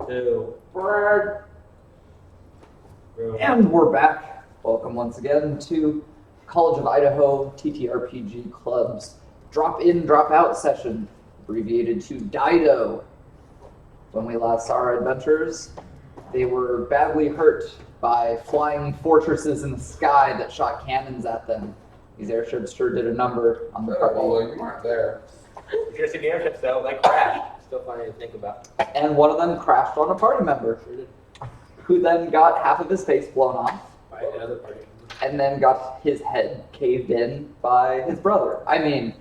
2. Bird. Really. And we're back. Welcome once again to College of Idaho TTRPG Club's drop-in, drop-out session, abbreviated to DIDO. When we last saw our adventurers, they were badly hurt by flying fortresses in the sky that shot cannons at them. These airships sure did a number on the party. Well, you weren't there. You should have seen the airships though, they crashed. Still funny to think about. And one of them crashed on a party member, who then got half of his face blown off, By another party. and then got his head caved in by his brother. I mean,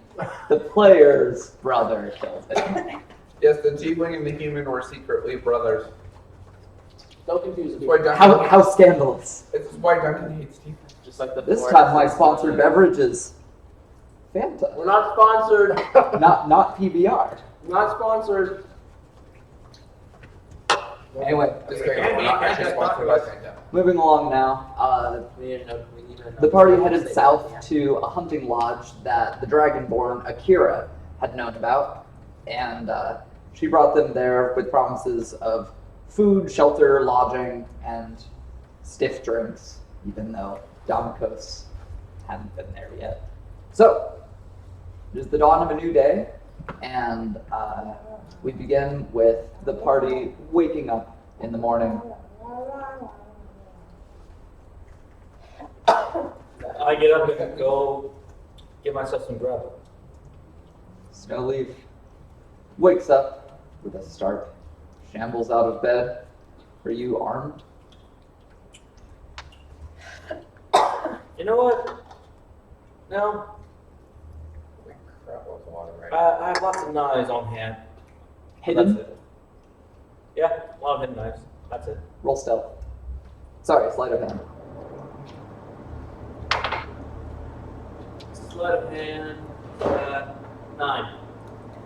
the player's brother killed him. Yes, the tiefling and the human were secretly brothers. Don't confuse That's me. why Duncan, How scandalous. this is why Duncan hates tieflings. Just like the This forest. time my sponsored beverage is Fanta. We're not sponsored. Not PBR. Not sponsored. Anyway, Just kidding, we're not actually sponsored by Fanta. moving along now. We need to know. The party headed south to a hunting lodge that the Dragonborn Akira had known about, and she brought them there with promises of food, shelter, lodging, and stiff drinks, even though Damikos hadn't been there yet. So, it is the dawn of a new day, and we begin with the party waking up in the morning. I get up and go get myself some grub. Snowleaf wakes up with a start, shambles out of bed. Are you armed? You know what? No, Holy crap, what's the water right I have lots of knives on hand. Hidden? That's it. Yeah, a lot of hidden knives. That's it. Roll stealth. Sorry, sleight of hand. Sleight of hand. 9.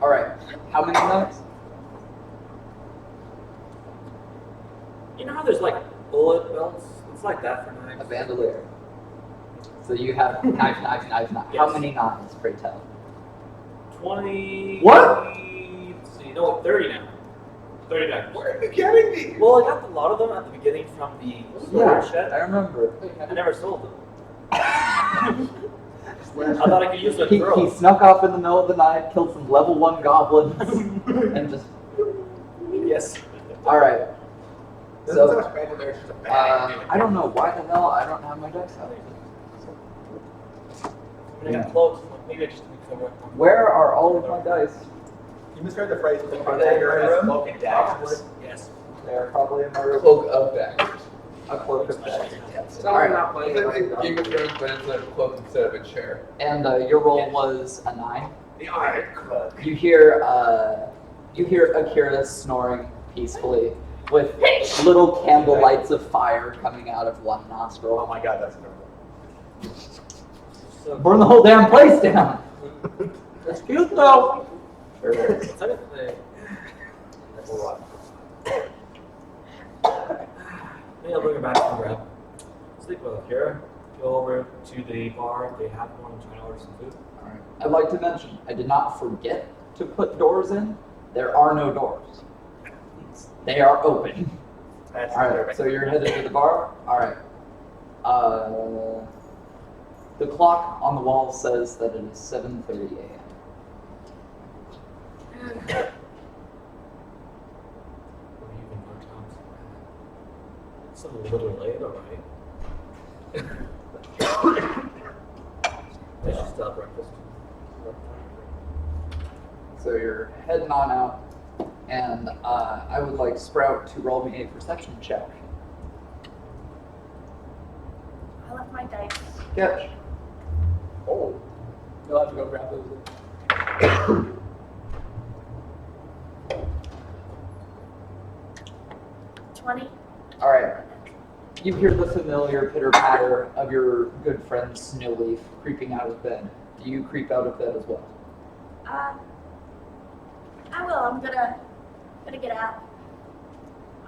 All right. How many knives? You know how there's like bullet belts? It's like that for A knives. bandolier. So you have knife. How Yes. many knives, pray tell? 20. What? Let's see. No, 30 now. 30 knives. now? Where are you getting these? Well, I got a lot of them at the beginning from the storage shed. I remember. I never sold them. I thought I could use them He for snuck off in the middle of the night, killed some level 1 goblins, and just... Yes. All right. This So, is so much better there, it's just a bag. I don't know why the hell I don't have my dice out. When I got close, maybe I just need to cover up. Where are all of my dice? You misheard the phrase. Are they in your room? Smoking daggers. Yes. They're probably in my room. Cloak of daggers. A cloak of daggers. Tell Alright. me not It's playing. like Game of Thrones, but it's a cloak instead of a chair. And your roll was a 9. The Iron Cloak. You hear Akira snoring peacefully, with little candle lights of fire coming out of one Oh nostril. my god, that's normal. So, Burn the whole damn place down. that's cute though. Sure. It's everything. That's a lot. Maybe I'll bring her back to grab. Sleep with Akira. Go over to the bar if they have one and try to order some food. All right. I'd like to mention, I did not forget to put doors in. There are no doors. They are open. That's All right, perfect. so you're headed to the bar? All right. The clock on the wall says that it is 7:30 a.m. It's a little late, alright. They should still have breakfast. So you're heading on out, and I would like Sprout to roll me a perception check. I left my dice. Catch. Oh. You'll have to go grab those. 20. All right. You hear the familiar pitter-patter of your good friend Snowleaf creeping out of bed. Do you creep out of bed as well? I will. I'm gonna get out.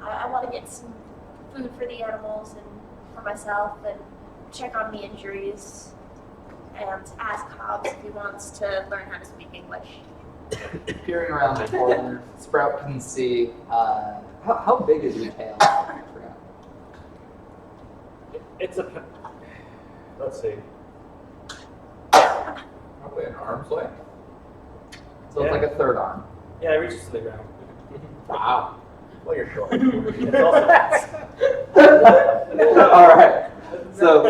I want to get some food for the animals and for myself, and check on the injuries, and ask Hobbs if he wants to learn how to speak English. Peering around the corner, Sprout can see. How big is your tail? I forgot. It's a. Let's see. Probably an arm's length. So it's like a third arm. Yeah, it reaches to the ground. Wow. Well, you're short. It's also. All right. So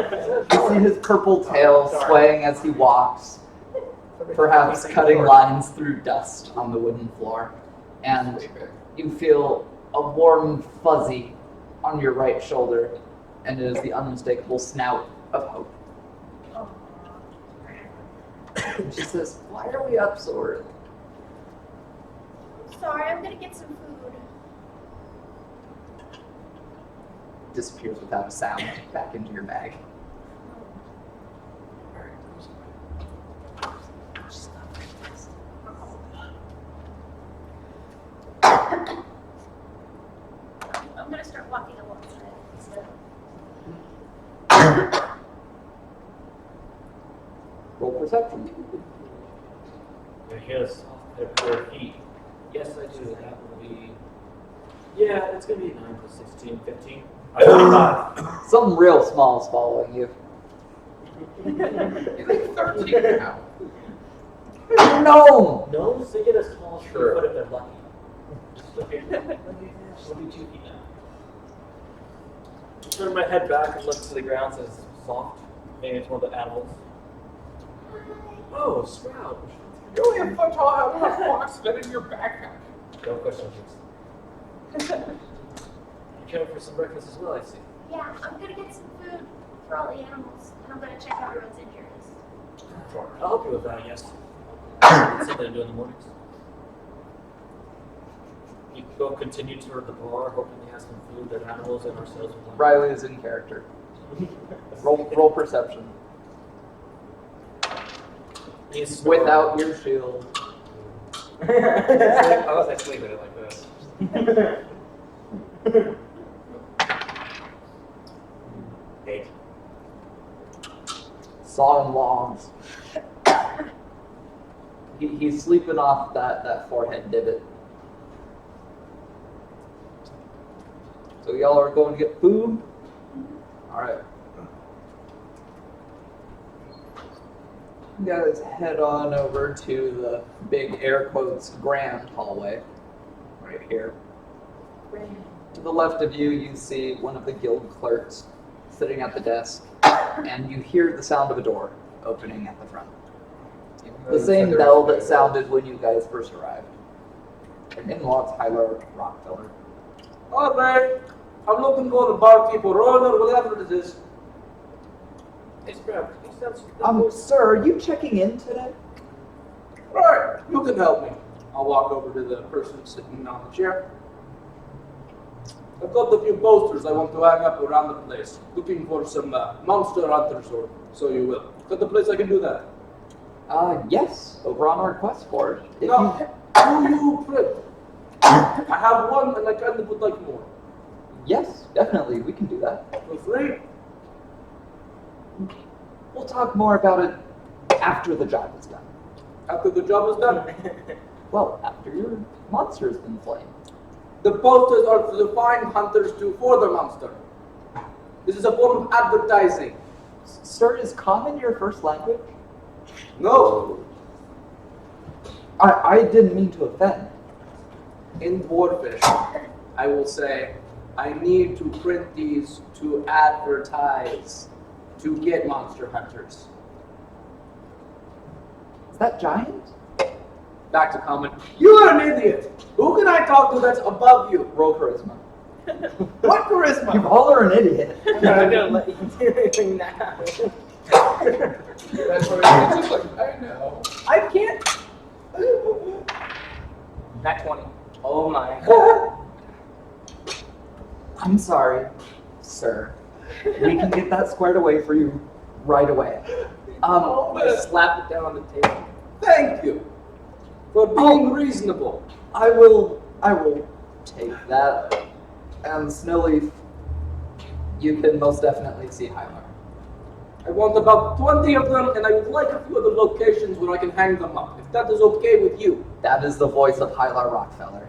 you see his purple tail swaying as he walks, perhaps cutting lines through dust on the wooden floor, and you feel a warm fuzzy on your right shoulder, and it is the unmistakable snout of Hope. And she says, "Why are we up so early?" Sorry, I'm gonna get some food. Disappears without a sound back into your bag. I'm gonna start walking alongside instead. Roll perception. I hear the soft pad of their feet. Yes, I do. That will be. Yeah, it's gonna be 9 plus 16, 15. I got 5. Something real small is following you. You're like 13 now. No! Gnomes, they get as small as 3 Sure. foot if they're lucky. Just look at it. It'll be 2 feet now. Turn my head back and look to the ground, says soft. Maybe it's one of the animals. Oh, Sprout. You're only a foot tall. How does a fox fit in your backpack? Don't question this. You came for some breakfast as well, I see. Yeah, I'm gonna get some food for all the animals, and I'm gonna check out everyone's injuries. I'll help you with that, I guess. That's something to do in the mornings. You go continue toward the bar, hoping they have some food that animals and ourselves will like. Riley is in character. Roll perception. He's Without your shield. Unless I sleep in it like this. 8. Sawing logs. He's sleeping off that forehead divot. So y'all are going to get food? Alright. You guys head on over to the big air quotes grand hallway. Right here. To the left of you, you see one of the guild clerks sitting at the desk, and you hear the sound of a door opening at the front. The same bell that sounded when you guys first arrived. And in walks Tyler Rockefeller. All right, I'm looking for the barkeep or owner, whatever it is. Hey, Sprout, you sound Sir, are you checking in today? Right, you can help me. I'll walk over to the person sitting on the chair. I've got a few posters I want to hang up around the place, looking for some monster hunters, or so you will. Is that the place I can do that? Yes, over on our quest board. If No, do you print? I have one and I kind of would like more. Yes, definitely, we can do that. For free? We'll talk more about it after the job is done. After the job is done. Well, after your monster has been slain. The posters are to find hunters for the monster. This is a form of advertising. Sir, is common your first language? No, I didn't mean to offend. in Dwarfish, I will say, I need to print these to advertise, to get monster hunters. Is that giant? Back to common. You are an idiot. Who can I talk to that's above you? Roll charisma. What charisma? You all are an idiot. I'm not gonna let you do anything now. That's what it's just like, I know. I can't. Nat 20. Oh my. I'm sorry, sir. We can get that squared away for you right away. I slapped it down on the table. Thank you for being reasonable. I will take that. And Snowleaf, you can most definitely see Hylar. I want about 20 of them, and I would like a few other locations where I can hang them up. If that is okay with you. That is the voice of Hylar Rockefeller.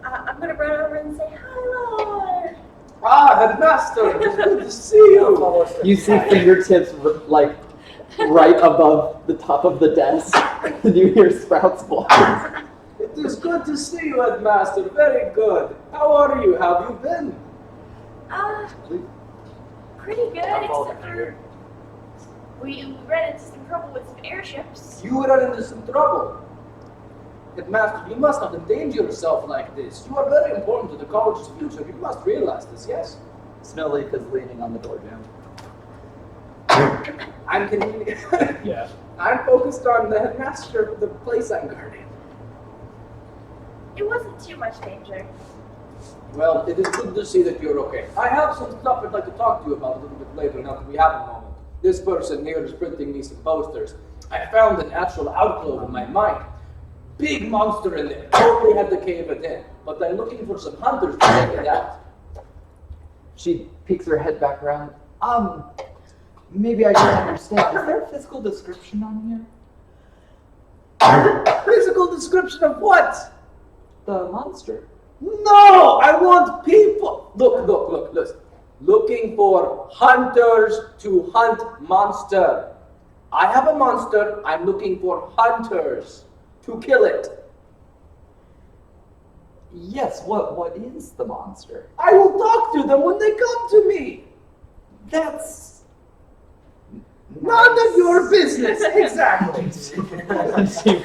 I'm gonna run over and say, "Hi, Lord." Ah, headmaster, it's good to see you. You see fingertips like right above the top of the desk, and you hear Sprout's voice. It is good to see you, headmaster. Very good. How are you? How have you been? Pretty good, I'm following except you. for we ran into some trouble with some airships. You ran into some trouble. Headmaster, you must not endanger yourself like this. You are very important to the college's future. You must realize this, yes? Snowleaf is leaning on the door jam. Yeah. I'm focused on the headmaster of the place I'm guarding. It wasn't too much danger. Well, it is good to see that you're okay. I have some stuff I'd like to talk to you about a little bit later, now that we have a moment. This person here is printing me some posters. I found an actual outgrowth in my mind. Big monster in there. Totally had to cave it in. But I'm looking for some hunters to take it out. She peeks her head back around. Maybe I don't understand. Is there a physical description on here? Physical description of what? The monster. No! I want people! Look, listen. Looking for hunters to hunt monster. I have a monster. I'm looking for hunters to kill it. Yes, what is the monster? I will talk to them when they come to me. That's None of your business. Exactly. she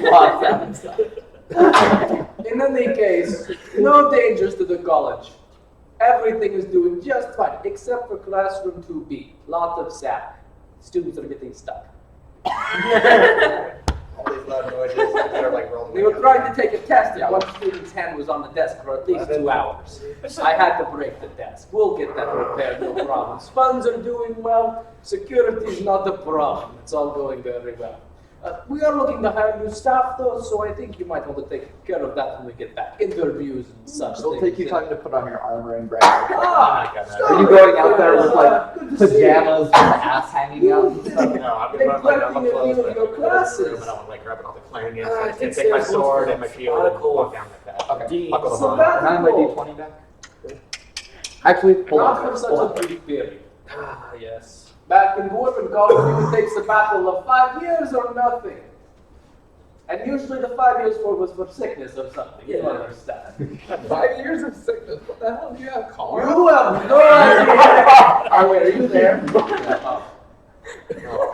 walks outside. In any case, no dangers to the college. Everything is doing just fine, except for classroom 2B. Lot of sap. Students are getting stuck. All these loud noises. They're like rolling. They were trying to take a test, and one student's hand was on the desk for at least 2 hours. I had to break the desk. We'll get that repaired, no problem. Funds are doing well. Security is not the problem. It's all going very well. We are looking to hire new staff, though, so I think you might want to take care of that when we get back. Interviews and such It'll things. take you time to put on your armor and grab it. Ah, Are you going out there with like Good to see you. pajamas with the ass hanging out and stuff? No, I'm gonna put my normal Neglecting a clothes, few but of your I'm gonna go to the classes. room and I'm like grabbing all the clarions. I I think can take my there's sword one and my for shield and article. walk down like that. Okay. Buckle them So on. that- Can I have my d20 back? Actually, hold Not on. for such Hold a on. brief period. Ah, yes. Back in Dwarven College, it takes a battle of 5 years or nothing. And usually the 5 years was for sickness or something. You Yeah. understand. 5 years of sickness. What the hell do you have, Carl? You have no idea. Oh, wait, are you there?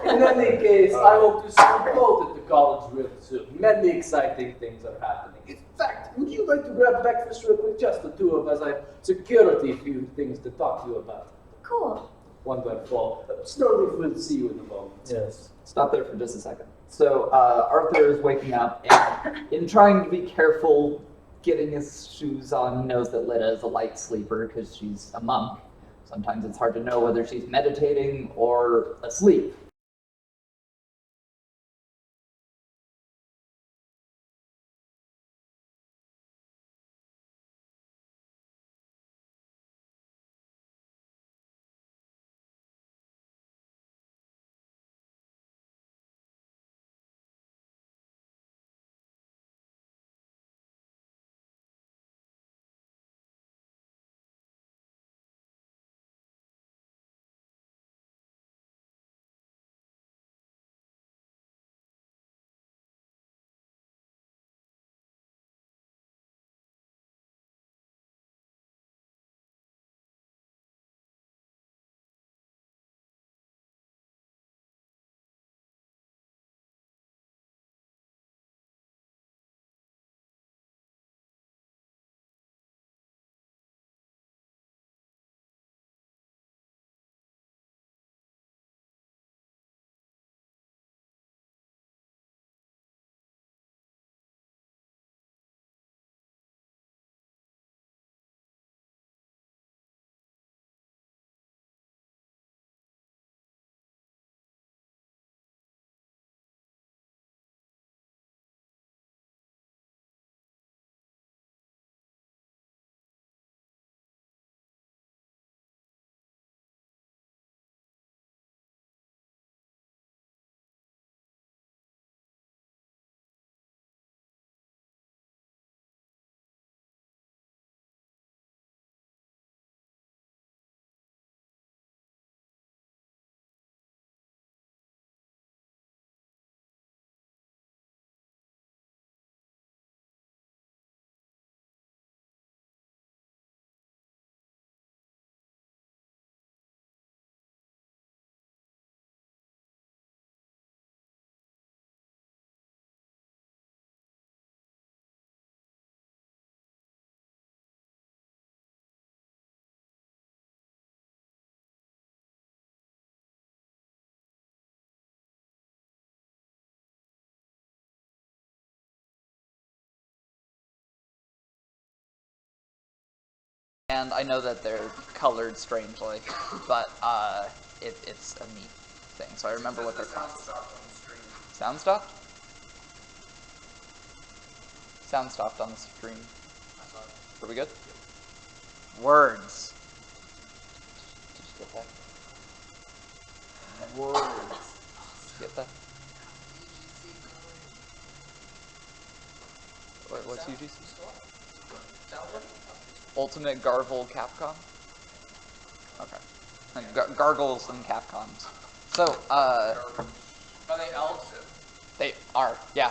In any case, I hope to see you both at the college real soon. Many exciting things are happening. In fact, would you like to grab breakfast real quick? Just the two of us. I have security few things to talk to you about. Cool. Wonderful. Slowly we'll see you in a moment. Yes. Stop there for just a second. So Arthur is waking up, and in trying to be careful, getting his shoes on, he knows that Lita is a light sleeper because she's a monk. Sometimes it's hard to know whether she's meditating or asleep. And I know that they're colored strangely, but it's a neat thing. So I remember what they're called. Sound stopped? Sound stopped on the stream. Are we good? Words. Did you get that? Words. Did you get that? What's UGC? Ultimate Gargle Capcom? Okay. And gargles and Capcoms. So, Are they elves? they are, yeah.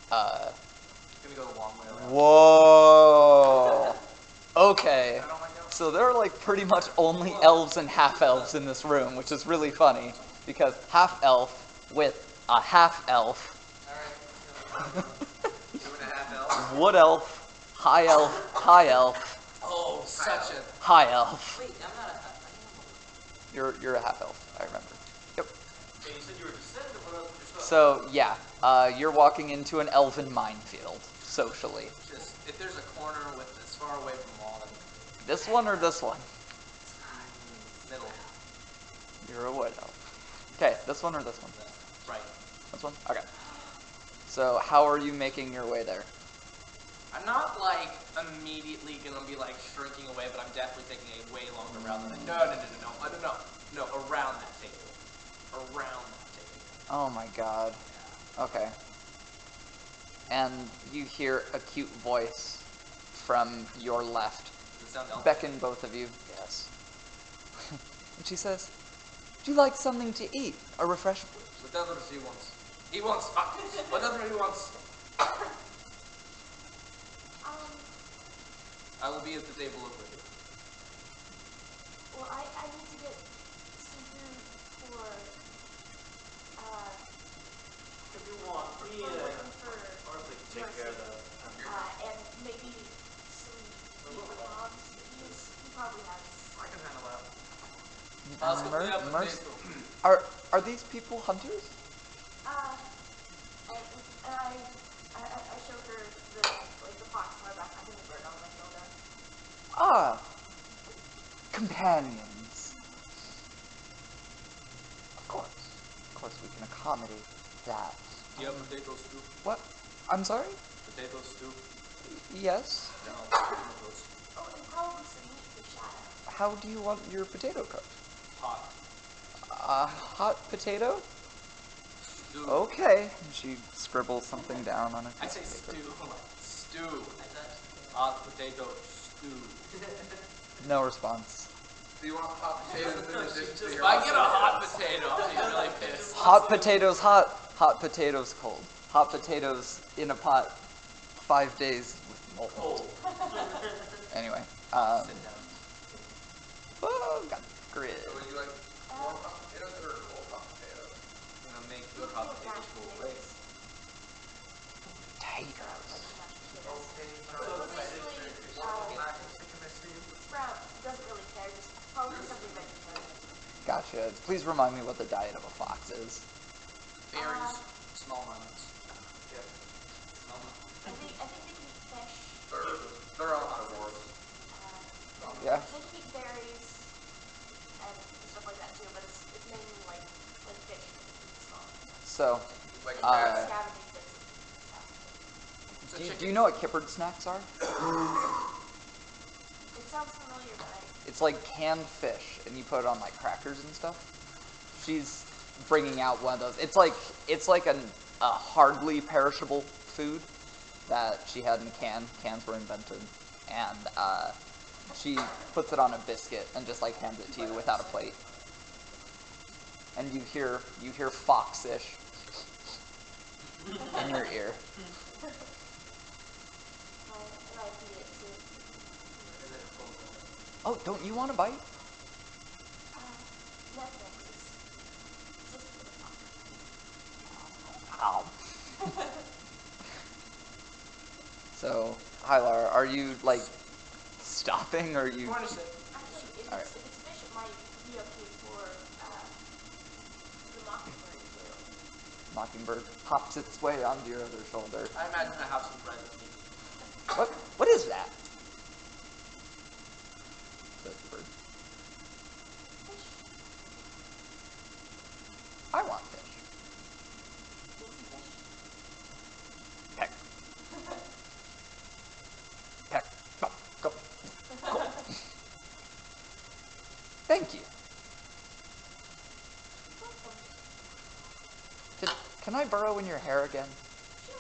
Gonna go a long way around. Whoa. Okay. So there are like pretty much only elves and half-elves in this room, which is really funny, because half-elf with a half-elf. Wood elf, high elf, high elf. Oh, such a high elf. Wait, I'm not a half. You're a half elf, I remember. Yep. Okay, you said you were descended. What else did you say? So yeah, you're walking into an elven minefield, socially. just if there's a corner with as far away from all of them. This one or this one? Middle. You're a wood elf. Okay, this one or this one? Right. This one? Okay. So how are you making your way there? I'm not like immediately gonna be like shrinking away, but I'm definitely taking a way longer route than no, around that table. Around that table. Oh my god. Okay. And you hear a cute voice from your left. Does it sound elf? Beckon both of you. Yes. And she says, "Would you like something to eat? A refreshment?" Whatever she wants. He wants whatever he wants. I will be at the table over here. Well, I need to get some food for, If you want, we honestly take care of that. and maybe some meat for Bob's. He probably has. I can handle that. Let's go for the potato. Are these people hunters? I showed her the fox on my backpack and the bird on my shoulder. Ah, companions. Of course, we can accommodate that. Do you have potatoes too? What? I'm sorry? Potatoes too? Yes. Then I'll take one of those. Oh, and probably some meat for Shadow. How do you want your potato cooked? Hot. A hot potato? Stew. Okay. And she scribbles something down on a I piece say of paper. stew. Hot potato stew. No response. Do you want hot potatoes in addition to If your I get a hot potato, I'll be really pissed. Hot potatoes hot, hot potatoes cold. Hot potatoes in a pot 5 days with mold. Anyway, Sit down. oh, got grid. So would you like warm hot potatoes or cold hot potatoes? I'm gonna make you hot potatoes cool. Right? Potatoes. Sprout doesn't really care, just probably something vegetarian. Gotcha. Please remind me what the diet of a fox is. Berries, small lemons. Yeah. Small lemons. I think they can eat fish. They're omnivores. Yeah. They can eat berries and stuff like that too, but it's mainly like fish and small. So, Like Scavenging things. do you know what kippered snacks are? It sounds familiar, but It's like canned fish, and you put it on like crackers and stuff. She's bringing out one of those. It's like a hardly perishable food that she had in a can. Cans were invented, and she puts it on a biscuit and just like hands it to you without a plate. And you hear foxish in your ear. and I eat it too. Oh, don't you want a bite? Netflix is just for the Ow. So, Hylar, are you like stopping, or are you? Actually, if Alright. it's fish, it might be okay for the mockingbird too. Mockingbird hops its way onto your other shoulder. I imagine I have some bread with me. What is that? says the bird. I want fish. Peck. Peck. Go. Go. Go. Thank you. Can I burrow in your hair again? Sure.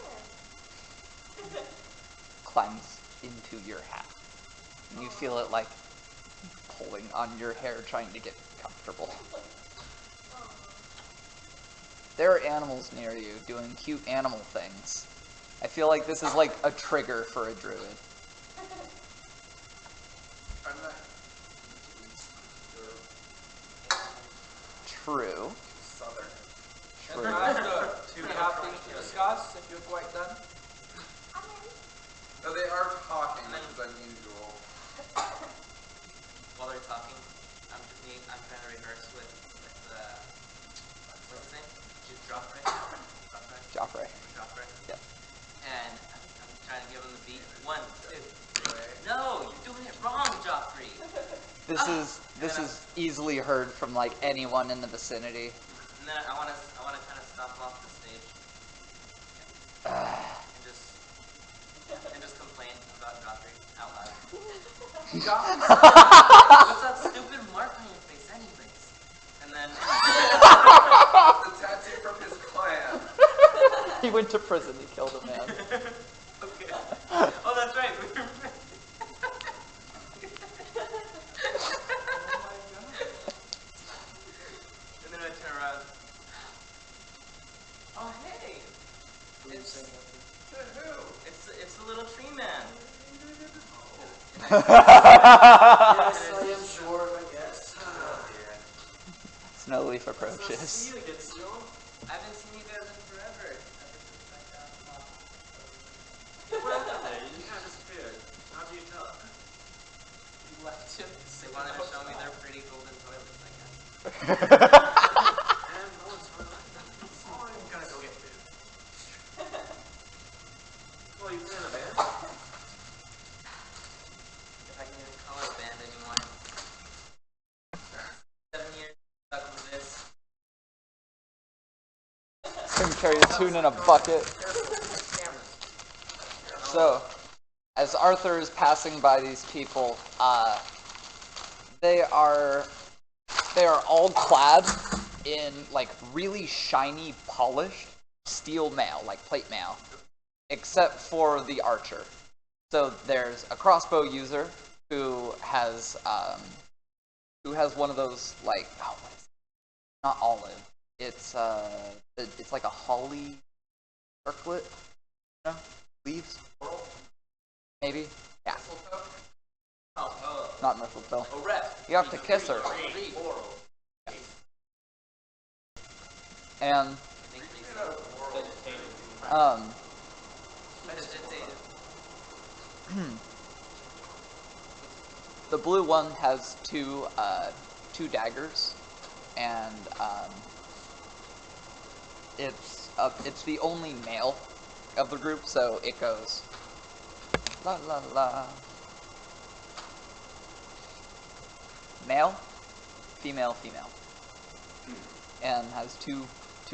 Climbs into your hat. And you feel it like pulling on your hair, trying to get comfortable. There are animals near you doing cute animal things. I feel like this is like a trigger for a druid. True. Southern. True. Master, do you have things to discuss if you're quite done? No, they are talking, which is unusual. While they're talking, I'm trying to rehearse with what's his name? Joffrey? Joffrey. Joffrey. Yes. And I'm trying to give him the beat. 1, 2, 3. No, you're doing it wrong, Joffrey. This is easily heard from like anyone in the vicinity. And then I want to kind of stomp off the stage and just complain about Joffrey out loud. What's that stupid mark on your face, anyways? And then The tattoo from his clan. He went to prison. He killed a man. okay. Oh, that's right. And then I turn around. Oh, hey. It's the little tree man. Yes, I am sure, I guess. Snowleaf See approaches. you again soon. I haven't seen you guys in forever. Ever since I got off. What happened there? You kind of disappeared. How do you tell? You left him. They wanted to show me their pretty golden toilets, I guess. And no one's hurt like that. Oh, I'm gonna go get food. Well, you play in a band? If I can even call it a band anymore. 7 years stuck with this. Couldn't carry a tune in a bucket. So, as Arthur is passing by these people, they are all clad in like really shiny, polished steel mail, like plate mail, except for the archer. So there's a crossbow user who has one of those like what is it? Not olive. It's like a holly circlet, you know, leaves, maybe. Yeah, Oh, not mistletoe. oh, rep. You have to kiss her. Reed. And Vegetative. the blue one has two daggers, and it's the only male of the group, so it goes la la la. Male, female, female, and has two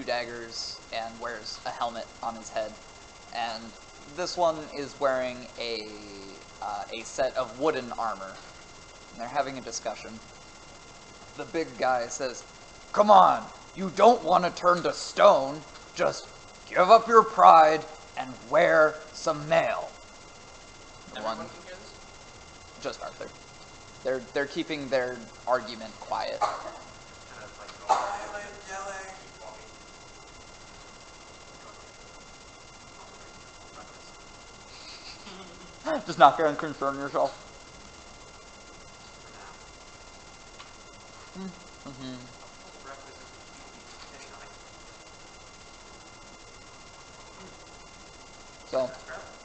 daggers and wears a helmet on his head. And this one is wearing a set of wooden armor. And they're having a discussion. The big guy says, "Come on, you don't want to turn to stone. Just give up your pride and wear some mail." The one, Everyone can hear this? just Arthur. They're keeping their argument quiet. Kind of like yelling. Just not gonna concern yourself. Mm-hmm. So,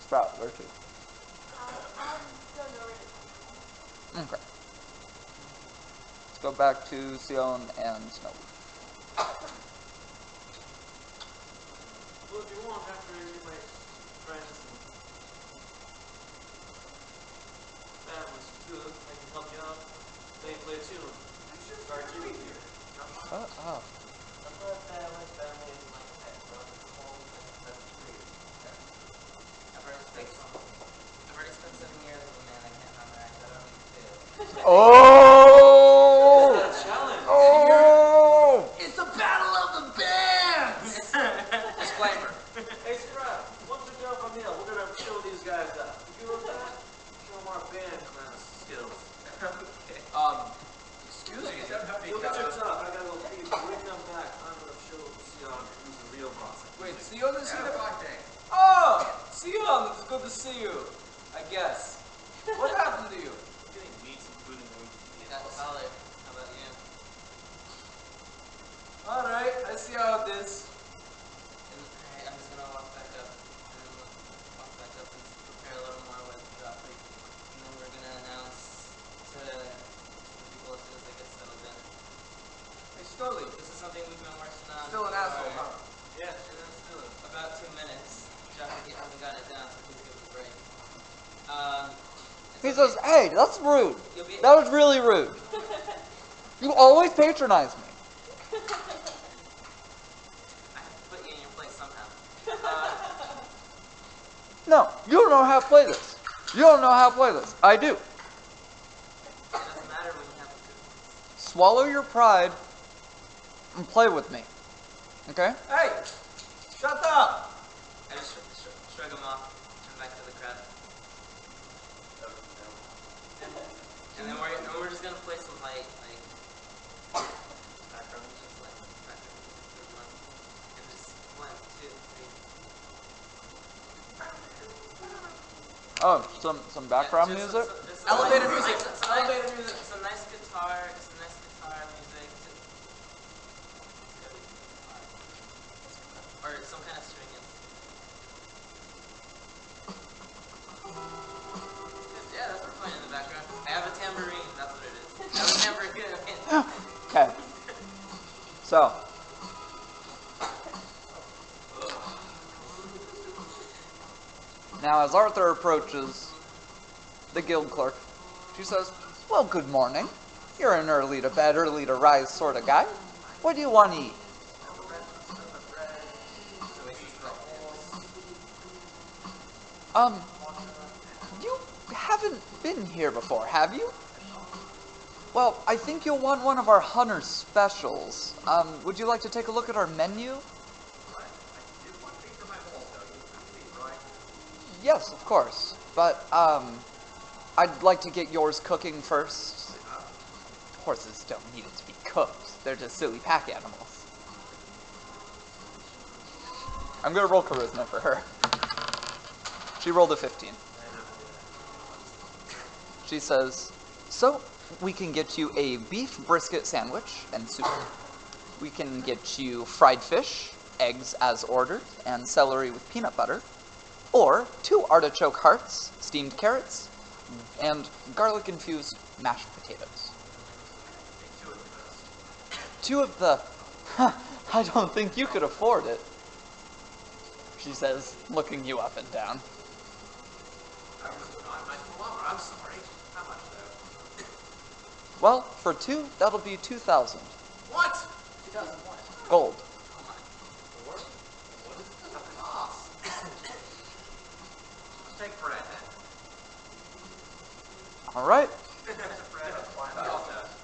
Sprout, where to? I'm going over to Okay. Let's go back to Sion and Snow. Well, if you want, after you make friends and that was good, I can help you out. play a tune. Start Jimmy here. Oh. I thought that was family is my pet, so it's whole that's true. I've already spent 7 years with a man I can't memorize. I don't need to fail. Oh! That's a challenge. Oh! It's the battle of the bands! Disclaimer. Hey, Scrap, once we get off our meal, we're gonna show these guys up. You look at that? Show them our band class skills. Okay. Excuse me. You'll get your stuff. I gotta go feed. When we come back, I'm gonna show Sion who's the real boss. Wait, Sion is here? Oh! Sion, it's good to see you. I guess. What happened to you? Getting meat and food and we Got solid. How about you? Alright, I see how it is. Alright, I'm just gonna walk back up and prepare a little more with Joffrey. And then we're gonna announce to the people as soon as they get settled in. Hey, Stolly. This is something we've been working on. Still an for asshole, huh? Yeah, and then still. About 2 minutes. Joffrey hasn't got it down, so please give it a break. He says, hey, that's rude. You'll be That was really rude. You always patronize me. I have to put you in your place somehow. No, you don't know how to play this. You don't know how to play this. I do. It doesn't matter when you have a good. Swallow your pride and play with me. Okay? Hey! Shut up! I just shrug him off, turn back to the crowd. And then we're just gonna play some light, like background music, like background music, and just 1, 2, 3. Oh, some background Yeah, just music? just Elevator nice- music, some elevator nice, music. Some nice guitar music. Or some kind of string instrument. Yeah, that's what we're playing in the background. I have a tambourine, that's what it is. I have a tambourine. Okay. So. Now, as Arthur approaches the guild clerk, she says, well, good morning. You're an early to bed, early to rise sort of guy. What do you want to eat? You haven't been here before, have you? Well, I think you'll want one of our Hunter's specials. Would you like to take a look at our menu? Yes, of course. But, I'd like to get yours cooking first. Horses don't need it to be cooked. They're just silly pack animals. I'm gonna roll charisma for her. She rolled a 15. She says, so, we can get you a beef brisket sandwich and soup. We can get you fried fish, eggs as ordered, and celery with peanut butter. Or 2 artichoke hearts, steamed carrots, and garlic-infused mashed potatoes. 2 of the... I don't think you could afford it, she says, looking you up and down. I'm sorry. How much though? Well, for 2, that'll be 2,000 What? 2000 what? gold. What does this cost? Take bread. All right, Bread.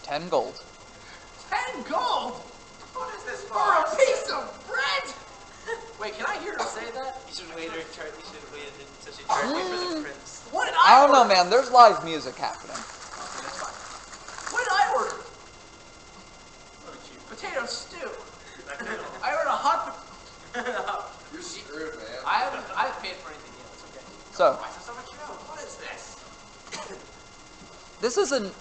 10 gold. 10 gold? What is this for? For a piece of bread? Wait, can I hear her say that? You should have waited until she charged me for the prince. What did I I don't know, order? man. There's live music happening. Okay, that's fine. What did I order? Potato stew. I ordered a hot. You're screwed, man. I haven't paid for anything yet. It's okay. So, Why is there so much milk? What is this? this isn't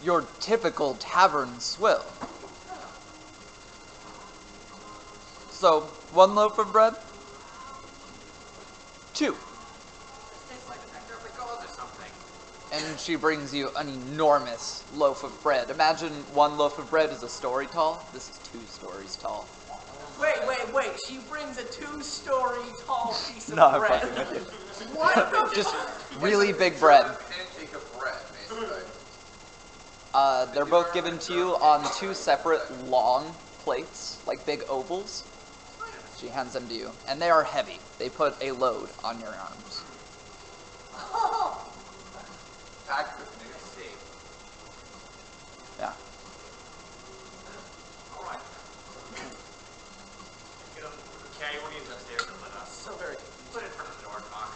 your typical tavern swill. So, 1 loaf of bread? 2. This tastes like the nectar of the gods or something. And she brings you an enormous loaf of bread. Imagine 1 loaf of bread is a story tall. This is 2 stories tall. Wait. She brings a 2-story tall piece of No, I'm bread. fucking with What the Just fuck? really big bread. Pancake of bread, basically. They're both given to you on two separate long plates, like big ovals. She hands them to you, and they are heavy. They put a load on your arms. Packed with new safe. Yeah. Alright. You know, carry one of these upstairs and let us. So very confused. Put it in front of the door, knock.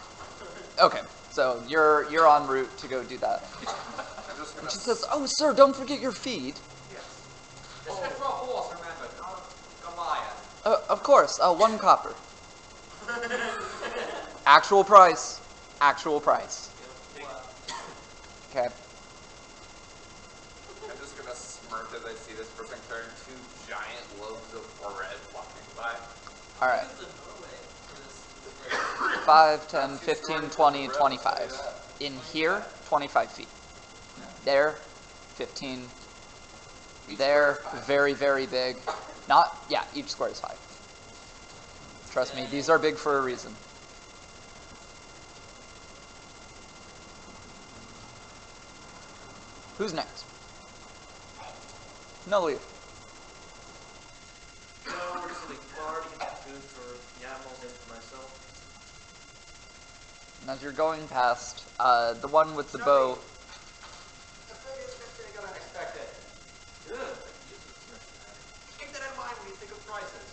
Okay, so you're en route to go do that. I'm just gonna. She says, "Oh, sir, don't forget your feed." Yes. This is for a horse, remember, not a Goliath. Of course, 1 copper. Actual price. Actual price. Okay. I'm just gonna smirk as I see this person carrying 2 giant loaves of bread walking by. All right. What is the doorway for this? 5, 10, 15, 20, 25. In here, 25 feet. There, 15. There, very, very big. Not, yeah, each square is 5. Trust me, these are big for a reason. Who's next? No leave. No, we're just in the bar to get food for the animals and for myself. And as you're going past, the one with the bow. The food is just gonna go unexpected. Good. Keep that in mind when you think of prices.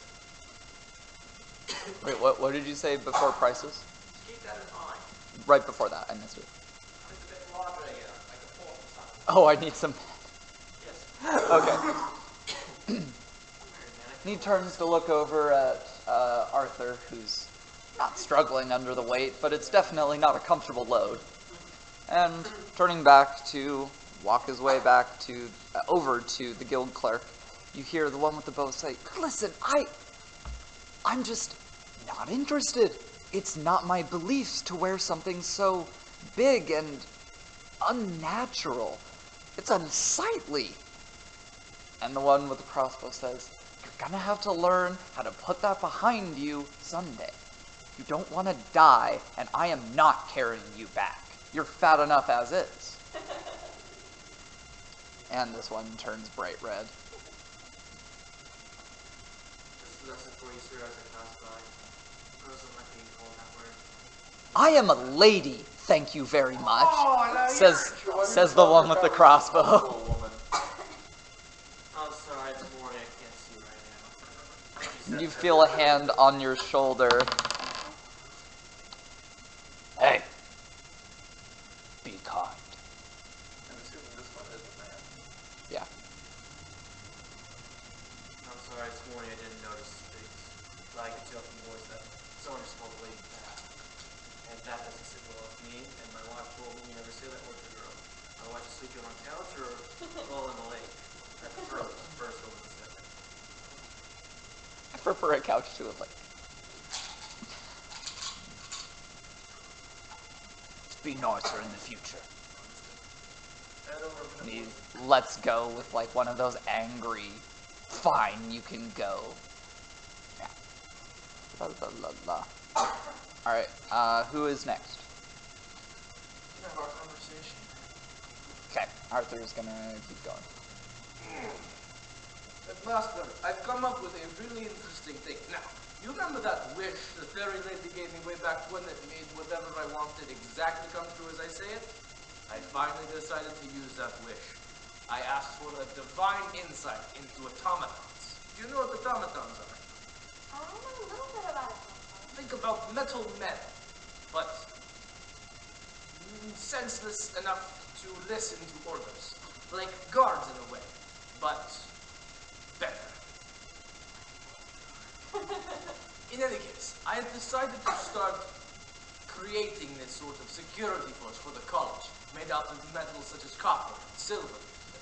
Wait, what did you say before prices? Keep that in mind. Right before that, I missed it. It's a bit larger here, like a pork or something. Oh, I need some. Yes. Okay. And he turns to look over at Arthur, who's not struggling under the weight, but it's definitely not a comfortable load. And turning back to walk his way back to over to the guild clerk, you hear the one with the bow say, "Listen, I'm just not interested. It's not my beliefs to wear something so big and unnatural. It's unsightly." And the one with the crossbow says, "You're gonna have to learn how to put that behind you someday. You don't want to die, and I am not carrying you back. You're fat enough as is." And this one turns bright red. This is lesson for you, sir, as I pass by. Girls don't like being called that word. "I am a lady, thank you very much," Oh, no, says the one with the crossbow. I'm sorry, it's morning. I can't see right now. You feel a hand on your shoulder. "Hey, be kind." I'm assuming this one is a man. Yeah. I'm sorry, it's morning. I didn't notice things. But I could tell from the voice that someone just called the lady fat. And that doesn't sit well with me. And my wife told me you never say that word to a girl. Otherwise, you sleep on a couch or roll in the lake. I prefer first over the second. I prefer a couch to a lake. Be nicer in the future. Head over a And minute. he lets go with like one of those angry, "Fine, you can go." Yeah. La la la la. Alright, who is next? Have our conversation. Okay, Arthur's gonna keep going. Master, I've come up with a really interesting thing. Now, you remember that wish the fairy lady gave me way back when that made whatever I wanted exactly come true as I say it? I finally decided to use that wish. I asked for a divine insight into automatons. Do you know what automatons are? I know a little bit about it. Think about metal men, but senseless enough to listen to orders. Like guards in a way, but better. In any case, I have decided to start creating this sort of security force for the college, made out of metals such as copper, silver,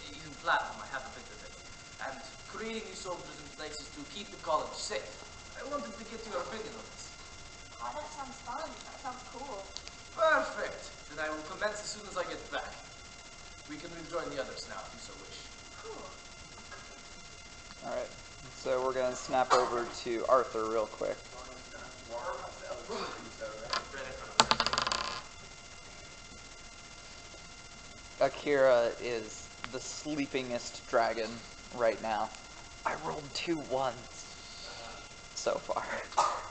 even platinum, I have a bit of it, and creating these soldiers in places to keep the college safe. I wanted to get your opinion on this. Oh, that sounds fun. That sounds cool. Perfect. Then I will commence as soon as I get back. We can rejoin the others now, if you so wish. Cool. Alright, so we're gonna snap over to Arthur real quick. Akira is the sleepingest dragon right now. I rolled 2 ones so far.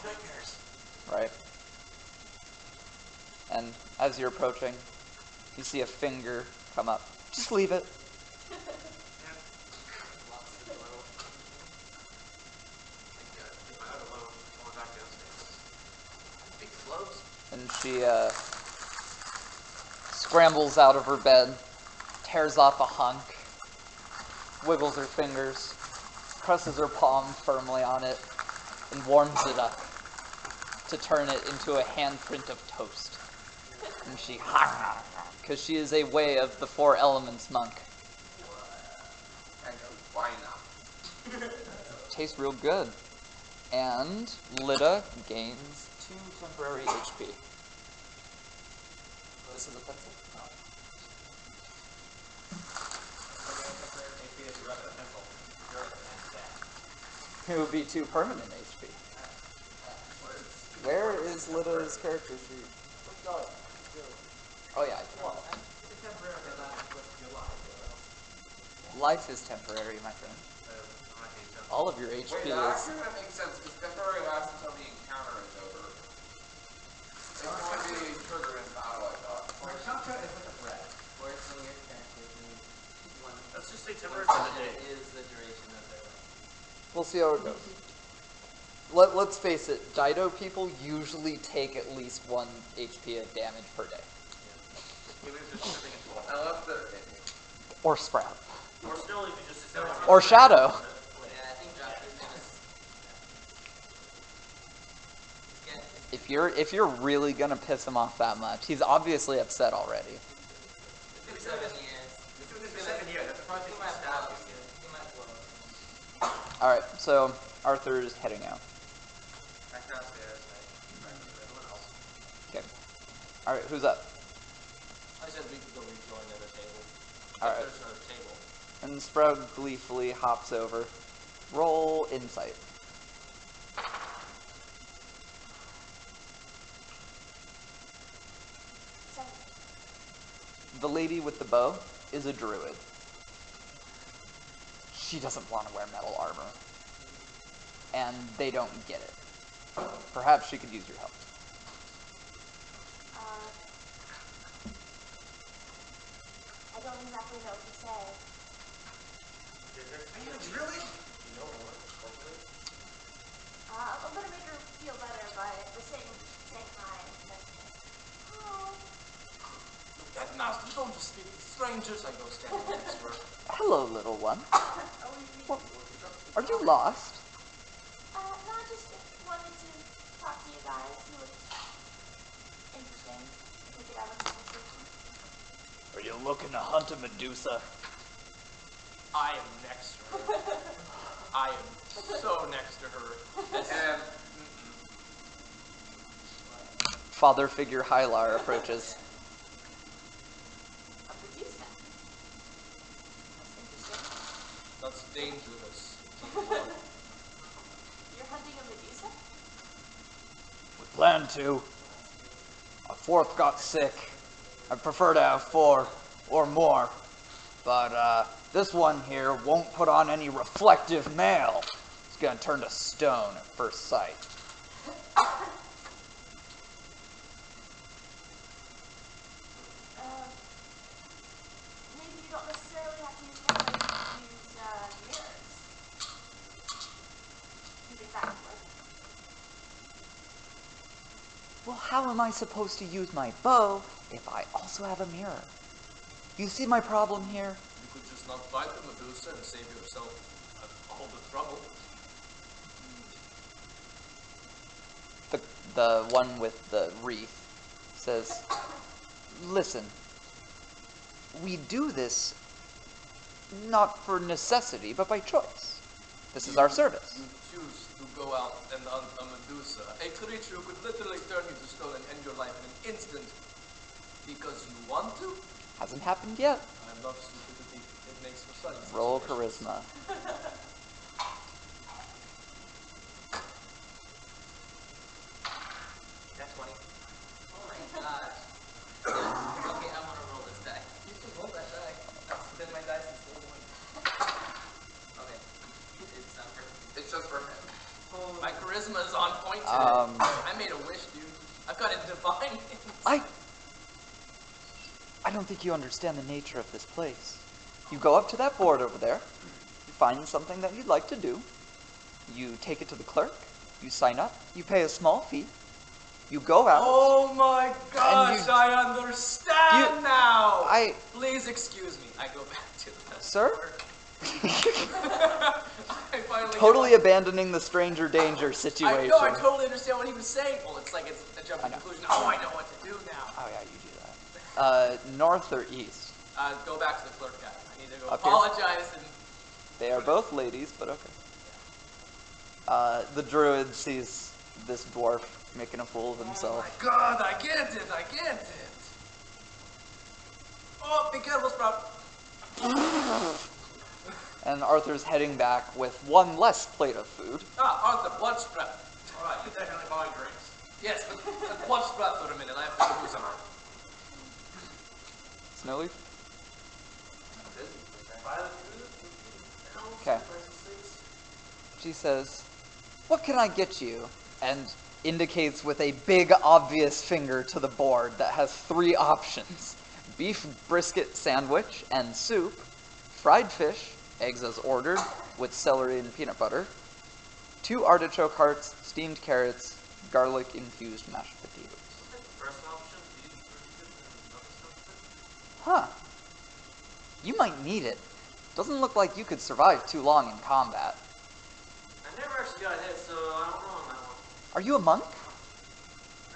Nightmares. Right? And as you're approaching, you see a finger come up. Just leave it. Locks the door open. Take my other load, going back downstairs. Big flows. And she scrambles out of her bed, tears off a hunk, wiggles her fingers, presses her palm firmly on it, and warms it up to turn it into a handprint of toast. And she, because she is a way of the 4 elements monk. I go, why not? Tastes real good. And Lida gains 2 temporary HP. This is a pencil? No. It would be 2 permanent HP. Where is Lida's character sheet? Oh yeah, life is temporary, my friend. All of your HP Wait, is... that actually kind of makes sense, because temporary lasts until the encounter is over. It can only be triggered in battle, I thought. Our counter is like a threat. Works when your character needs one. Let's just say temporary for the day. Is the duration of their life. We'll see how it goes. Let's face it, DIDO people usually take at least 1 HP of damage per day. Even if there's something involved. I love the... Or Sprout. Or still, you can just sit down. Or Shadow. Yeah, I think Josh is gonna. If you're really gonna piss him off that much, he's obviously upset already. 7 years. It's been 7 years. That's a project He you might stabbed blow. you. He might blow. Alright, so Arthur is heading out. Back downstairs. Back with everyone else. Okay. Alright, who's up? I said we could go rejoin the other table. Alright. There's another table. And Sprout gleefully hops over. Roll insight. The lady with the bow is a druid. She doesn't want to wear metal armor. And they don't get it. Perhaps she could use your help. I don't exactly know what to say. Really? I'm gonna make her feel better by saying hi. Oh. Headmaster, don't just speak to strangers. I go standing next to her. Hello, little one. Oh, What? Are you lost? No, I just wanted to talk to you guys. You look interesting. We could have a conversation. Are you looking to hunt a Medusa? I am next to her. I am so next to her. And... Father figure Hylar approaches. A Medusa. That's interesting. That's dangerous. You're hunting a Medusa? We planned to. A 4th got sick. I prefer to have 4 or more. But this one here won't put on any reflective mail. It's gonna turn to stone at first sight. Maybe you don't necessarily have to use mail, you can use mirrors. You think that would work? Well, how am I supposed to use my bow if I also have a mirror? You see my problem here? You could just not fight the Medusa and save yourself all the trouble. The one with the wreath says, listen, we do this not for necessity, but by choice. This is our service. You choose to go out and hunt a Medusa, a creature who could literally turn you to stone and end your life in an instant because you want to? Hasn't happened yet. I love stupidity. It makes for such Roll situations. charisma. That's 20. Oh my gosh. Okay, I want to roll this die. You can roll that die. Then my dice is I made a wish, dude. I've got a divine. I don't think you understand the nature of this place. You go up to that board over there, you find something that you'd like to do, you take it to the clerk, you sign up, you pay a small fee, you go out. Oh my gosh, I understand now! Please excuse me. I go back to the Sir? clerk. I finally Totally abandoning the stranger danger situation. I totally understand what he was saying. Well, it's like it's a jump to conclusion. Oh, I know what to do now. Oh yeah, you do that. North or east? Go back to the clerk guy. I need to go Up here? apologize and... They are both ladies, but okay. The druid sees this dwarf making a fool of himself. Oh my god, I get it! Oh, be careful, Sprout. And Arthur's heading back with one less plate of food. Arthur, blood Sprout. Alright, you're definitely buying drinks. Yes, but watch Sprout for a minute. I have to do something. Snowleaf? Violet Okay. She says, "What can I get you?" And indicates with a big, obvious finger to the board that has 3 options. Beef brisket sandwich and soup, fried fish, eggs as ordered, with celery and peanut butter, 2 artichoke hearts, steamed carrots, garlic-infused mashed potatoes. First option, beef brisket and other stuff. Huh. You might need it. Doesn't look like you could survive too long in combat. I never actually got hit, so I don't know on that one. Are you a monk? Man,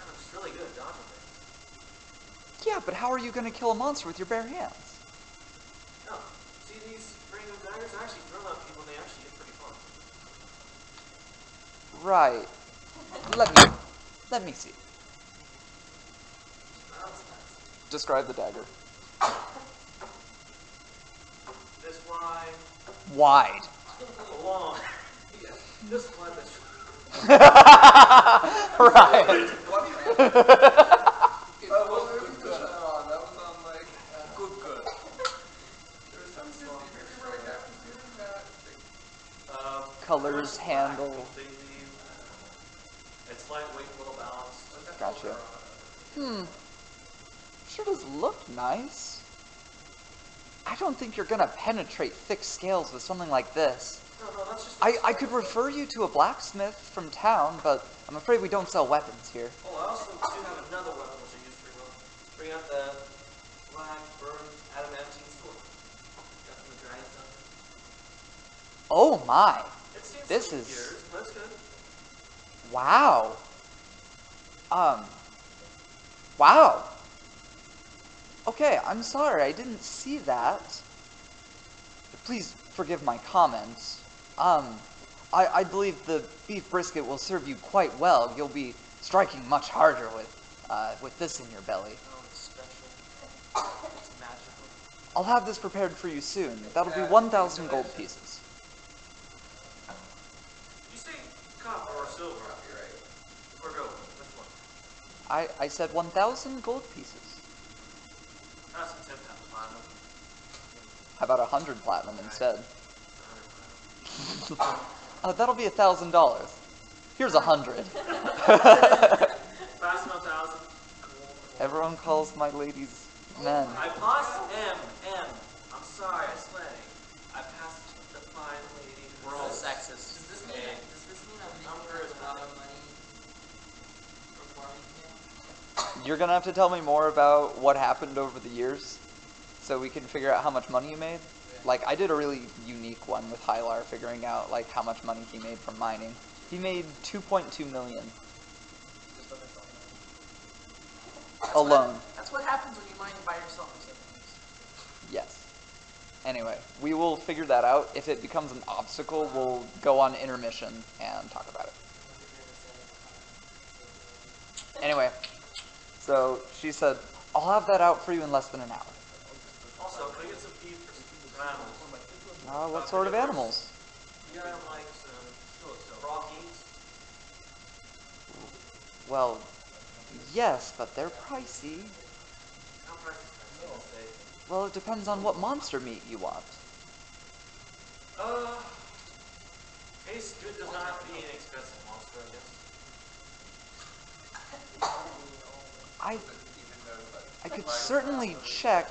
I'm just really good at dodging things. Yeah, but how are you going to kill a monster with your bare hands? No. See these random daggers? I actually throw at people and they actually get pretty far. Right. Let me see. Describe the dagger. This wide. Wide. Long. Yeah, this wide. Right. Colors, handle. It's lightweight, little balanced. Gotcha. Sure does look nice. I don't think you're gonna penetrate thick scales with something like this. No, that's just... I could refer you to a blacksmith from town, but I'm afraid we don't sell weapons here. Oh, I also do have another weapon which I use pretty well. Bring out the black, burned, adamantine sword. Got from the dragon stuff. Oh my. It seems This like is... yours, but it's good. Wow. Wow. Okay, I'm sorry, I didn't see that. Please forgive my comments. I believe the beef brisket will serve you quite well. You'll be striking much harder with this in your belly. Oh, it's special. It's magical. I'll have this prepared for you soon. That'll be 1,000 gold pieces. You say copper or silver? Or gold? Which one? I said 1,000 gold pieces. That's a 10 pound platinum. How about 100 platinum instead? 100 platinum. That'll be $1,000. Here's 100. Fast 1,000. Everyone calls my ladies men. I passed M. I'm sorry, I swear. I passed the fine lady. We're all sexist. Does this mean I'm making a lot of money performing here? You're gonna have to tell me more about what happened over the years, so we can figure out how much money you made. Like, I did a really unique one with Hylar, figuring out like how much money he made from mining. He made 2.2 million. Alone. That's what happens when you mine by yourself. Yes. Anyway, we will figure that out. If it becomes an obstacle, we'll go on intermission and talk about it. Anyway, so she said, I'll have that out for you in less than an hour. Also, can I get some beef for some animals? What sort of animals? Yeah, like some raw geese. Well, yes, but they're pricey. How prices can I say? Well, it depends on what monster meat you want. Tastes good does not have to be an expensive monster, I guess. I could certainly check.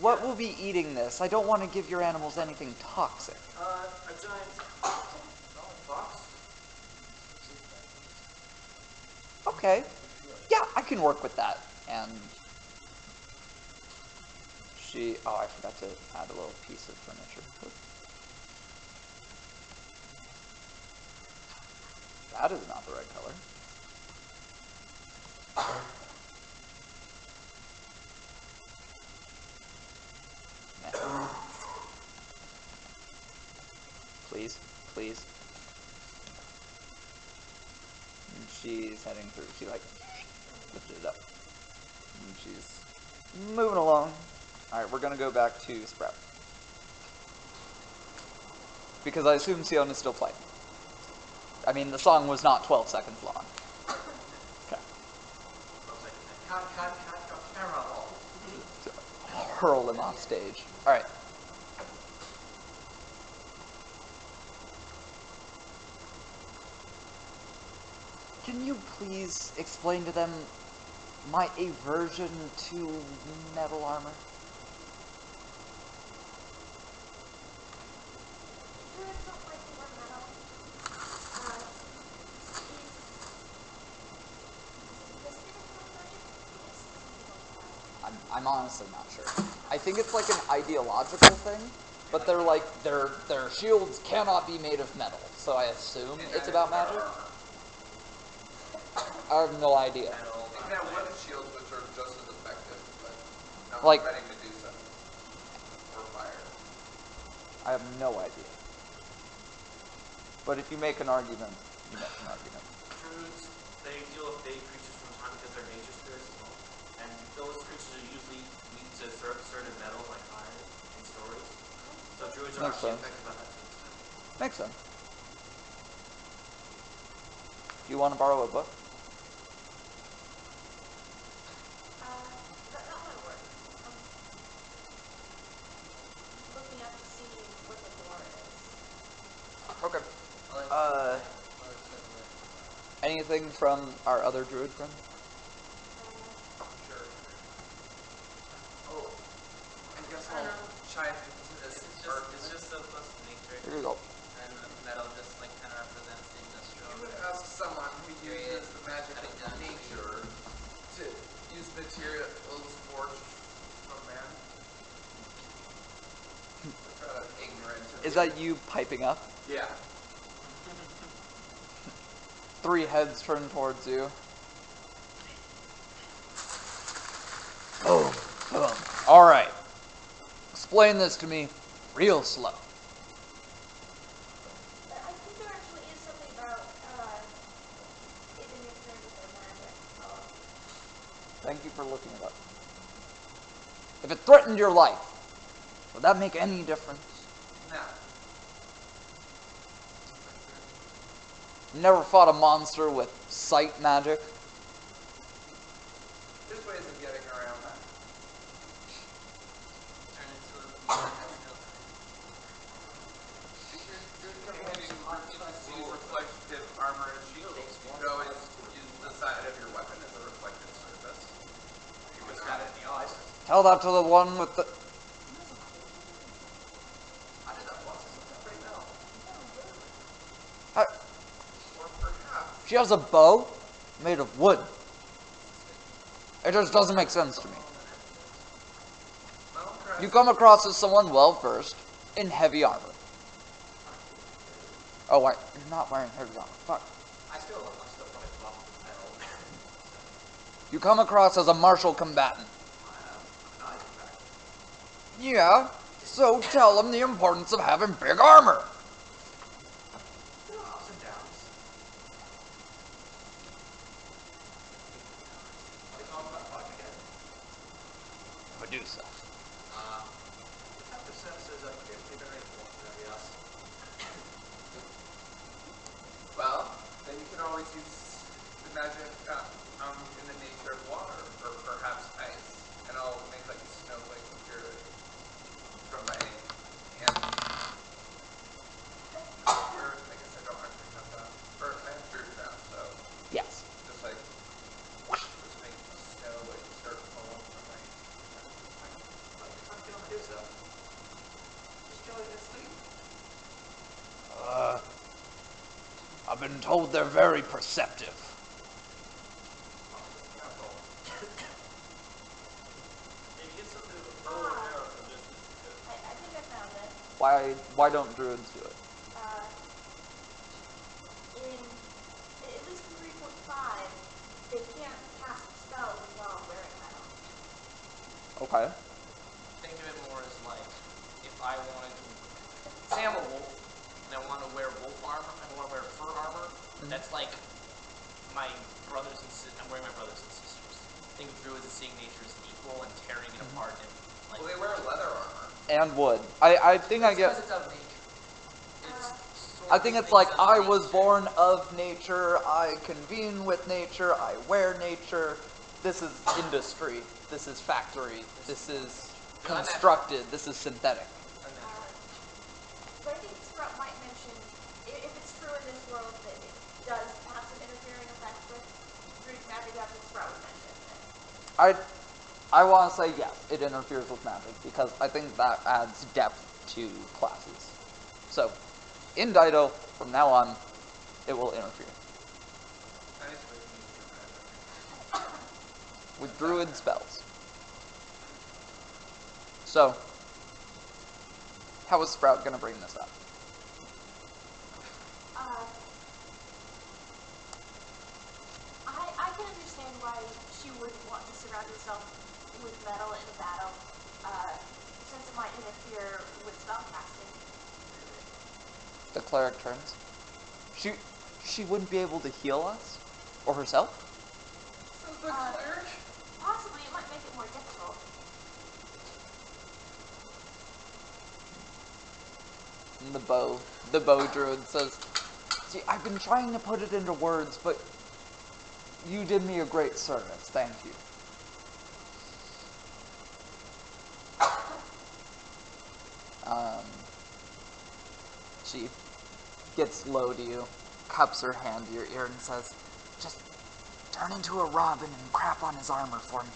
What will be eating this? I don't want to give your animals anything toxic. A giant fox. Okay. Yeah, I can work with that. And oh, I forgot to add a little piece of furniture. That is not the right color. Please, please. And she's heading through. She like lifted it up. And she's moving along. Alright, we're gonna go back to Sprout. Because I assume Sion is still playing. I mean, the song was not 12 seconds long. Okay. So, hurl him off stage. Alright. Can you please explain to them my aversion to metal armor? Druids don't like to wear metal. I'm honestly not sure. I think it's like an ideological thing, but they're like their shields cannot be made of metal, so I assume it's about magic. I have no idea. They can have wooden shields which are just as effective, but not Like- ready to do so. Or fire. I have no idea. But if you make an argument, you make an argument. Druids, they deal with big creatures from time because they're nature spirits as well. And those creatures are usually weak to certain metal like iron in stories. So druids are Makes actually sense. affected by that to an extent. Makes sense. Do you want to borrow a book? That might work. Looking up to see what the door is. Okay. Anything from our other druid friend? Sure. Oh, I guess I'll chime into this. It's just so close to nature. Here you go. And metal just like kind of represents the industrial. You would ask someone who uses the magic of nature to use materials forged from man. That's rather ignorant. Is that you piping up? Yeah. 3 heads turn towards you. Boom, boom. Alright. Explain this to me real slow. I think there actually is something about it interfering with their magic. Thank you for looking it up. If it threatened your life, would that make any difference? No. Never fought a monster with sight magic? There's ways of getting around that. Turn into a You just use reflective armor and shields. You could always use the side of your weapon as a reflective surface. You would Got it in the eyes. Tell that to the one with the... I did that once. It's pretty metal. Or perhaps She has a bow made of wood. It just doesn't make sense to me. You come across as someone well-versed in heavy armor. Oh, wait, you're not wearing heavy armor. Fuck. I'm still probably buff metal. You come across as a martial combatant. I'm an in fact. Yeah, so tell them the importance of having big armor. There are ups and downs. Are we talking about fighting again? Medusa. Detective senses are very important areas. well, then you can always use the magic in the nature of water, or perhaps ice, and I'll make like a snowflake appear from my hand. Or I guess I don't actually have that. Or I have Druid now, so. Yes. I've been told they're very perceptive. Maybe get some to a bow and arrow from distance. I think I found it. Why don't druids do it? In at least 3.5, they can't cast spells while wearing metal. Okay. Think of it more as like if I wanted to say I'm a wolf and I want to wear wolf armor, I want to wear fur armor. That's like my brothers and sisters. I'm wearing my brothers and sisters. Think of druids as seeing nature as equal and tearing it apart and like. Well, they wear leather armor. And wood. I think I Because get. it's out of nature. I think it's like I was born of nature. I convene with nature. I wear nature. This is industry. This is factory. This is constructed. This is synthetic. But I think Sprout might mention, if it's true in this world that it does have some interfering effects with Greek magic, that's what Sprout would mention. I want to say yes, it interferes with magic because I think that adds depth to classes. So, in DIDO, from now on, it will interfere. Nice way to use your With druid spells. So, how is Sprout going to bring this up? I can understand why she would want to surround herself with metal in a battle, since it might interfere with spellcasting. The cleric turns. She wouldn't be able to heal us? Or herself? Possibly, it might make it more difficult. And the bow druid says, see, I've been trying to put it into words, but you did me a great service. Thank you. She gets low to you, cups her hand to your ear and says, just turn into a robin and crap on his armor for me.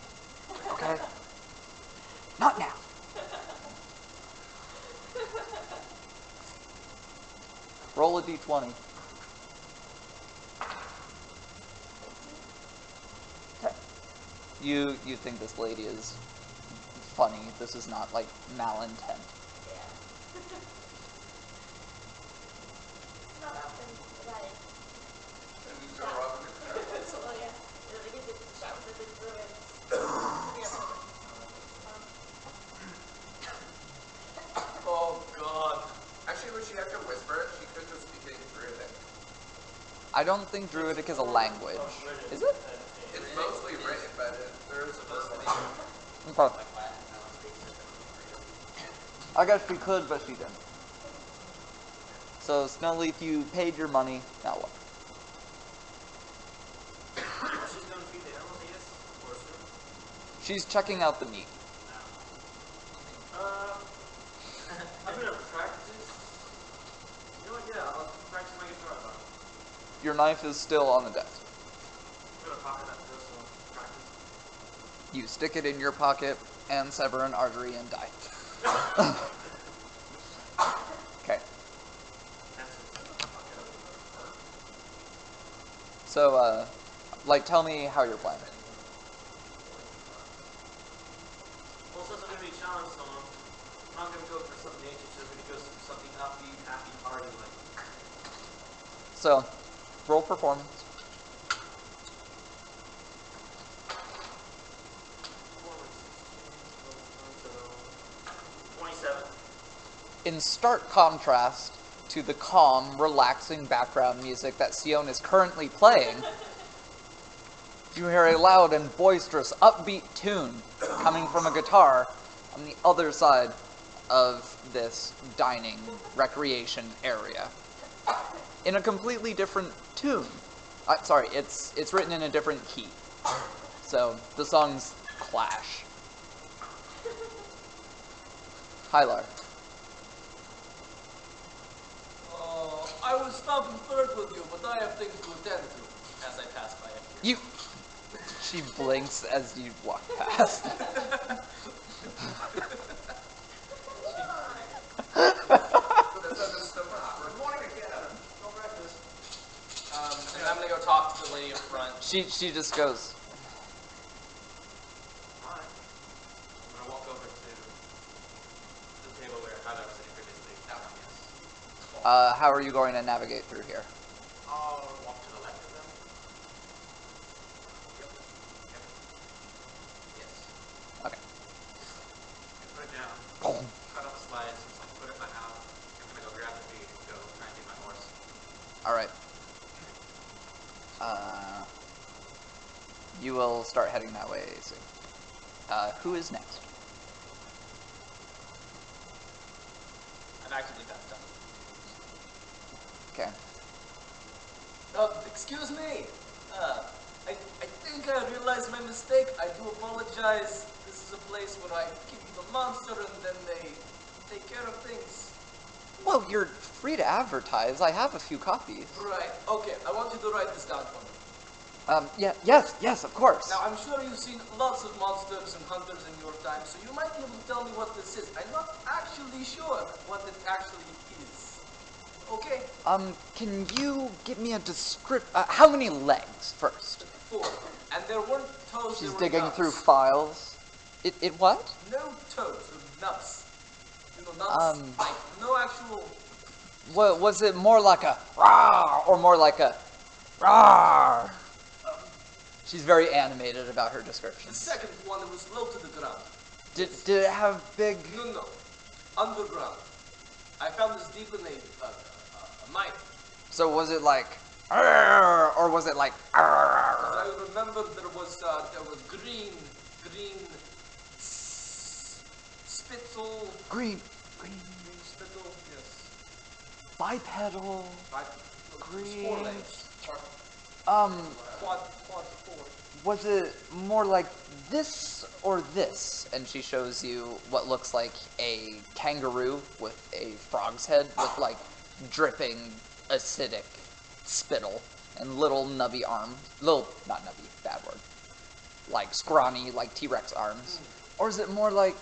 Okay? Not now. Roll a d20. Okay. You think this lady is funny. This is not like malintent. Yeah. Not often that Use a robin and crap. so, yeah. They get to chat with the big druids. Oh god. Actually, would she have to whisper it? She could just speak in Druidic. I don't think Druidic is a language. Is it? It's mostly written, but there is a verbal. Okay. I guess she could, but she didn't. So, Snowleaf, you paid your money. Now what? She's going to feed the animals, I guess, or soon. She's checking out the meat. I'm going to practice. You know what? Yeah, I'll practice my guitar. Your knife is still on the desk. I'm going to pocket that first, so I'll practice. You stick it in your pocket and sever an artery and die. Okay. So, like, tell me how you're playing. Well, since I'm going to be challenged someone, I'm not going to go for something nature, so I'm going to go for something upbeat, happy, party like. So, roll performance. So, 27. In stark contrast to the calm, relaxing background music that Sion is currently playing, you hear a loud and boisterous, upbeat tune coming from a guitar on the other side of this dining recreation area. In a completely different tune. Sorry, it's written in a different key. So the songs clash. Hylar. I would stop and flirt with you, but I have things to attend to as I pass by it here. She blinks as you walk past. Good morning again. No breakfast. She just goes, Alright. I'm gonna walk over to the table where Tyler was sitting previously. That one, yes. how are you going to navigate through here? I'll walk to the left of them. Yep. Yep. Yes. Okay. And put it down. Cut up a slice, just like put it in my mouth. I'm gonna go grab the feed and go try and feed my horse. All right. You will start heading that way soon. Who is next? I've actually got done. Okay. Excuse me. I think I realized my mistake. I do apologize. This is a place where I keep the monster and then they take care of things. Well, you're free to advertise. I have a few copies. Right. Okay. I want you to write this down for me. Yes, of course. Now, I'm sure you've seen lots of monsters and hunters in your time, so you might be able to tell me what this is. I'm not actually sure what it actually is. Okay? Can you give me a description? How many legs first? 4. And there weren't toes, She's there were digging nuts. through files. It what? No toes, nuts. You know, nuts. Like, no actual... What, was it more like a rah or more like a rah? She's very animated about her The descriptions. second one, it was low to the ground. Did it have big? No. Underground. I found this deep in a mine. So was it like, "Arr," or was it like? As "Arr"? I remember, there was green spittle. Green, Green spittle. Yes. bipedal, Right. green. 4 legs. Quad 4. Was it more like this or this? And she shows you what looks like a kangaroo with a frog's head with like dripping acidic spittle and little nubby arms. Not nubby, bad word. Like scrawny, like T-Rex arms. Or is it more like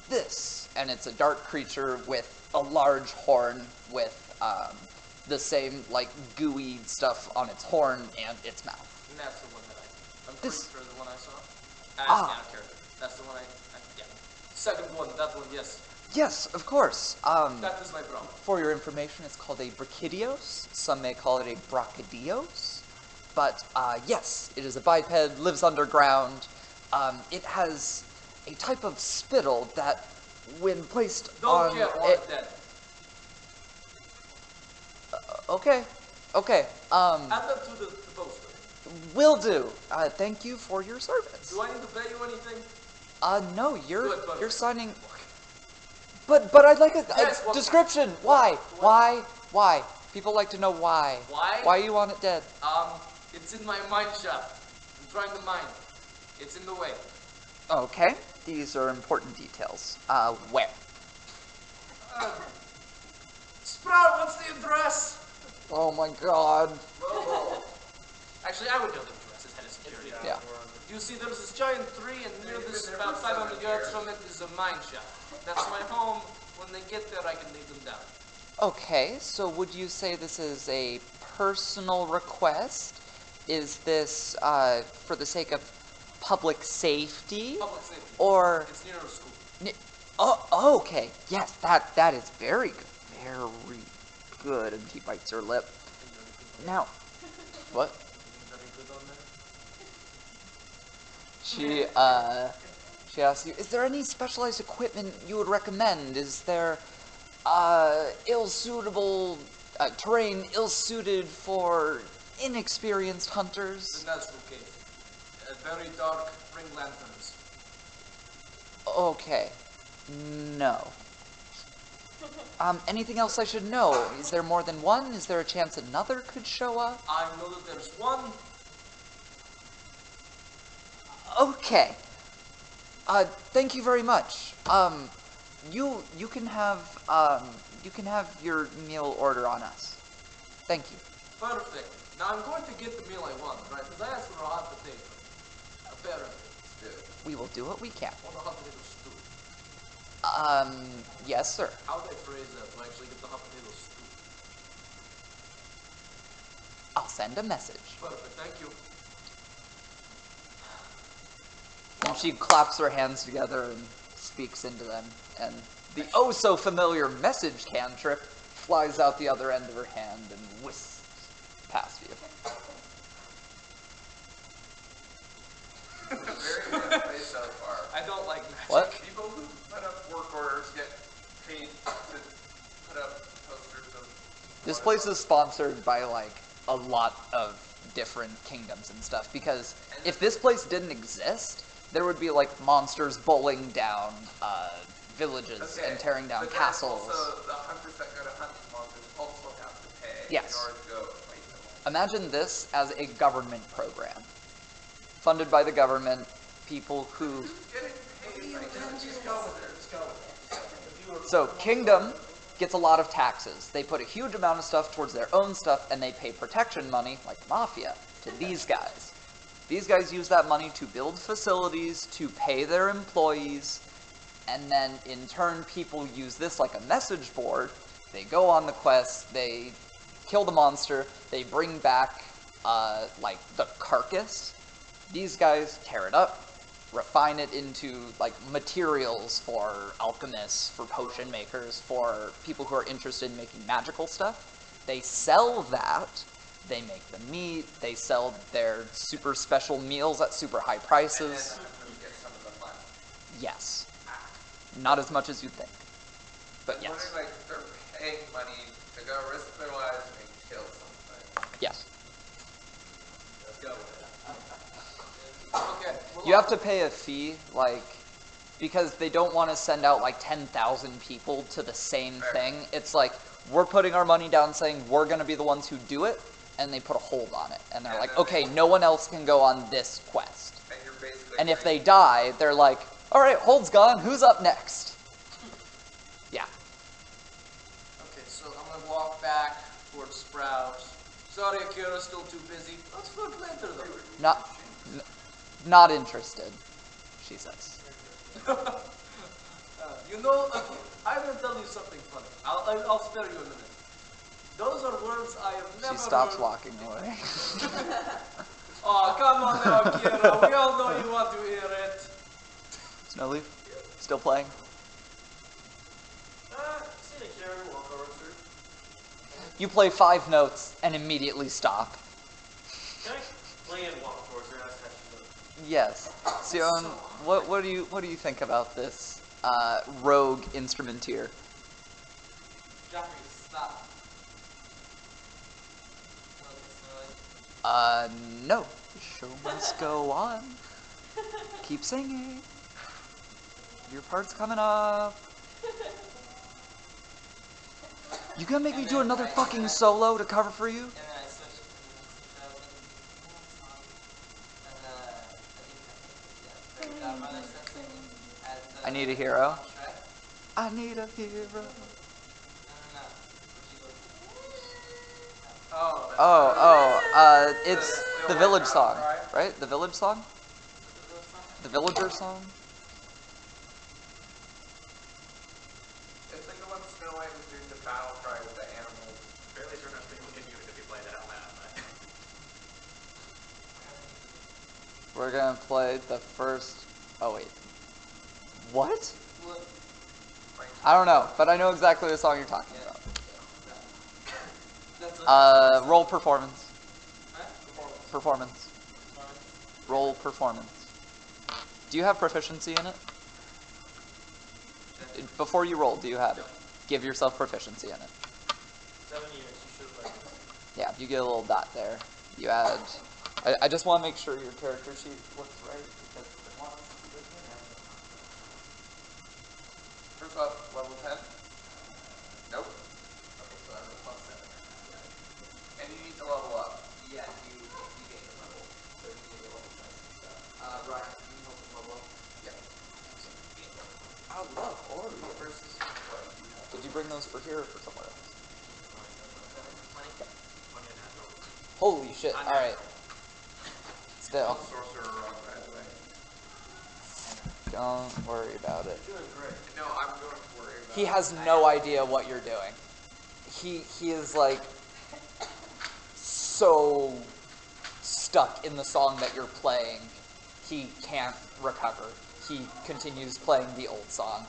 this? And it's a dark creature with a large horn with the same like gooey stuff on its horn and its mouth. And that's the one that I'm pretty This- sure the one I saw. Ah. Yeah, character. That's the one yeah. Second one, that one, yes. Yes, of course. That is my problem. For your information, it's called a brachydios. Some may call it a brachydios. But yes, it is a biped, lives underground. It has a type of spittle that, when placed Don't on... care, want it dead. Okay. Add that to the poster. Will do. Thank you for your service. Do I need to pay you anything? No, you're Good, but- you're signing... But I'd like a Yes, what- description. what- Why? People like to know why. Why? Why you want it dead? It's in my mine shaft. I'm trying to mine. It's in the way. Okay, these are important details. Where? Sprout, what's the address? Oh my god. Whoa. Actually, I would know the address as head of security. Yeah. You see, there's this giant tree, and near this, about 500 yards from it, is a mine shaft. That's my home. When they get there, I can lead them down. Okay, so would you say this is a personal request? Is this for the sake of public safety? Public safety. Or... It's near a school. Oh, okay. Yes, that is very good. Very good. And she bites her lip. Now, what? She asks you, is there any specialized equipment you would recommend? Is there ill-suitable terrain ill-suited for inexperienced hunters? The natural cave. Very dark, ring lanterns. Okay. No. Anything else I should know? Is there more than one? Is there a chance another could show up? I know that there's one. Okay. Thank you very much. You can have your meal order on us. Thank you. Perfect. Now I'm going to get the meal I want, right? Because I asked for a hot potato. Apparently. We will do what we can. I want a hot potato stew. Yes, sir. How would I phrase that to actually get the hot potato stew? I'll send a message. Perfect, thank you. And she claps her hands together and speaks into them. And the oh-so-familiar message cantrip flies out the other end of her hand and whisks past you. Very good play so far. I don't like magic. What? People who put up work orders get paid to put up posters of... This place is sponsored by, like, a lot of different kingdoms and stuff, because if this place didn't exist, there would be, like, monsters bowling down villages and tearing down but castles. Also, the hunters that go to hunt these monsters also have to pay Yes. in order to go fight them. Imagine this as a government program. Funded by the government, people who... Getting paid by Just go with it. Just go with it. So, kingdom gets a lot of taxes. They put a huge amount of stuff towards their own stuff, and they pay protection money, like the mafia, to these guys. These guys use that money to build facilities, to pay their employees, and then in turn people use this like a message board. They go on the quest, they kill the monster, they bring back like the carcass. These guys tear it up, refine it into like materials for alchemists, for potion makers, for people who are interested in making magical stuff. They sell that. They make the meat, they sell their super special meals at super high prices. And then the hunters get some of the money. Yes. Not as much as you'd think. But I'm yes. wondering, like, they're paying money to go risk their lives and kill something. Yes. Let's go with it. Okay. well, You have to pay a fee, like, because they don't want to send out like 10,000 people to the same thing. It's like, we're putting our money down saying we're going to be the ones who do it, and they put a hold on it. And they're And like, then okay, no one else can go on this quest. And you're basically... And if they die, they're like, all right, hold's gone, who's up next? Yeah. Okay, so I'm gonna walk back towards Sprouts. Sorry, Akira's still too busy. Let's look later though. Not interested, she says. You know, okay, I'm gonna tell you something funny. I'll spare you a minute. Those are words I have never She stops heard. walking away. Oh, come on now, Akira. We all know you want to hear it. Snowleaf, still playing? Seen a Karen walk over through. You play 5 notes and immediately stop. Can I play and walk towards her? That's actually Yes. Sion, what do you think about this rogue instrumenteer? Joffrey, stop. No. The show must go on. Keep singing. Your part's coming up. You gonna make me do another fucking solo to cover for you? And then I switched to the and I think Godmother started singing at the I need a hero. Shrek. I need a hero. No. Oh, It's the village song, right? The village song? The villager song? It's like the one Snow White was doing the battle cry with the animals. Fairly certain I was thinking you if you play that out loud, but... We're gonna play the first... Oh, wait. What? I don't know, but I know exactly the song you're talking about. Roll performance. Performance. Roll performance. Do you have proficiency in it? Before you roll, do you have it? Give yourself proficiency in it. 7 years. You should have played this. Yeah, you get a little dot there. You add... I just want to make sure your character sheet looks right, because it wants to. First off, level 10? Nope. Okay, so that's a plus 7. And you need to level up. Yeah, you gain a level. So you need a level twice and stuff. Ryan, can you help us level up? Yeah. I love Oreo. Versus what? Did you bring those for here or for somewhere else? 20 and a half rolls. Holy shit, alright. Still, Sorcerer rogue, by the way. don't worry about it. You're doing great. No, I'm going to worry about He has no idea what you're doing. He is like so stuck in the song that you're playing. he can't recover. He continues playing the old song.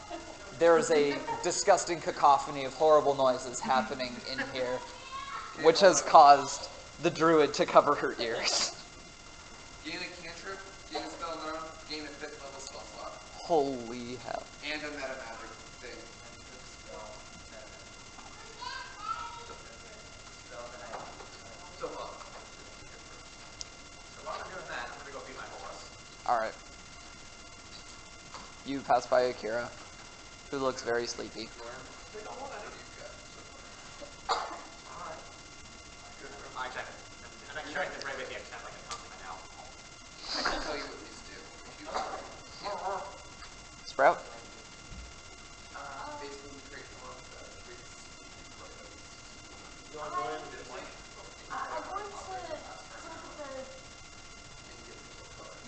There is a disgusting cacophony of horrible noises happening in here, which has caused the druid to cover her ears. Gain a cantrip, gain a spell known, gain a 5th level spell slot. Holy hell. And a meta magic thing. So, while we're doing that, I'm gonna go feed my horse. Alright. You pass by Akira, who looks very sleepy. I check it. And I'm sure I can right with you. I just have like a compliment now. I can tell you what these do. If you Sprout? basically create more of that. I'm going to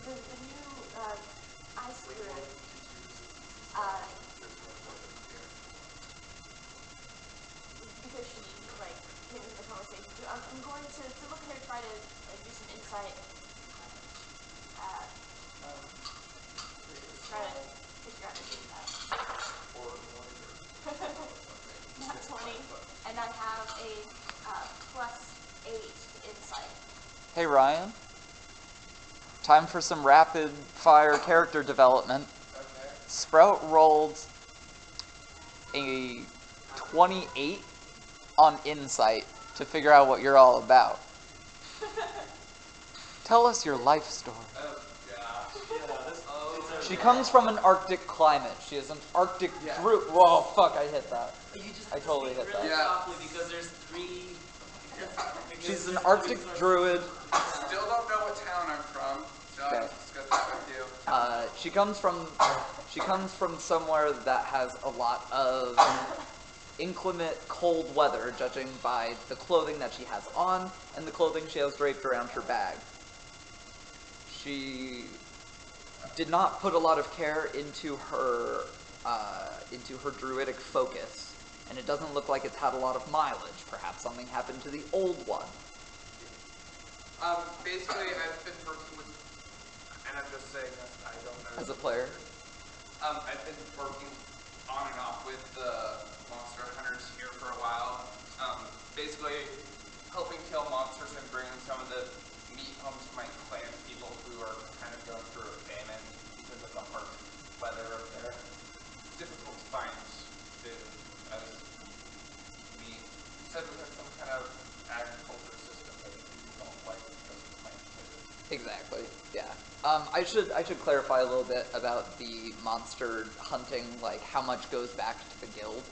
look at the new ice druid. Because she like came into the conversation too. I'm going to look at her, try to like do some insight. Try to figure out how to do that. Not 20, and I have a +8 insight. Hey Ryan. Time for some rapid fire character development. Okay. Sprout rolled a 28 on insight to figure out what you're all about. Tell us your life story. She comes from an Arctic climate. She is an Arctic druid. Whoa, fuck, I hit that. You just I totally speak hit really that. Yeah. softly because there's 3. She's an Arctic druid. Still don't know what town I'm from, so Okay. I'll discuss that with you. She comes from somewhere that has a lot of inclement cold weather, judging by the clothing that she has on and the clothing she has draped around her bag. She did not put a lot of care into her druidic focus, and it doesn't look like it's had a lot of mileage. Perhaps something happened to the old one. Basically, I've been working with, and I'm just saying this, I don't know. As a player, I've been working on and off with the monster hunters here for a while. Basically, helping kill monsters and bringing some of the meat home to my clan people who are kind of going through a famine because of the harsh weather up there. It's difficult to find food as meat. Said we have some kind of agriculture system that we don't like because of plant food. exactly. Yeah. I should clarify a little bit about the monster hunting, like how much goes back to the guild.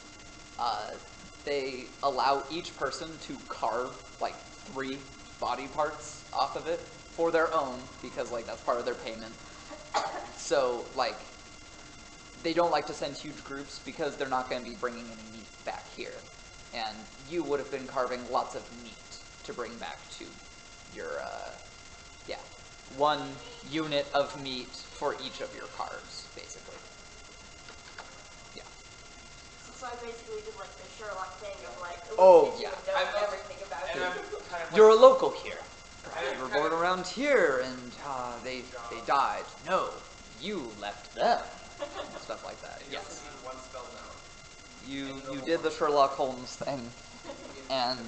They allow each person to carve like 3 body parts off of it for their own, because like that's part of their payment. So like they don't like to send huge groups because they're not going to be bringing any meat back here, and you would have been carving lots of meat to bring back to your 1 unit of meat for each of your carves, basically. Yeah. So I basically did like the Sherlock thing of like, Oh, you yeah. know everything about And you. I'm kind of You're a like, local here. You were born around here, and they died. No, you left them. Stuff like that. and you Yes. also need 1 spell known. You did the Sherlock Holmes thing, and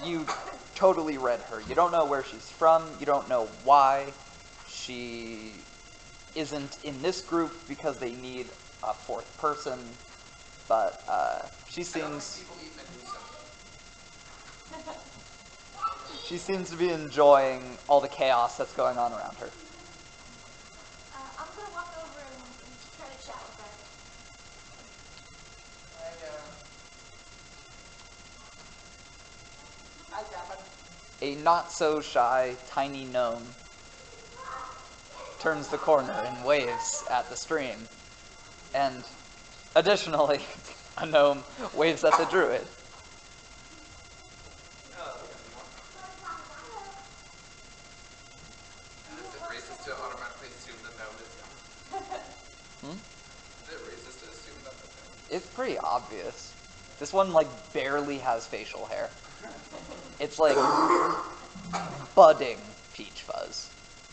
you totally read her. You don't know where she's from. You don't know why. She isn't in this group because they need a 4th person, but she I don't think seems people eat Medusa. she seems to be enjoying all the chaos that's going on around her. I'm gonna walk over and try to chat with her. Hi, Gavin. A not-so-shy, tiny gnome turns the corner and waves at the stream. And, additionally, a gnome waves at the druid. Is it racist to automatically assume the gnome is young? Is it racist to assume that the gnome? It's pretty obvious. This one, like, barely has facial hair. It's like budding peach fuzz.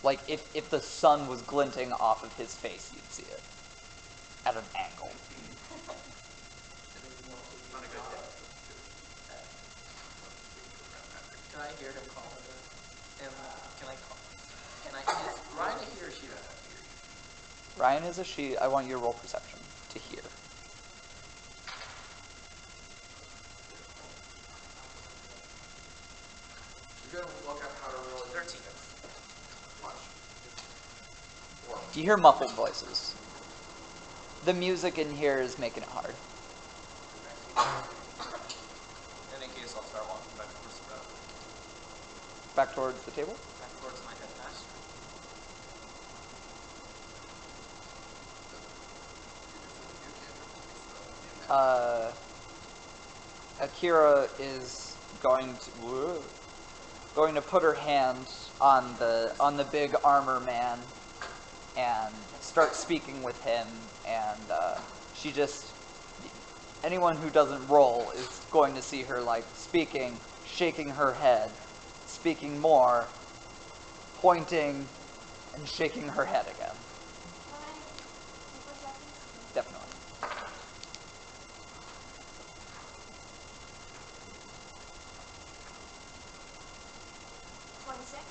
Like, if the sun was glinting off of his face, you'd see it. At an angle. On a good day. Can I hear him call her that? And can I call? Is Ryan a he or she? Ryan is a she. I want you to roll perception to hear. You're gonna look at how to roll it. 13. Watch. You hear muffled voices. The music in here is making it hard. In any case, I'll start walking back towards the Back towards the table? back towards my headmaster. Akira is going to put her hand on the big armor man and start speaking with him, and she just, anyone who doesn't roll is going to see her like speaking, shaking her head, speaking more, pointing, and shaking her head again. Can I take my seconds? Definitely. 26.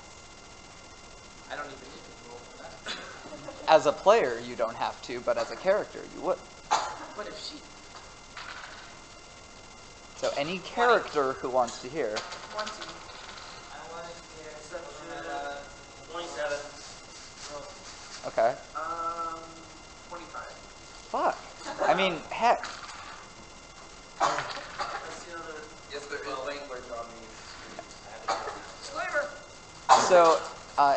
I don't even need to roll for that. As a player, you don't have to, but as a character, you would. What if she? So any character who wants to hear. 20. I wanted to hear Perception, something 27. Okay. 25. Fuck. I mean, heck. That's the other. Yes, there is language on these. Disclaimer. So,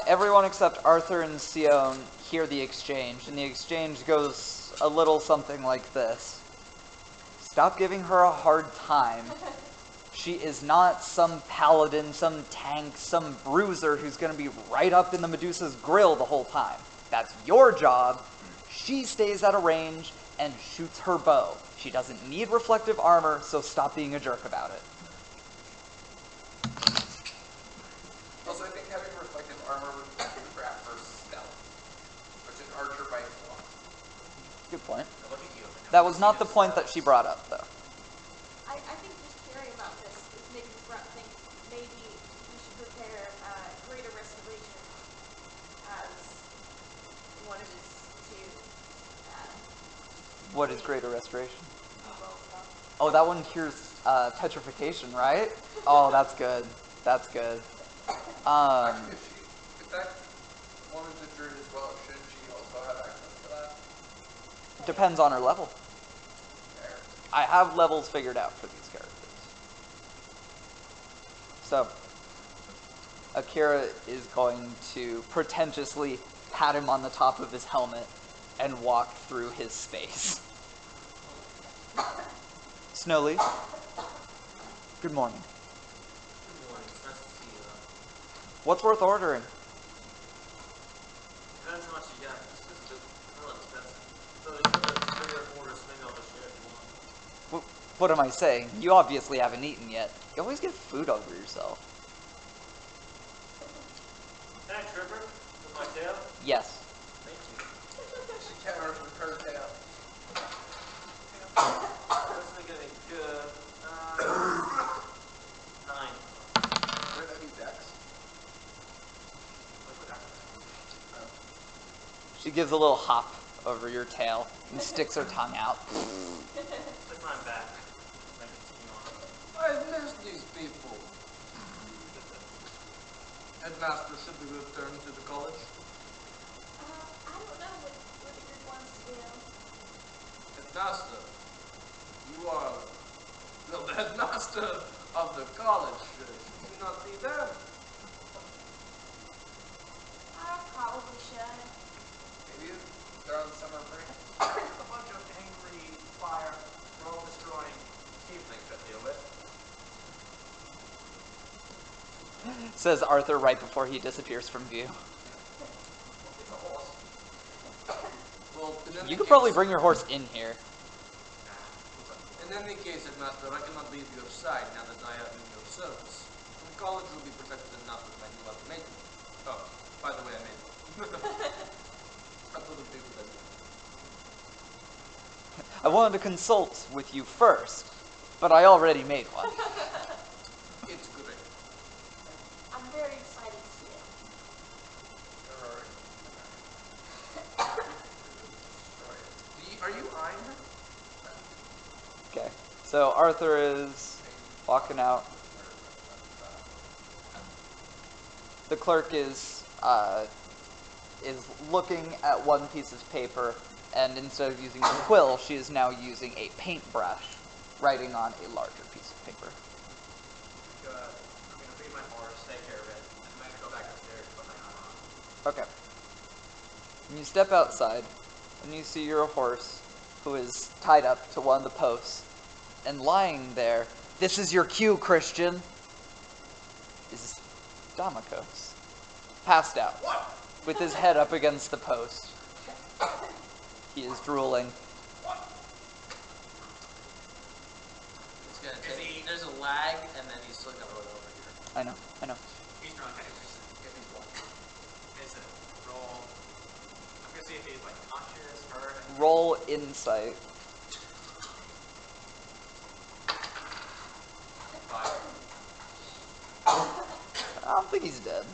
everyone except Arthur and Sion hear the exchange, and the exchange goes a little something like this. Stop giving her a hard time. She is not some paladin, some tank, some bruiser who's going to be right up in the Medusa's grill the whole time. That's your job. She stays at a range and shoots her bow. She doesn't need reflective armor, so stop being a jerk about it. Also, I think having reflective armor would be crap for stealth, which an archer might want. Good point. Now look at you. That was not the point that she brought up, though. I think just hearing about this is making me think maybe we should prepare greater restoration as one of his two What is greater restoration? evil stuff. Oh, that one cures petrification, right? Oh, that's good. That's good. Actually, if that woman's a druid as well, shouldn't she also have access to that? Depends on her level. There. I have levels figured out for these characters. So, Akira is going to pretentiously pat him on the top of his helmet and walk through his space. Snowleaf, good morning. Good morning. It's nice to see you. What's worth ordering? Depends how much you got. This is a little expensive. So you put the bigger orders, maybe I'll just share if you want. What am I saying? You obviously haven't eaten yet. You always get food over yourself. Can I trip her with my tail? Yes. Thank you. She counters with her tail. This is gonna be good. 9. Would that be Dex? She gives a little hop over your tail and sticks her tongue out. Put mine back. Then continue on. I miss these people. Headmaster, should we return to the college? I don't know what the group wants to do. Headmaster, you are the headmaster of the college. Should you not be there? I probably should. Maybe they're on summer break. A bunch of angry, fire, world-destroying tieflings to deal with. Says Arthur right before he disappears from view. It's a horse. Well, in any You could case- probably bring your horse in here. In any case, Headmaster, I cannot leave your side now that I am in your service. The college will be protected enough with my new ultimatum. Oh, by the way, I made one. That's what the people does. I wanted to consult with you first, but I already made one. It's great. I'm very excited to see it. Are you eyeing her? Okay, so Arthur is walking out. The clerk is looking at one piece of paper, and instead of using a quill, she is now using a paintbrush, writing on a larger piece of paper. I'm gonna feed my horse, take care of it. I'm gonna go back upstairs and put my armor on. Okay. And you step outside, and you see your horse, who is tied up to one of the posts, and lying there, this is your cue, Christian, is Damokos, passed out, with his head up against the post. He is drooling. It's gonna take. There's a lag, and then he's still gonna roll over here. I know. He's drunk. If he's what? Is it roll? I'm gonna see if he's like conscious, hurt. Roll insight. 5. I don't think he's dead.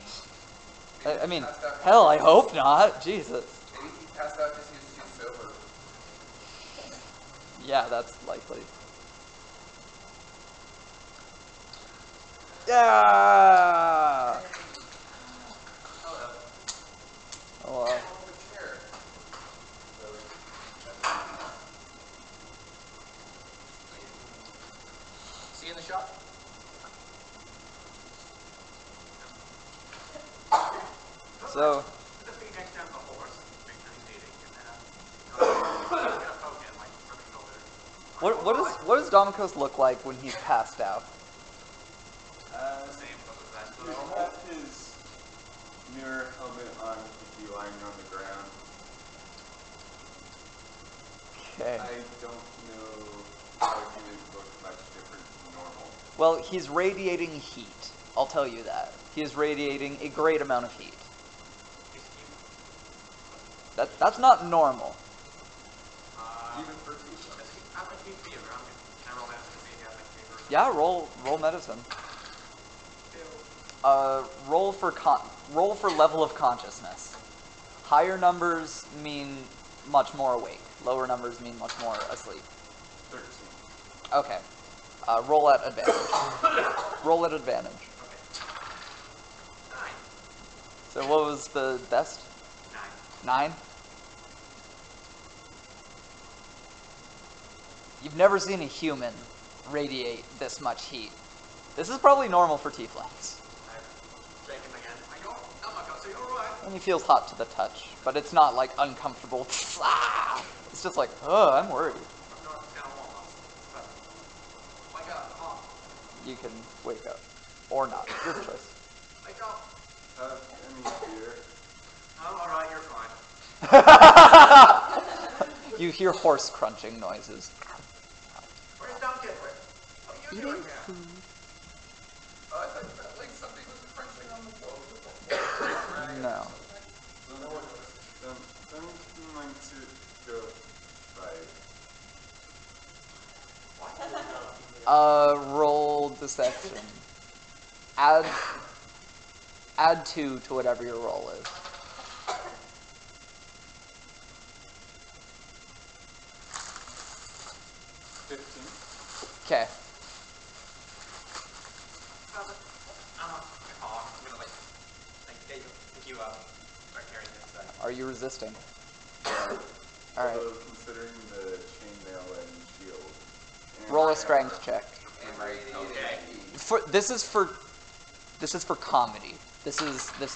I mean, hell, I hope not. Jesus. Maybe he passed out because he was too sober. Yeah, that's likely. Yeah. Hello. Hello. Over chair. See in the shot? So, Put the feet next down the horse and make sure he's eating, and then I'm gonna poke him like from the shoulder. what does Damokos look like when he's passed out? Same pose, I He'll suppose. have his mirror helmet on, he'd be lying on the ground. Okay. I don't know how he would look much different from normal. Well, he's radiating heat. I'll tell you that. He is radiating a great amount of heat. He's human. That's not normal. Even for people. Does he have like fever? Can I roll medicine to see if he has like fever? Yeah, roll medicine. 2. Roll for level of consciousness. Higher numbers mean much more awake. Lower numbers mean much more asleep. 13. Okay. Roll at advantage. Roll at advantage. Okay. 9. So what was the best? 9. 9? You've never seen a human radiate this much heat. This is probably normal for tieflings. I shake him again. Oh my god, so you're alright. And he feels hot to the touch, but it's not like uncomfortable. It's just like, oh, I'm worried. I'm not gonna warm up. But wake up, come on. You can wake up. Or not. Your choice. Wake up. Any fear? I'm alright, you're fine. You hear horse crunching noises. Where's Duncan? What are you doing here? Oh, I thought that like something was crunching on the floor. No. Don't mind to go by. Roll deception. Add 2 to whatever your roll is. 15. Okay. I'm gonna like pick you up and start carrying you inside. Are you resisting? Alright. Although considering the chainmail and shield. And Roll my a strength armor, check. And radiating heat. This is for comedy. This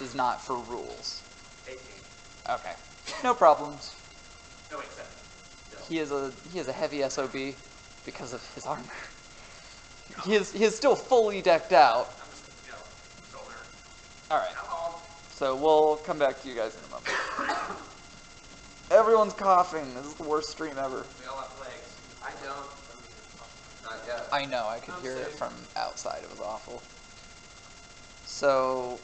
is not for rules. 18. Okay. No problems. No, wait, 7. No. He is a heavy SOB because of his armor. He is still fully decked out. I'm just, shoulder. Alright. Come on. So we'll come back to you guys in a moment. Everyone's coughing. This is the worst stream ever. We all have legs. I don't. Not yet. I know, I could hear it from outside. It was awful. So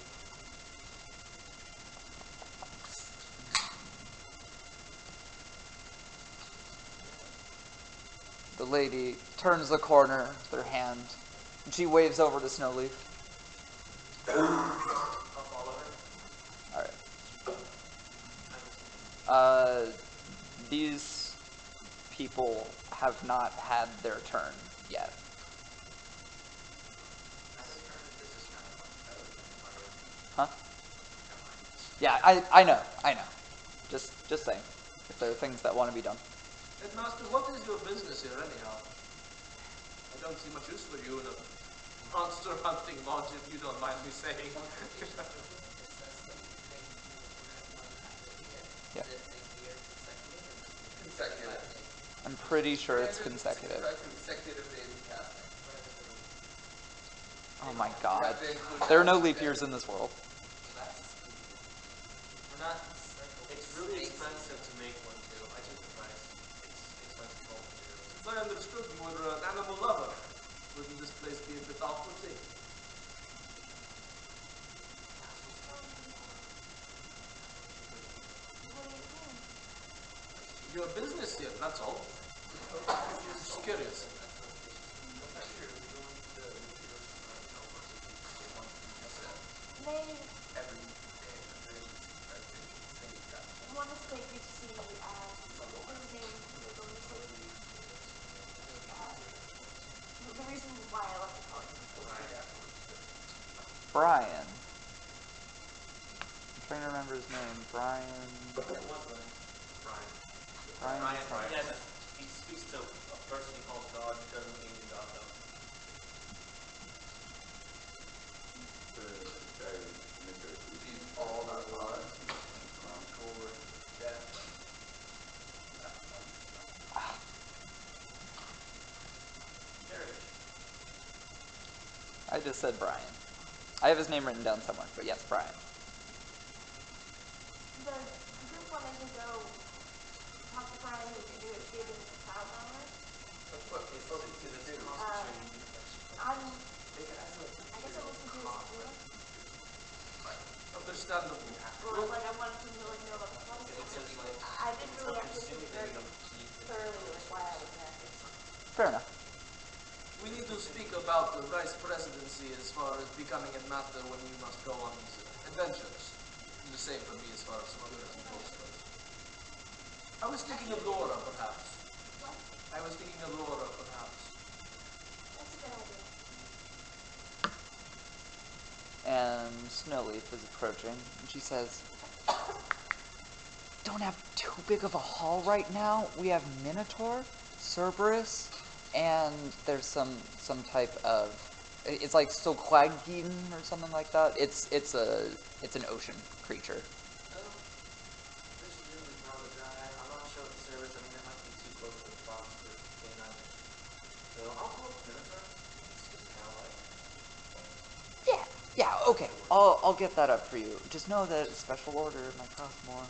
The lady turns the corner with her hand, and she waves over to Snowleaf. I'll follow her. Alright. These people have not had their turn yet. Huh? Yeah, I know. Just saying. If there are things that want to be done. Headmaster, what is your business here anyhow? I don't see much use for you in a monster hunting lodge, if you don't mind me saying. Yeah. Consecutive. I'm pretty sure it's consecutive. Consecutive days of casting. Oh my god. There are no leap years in this world. We're not. It's really expensive to make one too. I took the price. It's expensive raw materials. As I understood, you were an animal lover. Wouldn't this place be a bit off-putting? What do you mean? Your business here, that's all. Just curious. They want us to take you to see, his name, the reason why I left the college. Brian. I'm trying to remember his name. Brian. Brian. Brian. Yes, he speaks to a person he calls God. He doesn't mean to God though. These all are odds. Yeah. I just said Brian. I have his name written down somewhere, but yes, Brian. The group wanted to go talk to Brian, who's negotiating with the child owner. That's what it's supposed to do. I guess I listened to his idea. Understandable. Well, like I wanted to know about the policy. I didn't really actually think very thoroughly like why I was there. Fair enough. We need to speak about the vice presidency as far as becoming a master when you must go on these adventures. The same for me as far as security goes. I was thinking of Laura, perhaps. What? I was thinking of Laura, perhaps. That's a good idea. And Snowleaf is approaching, and she says, "Don't have too big of a haul right now. We have Minotaur, Cerberus, and there's some type of, it's like Soquagin or something like that. It's an ocean creature." This is usually probably die. I'm not sure the service. I mean, that might be too close to the box for canine. So I'll go with Minotaur. It's kind of like. Yeah, okay. I'll get that up for you. Just know that special order might cost more.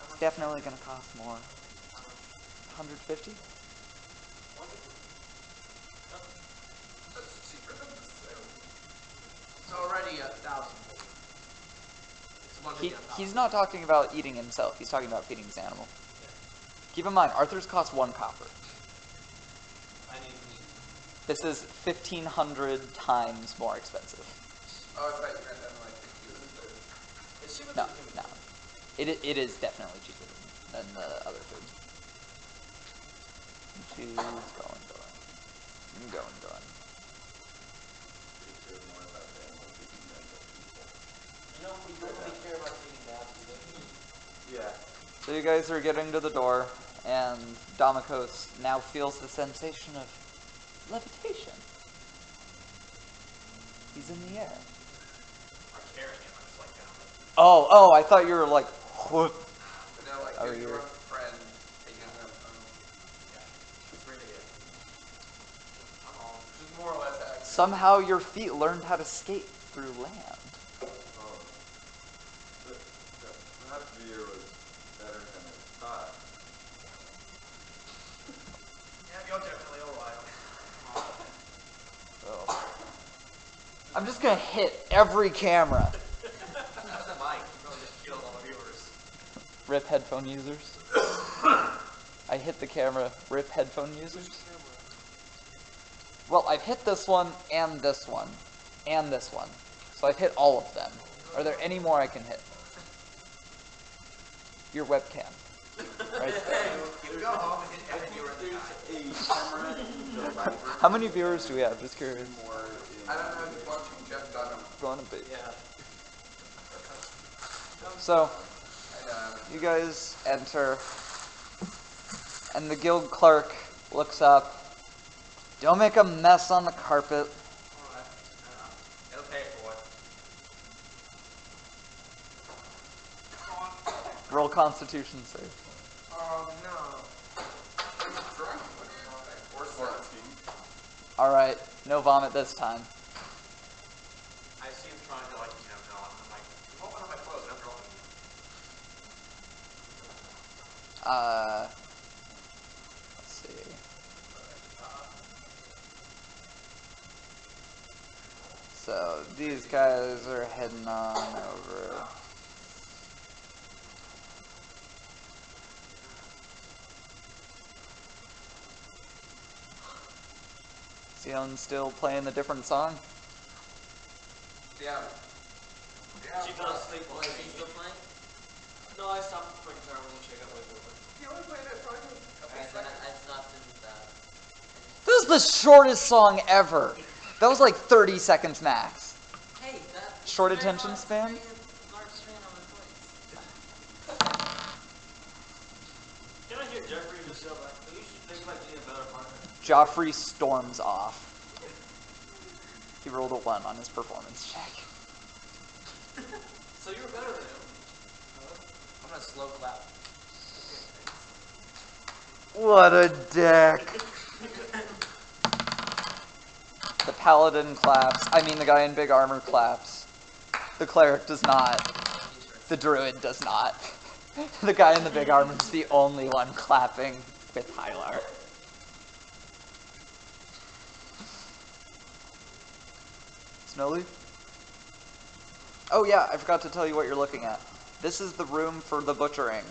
It's definitely gonna cost more. 150? That's cheaper than the sale. It's already 1,000. It's one He's not talking about eating himself. He's talking about feeding his animal. Keep in mind, Arthur's cost 1 copper. I need meat. This is 1,500 times more expensive. Oh, I thought you meant that like Is she with No, the human? no. It is definitely cheaper than the other food. She's going. You know, we don't really care about taking baths either. Yeah. So you guys are getting to the door, and Damikos now feels the sensation of levitation. He's in the air. I'm carrying him. I'm just like kind of like. Oh, I thought you were like, whoop. But now, like, Over you're here. a friend taking them home. Yeah. It's really good. I'm all. Which is more or less accurate. Somehow your feet learned how to skate through land. Oh. But perhaps the year was better than it thought. Yeah, you're definitely a while. Oh. I'm just gonna hit every camera. How's the mic? You probably just killed all the viewers. Rip headphone users. I I hit the camera. Rip headphone users. Well, I've hit this one, and this one, and this one. So I've hit all of them. Are there any more I can hit? Your webcam. Right there. You go home and hit edit your other A camera in the library. How many viewers do we have? Just curious. More in I don't know if you're watching Jeff Dunham. Go on a bit. Yeah. So, I know. you guys enter, and the guild clerk looks up. Don't make a mess on the carpet. Alright. He'll pay for it. Roll Constitution save. Oh no. I'm drunk. Or 17. Alright, no vomit this time. I see him trying to, like, no. I'm like, you won't want my clothes, and I'm dropping you. Let's see. So, these guys are heading on over. Sion's still playing the different song? Yeah. She fell asleep while Is he still playing? No, I stopped playing guitar when she got way over. You only played it for a couple Alright, then seconds. I stopped in that. This is the shortest song ever. That was like 30 seconds max. Hey, that. Short very attention large span? Large strain on my voice. Can I hear Jeffrey and Michelle back? You should think like being a better partner. Joffrey storms off. He rolled a 1 on his performance check. So you were better than him. I'm gonna slow clap. What a dick. The paladin claps. I mean, the guy in big armor claps. The cleric does not. The druid does not. The guy in the big armor is the only one clapping with Hylar. Snowleaf? Oh yeah, I forgot to tell you what you're looking at. This is the room for the butchering.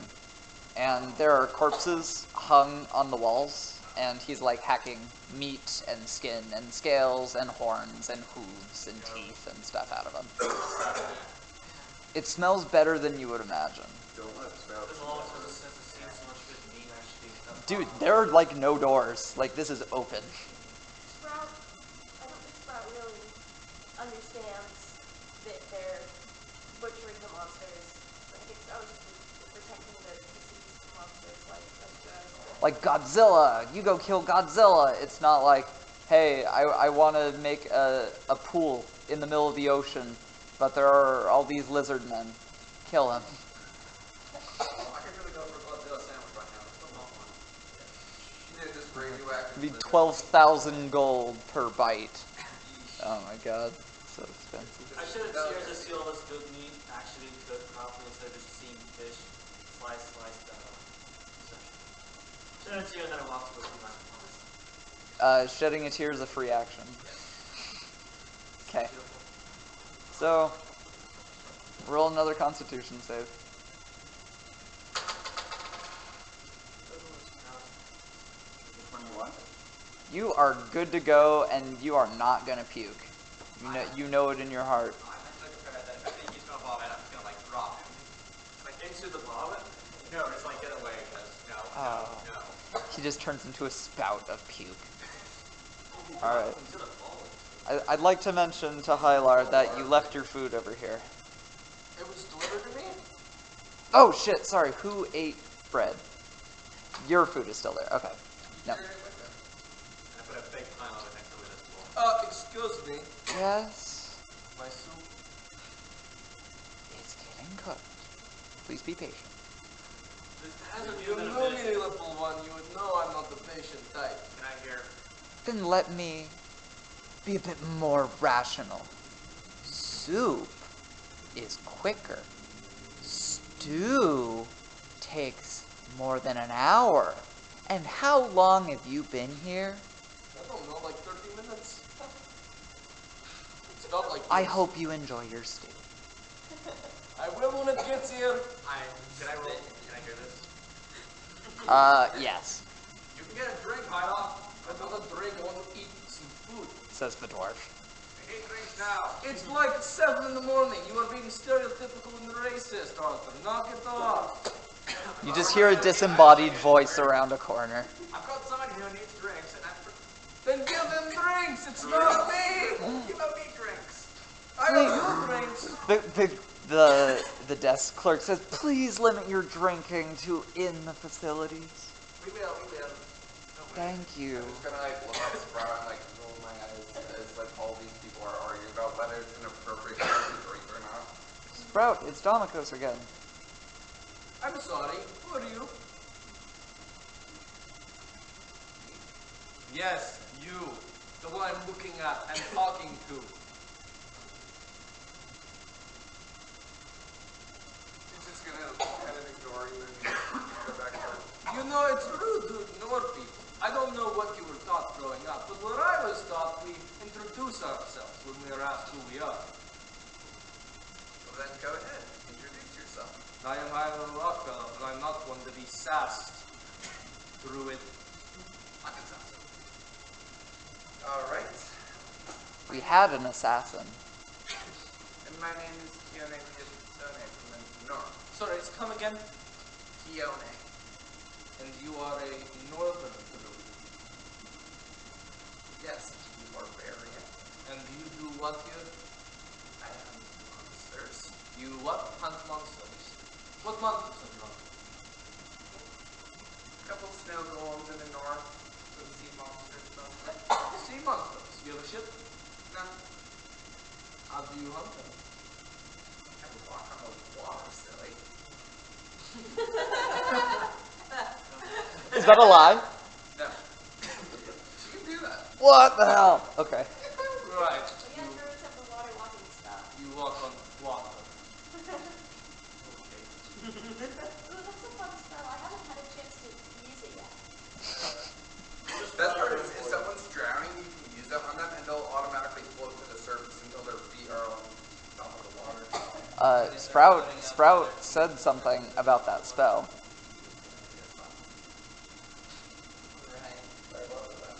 And there are corpses hung on the walls, and he's like hacking meat and skin and scales and horns and hooves and teeth and stuff out of them. It smells better than you would imagine. Don't let it smell. There's a lot of sense of seeing so much good meat actually being stuffed. Dude, there are like no doors. Like, this is open. Sprout, I don't think Sprout really understands that they're butchering the monsters. I think Sprout is protecting the deceased monsters like us. Like Godzilla, you go kill Godzilla. It's not like, hey, I want to make a pool in the middle of the ocean, but there are all these lizard men. Kill him. I could really go for a Godzilla sandwich right now. It's still not one. She did this radioactive. It'd be 12,000 gold per bite. Oh my god, so expensive. I should have cheered to see all this good meat actually cooked properly instead of just seeing fish sliced should have cheered and then I walked away from my performance. Shedding a tear is a free action. Okay. So, roll another Constitution save. You are good to go, and you are not gonna puke. You know it in your heart. I'm mentally prepared that if I think he's gonna vomit, I'm just gonna like drop him. Like into the vomit? No, just like get away, because Oh. no. He just turns into a spout of puke. Alright. I'd like to mention to Hylar that you left your food over here. It was delivered to me? Oh shit, sorry, who ate bread? Your food is still there, okay. No. And I put a big pile of it next to it as well. Excuse me. Yes? My soup. It's getting cooked. Please be patient. This hasn't If you even been knew a me, bit. little one, you would know I'm not the patient type. Can I hear? Then let me be a bit more rational. Soup is quicker. Stew takes more than an hour. And how long have you been here? I don't know, like 30 minutes? It's not like I this. hope you enjoy your stew. I will when it gets here. Can I roll? Can I hear this? Yes, You can get a drink, Hyla. I don't want a drink, I want to eat some food. says the dwarf. I need drinks now. It's like 7 in the morning. You are being stereotypical and racist, Arthur. Knock it off. You just hear a disembodied voice around a corner. I've got someone who needs drinks, and Then give them drinks. It's not me. you don't need drinks. I don't do drinks. The desk clerk says, please limit your drinking to in the facilities. We will. Thank you. I'm just gonna like look at Sprout and like roll my eyes as like all these people are arguing about whether it's an appropriate time to drink or not. Sprout, it's Domicos again. I'm sorry. Who are you? Yes, you. The one I'm looking at and talking to. She's just gonna kind of ignore you and go back to her. You know, it's rude to ignore people. I don't know what you were taught growing up, but what I was taught, we introduce ourselves when we are asked who we are. Well then go ahead, introduce yourself. I am Hiram Rockwell, and I'm not one to be sassed through it. I can sound so. Alright. We had an assassin. And my name is Tione Pietone from the north. Sorry, it's come again. Tione. And you are a northern druid. Yes, barbarian. And you do what here? I am monsters. You what? Hunt monsters. What monsters have you hunted? A couple snow golems in the north. Some sea monsters mostly. Sea monsters. You have a ship? No, How do you hunt them? I walk on the water, silly. Is that a lie? No. You can do that. What the hell? Okay. Right. We got druids have the water walking stuff. You walk on water. Ooh, that's a fun spell. I haven't had a chance to use it yet. Best part is if someone's drowning, you can use that on them and they'll automatically float to the surface until their feet are on top of the water. Sprout said something about that spell. Right. I love that.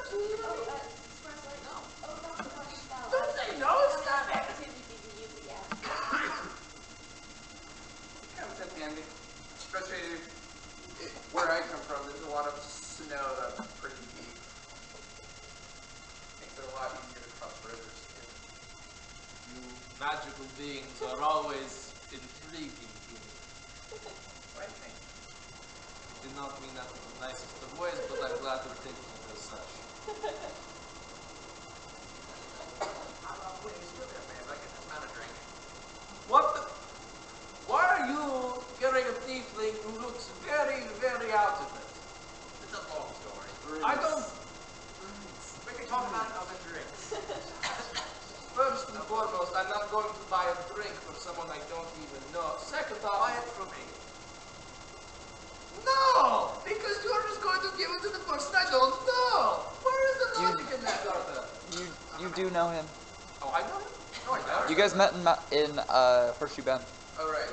Oh, Express Light? No. Oh, that's a fun spell. Don't say no, it's I haven't had an opportunity to use it yet. Kind of handy. Especially where I come from, there's a lot of snow that's pretty deep. Makes it a lot easier to cross rivers too. You magical beings are always intriguing to me. I think. Did not mean that in the nicest of ways, but I'm glad you're taking it as such. Please, do me a favor. I get this man a drink. What the? Why are you getting a tiefling who looks very, very out of it? It's a long story. I don't. We can talk about it other drinks. First and foremost, I'm not going to buy a drink for someone I don't even know. Second off, Buy it from me. no, because you're just going to give it to the person I don't know. Where is the logic in that, Arthur? You do know him. Oh, I know him. No, I don't. You guys met in Horseshoe Bend. Oh, right.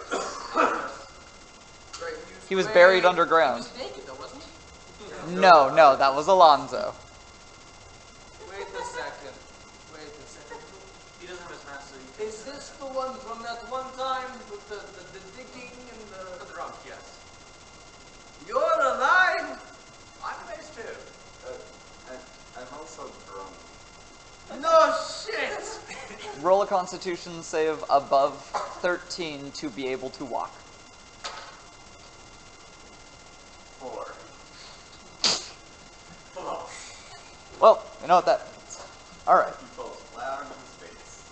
Right, He was buried He underground. was naked though, wasn't he? No, that was Alonzo. Wait a second. Wait a second. He doesn't have his mask, so you Is this the one from that one time with the digging and the Drunk, yes. You're alive? I'm amazed too. I'm also drunk. No shit! Roll a Constitution save above 13 to be able to walk. 4. Well, you know what that means. All right. He falls flat on his face.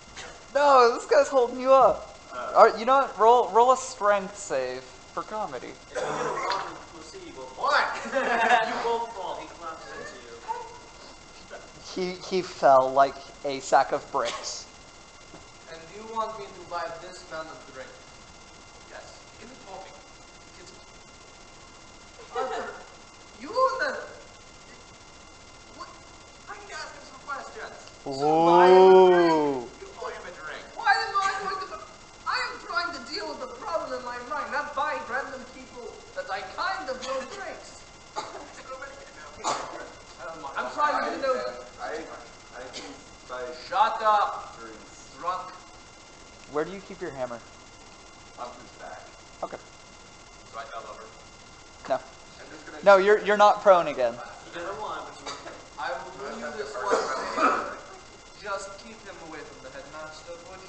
No, this guy's holding you up. All right, you know what? Roll a strength save for comedy. If you get a 1, we'll see you both. What? You both fall. He collapses into you. He fell like a sack of bricks. And you want me to buy this man a drink? Yes. Give me talking. Kids. Arthur, you the... What? I need to ask him some questions. Ooh. You buy him a drink. Why am I going to... I am trying to deal with the problem in my mind, not buying random people that I kind of know fight Shut up! drinks Drunk. Where do you keep your hammer? up his back. Okay. So I fell over. No. I'm just gonna. No, you're not prone again. You never won, but you won. I will do you this one favor. Just keep him away from the headmaster, would you?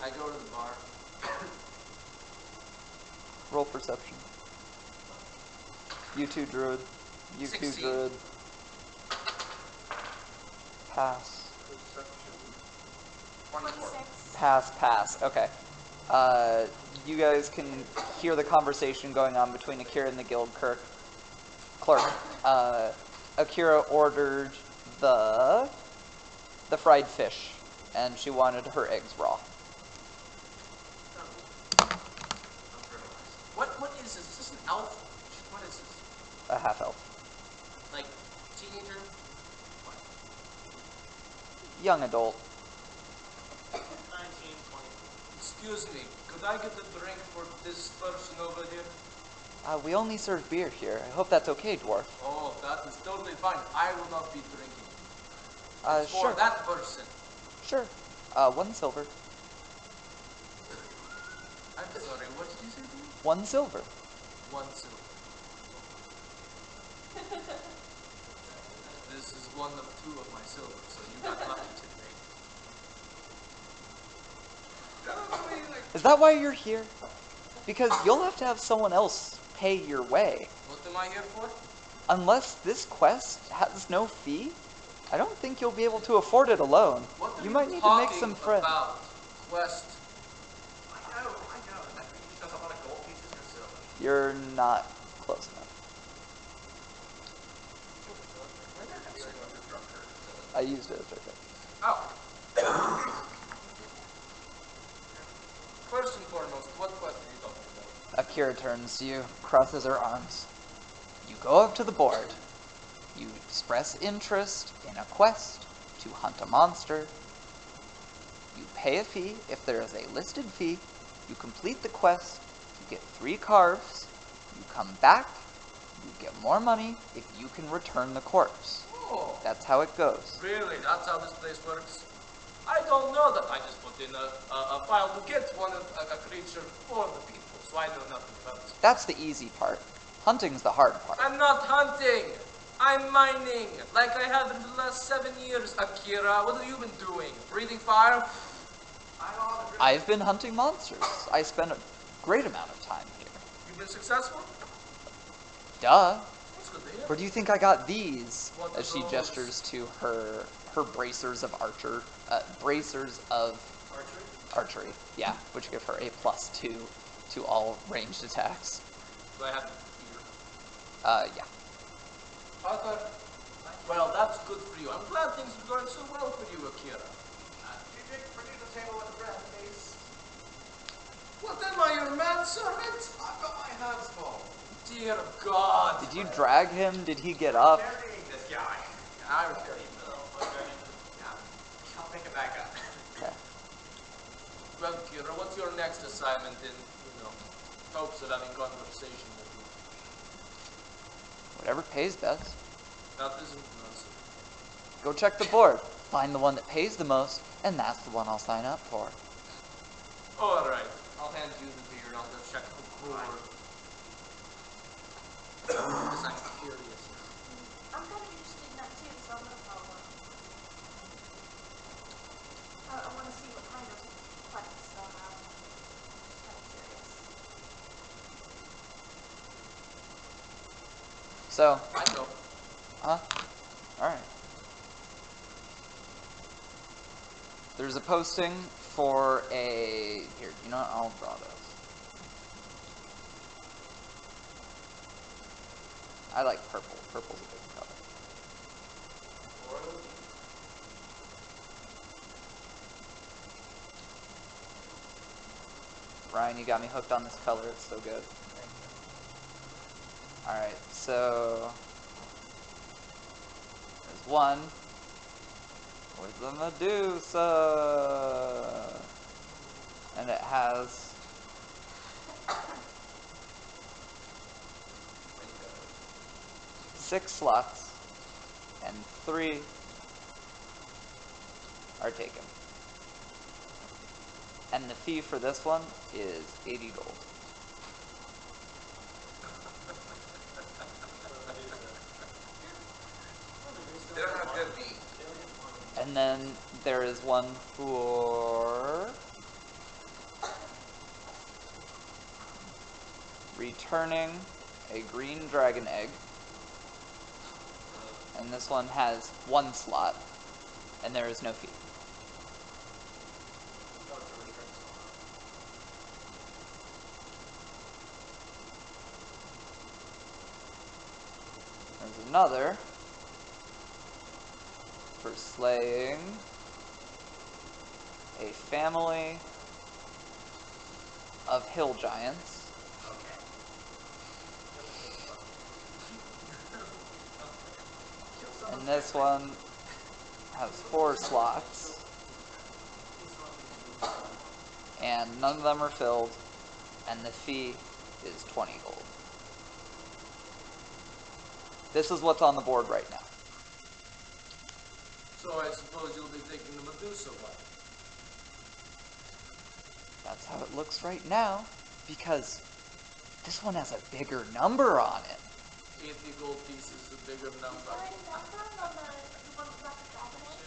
I go to the bar. Roll perception. You two, druid. You two, 16. druid. Pass. Perception. 26. Pass. Okay. You guys can hear the conversation going on between Akira and the guild clerk. Akira ordered the fried fish, and she wanted her eggs raw. What is this? Is this an elf? What is this? A half elf. Like, teenager? Young adult. 19, 20. Excuse me, could I get a drink for this person over here? We only serve beer here. I hope that's okay, dwarf. Oh, that is totally fine. I will not be drinking. It's Sure. for that person. Sure. 1 silver. I'm sorry, what did you say to me? 1 silver. 1 silver. This is one of 2 of my silver, so you got lucky today. Is that why you're here? Because you'll have to have someone else pay your way. What am I here for? Unless this quest has no fee, I don't think you'll be able to afford it alone. What are You might need to make talking some friends. about? Quest. I know. That bitch does a lot of gold pieces herself. You're not close enough. I used it as right there. Oh. First and foremost, what quest are you talking about? Akira turns to you, crosses her arms. You go up to the board. You express interest in a quest to hunt a monster. You pay a fee if there is a listed fee. You complete the quest. You get 3 carves. You come back. You get more money if you can return the corpse. Oh, That's how it goes. really? That's how this place works? I don't know that. I just put in a file to get a creature for the people, so I know nothing about it. That's the easy part. Hunting's the hard part. I'm not hunting. I'm mining, like I have in the last 7 years. Akira, what have you been doing? Breathing fire? I know how to drink. I've been hunting monsters. I spend a great amount of time here. You've been successful? Duh. That's good to hear. Where do you think I got these? What are As she those? gestures to her bracers of archery. Yeah, which give her a +2 to all ranged attacks. Do I have to hear? Yeah. Arthur? Well, that's good for you. I'm glad things are going so well for you, Akira. You bring me to the table with the bread, please. What am I, your manservant? I've got my hands full. Dear God. Did you drag him? Did he get up? Carrying this guy. I'm carrying Yeah. I'll pick it back up. Okay. Well, Kira, what's your next assignment in, hopes of having conversation with you? Whatever pays best. That isn't an answer. Go check the board. Find the one that pays the most, and that's the one I'll sign up for. All right. I'll hand you the beer and I'll go check the board. Because I'm curious. I'm kind of interested in that too, so I'm gonna follow up. I want to see what kind of quests they'll have. Just kind of curious. So, I know. alright. There's a posting for a... Here, you know what? I'll draw this. I like purple. Purple's a good color. Ryan, you got me hooked on this color. It's so good. Alright, so... There's one. With the Medusa! And it has... 6 slots. and 3 are taken. And the fee for this one is 80 gold. They don't have good meat. And then there is one for returning a green dragon egg. And this one has 1 slot, and there is no fee. There's another for slaying a family of hill giants. And this one has 4 slots, and none of them are filled, and the fee is 20 gold. This is what's on the board right now. So I suppose you'll be taking the Medusa one. That's how it looks right now, because this one has a bigger number on it. 80 gold pieces is a bigger number. Is there any background on the one without the dragon egg?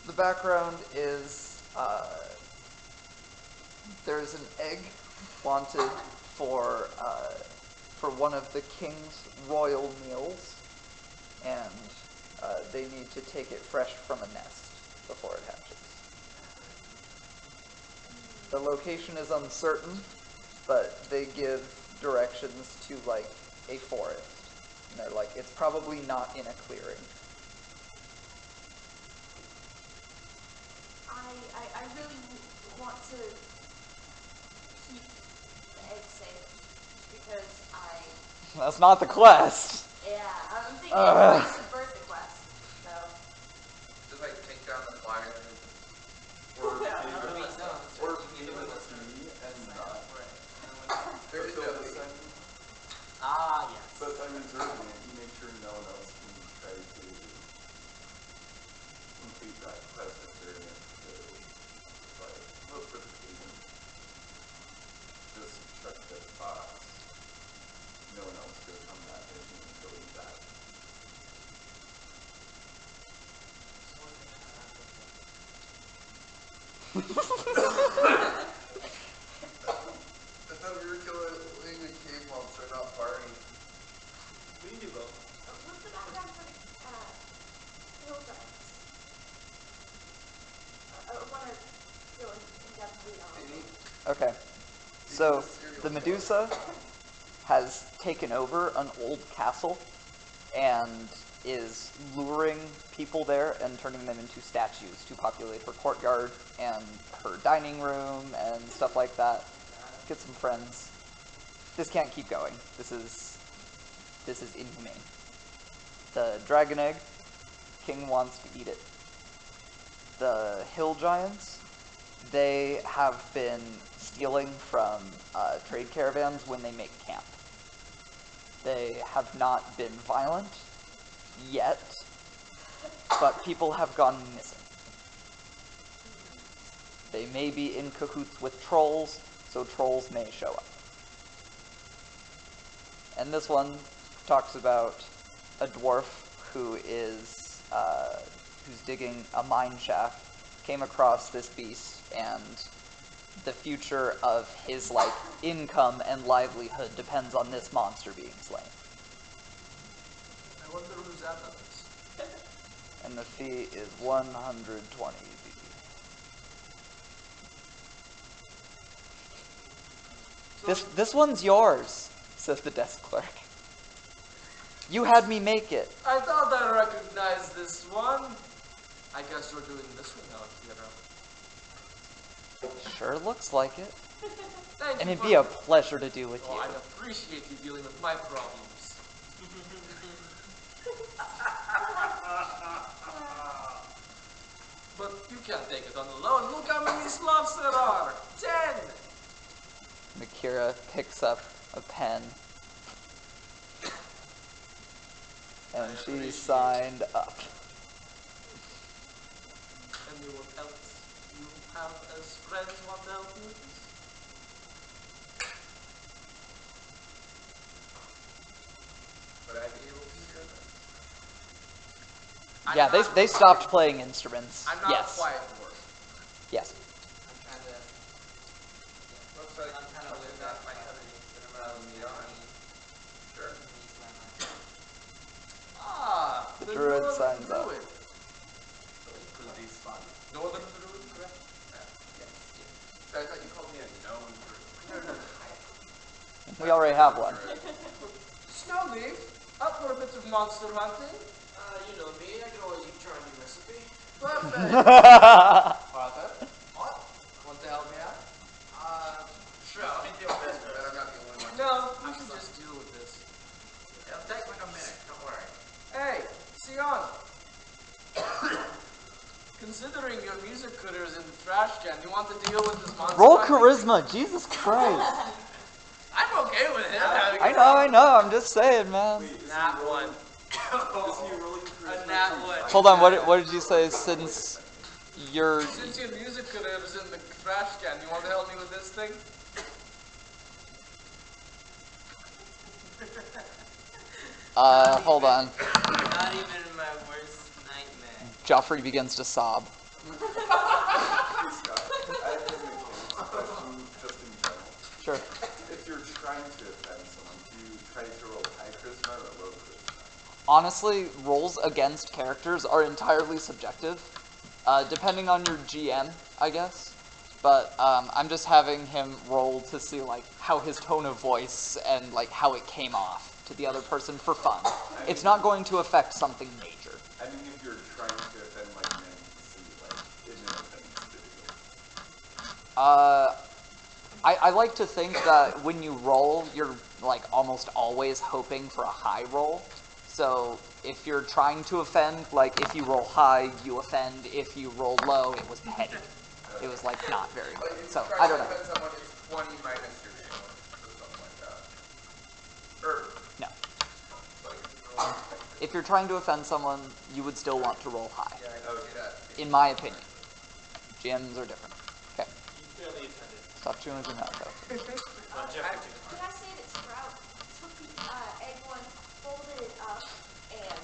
The background is there's an egg wanted for one of the king's royal meals, and they need to take it fresh from a nest before it hatches. The location is uncertain, but they give directions to like a forest. And they're like, it's probably not in a clearing. I really want to keep the egg safe because That's not the quest. yeah, I'm thinking I subvert the quest. So Just like take down the fire. Or Yeah, pay I mean, it no, or it's pay you it do to me and not There is no fulfill the fee. assignment. Ah, yes. But I mean, certainly, you make sure no one else can try to complete that quest if they're in it to, like, look for the agent. Just check the box. No one else goes on that mission and delete that. I thought we were killing a cave monster, not Barney. We can do both. what's the background for the hill giants? I want to go in depthly on Penny? Okay. So the Medusa has taken over an old castle and is luring people there and turning them into statues to populate her courtyard and her dining room and stuff like that. Get some friends. This can't keep going. This is inhumane. The dragon egg, king wants to eat it. The hill giants, they have been stealing from trade caravans when they make camp. They have not been violent yet, but people have gone missing. They may be in cahoots with trolls, so trolls may show up. And this one talks about a dwarf who is who's digging a mine shaft, came across this beast, and the future of his like income and livelihood depends on this monster being slain. I wonder who's that is. And the fee is 120 V. This one's yours, says the desk clerk. You had me make it. I thought I recognized this one. I guess you're doing this one now, Kira. Sure looks like it. Thank And you it'd for- be a pleasure to do with Oh, you. I'd appreciate you dealing with my problems. But you can't take it on alone. Look how many slots there are. 10! Akira picks up a pen. And she signed up. Anyone else you have as friends want to help you with this? Would I be able to hear this? I'm Yeah, not- they stopped playing instruments. I'm not Yes. a quiet dwarf. Yes. I'm trying to. Looks like I'm trying to something whip that back might have property. been around beyond. Sure. Ah, the Druid Northern signs up. Druid. Because he's fun. Northern Druid, correct? Yes. So I thought you called me a gnome druid. We already have one. Snowleaf, up for a bit of monster hunting. You know me, I can always try a new recipe. Perfect. Arthur, What? want to help me out? Sure, let me deal with this But first. I'm not the only one. No, you should just deal with this. It'll take like a minute, don't worry. Hey, Sion. Considering your music critter is in the trash can, you want to deal with this monster? Roll hunting? charisma, Jesus Christ. I'm okay with it. I know, I'm just saying, man. Wait, is Nat he rolling? one. Is he rolling charisma? nat to one. fight Hold on, back? what did you say since you're... Since your music critter is in the trash can, you want to help me with this thing? Hold on. Not even in my worst nightmare. Joffrey begins to sob. Hey, Scott, I have a mechanics question just in general. Sure. If you're trying to offend someone, do you try to roll high charisma or low charisma? Honestly, rolls against characters are entirely subjective, depending on your GM, I guess. But I'm just having him roll to see like how his tone of voice and like how it came off to the other person for fun. It's not going to affect something major. I mean, if you're trying to offend like men, see like ignorant things to do. I like to think that when you roll, you're like almost always hoping for a high roll. So if you're trying to offend, like if you roll high, you offend. If you roll low, it was petty. It was like not very But good. if So you I try don't to know. offend someone, it's 20 minus your shield or something like that. Or, No. so I guess you roll like, If you're trying to offend someone, you would still want to roll high. yeah, I can see that. In my opinion. GMs are different. Okay. You clearly attended. Stop chewing your mouth though. But Jeffrey too. Can I say that Sprout took the egg one, folded it up, and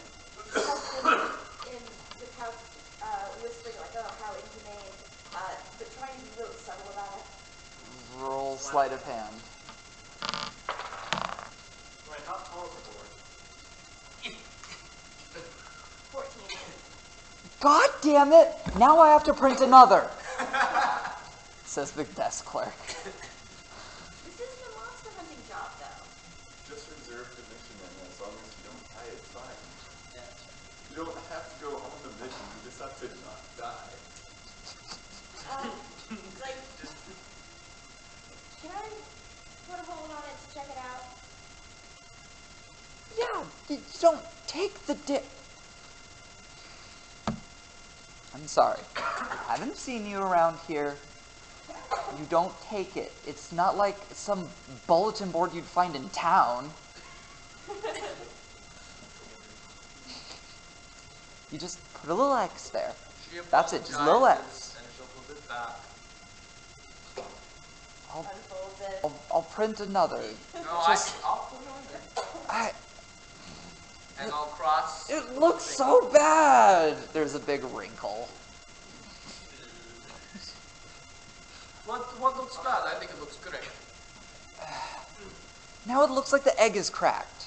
stuffed it in the pouch, whispering like, "Oh, how inhumane," but trying to be really subtle about it. Roll sleight of hand. Wait, how tall is the board? 14. God damn it! Now I have to print another. Says the desk clerk. This isn't a monster hunting job, though. Just reserve the mission, and as long as you don't die, it's fine. Yeah. You don't have to go on the mission, you just have to not die. Like, can I put a hold on it to check it out? Yeah, you don't take the dip. I'm sorry. I haven't seen you around here. You don't take it. It's not like some bulletin board you'd find in town. You just put a little X there. She That's it, just a little X. apologizes, and she'll put it back. Unfold it. I'll print another. No, Just- I'll put it on there. And I'll cross. It looks so bad. There's a big wrinkle. What looks bad? I think it looks great. Now it looks like the egg is cracked.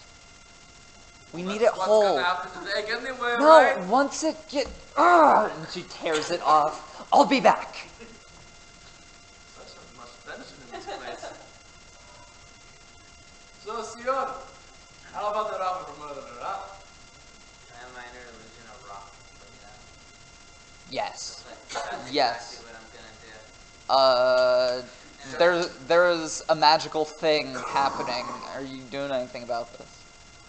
We need it What's whole. gonna happen to the egg anyway, No, right? once it get, and she tears it off. I'll be back. Such a much tension in this place. So, Sion, how about the robber murderer, huh? Can I have minor illusion of rock? Yes. That's Yes. exactly what I'm gonna do. There's a magical thing happening. Are you doing anything about this?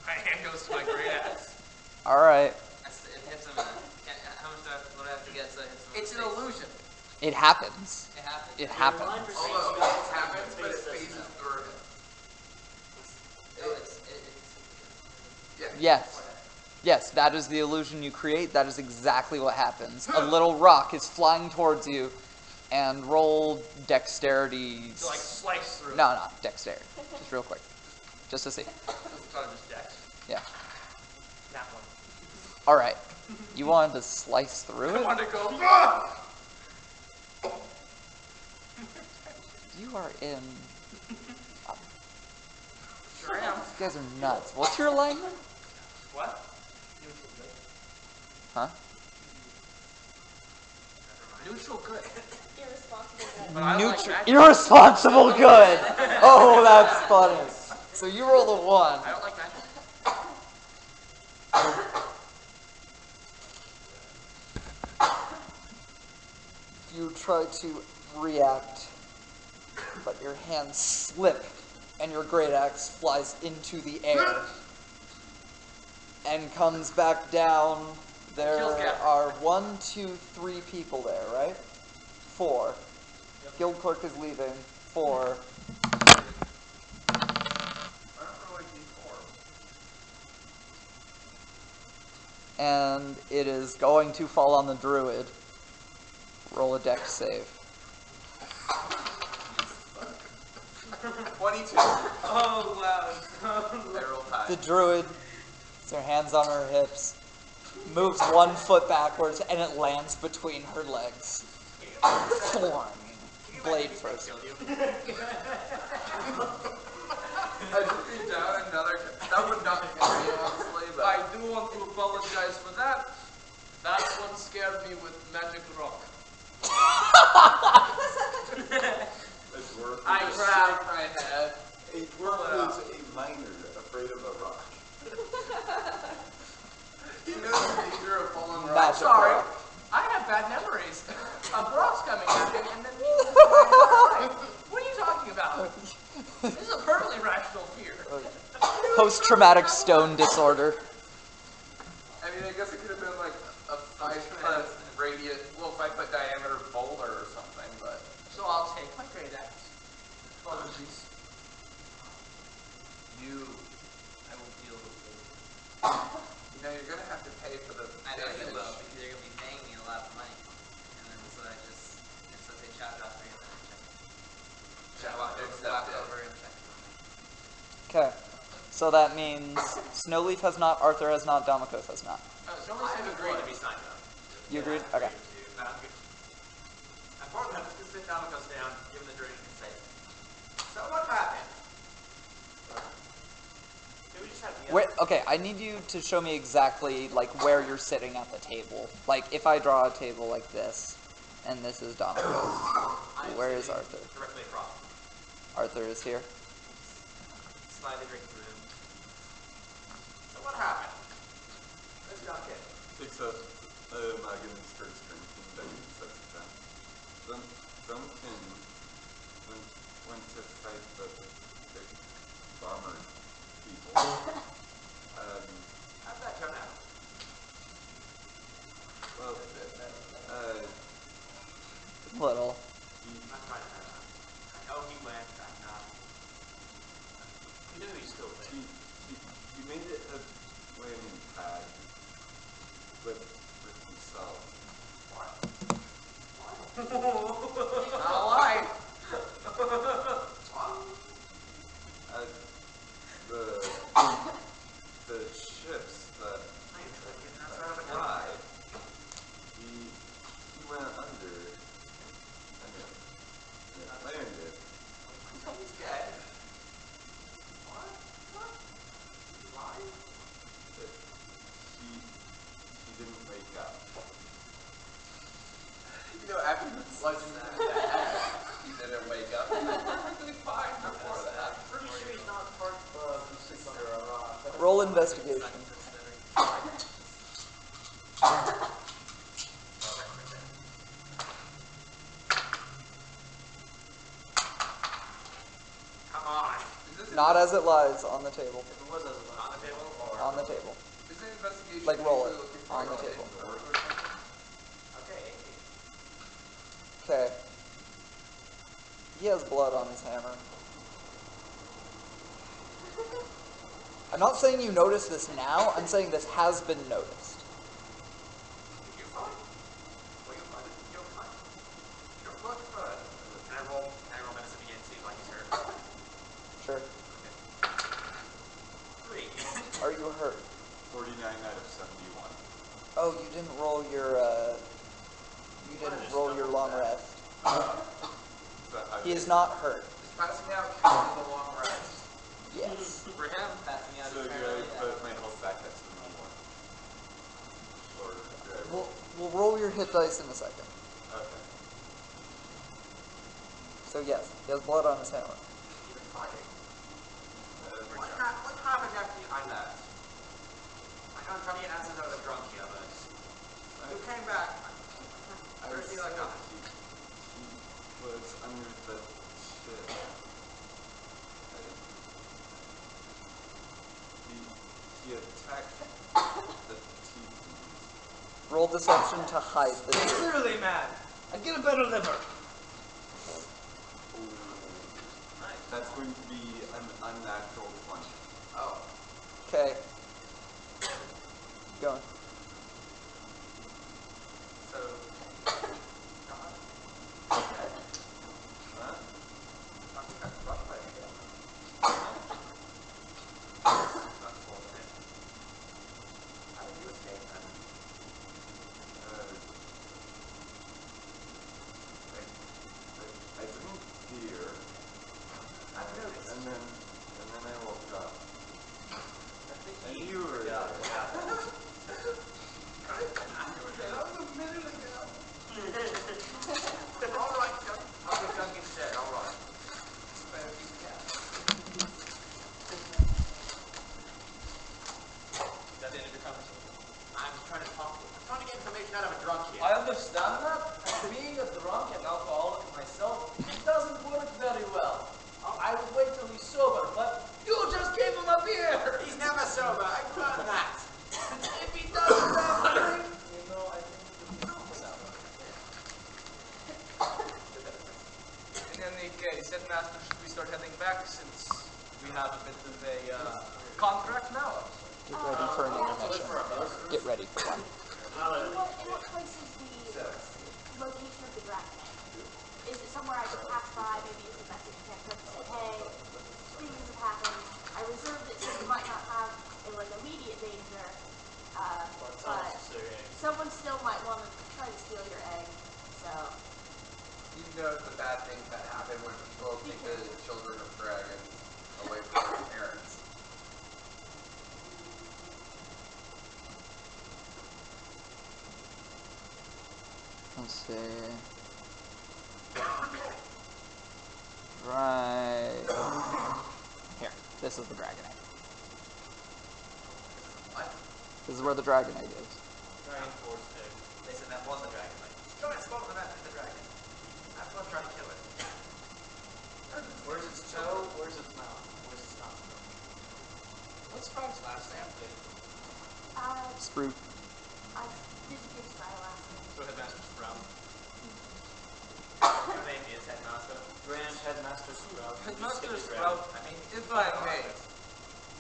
My hand goes to my great axe. All right. It hits him in the. How much what do I have to get so it hits him in It's the an face? illusion. It happens. It happens. It Your happens. mind perceives Although space it as happens, but it space phases doesn't. through him. No, it's Yeah. Yes. Yes, that is the illusion you create. That is exactly what happens. A little rock is flying towards you, and roll dexterity. To like slice through. No, no, dexterity. Just real quick. Just to see. It's not just dex. Yeah. That one. All right. You wanted to slice through I it? want to go. Ah! You are in. Sure am. These guys are nuts. What's your alignment? What? Huh? Neutral good. Irresponsible guy. But I like magic. Irresponsible good. Oh, that's funny. So you roll a 1. I don't like magic. You try to react, but your hands slip and your great axe flies into the air and comes back down. There Kills Gavin. are 1, 2, 3 people there, right? 4. Guild clerk is leaving. 4. I don't really D4. And it is going to fall on the druid. Roll a dex save. 22. Oh wow. I rolled high. The druid puts her hands on her hips, moves 1 foot backwards, and it lands between her legs. Thorn. Blade first. I just be down another. That would not kill me, honestly, but I do want to apologize for that. That's what scared me with magic rock. I grabbed my head. A dwarf is a miner afraid of a rock. he knows the danger of falling Magic rocks. Sorry, rock. I have bad memories. A brock's coming at me and then me losing my entire life. What are you talking about? This is a perfectly rational fear. Post-traumatic stone disorder. I mean, I guess it could have been like a 5-foot radius, well, 5-foot diameter boulder or something, but So I'll take my great axe. Apologies. I will deal with it. you know, you're gonna have to pay for the I know you damage. will, because you're gonna be paying me a lot of money. And then so I just say chop it off 3 and then I check it. Shall I Walk accept it? over and check it. Okay. So that means Snowleaf has not, Arthur has not, Damakos has not. Somebody said agreed to be signed up. You agreed? Okay. I'm good. Unfortunately, I'm just gonna sit Domicos down, give him the drink, and say, so what happened? Did we just have the Wait, okay, I need you to show me exactly like where you're sitting at the table. Like if I draw a table like this, and this is Damakos. I'm Where is sitting Arthur? Directly across. Arthur is here. Slide the drink through him. So what happened? Let's not get. Except Megan starts drinking, then sets it down. Then Duncan went to fight the bomber people. How'd that turn out? Well, Little. Not quite that. I know he went, I'm not. You knew he still went. he made it a winning tag with himself. Not lie. The ships that I ain't trying to get that out of the ground. died, he went under and it landed. He's dead. What? What? Live? But he didn't wake up. You know, after you plunged him into the head, he didn't wake up. He was perfectly fine before that. Pretty sure he's not part of who sits under a rock. Roll investigation. Come on. Is this Not as it lies on the table. If it was on the table or On the table. Is the investigation Like, roll it usually looking for on the like, table. a door or something? okay. Okay. He has blood on his hammer. I'm not saying you notice this now, I'm saying this has been noticed. You fine? Will you find it? You're fine. You're both fine. Can I roll medicine again, see if like he's hurt? Sure. Okay. 3. Are you hurt? 49 out of 71. Oh, you didn't roll your, long rest. Is that how He you- is not hurt. Is passing out counting the long rest? Yes. For him, passing out So is do apparently, I put my health back at 71? Or do I roll? We'll roll your hit dice in a second. Okay. So yes, he has blood on his hammer. Even fighting. Uh, What happened after I left? I know I'm trying to get answers out of the drunk here, but you came back. I Where's said the other guy? he was under the ship. He attacked the teeth. Roll deception to hide the truth. Clearly, man. I'd get a better liver. That's going to be an unnatural 20. Oh. Okay. Keep going. So. Huh? That's rough by me. That's all right. How did you escape then? I didn't fear, I noticed. and then I woke up. And And you were there. That was a minute ago. All right, Uncle Duncan said, all right. Spare you cat. Is that the end of your conversation? I'm trying to talk to him. I'm trying to get information out of a drunk here. I understand that. And being a drunk and alcoholic myself, it doesn't work very well. I would wait till he's sober, but you just gave him a beer. He's never sober. I've learned that. If he does that thing, you know, I think it would be sour. In any case, Headmaster, should we start heading back since we have a bit of a contract now? Get ready for an intermission. Get ready for one. In what place is the location of the dragon egg? Is it somewhere I could pass by, maybe use a message connector to say, hey, things have happened. I reserved it so you might not have immediate danger, but someone still might want to try to steal your egg, so. You know the bad things that happen when people take the children of dragons away from their parents. Let's see. Right. Here. This is the dragon egg. What? This is where the dragon egg is. Dragon Force egg. They said that was a dragon. Like, giant spoke of that is the dragon. That's what I'm trying to kill it. Where's its toe? Where's its mouth? Where's its nostril? What's Frank's last name? Sprue. I did give my last name. So Headmaster Sprout. Her name is Headmaster. Grand Headmaster Sprout. Headmaster Just skip the Sprout, dragon. if I may,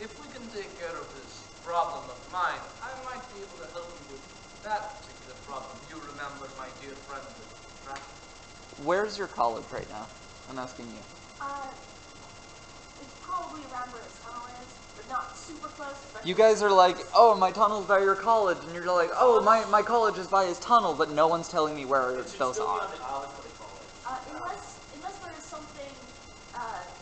if we can take care of this problem of mine, I might be able to help you with that particular problem. You remember my dear friend, Frank? Where's your college right now? I'm asking you. It's probably around where its tunnel is, but not super close. You guys are like, oh, my tunnel's by your college, and you're like, oh, my college is by his tunnel, but no one's telling me where It should those still be are. on the island, what they call it. Unless there is something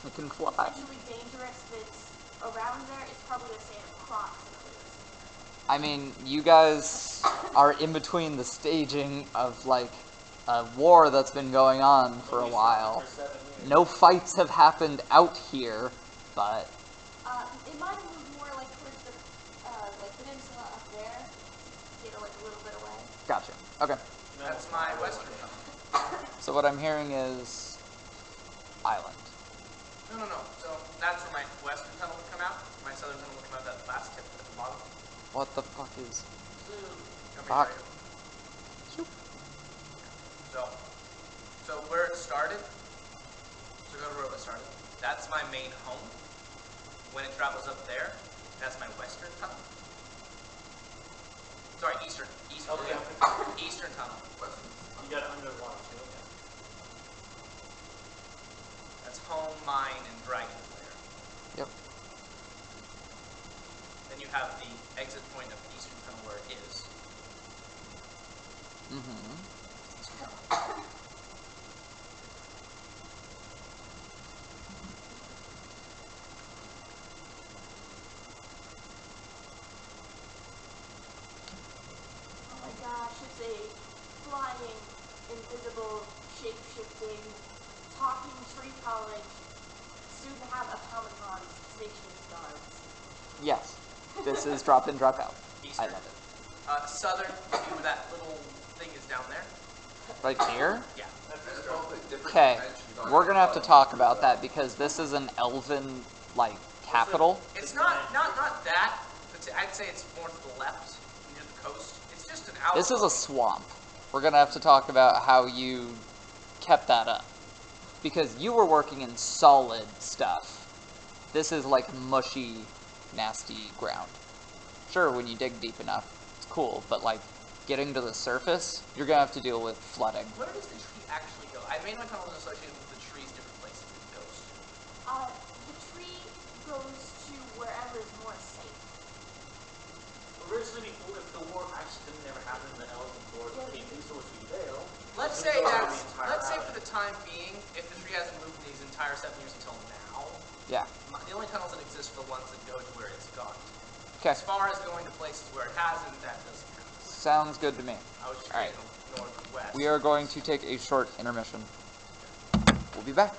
It can fly. potentially dangerous that's around there, it's probably going to stay approximately the same. I mean, you guys are in between the staging of, like, a war that's been going on for a while. For 7 years. No fights have happened out here, but It might have moved more like towards the peninsula up there, get a little bit away. gotcha. Okay. That's my western tunnel. So what I'm hearing is island. No. So that's where my western tunnel would come out. My southern tunnel would come out that last tip at the bottom. What the fuck is? Come Fuck. here, show you. So That's my main home. When it travels up there, that's my western tunnel. Sorry, eastern. Okay. Eastern tunnel. You got it underwater too. Okay. That's home, mine, and dragon's lair. Yep. Then you have the exit point of the eastern tunnel where it is. Mm-hmm. Eastern tunnel. Oh my gosh, it's a flying, invisible, shape-shifting, talking tree college, soon to have automatons stationed guards. Yes. This is drop in, drop out. I Eastern. love it. Southern, see where that little thing is down there? Right here? Yeah. There's all the different Okay. dimensions on We're it. gonna have to talk about that because this is an elven, like, capital. It's not that. I'd say it's more to the left, near the coast. It's just an outpost. This is a swamp. We're gonna have to talk about how you kept that up. Because you were working in solid stuff. This is like mushy, nasty ground. Sure, when you dig deep enough, it's cool, but like getting to the surface, you're gonna have to deal with flooding. Where does the tree actually go? I made my tunnels associated with the trees, different places it goes. The tree goes to wherever is more safe. Originally, before, if the war actually didn't ever happen, the elves and dwarves came into Sweet Vale. Let's it say would go around that's, the entire let's say island. for the time being, if the tree hasn't moved in these entire 7 years until now, Yeah. the only tunnels that exist are the ones that go to where it's gone. Okay. As far as going to places where it hasn't, that doesn't count. Sounds good to me. I was just All right. going north and west. We are going to take a short intermission. We'll be back.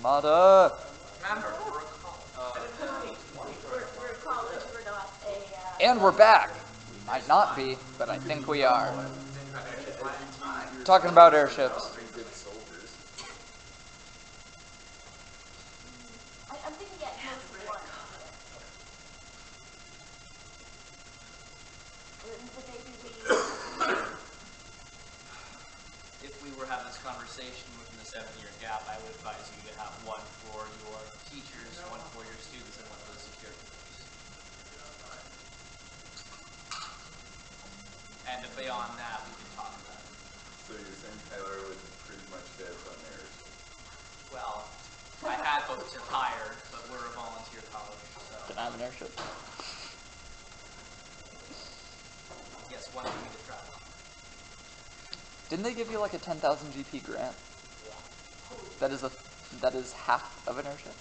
Armada. Commander, we're a college. We're a college, we're not a, And we're back. We might not be, but I think we are. Talking about airships. Good soldiers. I'm thinking at most one. But maybe we, If we were having this conversation within the 7-year gap, I would advise you to have one for your teachers, one for your students, and one for the security force. And beyond that, we can talk about it. So you're saying Tyler would pretty much fit on theirs? Well, I had hoped to hire, but we're a volunteer college, so Can I have an airship? yes, one for me to try. Didn't they give you like a 10,000 GP grant? yeah. That is half of an airship?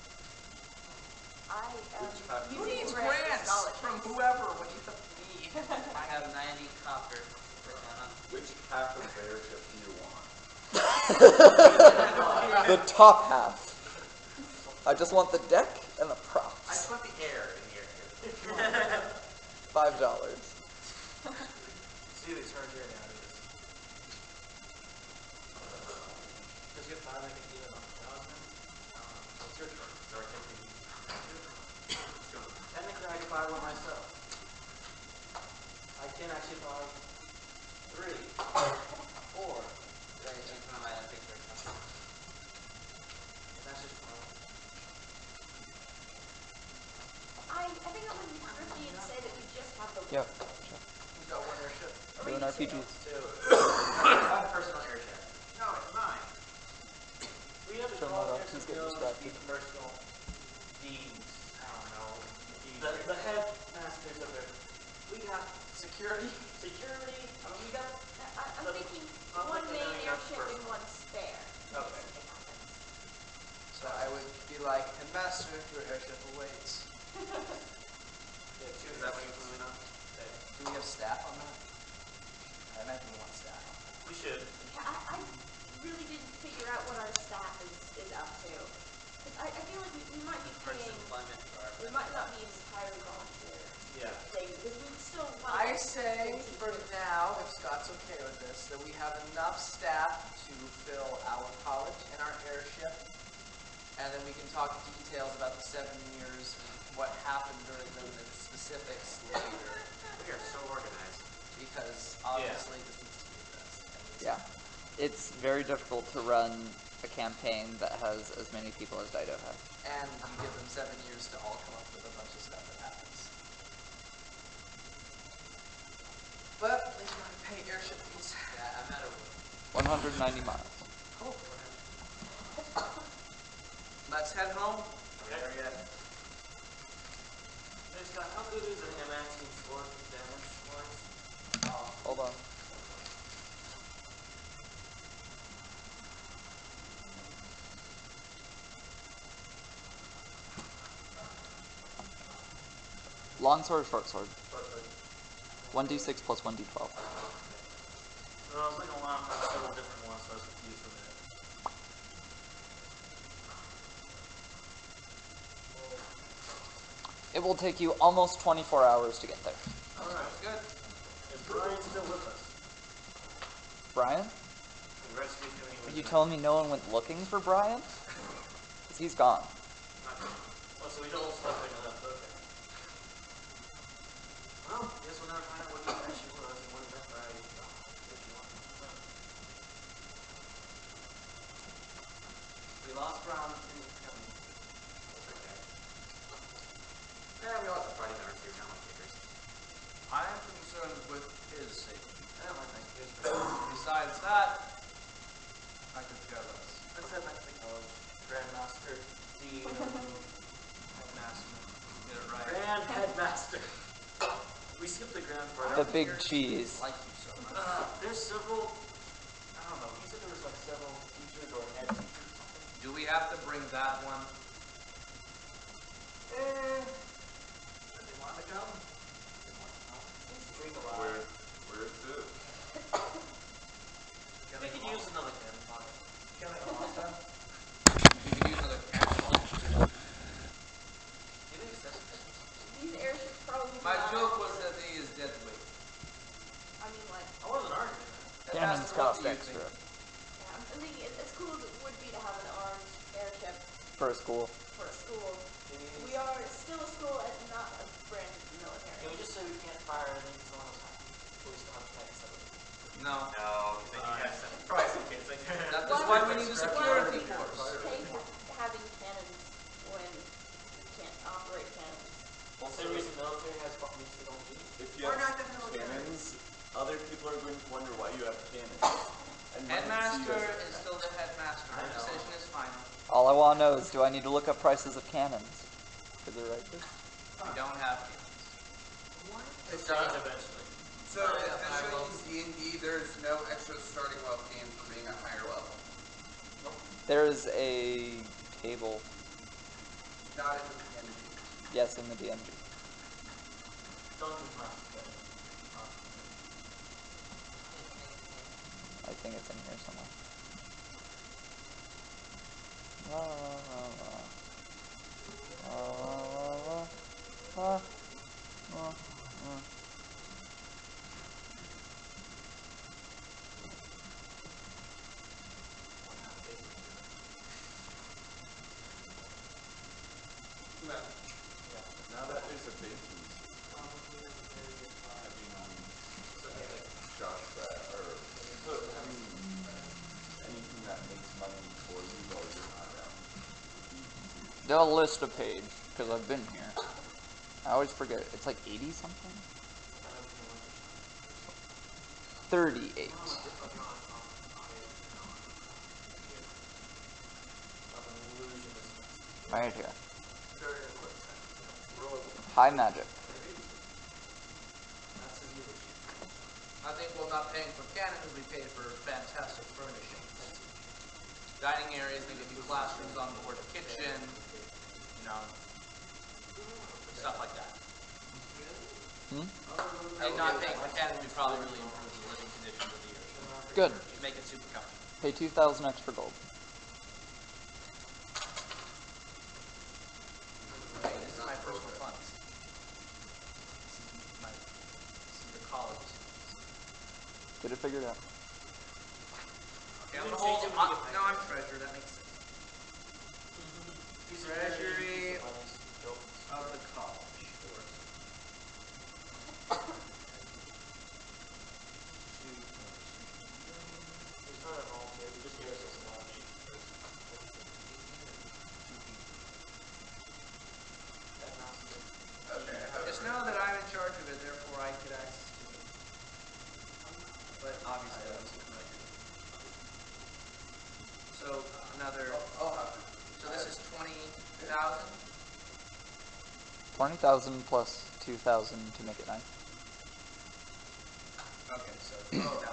Who using needs grants for grants scholarships. from whoever? What do you need? I have 90 copper per annum. Which half of the airship do you want? The top half. I just want the deck and the I props. put the air in the airship. $5. See, they charge air nowadays. Does your father make it even on 1,000? It's your turn. So I think we need let's go. Technically, I could buy one myself. I can actually buy 3, 4. Right, and from my picture. That's just my own. I think it would be thrifty and say that we just have the one. Yep. Who's got one airship? Or Doing maybe two. RPGs. One personal airship. No, it's mine. We have to Turn call that it off, he's to getting build distracted. the personal deeds. I don't know. The headmasters of it. We got security. I mean, we got. I'm thinking I'll one think main of that airship first. and one spare. Okay. Something happens. So I would be like, Headmaster, your airship awaits. Is that what you're moving on? Okay. Do we have staff on that? I imagine we want staff on that. We should. Yeah, I really didn't figure out what our staff is up to. 'Cause I feel like we might be First paying, employment for our we might not be an entirely volunteer Yeah. thing, because we would still want I say, for now, if Scott's okay with this, that we have enough staff to fill our college and our airship, and then we can talk details about the 7 years and what happened during them and the specifics later, We are so organized. because obviously this needs to be addressed. Yeah. It's very difficult to run a campaign that has as many people as DIDO has. And you give them 7 years to all come up with a bunch of stuff that happens. But at least we're gonna pay airship fees. Yeah, I'm at a 190 miles. Cool. Let's head home. Are we there yet? Hey Scott, how good is an M19 sword damage wise? Hold on. Long sword or short sword? Short sword. 1d6 plus 1d12. I was looking along for several different ones, so I was confused for a minute. It will take you almost 24 hours to get there. Alright. Good. Is Brian still with us? Brian? The rest of you doing Are you telling me no one went looking for Brian? Because he's gone. Oh, so we don't select anyone else, okay. Well, I guess we'll never find out what he actually was and what he meant by what you want. We lost Brown in the county. That's okay. Yeah, we lost a party member too, not like kickers. I am concerned with his safety. I don't like his Besides that, I could care less. Let's head back to the college. Grandmaster, DIDO, Headmaster. Get it right. Grand Headmaster. We skipped the grand part. The big cheese. Like you so much. There's several, I don't know, he said there was like several teachers or head teachers or something. Do we have to bring that one? If they want to come. Drink a lot. Where to? We could use another cannon pocket. We could use another like, I wasn't arguing. Cannons cost extra yeah, I'm thinking as cool as it would be to have an armed airship for a school. for a school, we are still a school and not a branch of the Can military. we just say we can't fire anything until someone else has? But we still have cannons that way. No. No, because then you have some, probably some kids like That's Why why would- we need the why security would we force. pay for having cannons when we can't operate cannons? Well, same reason the military has needs their own units. If you We're have not the military. cannons, other people are going to wonder why you have cannons. And might see you Headmaster as a is still the headmaster. I The know. decision is final. All I want to know is, do I need to look up prices of cannons? Is it right there? We don't have cannons. It's change eventually. So essentially in D&D, there's no extra starting level games for being a higher level. There's a table. Not in the D&D. Yes, in the DMG. Dungeon Master. I think it's in here somewhere. La, la, la, la. La, la, la, la, la. Now that there's a banking system, having Josh or having anything that makes money for you while you're not around. They'll list a page, because I've been here. I always forget. It's like 80 something? 38. Right here. High magic. I think we're not paying for cannons, we pay for fantastic furnishings. Dining areas, they give you classrooms on board a kitchen, you know, stuff like that. And not paying for cannons would probably really improve the living conditions of the airship. Good. Make it super comfortable. Pay 2,000 extra gold. Hey, this is my personal funds. This is your college. Get it figured out. Okay, I'm gonna hold it. No, I'm treasurer, that makes sense. Treasury of the college. Just know that I'm in charge of it, therefore I get access to it. But obviously I wasn't correct. So another. So this is 20,000. 20,000 plus 2,000 to make it 9. Okay, so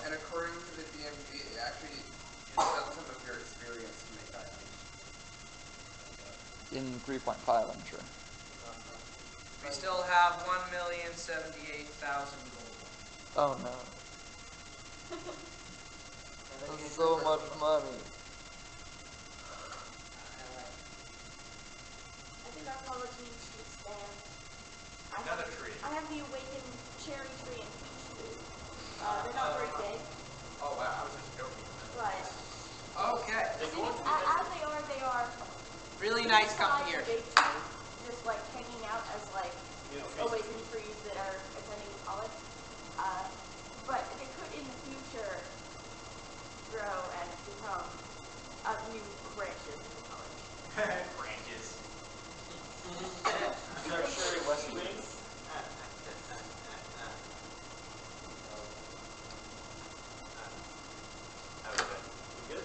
And according to the DMG, it actually it doesn't look your experience to make items. In 3.5, I'm sure. we still have 1,078,000 gold. Oh no. That's so much money. I think our college needs to expand. Another tree. I have the awakened cherry tree and peach tree. They're not very big, Oh wow, I was just joking. but Okay. as they are Really nice beside company the here. big tree, just like hanging out as like awakened trees that are attending college. But they could in the future grow and become new branches of the college. Branches. Tertiary West Wing. Okay. You good?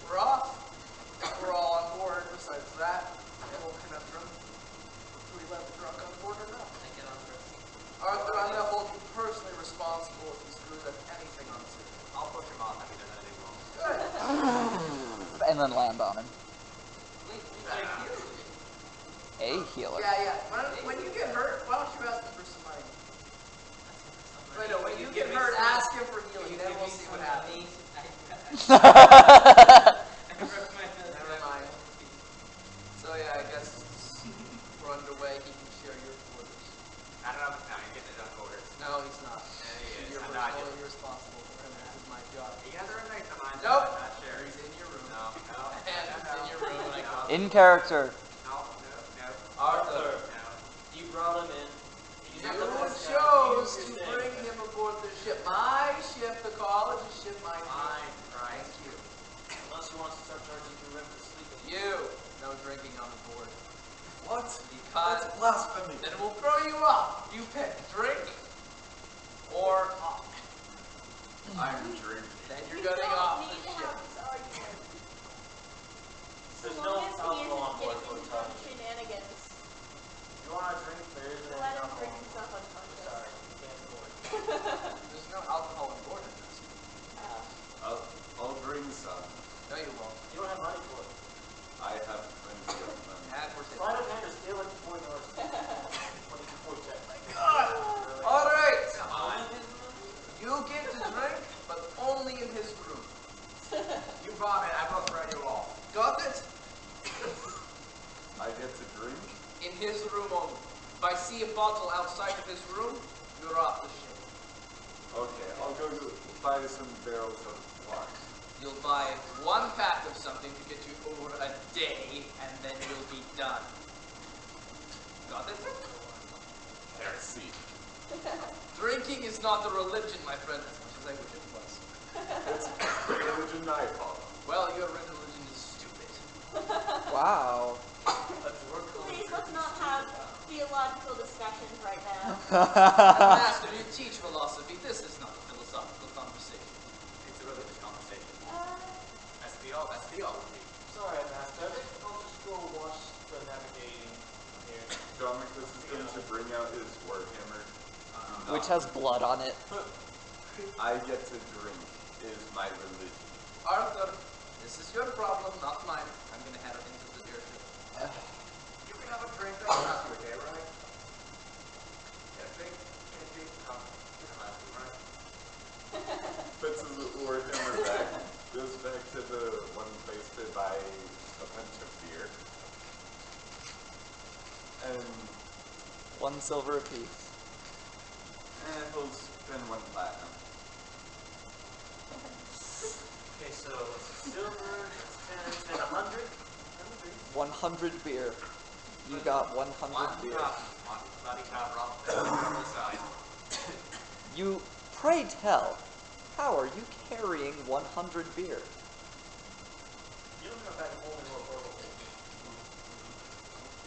We're off. We're all on board. Besides that, the whole conundrum. Do we let the drunk on board or not? I get on first. Arthur, I'm gonna hold you personally responsible if he screws up anything on the city. I'll push him off if he does anything wrong. Good. And then land on him. Wait, we got a healer. A healer. Yeah. When you get hurt, why don't you ask him for some money? Wait, no, when you get hurt, ask him for healing. Then we'll see what happens. Never mind. So yeah, I guess we're underway. He can share your quarters. Not enough. No, you're getting it done quarters. No, he's not. Yeah, he is. Your I'm not personal In character. No, no, no. Arthur, No. You brought him in. He's you not the best guy. chose You're to staying bring with him aboard the ship. My ship, the college's ship, my Fine, right. Thank you. Unless you want us to start charging you rent for sleeping. You, no drinking on the board. What? Because That's blasphemy. then we'll throw you off. You pick drink or off. I'm drinking. Then We you're getting don't off need the to ship. have this argument. There's As no long as he alcohol on isn't board getting for into time. dumb shenanigans, You want a drink? There isn't any let him alcohol. drink himself unconscious. Sorry, you can't afford it. There's no alcohol on board in this. I'll bring some. No, you won't. You don't have money for it. I have plenty of money. And we're taking. Slide of hand or steal like before you notice. 24 check. Really? All right. Fine. You get to drink, but only in his room. You brought it, I will throw you off. Got it? I get to drink? In his room only. If I see a bottle outside of his room, you're off the ship. Okay, I'll go buy some barrels of wine. You'll buy one pack of something to get you over a day, and then you'll be done. Got it? Heresy. Drinking is not a religion, my friend, as much as I wish it was. It's the religion I follow. Well, your religion is stupid. Wow. Please, let's not have theological discussions right now. Master, you teach philosophy. This is not a philosophical conversation. It's a religious conversation. Uh, That's theology. Sorry, Master. I think I'll just go watch the navigating here. Domicus is going to bring out his warhammer. Which has blood on it. I get to drink is my religion. Arthur, this is your problem, not mine. I'm going to head into the airship. You can have a drink, that'll last you a day, right? Yeah, drink, come. You can last you, right? Puts his warhammer back, goes back to the one place to buy a bunch of beer. And 1 silver apiece. he'll spend 1 platinum. Okay, so silver, it's 10, 100. 100 beer. You got 100 beer. Bloody cow, side. You, pray tell, how are you carrying 100 beer? You don't have that only more portable.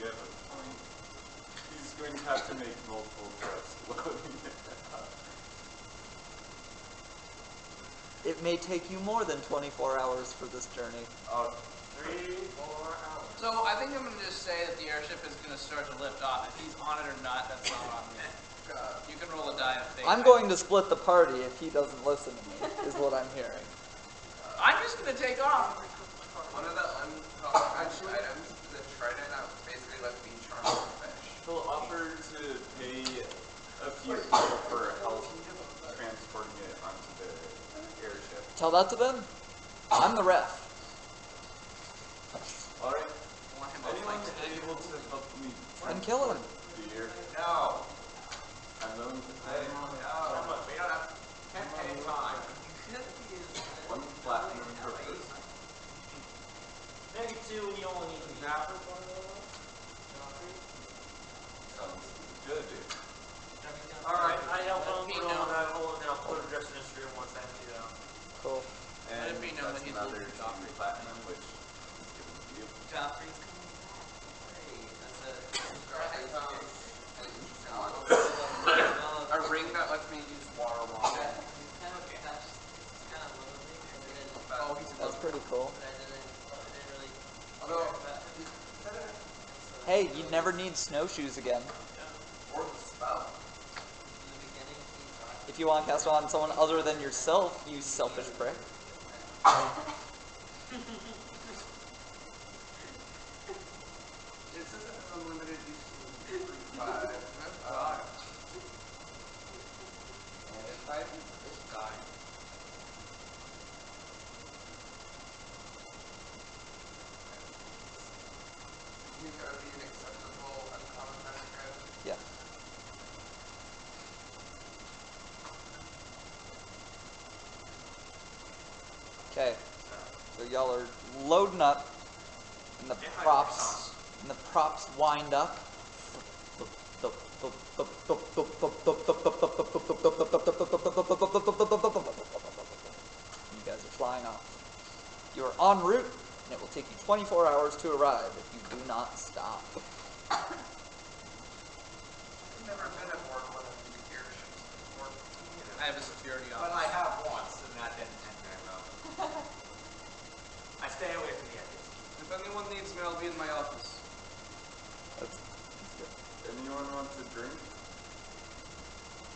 You have a point. He's going to have to make multiple trips loading it up. It may take you more than 24 hours for this journey. 3, 4 hours. So I think I'm going to just say that the airship is going to start to lift off. If he's on it or not, that's not on me. You can roll a die of fate. I'm going to split the party if he doesn't listen to me, is what I'm hearing. I'm just going to take off. One of the uncommon items is a trident that basically lets me charm a fish. He'll offer to pay a few people for help transporting it onto the airship. Tell that to them. I'm the ref. Alright, Want him anyone off my able to help me And kill him. transport beer? No. I'm willing to pay. How much? We don't have, can't pay time. 1 platinum per person. Maybe 2 and you only need to nap for 1 Sounds good, dude. Alright, I help Let him me put know. on that hole and then I'll put a dress in his room once I empty it out. Cool. And it be known that's that he's another looking 2 Joffrey. platinum, which is given to you. Joffrey's coming back. Great. That's a A ring that lets me use water wand. kind of attached. It's kind of lonely. Oh, he's in That's love. pretty cool. But I didn't really Although, care about it. Hey, you'd never need snowshoes again. or the spell. In the beginning, he thought If you want to cast it on someone other than yourself, you selfish prick. This is an unlimited use of 5. And if I do this guy, you think that would be an acceptable uncommon magic item? Yeah. Okay. So y'all are loading up. And the props wind up. You guys are flying off. You are en route, and it will take you 24 hours to arrive if you do not stop. I've never been aboard one of the airships before. I have a security But officer. I have once, and that didn't end very well. I stay away from the edges. If anyone needs me, I'll be in my office. That's good. Anyone want to drink?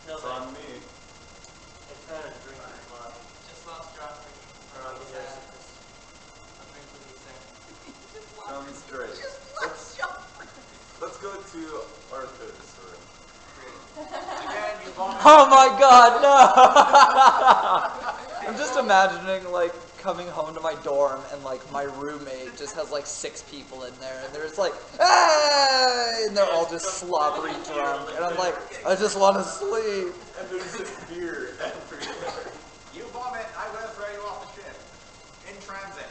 No, It's on me. it's kind of drinking blood. Just lost Joffrey. Or on the Sad. nurse. I'll drink with you, sir. Sounds great. Let's go to Arthur's room. Again, you vomit. Oh my god, no! I'm just imagining, like, coming home to my dorm and, like, my roommate just has, like, 6 people in there and there's, like, ah! And they're all just slobbery drunk. And I'm like, I just want to sleep. And there's just beer everywhere. You vomit, I will throw you off the ship. In transit.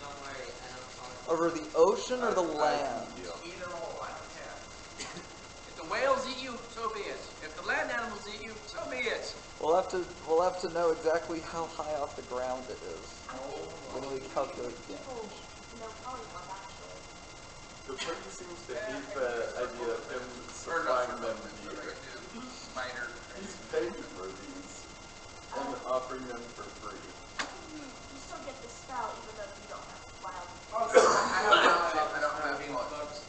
Don't worry, I know it's all. Over the ocean or the land? Either or, I don't care. If the whales eat you, so be it. If the land animals eat you, so be it. We'll have to know exactly how high off the ground it is when we calculate damage. People know polymorph actually. The party seems to hate the idea of him supplying them beer. Minor. He's paying for these and offering them for free. You still get the spell even though you don't have wild. I don't have bugs.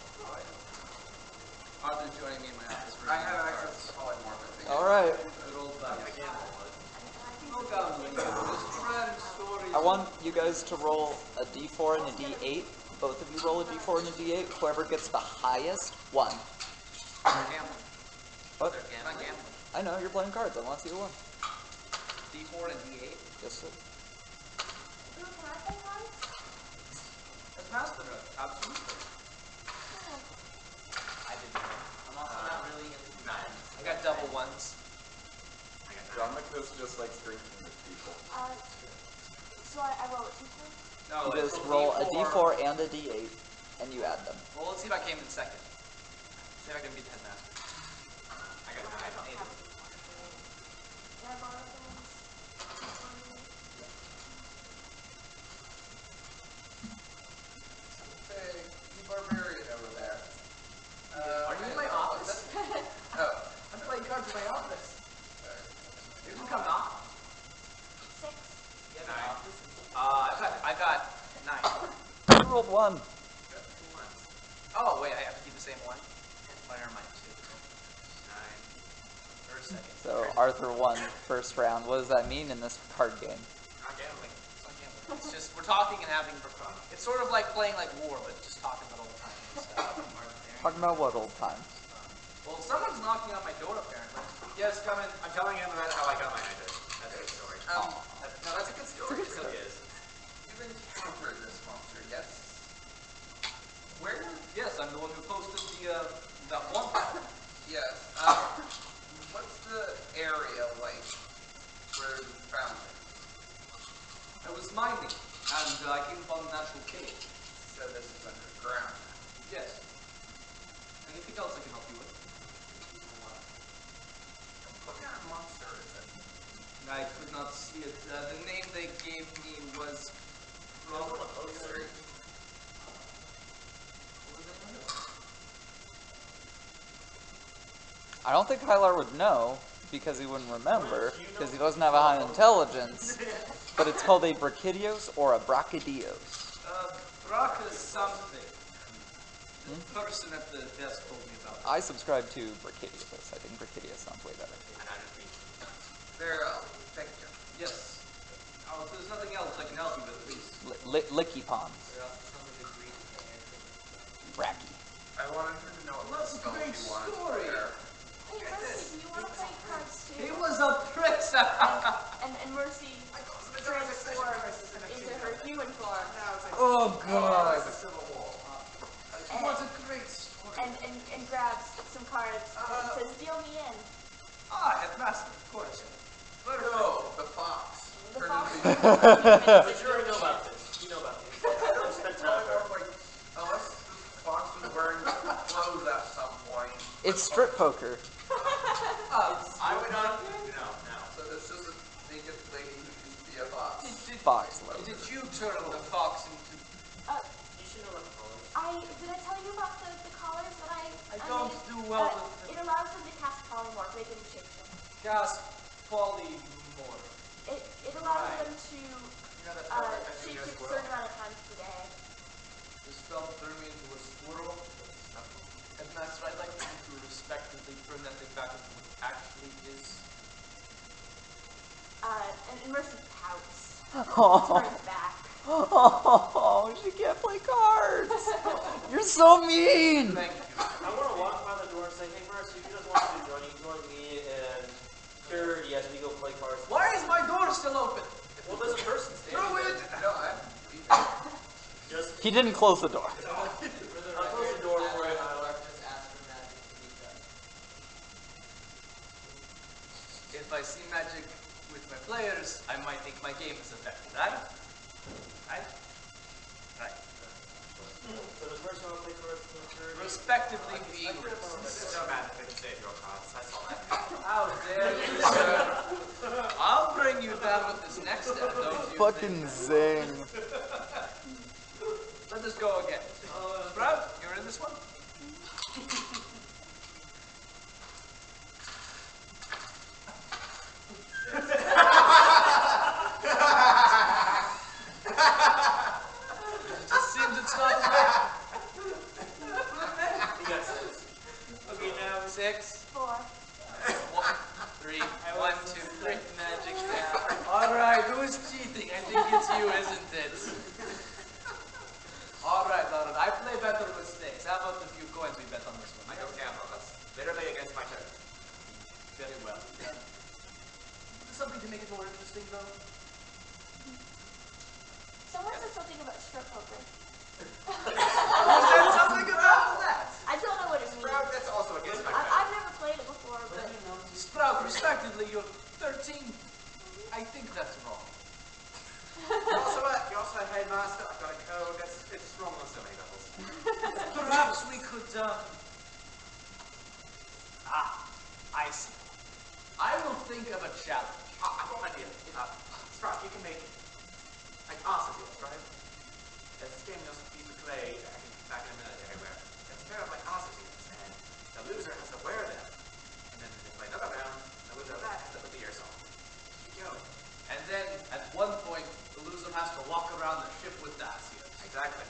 Arthur's joining me in my office. I have access to polymorph. Alright. Good old bugs. I think No gambling. Just trend stories. I want you guys to roll a d4 and a d8. Both of you roll a d4 and a d8. Whoever gets the highest, won. Gambling. What? I'm not gambling. I know, you're playing cards. I want to see who won. D4 and D8. Yes, sir. Ooh, can I play cards? That's master drug. Absolutely. I didn't know. I'm also not really into Nine. I got double ones. I got nine. Dominic just likes drinking with people. So I roll it 2 times? No, You it's just roll a d4 and a d8, and you add them. Well, let's see if I came in second. See if I can beat the headmaster. I got I nine. don't have a D4. Can I borrow someone's? Hey, you barbarian over there. Are you in my office? Oh. I'm playing cards in my office. You can come knock. 6. You have an office? I got 9. You rolled 1. Oh, wait, I have to keep the same one? Why are mine 2? 9. Or second. So Arthur won first round. What does that mean in this card game? Not gambling. It's not gambling. It's just, we're talking and having, it's sort of like playing like war, but just talking about old times and stuff. Talking about what old times? Well, someone's knocking on my door apparently. Yes, come in. I'm telling him about how I got my identity. That's a good story. No, that's a good story. It really is. You've encountered this monster, yes? Where? Yes, I'm the one who posted that one. Yes. What's the area like where you found it? I was mining, and I came upon a natural cave. So this is underground. Yes. Anything else I can help you with? What kind of monster is it? I could not see it. The name they gave me was... I don't think Hylar would know, because he wouldn't remember, because he doesn't have a high intelligence, but it's called a Brachydios or a Brachydios. Braka something. The person at the desk told me about it. I subscribe to Brachydios. I think Brachydios sounds way better. And I just beat. Very well. Thank you. Yes. Oh, if there's nothing else I can help you with, please. Licky Pond. There also sounds like a green hair. Bracky. I wanted her to know what That's a spell great she wanted story. to wear. Hey, Mercy, do you want to play cards too? He was a prick. And Mercy transforms into her human form. Oh god. It was a great story. And grabs some cards and says, deal me in. Ah, headmaster, of course. No, the fox. The Her fox. name is- But you already know about this. You know about this. I don't expect It's strip poker. I would not. No. So this is a naked lady who used to be a fox. Fox. Did you turn the fox into... You should know what the colors. Did I tell you about the collars that I don't made? do well with It allows them to cast polymorph, make them shapeshift. Gas polymorph? It allows Right. them to You know that spell that makes you a shapeshift a squirrel? certain amount of times per day. The spell turned me into a squirrel. Headmaster, I'd like you to respectively turn that thing back into what it actually is. An immersive pouts. Oh. Turns back. Oh, she can't play cards. You're so mean. Thank you. I want to walk by the door and say, hey, Mercy, if you guys want to join me and sure, yes, we go play cards. Why is my door still open? Well, there's a person standing Throw there. it! No, I'm Just He didn't close the door. For the I'll close the record, door I for it. just asked for magic to be done. If I see magic with my players, I might think my game is affected, right? Right? Right. So does Mercy want to play cards? Respectively being There's no magic that can save your cards. That's all that. How dare you, sir? I'll bring you down with this next step, don't you? Fucking zing. Let us go again. Sprout, you're in this one? It just seems it's not enough. You got six. Okay, now 6, 4. 1, 3, 1, 2, 3. Magic now. Alright, who's cheating? I think it's you, isn't it? Alright. I play better with stakes. How about the few coins we bet on this one? I don't gamble. That's literally against my character. Very well. Is something to make it more interesting, though? Someone said something about strip poker. Who said something about that? I don't know what it means. Sprout, that's also against my I've character. never played it before, but Sprout, respectively, you're 13. I think that's wrong. You're also a headmaster. I've got a code. It's wrong on so many levels. Perhaps we could, I see. I will think of a challenge. I've got an idea. Sprout, you can make like arson deals, right? There's this game you used to play back in the military where it's a pair of like arson deals, and the loser has to wear them. And then they play another round, the loser of that has to put the ears on. You go. And then, at one point, the loser has to walk around the ship with Dacia. Exactly.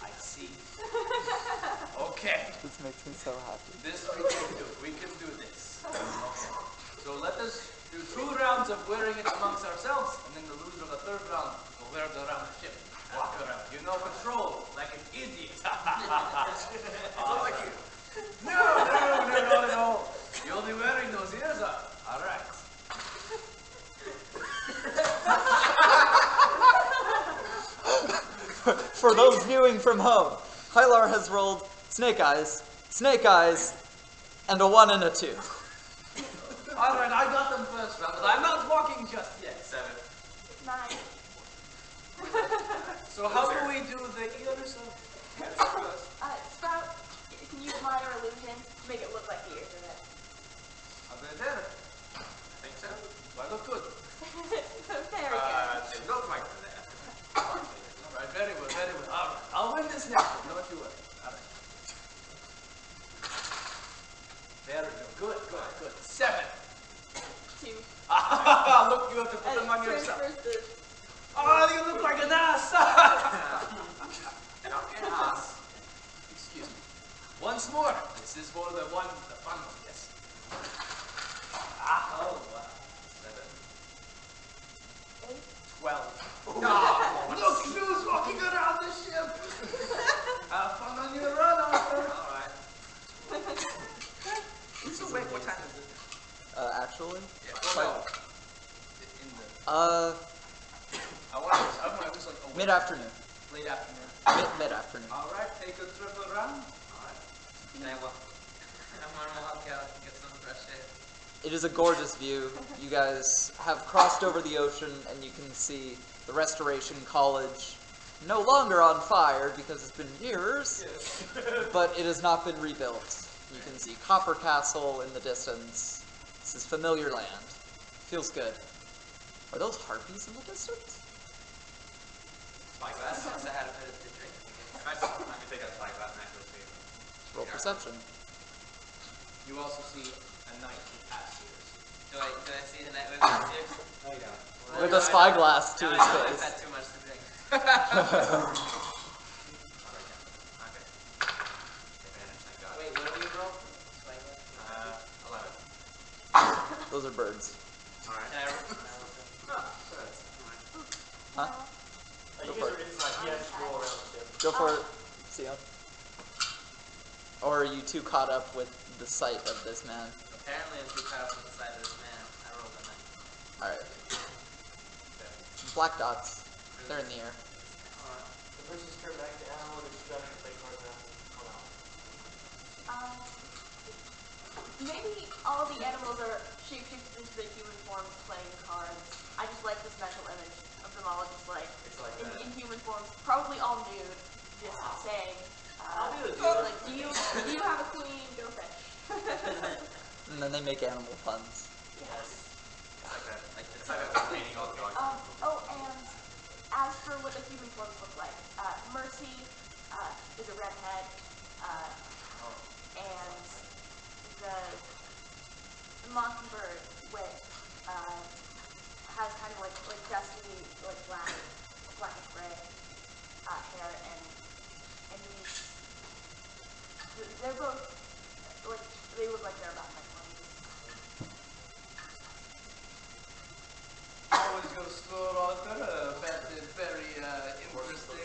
I see. Okay. This makes me so happy. This we can do. We can do this. Okay. So let us do 2 rounds of wearing it amongst ourselves, and then the loser of the 3rd round will wear it around the ship. Walk around. You know, control, like an idiot. It's all like you. No, not at all. You'll be wearing those ears up. All right. For those viewing from home, Hylar has rolled snake eyes, and a 1 and a 2. All right, I got them first round, but I'm not walking just yet. 7. 9. So how do we do the ears of... Sprout, you can use minor illusion to make it look like the ears are red. Are they there? I think so. Do I look good? Very good. They look like they're there. All right, very well, very well. All right, I'll win this next one, don't you worry. All right. There we go. Good. 7. 2. Look, you have to put them on yourself. Transfers the... Oh, you look like an ass! And I'm in us. Excuse me. Once more. This is for the fun one, yes. Oh, wow. 7. 8. 12. Look who's walking around the ship! Have fun on your run, Arthur. All right. So wait, what time is it? Actually? Yeah, well, in the... I want to just like... Oh, Mid-afternoon. late afternoon. Mid-afternoon. All right, take a trip around. All right. Can I walk? I'm gonna walk out and get some fresh air. It is a gorgeous view. You guys have crossed over the ocean, and you can see the Restoration College no longer on fire because it's been years, Yes. but it has not been rebuilt. You can see Copper Castle in the distance. This is familiar land. Feels good. Are those harpies in the distance? Spyglass. Must have had a bit of the drink. I can take that spyglass and actually see it. Roll perception. You also see a knight with half seers. Do I see the night with the tears? No, you don't. With a spyglass to Now his I know I've face. had too much to drink. Okay. Advantage, thank God. Wait, what do we roll? Spyglass? 11. Those are birds. Alright. Can I roll them? Oh, good. Alright. Huh? You Go guys for are inside. You guys roll around the ship. Go for it, Sion. Or are you too caught up with the sight of this man? Apparently I'm too caught up with the side of this man. I rolled a 9. Alright. Black dots. They're in the air. The person's turned back to animal and she's trying to play cards around. Maybe all the animals are shapeshifted into their human forms playing cards. I just like this mental image of them all just like, It's like in human forms, probably all nude, just saying, I'll do the deal. like, do you have a queen? Go fetch. And then they make animal puns. Yes. It's like a painting all the dogs. And as for what the human forms look like, Mercy is a redhead, and the mockingbird wit has kind of like dusty, like black and gray hair, and they're both like they look like they're about my 20s. Always go slow, Arthur. Very interesting.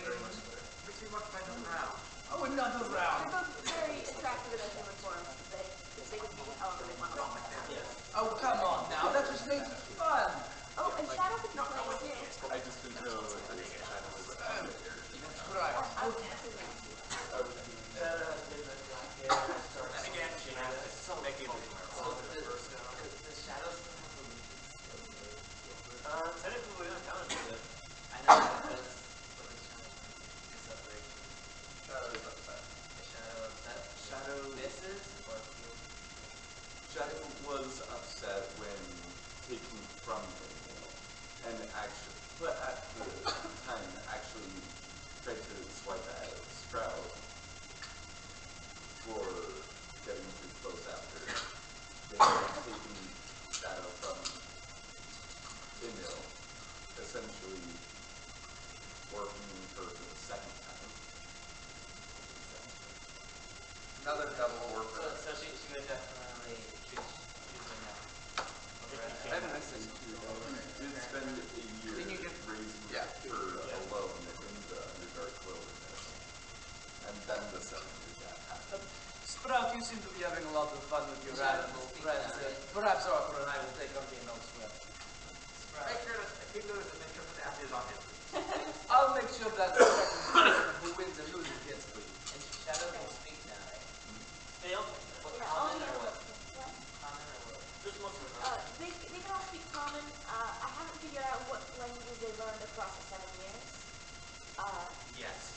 Pretty much by another round. Oh, another They're round. both very attractive in their human forms. They can be however they want to be. Oh, come on now. That just makes it fun. Oh, and Shadow could be playing too. I just didn't know if I think Shadow was Right. What's his name? And again, she has to make it The shadows still have allegiance. Technically, we don't count it. I know that, but it's what is shadow? It's separation. Shadow is upset. The shadow of that. Shadow Misses or Shadow was upset when taken from him, and actually, but at the time, actually tried to swipe at Sprout for getting too close after they had taken Shadow from Emil, essentially working her for the second time. Another double worker. So she would definitely choose me now. And it's been a year Then you get- raising yeah. her alone in the Underdark wilderness. And then the 7 years that happened. Sprout, you seem to be having a lot of fun with your animal friends. Perhaps Arthur and I will take our game elsewhere. Make sure to keep those and make sure that that is on him. I'll make sure that the second person who wins and loses gets free. And shadow can speak now, right? They all What, Yeah, all common the or what? animals. What? Common or what? Just most of them. They can all speak common. I haven't figured out what languages they learned across the 7 years. Yes.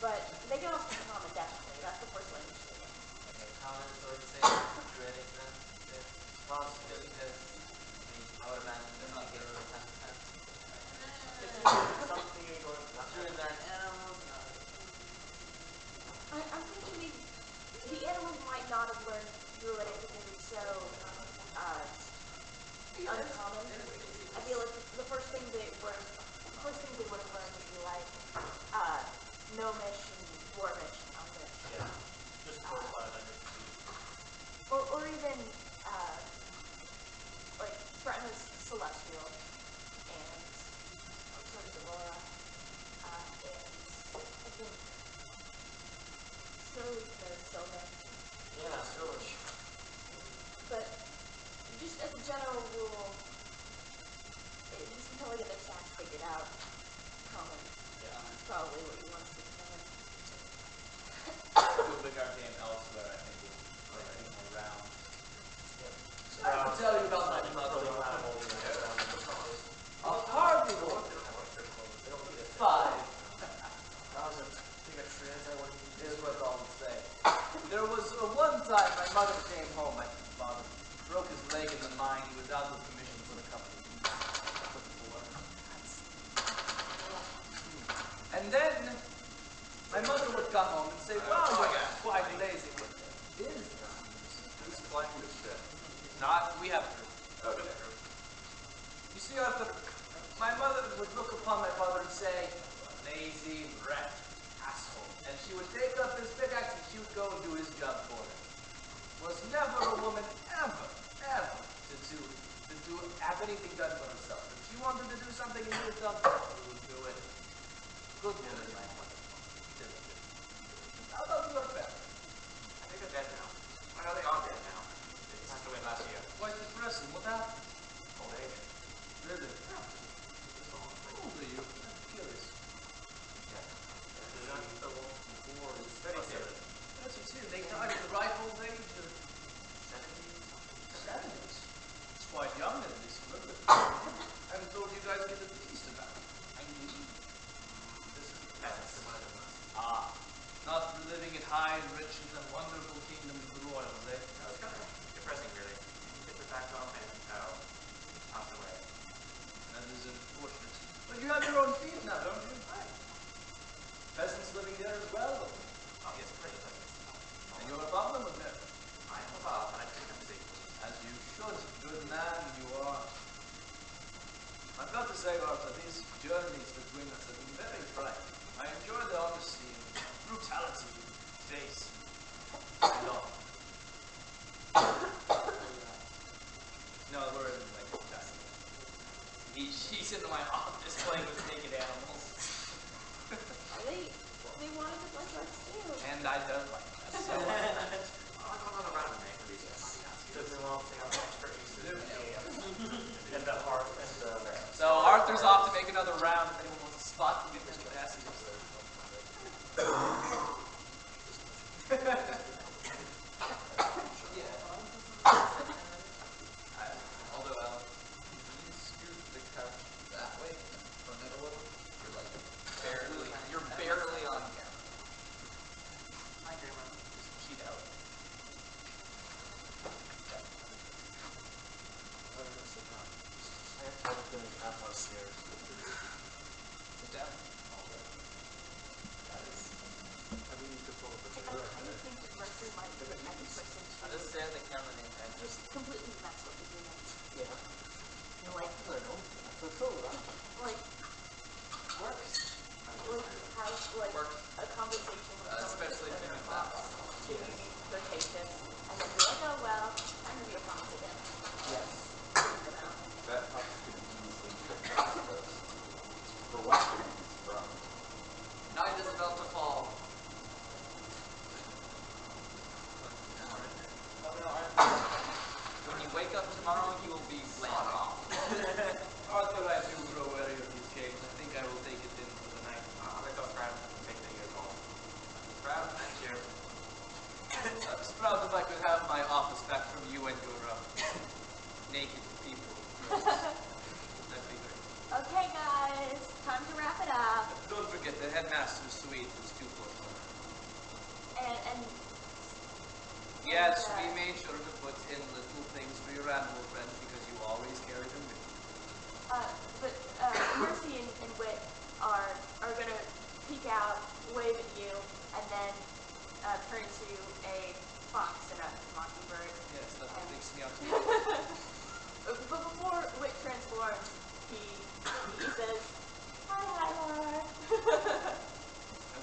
But they can all speak common, definitely. That's the first language they know. Okay, common, so let's say druidic then. Just because, I would imagine they're not getting from time to time. It's just something you're going to Druids aren't animals, not I'm thinking the animals might not have learned Druidic because it's so uncommon. I feel like the first thing they would have learned would be like Gnomish and Dwarvish and Elvish. Yeah. Just close by language. Or even like Bretton's Celestial and so does Aurora. And I think there's Sylvan. Yeah, so much. But just as a general rule, just until I get their stats figured out, common is probably what you want to see common. We'll pick our game elsewhere, I think we'll play a few more rounds. I have to tell you about my mother. A Harvey boy. 5. slang this shit. Not, we have proof. Okay. You see, Arthur, my mother would look upon my father and say, lazy rat, asshole. And she would take up his pickaxe and she would go and do his job for him. Was never a woman ever to have anything done for herself. If she wanted to do something and needed something, she would do it. Good woman, my mother. How about your parents? I think they're dead now. I know they are dead now. They passed away last year. Quite depressing. What happened? Old age. Really? How old are you? I'm curious. Is that the one before? Is 32. 32. They died at the ripe old age of 70s. It's quite young at least. Remember? I haven't told you guys get the least about it. I mean, This is the peasants and one of them. ah, not living in high and rich in the wonderful kingdom of the royals, eh? It's kind of depressing, really. Kids were back home and passed away. That is unfortunate. But you have your own field now, don't you? Peasants living there as well? Oh, yes, great peasants. And you're above them, or there? I am above, and I think I'm busy. As you should, good man you are. I've got to say, Arthur, these journeys between us have been very frightening. I enjoy the honesty and brutality of your face and all. No, we're in like just. She's in my office playing with naked animals. They wanted to play cards too. And I don't like that. So I'm going around and make these Took me a while to figure out extra aces in the game. And the heart and the... So Arthur's off to make another round if anyone wants to spot him against the passes. Although, you scoot the couch that way from it a little. You're like you're barely on camera. Hi, camera. Just cheat out. I have to finish half my stairs. Sit down. I mean, you could pull up a I just think that Mercy might be the type of person I'll just stare at the camera the entire time. just completely mess with the human. Yeah. You know, like For sure, right? like have like a conversation with someone Especially when if they're you're lost to their patience, and then be like, oh well, time to be a boss again. Yes. You know? That helps to easily trick us. For what he's from. Night is about to fall. When you wake up tomorrow, you will be laid off. Arthur, I do grow wary of these games. I think I will take it in for the night. I'll let those crowd take the years off. Proud? Thank you. I was proud if I could have my office back from you and your naked people. That'd be great. Okay, guys, time to wrap it up. Don't forget, the headmaster's suite was 2 floors up. And Yes, we made sure to put in little things for your animal friends because you always carry them with you. but Mercy and Wit are gonna peek out, wave at you, and then turn into a fox and a mockingbird. Yes, that makes me out to But before Wit transforms, he says, "Hi, Hylar."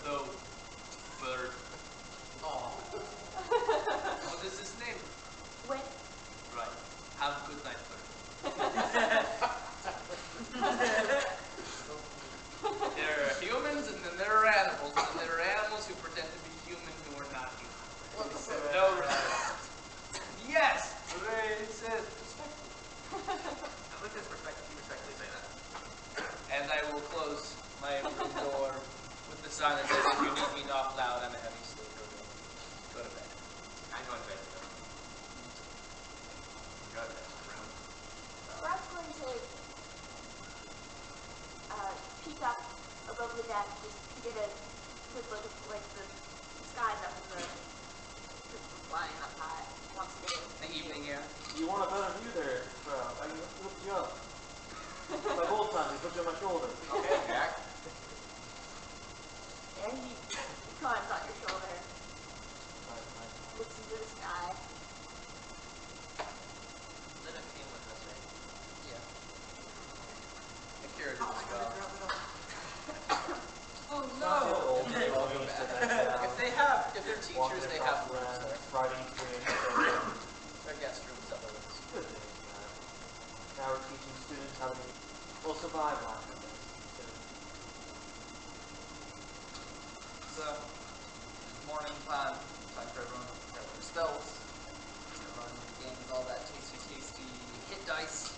Hello, bird. Oh. What is his name? Wit. Right. Have a good night, bird. There are humans and then there are animals, and then there are animals who pretend to be human who are not human. No respect. Yes! Hooray, it says respect. Now, let this respectfully say that. And I will close my room door with the sign that says, if you need me knock loud, I'm a heavy sleeper. Go to bed. I'm going to bed. Go to bed. Room. Sprout's going to peek up above the deck just to get a quick look at like the skies up in the flying up high. Wants to get The evening air. You want a better view there, bro. I can lift you up. Like old times, I put you on my shoulder. Okay, Jack. And he climbs on your shoulder, looks into the sky. How many? We'll survive long enough. So, morning time for everyone to prepare their spells. Everyone gains all that tasty hit dice.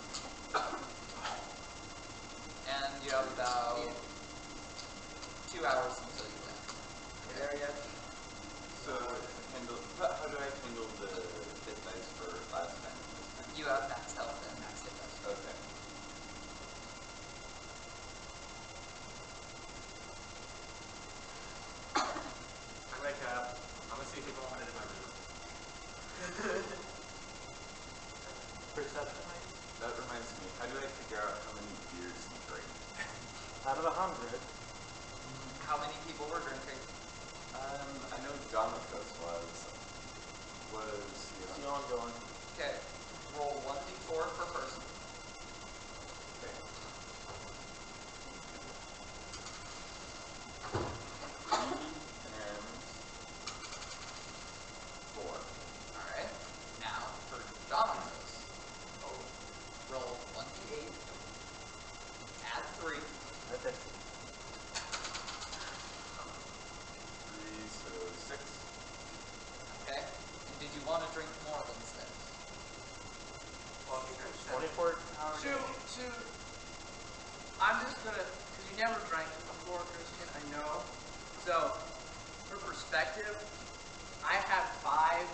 And you have about 2 hours until you land. You there yet? So, how do I handle the hit dice for last time? You have max health and max hit dice. Okay. I wake up. I'm gonna see if people want it in my room. Perception. That reminds me, how do I figure out how many beers you drink? Out of 100. How many people were drinking? I know Dominicus was Sion going. Okay. Roll 1d4 per person. Okay. 3 and 4. Alright. Now for Domino's. Roll 1d8. Add 3. That's it. 3, so 6. Okay. And did you want to drink more than 6? Well, if you drink 7. 24 hours. Shoot. I'm just gonna, because you never drank it before, Christian, I know. So, for perspective, I had 5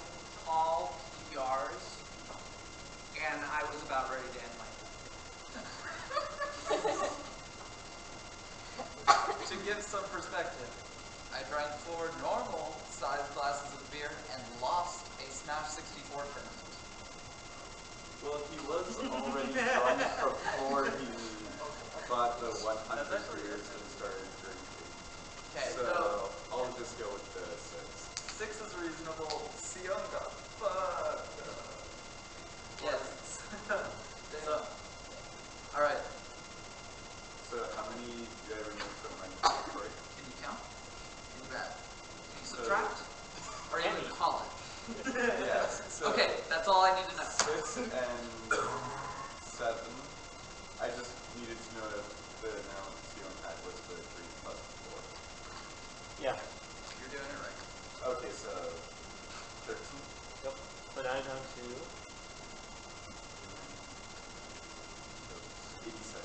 tall PRs, and I was about ready to end my To give some perspective, I drank 4 normal sized glasses of beer and lost a Smash 64 tournament. Well, he was already drunk before he bought the 100 beers and started drinking. Okay, So, I'll just go with the 6. 6 is reasonable. Sion got fucked up. Yes. So, alright. So, how many do I remove from my inventory? Can you count? Can you add? Can you subtract? Are you in college? Yes. So Okay, that's all I need to know. 6 and 7. I just needed to know if the amount Sion had was the 3 plus 4. Yeah. You're doing it right. Okay, so 13. Yep. Put that down to 86.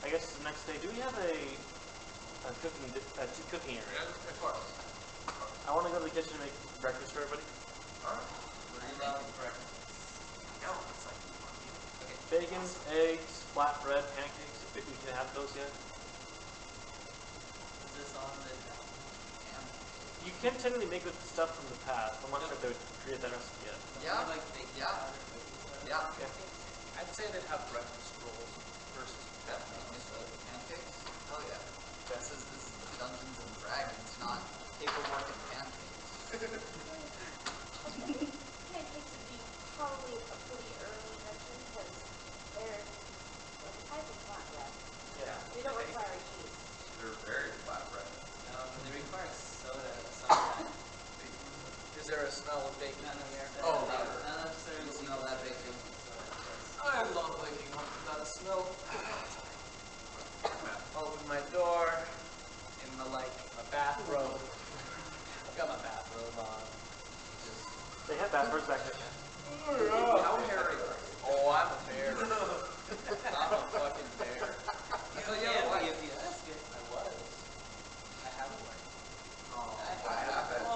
I guess the next day. Do we have a cooking area? Of course. I want to go to the kitchen and make breakfast for everybody. Alright. What are you making for breakfast? No, it's like Okay. Bacon, eggs, flatbread, pancakes. If we can have those yet. Is this on the You can technically make with stuff from the past. I'm not sure if they would create that recipe yet. Yeah. like bacon Yeah. powder, baking soda? Yeah. Yeah. I'd say they'd have breakfast rolls versus Pancakes? Hell yeah. This is Dungeons and Dragons, not paperwork and pancakes. Pancakes would be probably a pretty early invention because they're like a type of flatbread. Yeah. They don't require yeast. They're very flat bread. They require soda sometimes. Is there a smell of bacon Not in the air? necessarily. Oh, Not necessarily. You smell that bacon? I love waking up with that smell. Open my door in my bathrobe. I've got my bathrobe on. They have bathrooms back there. How hairy are you? Oh, I'm a bear. I'm a fucking bear. You can be if you ask it. I was. I have a wife. What happened?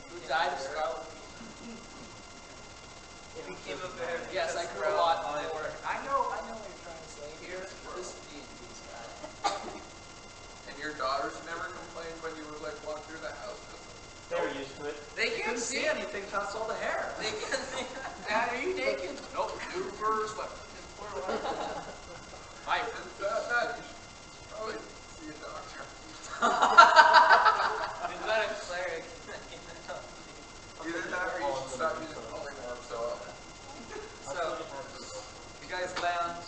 Who died of scarlet fever? Became a bear. Yes, I grew a lot more. I know what you're trying to say here. This D&D Scott. And your daughters never complained when you would like walk through the house. They're used to it. They can't see anything past all the hair. They can. Dad, are you naked? Nope, new fur sweater. Hi. It's that bad. You should probably see a doctor. We've got a cleric. Either that or you should stop using polymorph so often. So, you guys land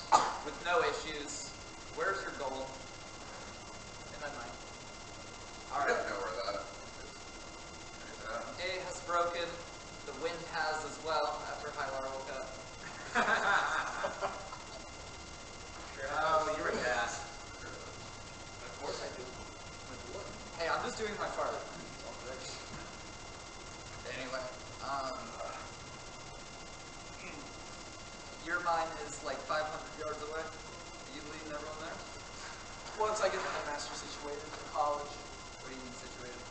Your mine is like 500 yards away. Are you leading everyone there? Once I get my master situated in college. What do you mean situated?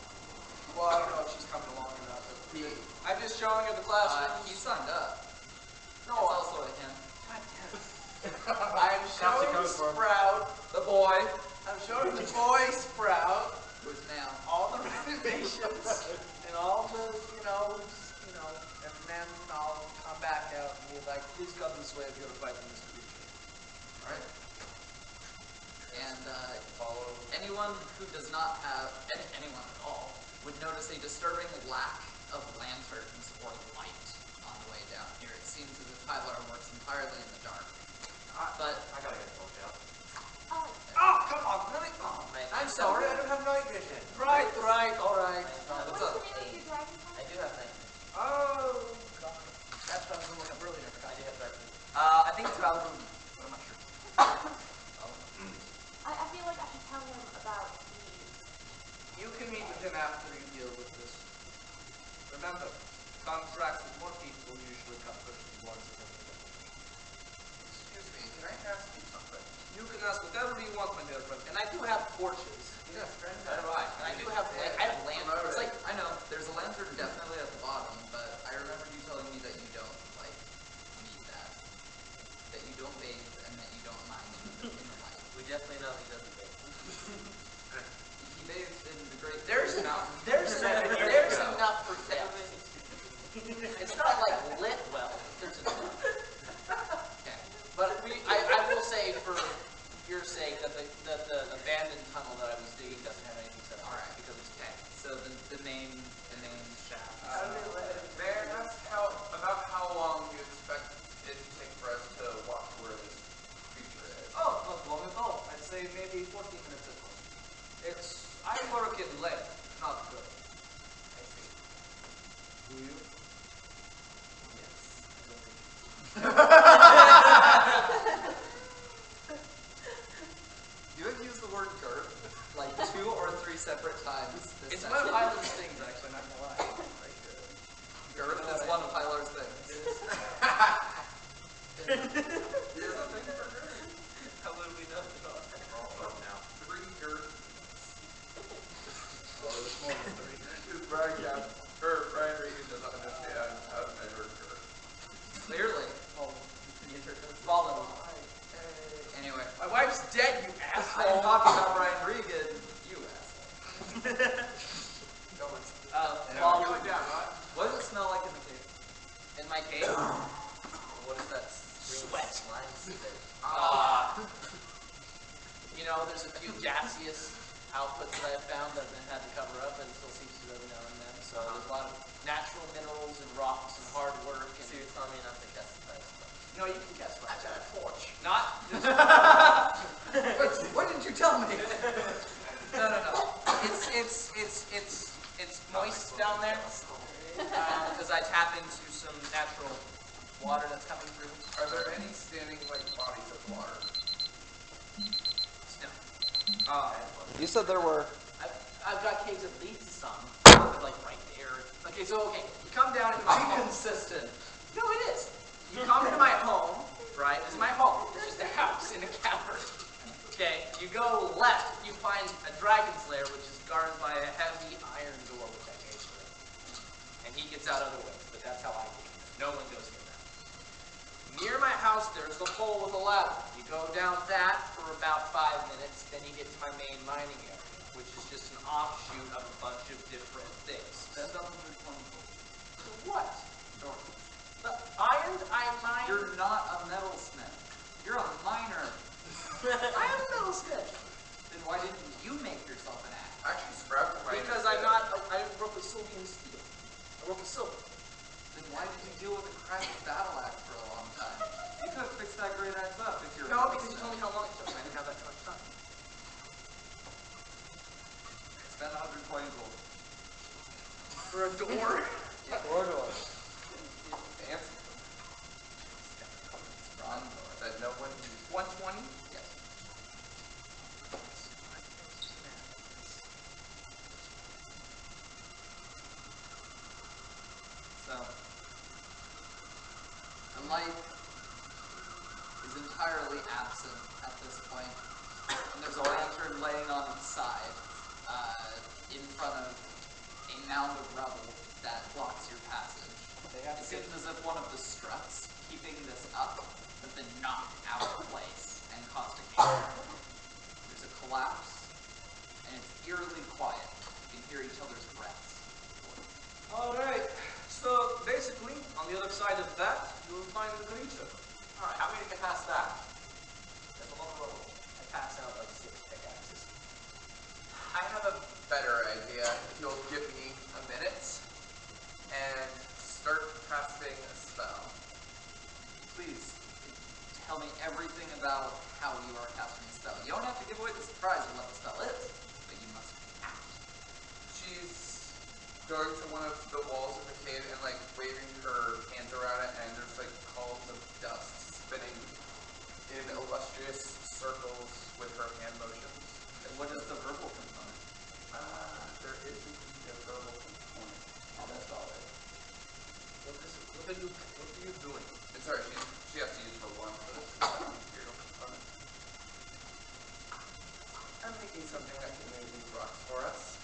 Well, I don't know if she's coming along or not, but I'm just showing her the classroom. He signed up. No, It's also a him. I'm showing Sprout, The boy, I'm showing the boy Sprout who is now. all the renovations and all the, and then I'll come back out and be like, please come this way if you're fighting this creature. Alright. And anyone who does not have, anyone at all, would notice a disturbing lack of lanterns or light on the way down here. It seems as if Tyler works entirely in the dark. But I gotta get a torch out. Oh, come on, really? Oh, man. I'm sorry, I don't have night vision. Right, all right. what's What's up? the name of your dragon? I do have night vision. Oh, God. That's what I was going to look up earlier. I do have dark vision. I think it's Valorun, but I'm not sure. I feel like I should tell him about the... You can meet with him after you deal with this. Remember, contracts with more people usually come first than ones that don't. Excuse me, can I ask you something? You can ask whatever you want, my dear friend. And I do have torches. Yes, friend. And I do have I have lanterns. It's like, I know, there's a lantern definitely at the bottom, but I remember you telling me that you don't, like, need that. That you don't bathe and that you don't mind in the light. We definitely know he doesn't think. He bathed in the great... There's enough for them. It's not like lit well. There's enough. Okay. But I will say for your sake that the abandoned tunnel that I was digging doesn't have anything set up. Alright. Because it's tank. So the main shaft. May I ask about how long you expect it to take for us to walk to where this creature is? Oh, not long at all. I'd say maybe 14 minutes at most. I work in length, not good. I see. Do you? Yes. I don't think You have used the word girth like 2 or 3 separate times this It's one of session. Hyland's things, actually, not gonna lie. Girth is one of Hylar's things. There's a thing for girth. how would we know? We're all up now. 3 girth. Well, it was more than 3. Brian Regan doesn't understand how to measure girth. Clearly. Oh, Follow. Anyway, my wife's dead, you I'm asshole. talking about Brian Regan, you asshole. Well, Going down, right? What does it smell like in the cave? in my cave, What is that? sweat. Slime spit. There's a few gaseous outputs that I've found that I've had to cover up, and it still seeps through every now and then. So there's a lot of natural minerals and rocks and hard work. So And you're telling me not to guess the price stuff. no, you can guess what I got a torch. Not. What did you tell me? No. It's moist down there because I tap into some natural water that's coming through. Are there any standing bodies of water? No. You said there were. I've got caves at least some, like right there. Okay, you come down into my home. Inconsistent. No, it is. You come into my home, right? This is my home. It's just a house in a cavern. Okay, you go left, you find a dragon's lair, which is guarded by a heavy iron door, which I made for him. And he gets out other ways, but that's how I get in. No one goes near that. Near my house, there's the hole with a ladder. You go down that for about 5 minutes, then you get to my main mining area, which is just an offshoot of a bunch of different things. Spend 120 So what? The iron I mine. You're not a metalsmith. You're a miner. I am a metalsmith. Then why didn't you make yourself an axe? Actually, Sprout might Because have I work with sodium steel. I work with silver. Then why did you deal with a crappy battle axe for a long time? You could have fixed that great axe up if you're. No, because you told me how long it took. I didn't have that much time. Spend 120 gold. For a door. Or door. fancy Strong door. that no one uses. 120? Yes. So, unlike is entirely absent at this point, and there's a lantern laying on its side in front of a mound of rubble that blocks your passage. It seems as if one of the struts keeping this up has been knocked out of place and caused a chaos. There's a collapse, and it's eerily quiet. You can hear each other's breaths. Alright, so basically, on the other side of that, you will find the creature. Alright, how are we gonna get past that? There's a long road. I pass out like 6 pickaxes. I have a better idea. If you'll give me a minute and start casting a spell. Please, tell me everything about how you are casting the spell. You don't have to give away the surprise of what the spell is, but you must act. She's going to one of the walls of the cave and like waving her hands around it, and there's like columns of dust spinning in illustrious circles with her hand motions. And what is the verbal component? There is indeed a verbal component. Oh, that's all right. What are you doing? And sorry, she has to use her one for this material component. I'm making something that can move these rocks for us.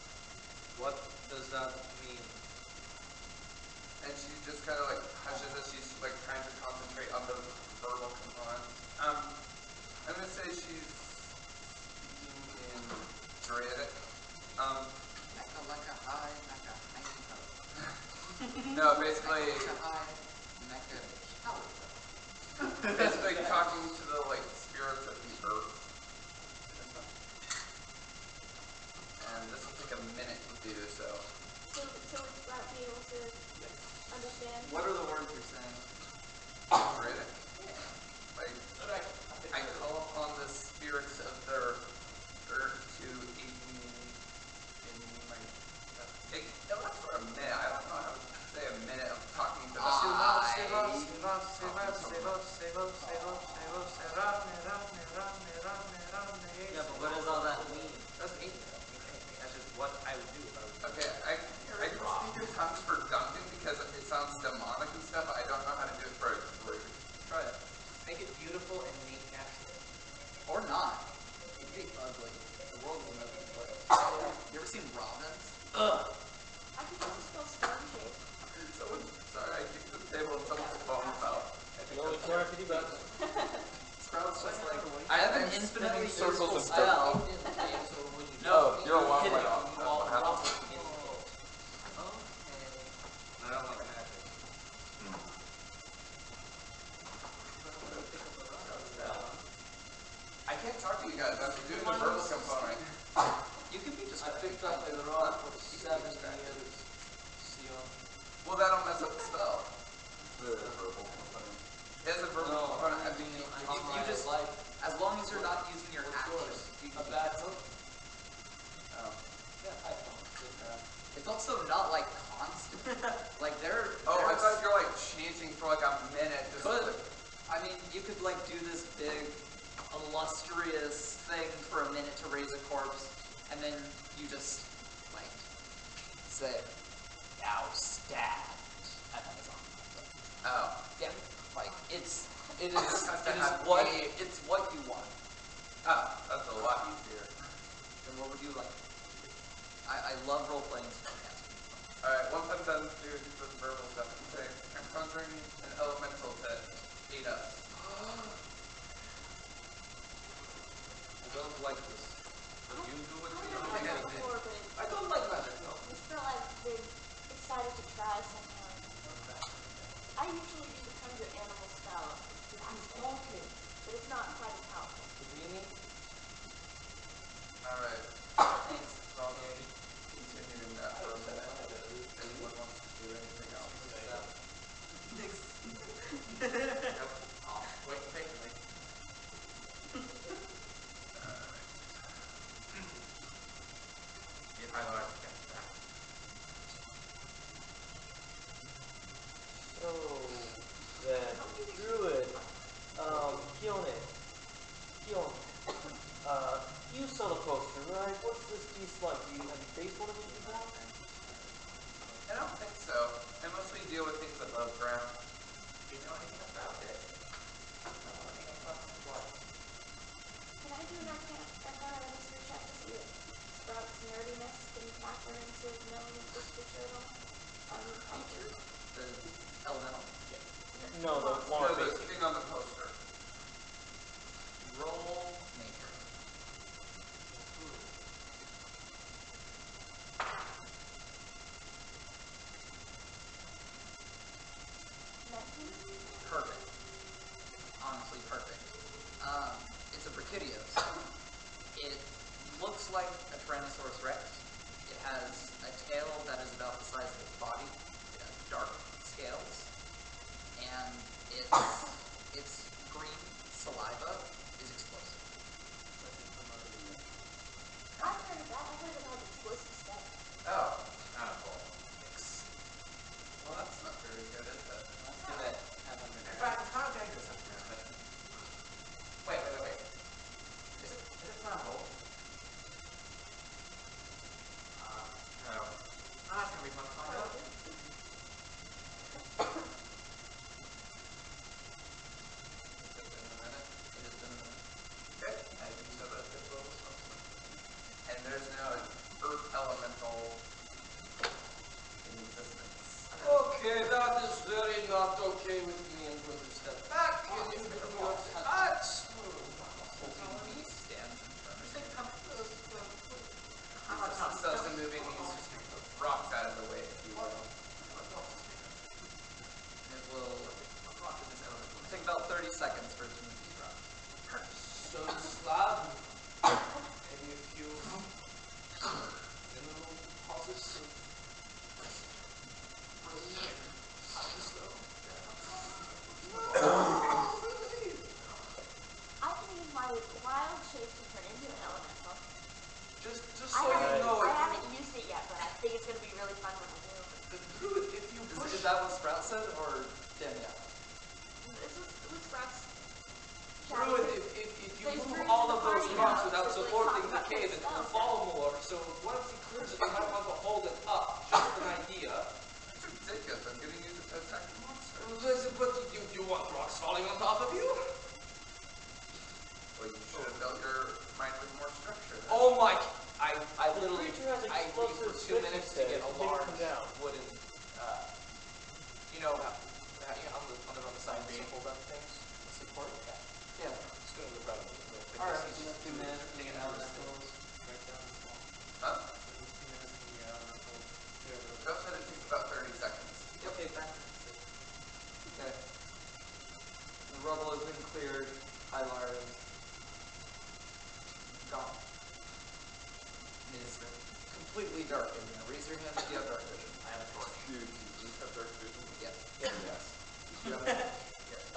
What does that mean? And she just kind of like hushes as she's like trying to concentrate on the verbal component. I'm gonna say she's speaking in Druidic. No, basically talking to the like spirits of the earth. And this will take a minute to do so. So would Sprout be able to understand? What are the words you're saying? Druidic? Like I call upon the spirits of the earth to aid me in my it lasts for a minute. I don't know how to say a minute of talking to the Yeah, but what does all that mean? Doesn't mean anything. That's just what I would do if I was. Okay, I can speak in tongues for Duncan because it sounds demonic and stuff. I don't know how to do it for a group. Try it. Make it beautiful and make natural. Or not. It could be ugly. The world is an ugly place. You ever seen Robins? Ugh. I could also spell storm shape. Sorry, I kicked the table and someone's phone fell. You only care if you do that. Sprout's just like, I have an infinitely circles useful of spell. Oh, your alarm hit went it. off. That's what happened. I don't like magic. I can't talk to you guys. I'm doing the verbal component. You can be I distracted. picked up a rock for 7 years. Sion. Well, that'll mess up the spell. The verbal component. It has a verbal component. I think You just, as long as you're not using your action, you A can bad hook? Oh. Yeah, I don't. It's also not like constant. Like there. Oh, I there's- thought you're like chanting for like a minute. Just Could. like, I mean, you could like do this big, illustrious thing for a minute to raise a corpse, and then you just like say, "Now stand," and then it's on. oh. Yeah, like it is just has to have what a- it's what you want. Oh, that's a lot easier. Then what would you like? I love role playing spellcasting. Alright, once I'm done doing the verbal stuff, I'm saying I'm conjuring an elemental to aid us. I don't like this. But you do what you I've do. never done that before, but I don't like magic, no. I just felt like they're excited to try somehow. I usually do the conjure animal spell, drastic, Okay. but it's not quite as powerful. Really? Alright, Thanks. so I'll continue in that for a minute. Anyone wants to do anything else? Nope. I'll wait patiently. If I learn to catch that. So then, Druid, Kione, you saw the poster, right? What's this beast like? Have you faced one of these before? I don't think so. I mostly deal with things above ground. Do you know anything about it? I don't know anything about No, the monster. one No, on the basic. thing on the poster. Roll nature. Perfect. Honestly, perfect. It's a Brachydios. It looks like a Tyrannosaurus Rex. It has a tail that is about the size of its body. It has dark scales, and its green saliva is explosive. I've heard of that. I've heard it has explosive stuff. Oh, cool. Well, that's not very good, is it? Let's give it 500 In fact, it's kind of dangerous up here, but... Wait. Is it flammable? No. That's gonna be fun to find out. It's been a minute. It has been a minute. Okay, I think so that it will something. And there's now an earth elemental in existence. Okay, that is very not okay with me. I'm going to step back and you can do it. Holding me stands in front of you. This doesn't moving these rocks out of the way, if you will. It will take about 30 seconds for it to move these rocks. So slab, maybe a few minimal pauses of I can use my wild shape to turn into an elemental. just so I you know, haven't used it yet, but I think it's gonna be really fun when I do. the druid, if you push Is that what Sprout said, or Danielle? This was Sprout's druid, if you There's move druids all in the of those party rocks now, without so, like, supporting talk the about cave, their it will spells. fall more. So once he clears it, you might want to hold it up. Just an idea. It's ridiculous. I'm gonna use it to attack the monster. But you want rocks falling on top of you? Well, you should have built your mind with more structure. Then. Oh my! I The literally creature has I read for explosive 2 minutes to get a Take large them down. wooden. You know, on the side of the hold up things, the support. Yeah, it's going to grab it real quick. Alright, This is In the 2 minutes, just we can elementals break down the wall. Huh? In the 2 minutes, we can elementals clear the Joe said it takes about 30 seconds. Okay, back. Okay. The rubble has been cleared. Hylar is gone. It is completely dark in here. Raise your hand if you have dark vision. I have a torch. Do you just have dark vision? Yes. Yes. You have it?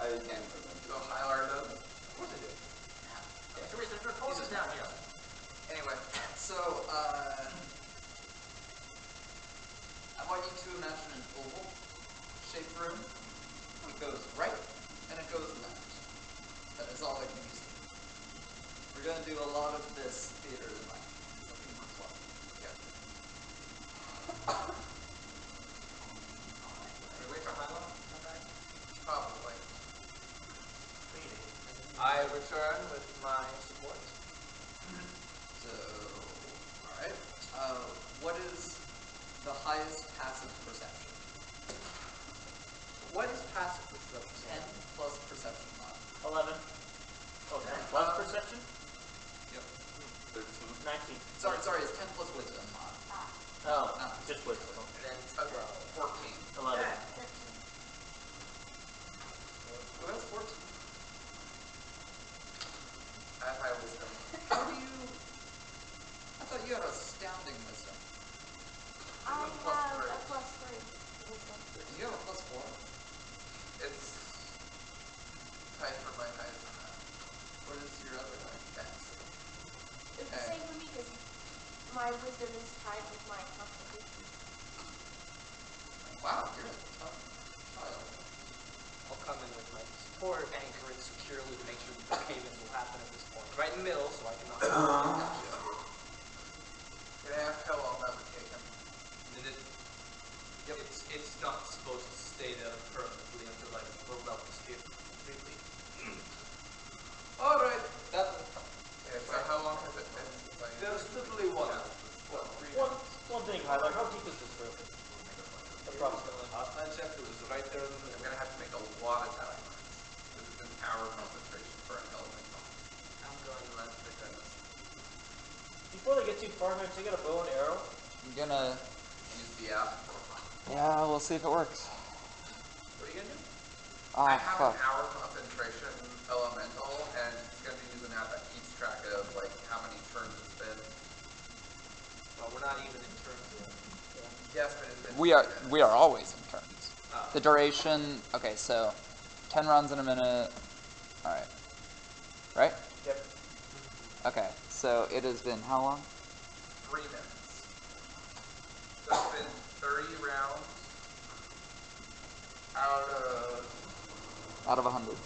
I can't remember. So Hylar does. Of course I do. There's torches down here. Anyway, so, I want you to imagine an oval shaped room. It goes right and it goes left. That is all I can use. We're going to do a lot of this theater tonight. Looking for fun. Yeah. Can we wait for Hyla to come back? Probably. Maybe. I return with my support. So, alright. What is the highest passive perception? What is passive perception? 10 plus perception mod. 11. Oh, 10 plus perception? Yep. 13. 19. Sorry, it's 10 plus wisdom mod. Oh, Not just wisdom. Then 14. 11. Who has 14? I have high wisdom. How do you... I thought you had astounding wisdom. I have plus a three. +3 wisdom. You have a plus 4? It's tied for my highest. What is your other one? Thanks. It's the same for me because my wisdom is tied with my constitution. Wow, you're a tough child. I'll come in with my support, anchor it securely to make sure that the cave-ins will happen at this point. Right in the middle, so I cannot. Can I ask how long that would take him? Yep. It's not supposed to stay there permanently until I build up this cave completely. Alright, that Okay, so how long has it been since I... there's literally one. One thing, Hylar, how deep is this room? Approximately. Last time I checked, it was right there in the I'm middle. gonna have to make a lot of time. concentration for an elemental. I'm going left regardless. Before they get too far, I'm gonna take out a bow and arrow. I'm gonna. Use the app. Yeah, we'll see if it works. What are you gonna do? I Ah, have fuck. an hour concentration elemental, and it's gonna be using an app that keeps track of like how many turns it's been. Well, we're not even in turns yet. Yes, but it's been We are 3 minutes. we are always in turns. Oh. The duration. Okay, so 10 rounds in a minute. All right. Right? Yep. Okay. So it has been how long? 3 minutes. So it's been 30 rounds out of Out of 100.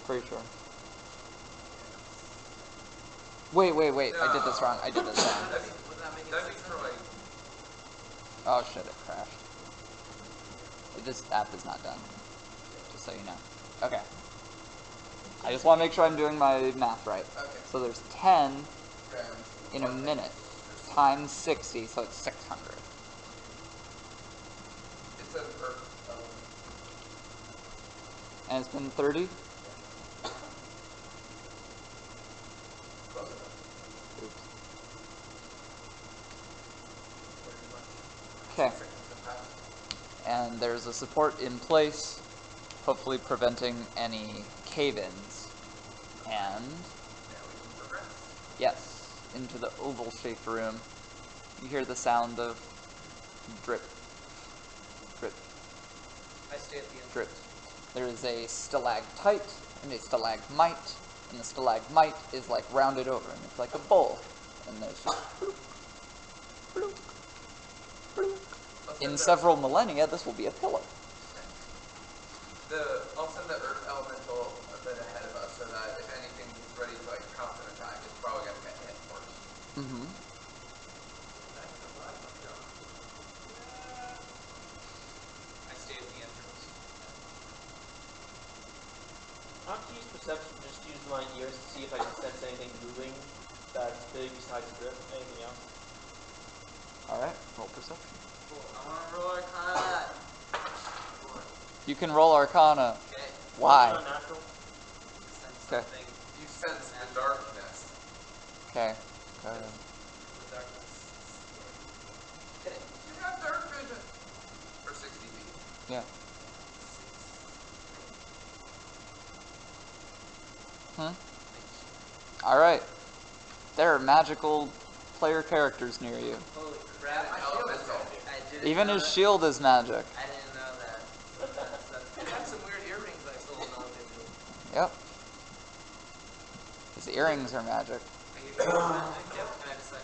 Pretty sure. Wait. I did this wrong. That'd be, Would that make it that'd be for 600? like Oh shit! It crashed. This app is not done. Just so you know. Okay. I just want to make sure I'm doing my math right. okay. So there's 10 Rounds in a minute times 60, so it's 600. It's an earth element. And it's been 30? Close enough. Oops. Very much. Okay. 6 seconds have passed. And there's a support in place, hopefully preventing any cave-ins. And Now we can progress. yes, into the oval-shaped room. You hear the sound of drip, drip, I stay at the entrance. drip. There is a stalactite and a stalagmite, and the stalagmite is like rounded over, and it's like a bowl. And there's just bloop, bloop. In several millennia, this will be a pillar. I'll send the earth elemental a bit ahead of us so that if anything is ready to like pounce and attack, it's probably gonna get hit first. Mm-hmm. I stay at the entrance. I have to use perception, just use my ears to see if I can sense anything moving that's big besides drip. Anything else? Alright, roll perception. Cool. I want to roll Arcana. You can roll Arcana. Okay. Why? Unnatural. Sense Okay. something. You sense the darkness. Okay. Go ahead. The darkness. You have dark vision for 60 feet. Yeah. Alright. There are magical player characters near you. Holy crap! My shield is I didn't Even know his that. shield is magic. I didn't know that. I had some weird earrings I sold on eBay. Yep. His earrings are magic. Are you sure it's magic? Yep. Can I decide?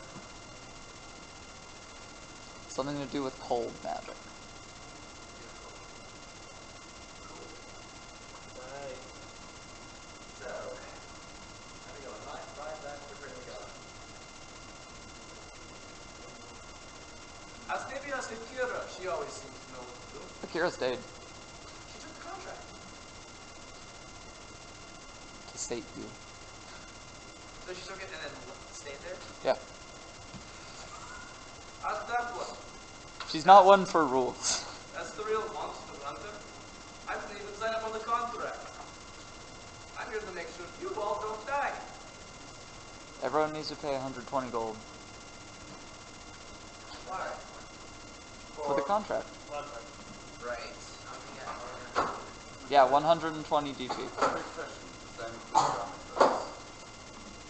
Something to do with cold magic. Right. So, how we going? Right, left, we're ready to go. Ask maybe ask Akira. She always seems to know what to do. Akira stayed She took the contract. to state you. So she took it and then stayed there? Yeah. Ask that one. She's not one for rules. That's the real monster hunter. I didn't even sign up on the contract. I'm here to make sure you all don't die. Everyone needs to pay 120 gold Why? for the contract. Contract. Right. Yeah, 120 DP. Quick question, does that include comic books?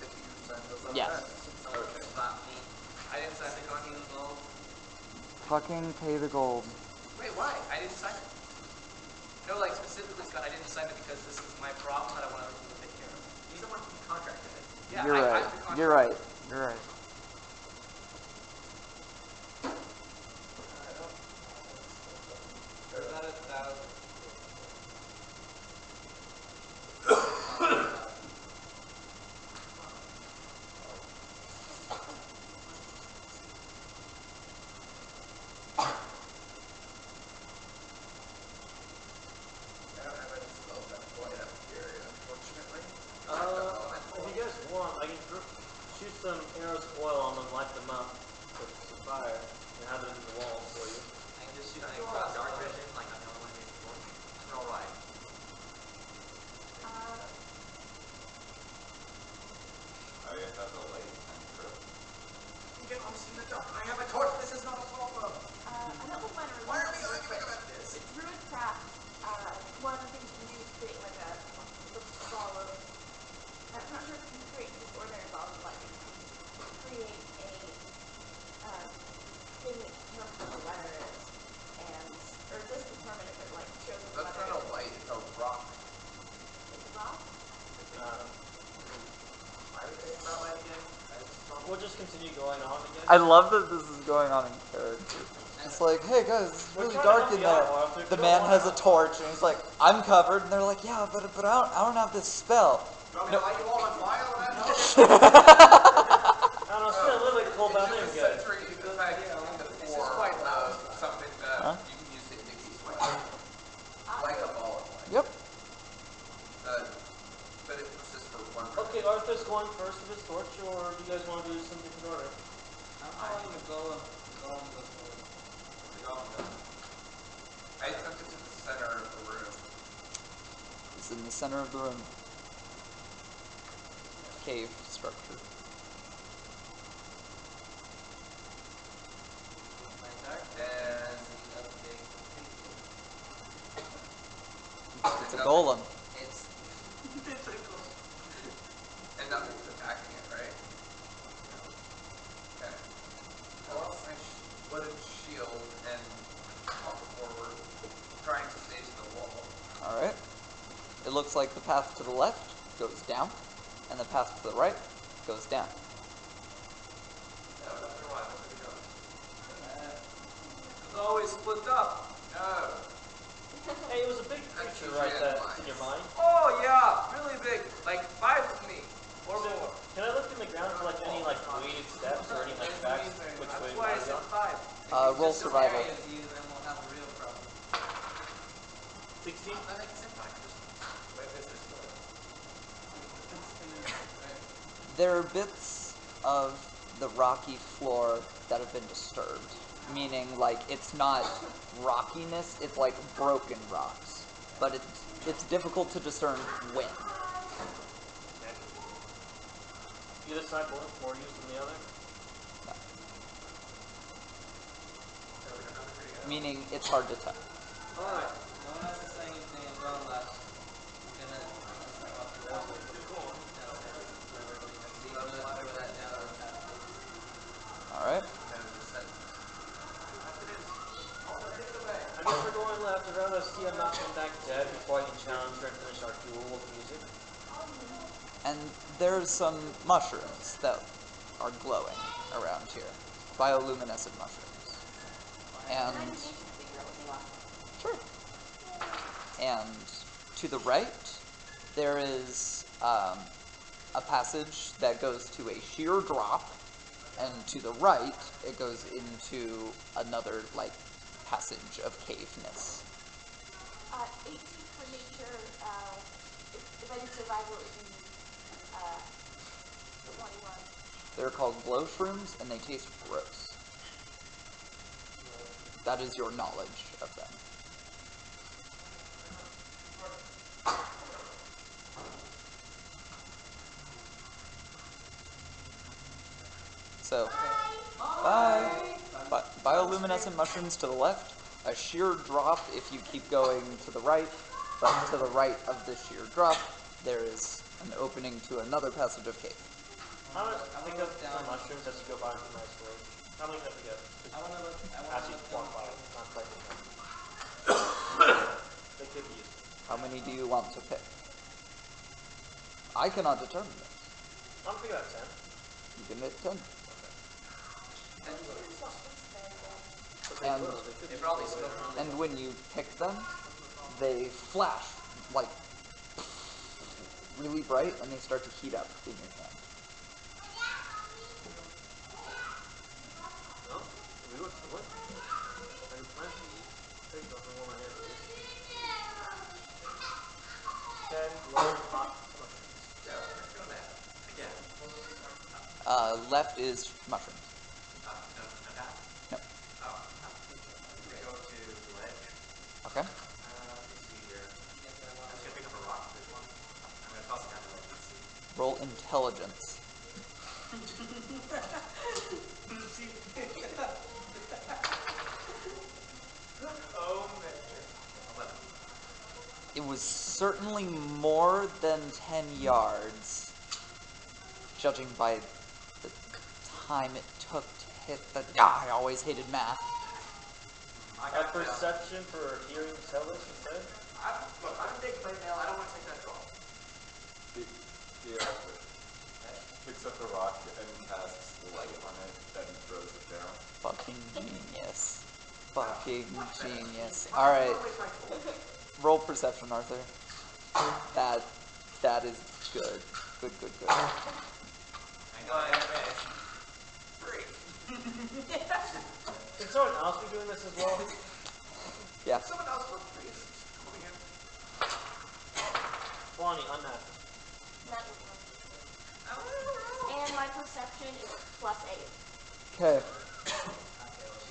If you send us on Yes. that. Someone slap me. I didn't sign the contract. 16 gold. Fucking pay the gold. Wait, why? I didn't sign it. No, like specifically, Scott, I didn't sign it because this is my problem that I want other people to take care of. He's the one who contracted it. Yeah, You're I right. the contract. You're right. You're right. We're about 1,000. I don't have any spells that light up the area, unfortunately. If you guys want, I can shoot some arrows I have a torch. This is not a problem. I don't think mine are Why are we religious, arguing but about this? with druid craft, one of the things you can do is create like a ball of. I'm not sure if you can create just ordinary balls of light, but you can create a thing that determines what the weather is, and or it doesn't determine it, but like shows what the That's weather not a is. light, it's a rock. It's a rock. Why are we thinking about light again? We'll just continue going on again. I love that this is going on in character. It's like, hey guys, it's really dark in there. The man has a torch, and he's like, I'm covered. And they're like, yeah, but I don't have this spell. You want me to light you all on fire? Will that help? I don't know, it's been a little bit cold, but I'm It's doing just a good. century effect This is for quite loud. something that Huh? you can use to indicate sweat. Like a ball of light. Yep. But it persists for one Okay, Arthur's going first with his torch, or do you guys want to do some different order? I'm following the golem. The golem goes forward. I took it to the center of the room. It's in the center of the room. Cave structure. My dark And see a big creature. It's a golem. It's And nothing's attacking it, right? Okay. Well, I put a shield and walk forward, trying to face the wall. Alright. It looks like the path to the left goes down, and the path to the right goes down. It's always split up. No. Hey, it was a big creature, right, that's in your mind? Oh yeah, really big. Like 5 of me. Or So, more. can I look in the ground for like any like weighted steps or any like tracks which way That's why I we said might 5. Roll survival. If you, then we'll have a real problem. 16? That makes sense. There are bits of the rocky floor that have been disturbed, meaning like it's not rockiness, it's like broken rocks. But it's difficult to discern when. Either side more used than the other? Meaning it's hard to tell. Alright. No one else is saying anything. I'm going left. I'm gonna start walking down. Downstairs. See where that downward path is. Alright. I guess we're going left. I'd rather see him not come back dead before I can challenge her and finish our duel with music. And there's some mushrooms that are glowing around here. Bioluminescent mushrooms. And Can I just figure out what they are? sure. And to the right, there is a passage that goes to a sheer drop, and to the right, it goes into another like passage of caveness. 18 for nature. If I do survival, it would be 21. They're called glow shrooms, and they taste gross. That is your knowledge of them. So, bye. Bioluminescent mushrooms to the left, a sheer drop if you keep going to the right, but to the right of the sheer drop, there is an opening to another passage of cave. How much pick up some mushrooms as you go by into my storage? How many can I pick up? I want to look. As you walk by, not quite. They could be useful. How many do you want to pick? I cannot determine this. I'm picking up 10. You can hit 10. But they And- will. They could They be probably useful later on. And when you pick them, they flash like really bright, and they start to heat up in your hand. No? We were still with. I didn't plan. There you go. I warm my hands, please. 10 large hot mushrooms. Yeah, let's go there. Again. Left is mushrooms. No path? No. Oh, we go to the ledge. Okay. Let me see here. I'm just gonna pick up a rock for this one. I'm gonna toss it down the ledge. Let's see. Roll intelligence. See? Oh man. 11. It was certainly more than 10 yards, judging by the time it took to hit the... I always hated math. I got perception for hearing tell us instead? Look, I'm a big play mail. I don't want to take that draw. The picks up the rock and casts light on it, then throws it down. Fucking genius. Fucking genius. Alright. Roll perception, Arthur. That is good. Good. I know I have a 3. Can someone else be doing this as well? Yeah. Someone else for 3 is coming in. 20 on that. And my perception is +8. Okay.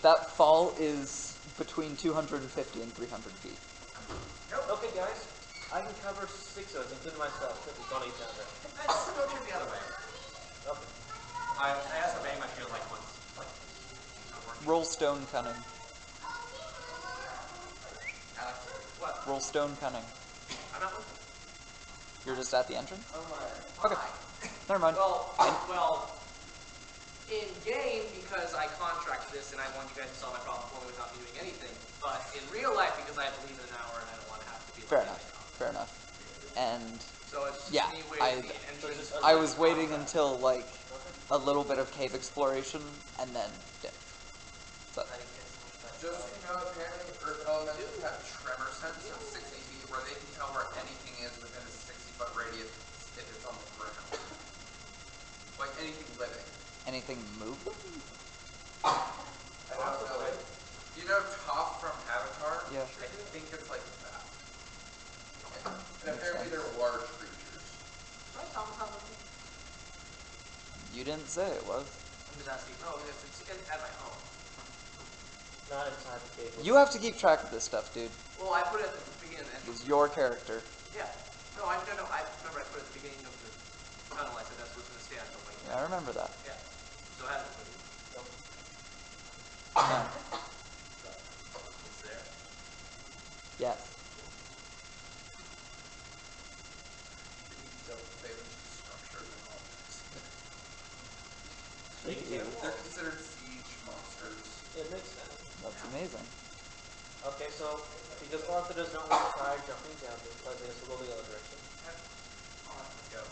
That fall is between 250 and 300 feet. Okay, guys. I can cover 6 of us, including myself, since it's on each other. Let's go turn the other way. Okay. I asked to bang my shield like once. Roll stone cunning. Alex, what? Roll stone cunning. I'm not looking. You're just at the entrance? Oh my. Okay. Never mind. Well, in game, because I contract this and I want you guys to solve my problem for me without me doing anything, but in real life, because I have to leave in an hour and I don't want to have to be Fair enough. And so it's just yeah, me waiting the entrance. I was waiting until like a little bit of cave exploration and then dip. So Just so you know, apparently Earth elementals have tremor sense of 60 feet where they can tell where anything is within a 60-foot radius if it's on the ground. Like anything living. anything moving? I don't know, like, you know Toph from Avatar? Yeah. I think it's like that. And apparently they're large creatures. My song probably. You didn't say it was. I'm just asking. No, it's at my home. Not inside the cave. You have to keep track of this stuff, dude. Well, I put it at the beginning of the entrance. It's your character. Yeah. No, I remember I put it at the beginning of the tunnel. I said that's what's going to stay until like. Yeah, I remember that. Yeah. So it hasn't moved. No. It's there. Yes. Structure and all this. Thank you. They're considered siege monsters. It makes sense. That's amazing. Okay, so because Arthur does not want to try jumping down, I guess we'll go the other direction. Let's go.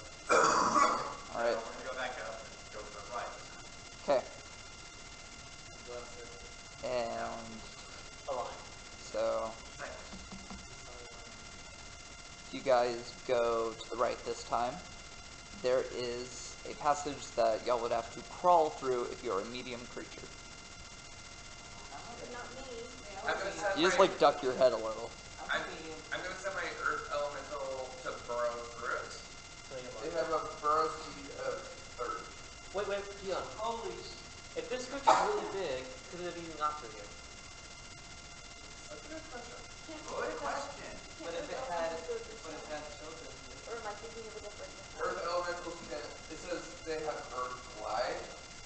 Alright. We're going to go back up and go to the right. Okay. Go upstairs. And Align. so if you guys go to the right this time, there is a passage that y'all would have to crawl through if you're a medium creature. Not me. I'm gonna send You just my, like duck your head a little. I'm gonna send my Earth elemental to burrow through it. They have a burrow speed of 30. Wait, Dion. Holy if this creature's really big, could it have even got through here? That's a good question. Good question. But if it had children, Or am I thinking of a different? Earth elementals can, it says they have Earth glide,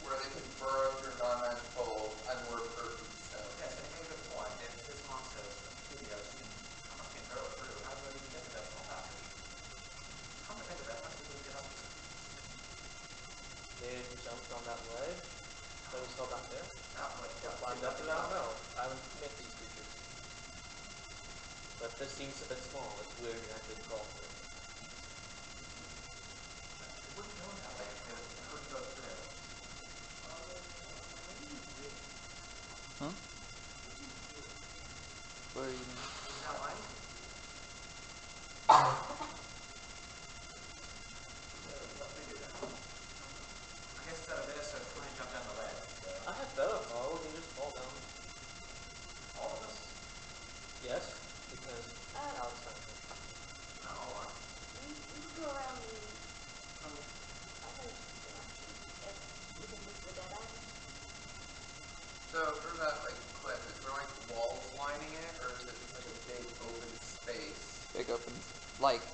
where they can burrow through non-magical unworked earthy stone. Yes, I think a good point. If this monster is studios, how much can burrow through? How do I even get to that small passage? Come to think of it, how did we get up here? They jumped on that ledge. That was still back there. Not much. Climbed up it, I don't know. I haven't met these creatures. But this seems a bit small. It's weird you actually crawl through. It wouldn't go that way if it couldn't go through. Huh? What are you doing? Is that line? What figure that? I guess instead of this, I was trying to jump down the ledge. So. I had better fall. We can just fall down. All of us? Yes, because Alex found it. Not all of us. We can go around the other direction if we can move the dead end. So for that like cliff, is there like walls lining it, or is it just like a big open space? Big open, like,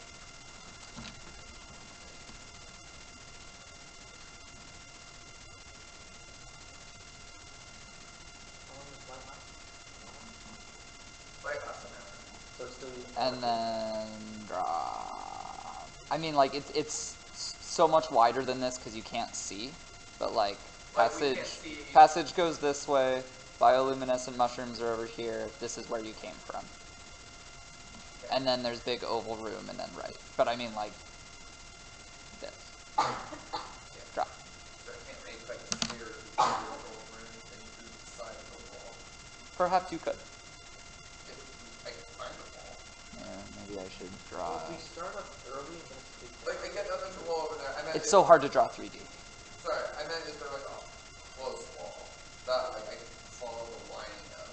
and then drop. I mean, like it's so much wider than this because you can't see, but like Like, we passage can't see it. passage goes this way. Bioluminescent mushrooms are over here. This is where you came from. And then there's big oval room, and then right. But I mean, like this. Drop. So I can't make like stairs or anything through the side of the wall. Perhaps you could. If I can find a wall. Yeah, maybe I should Well, draw. if we start up early and then it's big. Like, I get that there's a wall over there. I meant It's so hard to draw 3D. Sorry, I meant is there like a close wall that like I can follow the lining of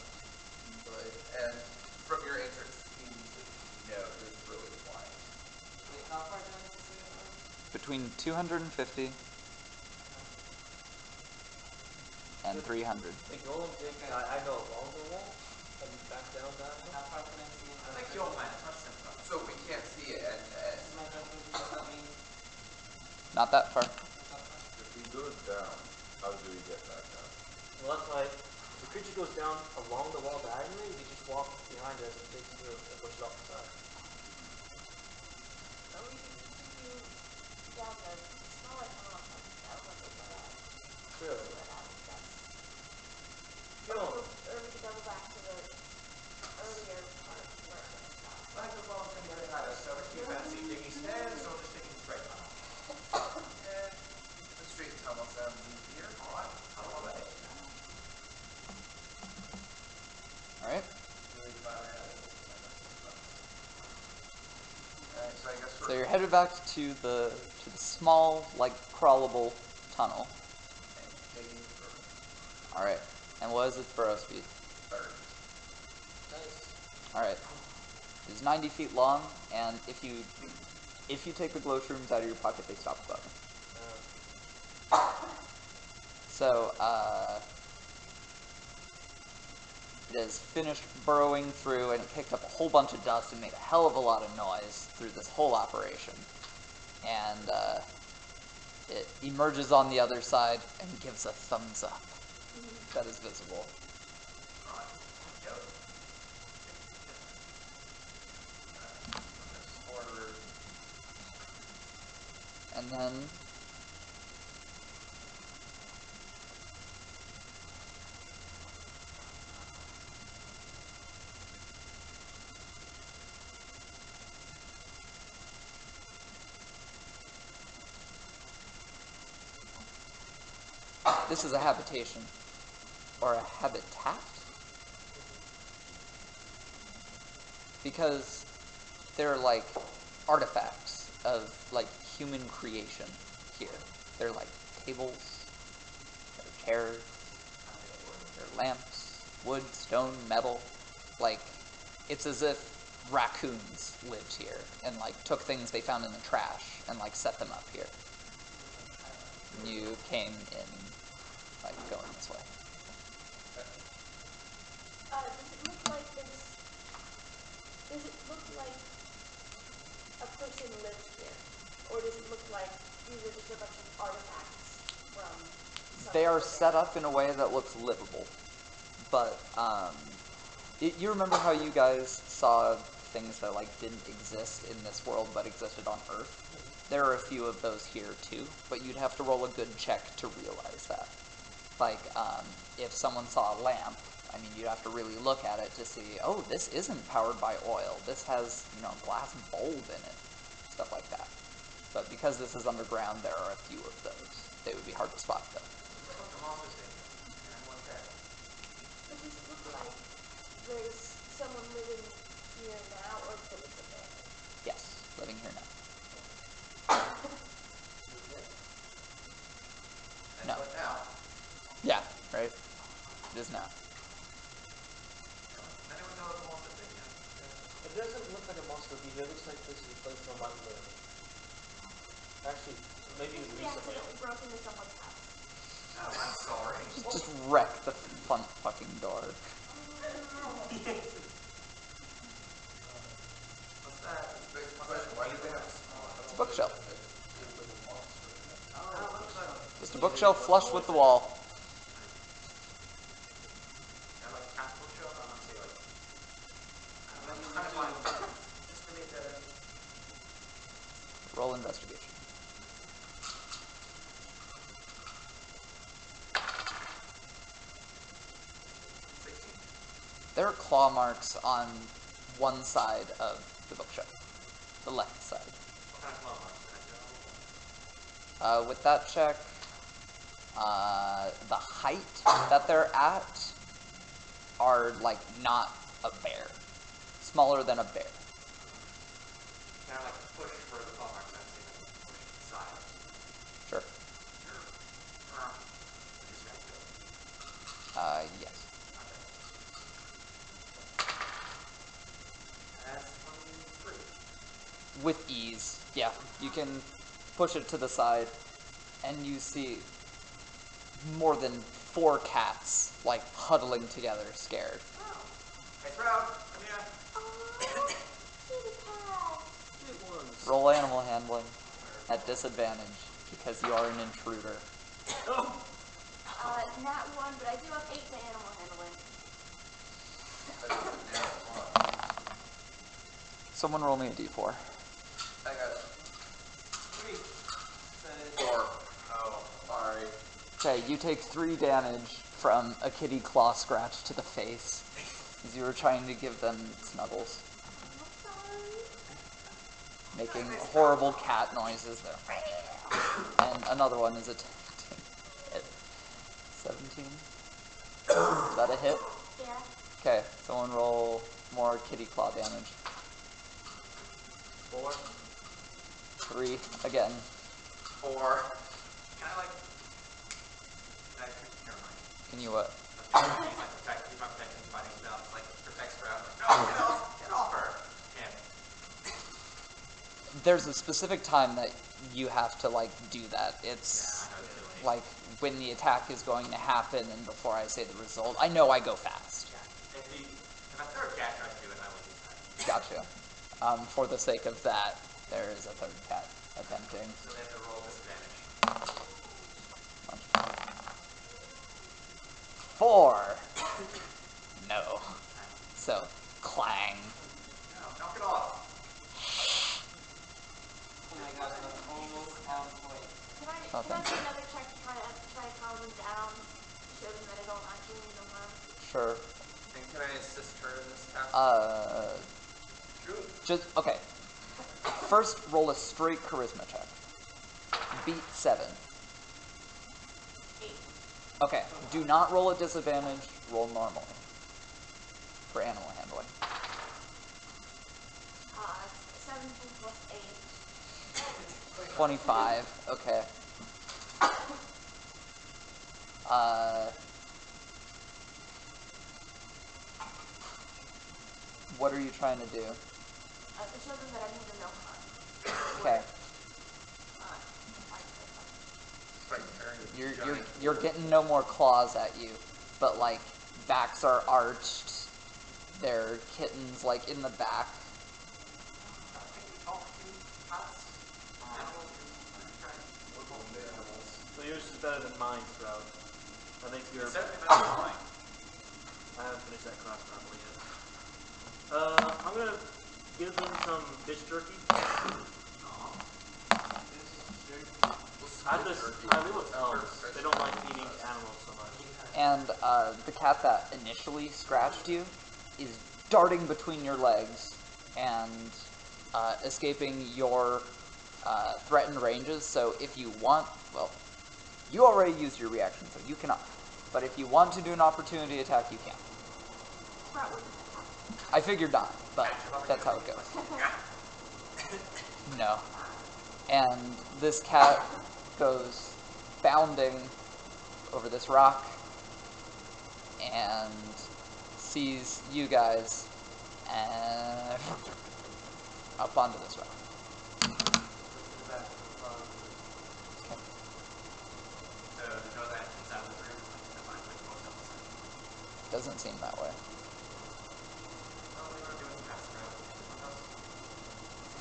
easily, and from your entrance seems to know it's really wide. Wait, how far down is this again? Between 250 and 300. Like, you only take I go along the wall and back down that. How far can I see? I like your plan. It's much simpler. So we can't see it end to end. This is my judgment. Does that mean Not that far. If he goes down, how do we get back up? Well, that's why if the creature goes down along the wall diagonally, we just walk behind us and take through and push it off the side. So we can continue down the smaller tunnel and down like over True. where that is. That's You know, or we could double back to the earlier part where it was not. I think the wall's going to get at us. So if you fancy digging stairs or just taking the straight tunnel. Yeah, the straight tunnel sounds easier. All right. Tunnel away. All right. Really glad I had it. Alright, so I guess So you're headed back to the small, like crawlable tunnel. digging for All right. And what is its burrow speed? 30. nice. All right. It's 90 feet long, and if you take the glow shrooms out of your pocket, they stop glowing. So it has finished burrowing through, and it kicked up a whole bunch of dust and made a hell of a lot of noise through this whole operation. And it emerges on the other side and gives a thumbs up that is visible. Forward. And then this is a habitation, or a habitat, because they're like artifacts of like human creation here. They're like tables, they're chairs, they're lamps, wood, stone, metal. Like, it's as if raccoons lived here and like took things they found in the trash and like set them up here. And you came in like going this way. Does it look like this? Does it look like a person lived here, or does it look like these are just a bunch of artifacts from? They are somewhere? set up in a way that looks livable, but you remember how you guys saw things that like didn't exist in this world but existed on Earth? There are a few of those here too, but you'd have to roll a good check to realize that. Like, if someone saw a lamp, I mean, you'd have to really look at it to see, oh, this isn't powered by oil. This has, a glass bulb in it. Stuff like that. But because this is underground, there are a few of those. They would be hard to spot, though. But does it look like there's someone living here now, or that it's abandoned? Yes, living here now. No. But now, Yeah, right? It is now. anyone know what the monster thing is? It doesn't look like a monster behavior. It looks like this is a place someone lived. Actually, maybe We even recently. accidentally broke into someone's house. Oh, I'm sorry. Just wreck the front fucking door. What's that? It's a big question. Why do they have a small It's a bookshelf. Oh, it looks like Just a bookshelf flush with the wall. like a cat bookshelf. I'm not saying like. I'm just trying to find. investigation. 16. There are claw marks on one side of the bookshelf, the left side. What kind of claw marks? Can I tell? With that check, the height that they're at are like not a bear, smaller than a bear. Can I like push for the claw marks and see if I can push it inside? Sure. Sure. Is that good? Yes. Okay. That's 23. With ease, yeah. You can push it to the side, and you see more than 4 cats, like, huddling together, scared. Oh. Hey, Sprout, come here. Oh, kitty cat. Big ones. Roll animal handling at disadvantage, because you are an intruder. Oh! Nat 1, but I do have 8 to animal handling. Someone roll me a d4. I got it. 3. 4. Oh, sorry. Okay, you take 3 damage from a kitty claw scratch to the face, as you were trying to give them snuggles, I'm sorry. making horrible cat noises there. And another one is attempting to hit. 17? Is that a hit? Yeah. Okay, someone roll more kitty claw damage. 4. 3 again. 4. Can I like... Never mind. Can you what? Use my protection fighting spell. It's like protect Sprout. No, get off her. Can't. There's a specific time that you have to like do that. It's Yeah, I know it's too late. like when the attack is going to happen and before I say the result. I know I go fast. Yeah. If a third cat tries to do it, I will use that. Gotcha. For the sake of that, there is a third cat attempting. So they have to roll disadvantage. 4. No. So, clang. No, knock it off. Oh my gosh, that's almost on point. Can I Oh, do thank you. another check to try to calm them down? To show them that I don't actually mean no harm? Sure. And can I assist her in this task? Just, okay. First, roll a straight charisma check. Beat 7. 8. Okay, do not roll at disadvantage, roll normally. For animal handling. 17 plus 8. 25, okay. What are you trying to do? To show them that I mean them no harm. Okay. Like carrying a You're giant you're getting no more claws at you, but like backs are arched. There are kittens like in the back. Can you talk to cats? Animals? So yours is better than mine, Sprout. That makes your... It's certainly better than mine. I haven't finished that class properly yet. I'm gonna give them some fish jerky. I live with elves. They don't like feeding animals so much. And the cat that initially scratched you is darting between your legs and escaping your threatened ranges. So if you want, well, you already used your reaction, so you cannot. But if you want to do an opportunity attack, you can. Sprout wouldn't attack. I figured not, but that's how it goes. No. And this cat goes bounding over this rock and sees you guys and up onto this rock. So the door that comes out of this room, like, the line like goes up the side. Doesn't seem that way. Oh, we want to do with the cats, Sprout.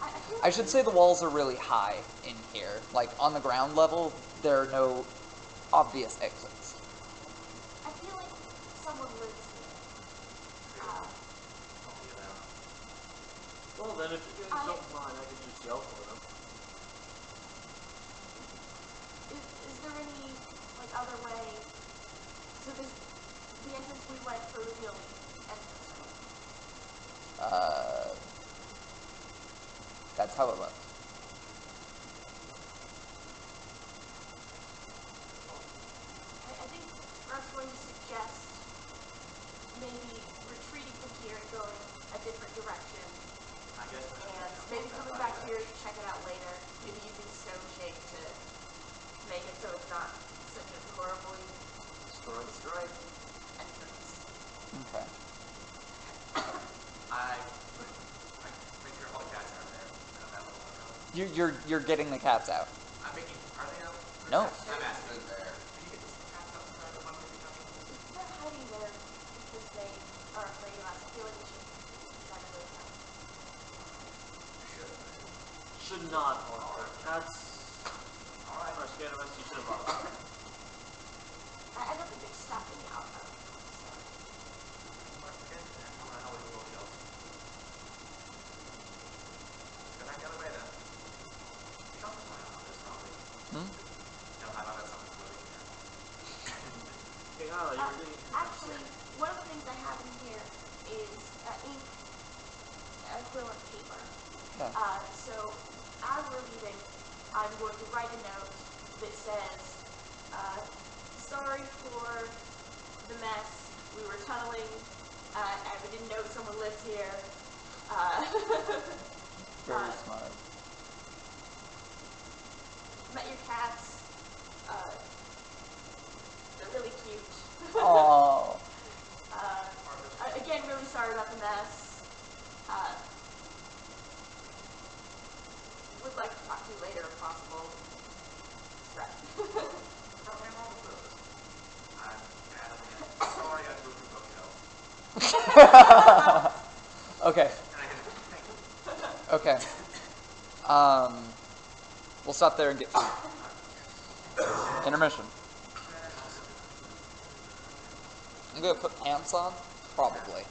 I feel I like should say the walls are really high in here. Like, on the ground level, there are no obvious exits. I feel like someone lives here. Well then, if you guys don't mind, I could just yell for them. So this, the entrance we went for was the only entrance, right? That's how it looks. I think Russ going to suggest maybe retreating from here and going a different direction. I guess And maybe coming back here to check it out later. Maybe using stone shape to make it so it's not such a horribly destroyed entrance. Okay. I make sure all the cats are there. And that little You're getting the cats out. I'm making. Are they out? No. I'm asking. there. Can you get those cats outside the one that you got? They're hiding there because they are afraid of us. I feel like we should try to move them. Should not volunteer. That's Alright. our scared of us. You should have volunteered. I don't think they're stopping out though. Okay, then I'm gonna help with the bookshelf. Let's go back the other way then. You don't plan on this, probably. Hmm? No, I know that's something really here. Hey, Hala, you were doing. Actually, one of the things I have in here is ink, quill, and paper. Okay. So as we're leaving, I'm going to write a note that says, sorry for the mess. We were tunneling, and we didn't know someone lived here. Very smart. Met your cats. They're really cute. Oh. Again, really sorry about the mess. Would like to talk to you later if possible. Right. Nothing wrong with those. I'm sorry I moved your bookshelf. Okay. And I didn't. Thank you. Okay. We'll stop there and get food. Intermission. I'm gonna put pants on? Probably.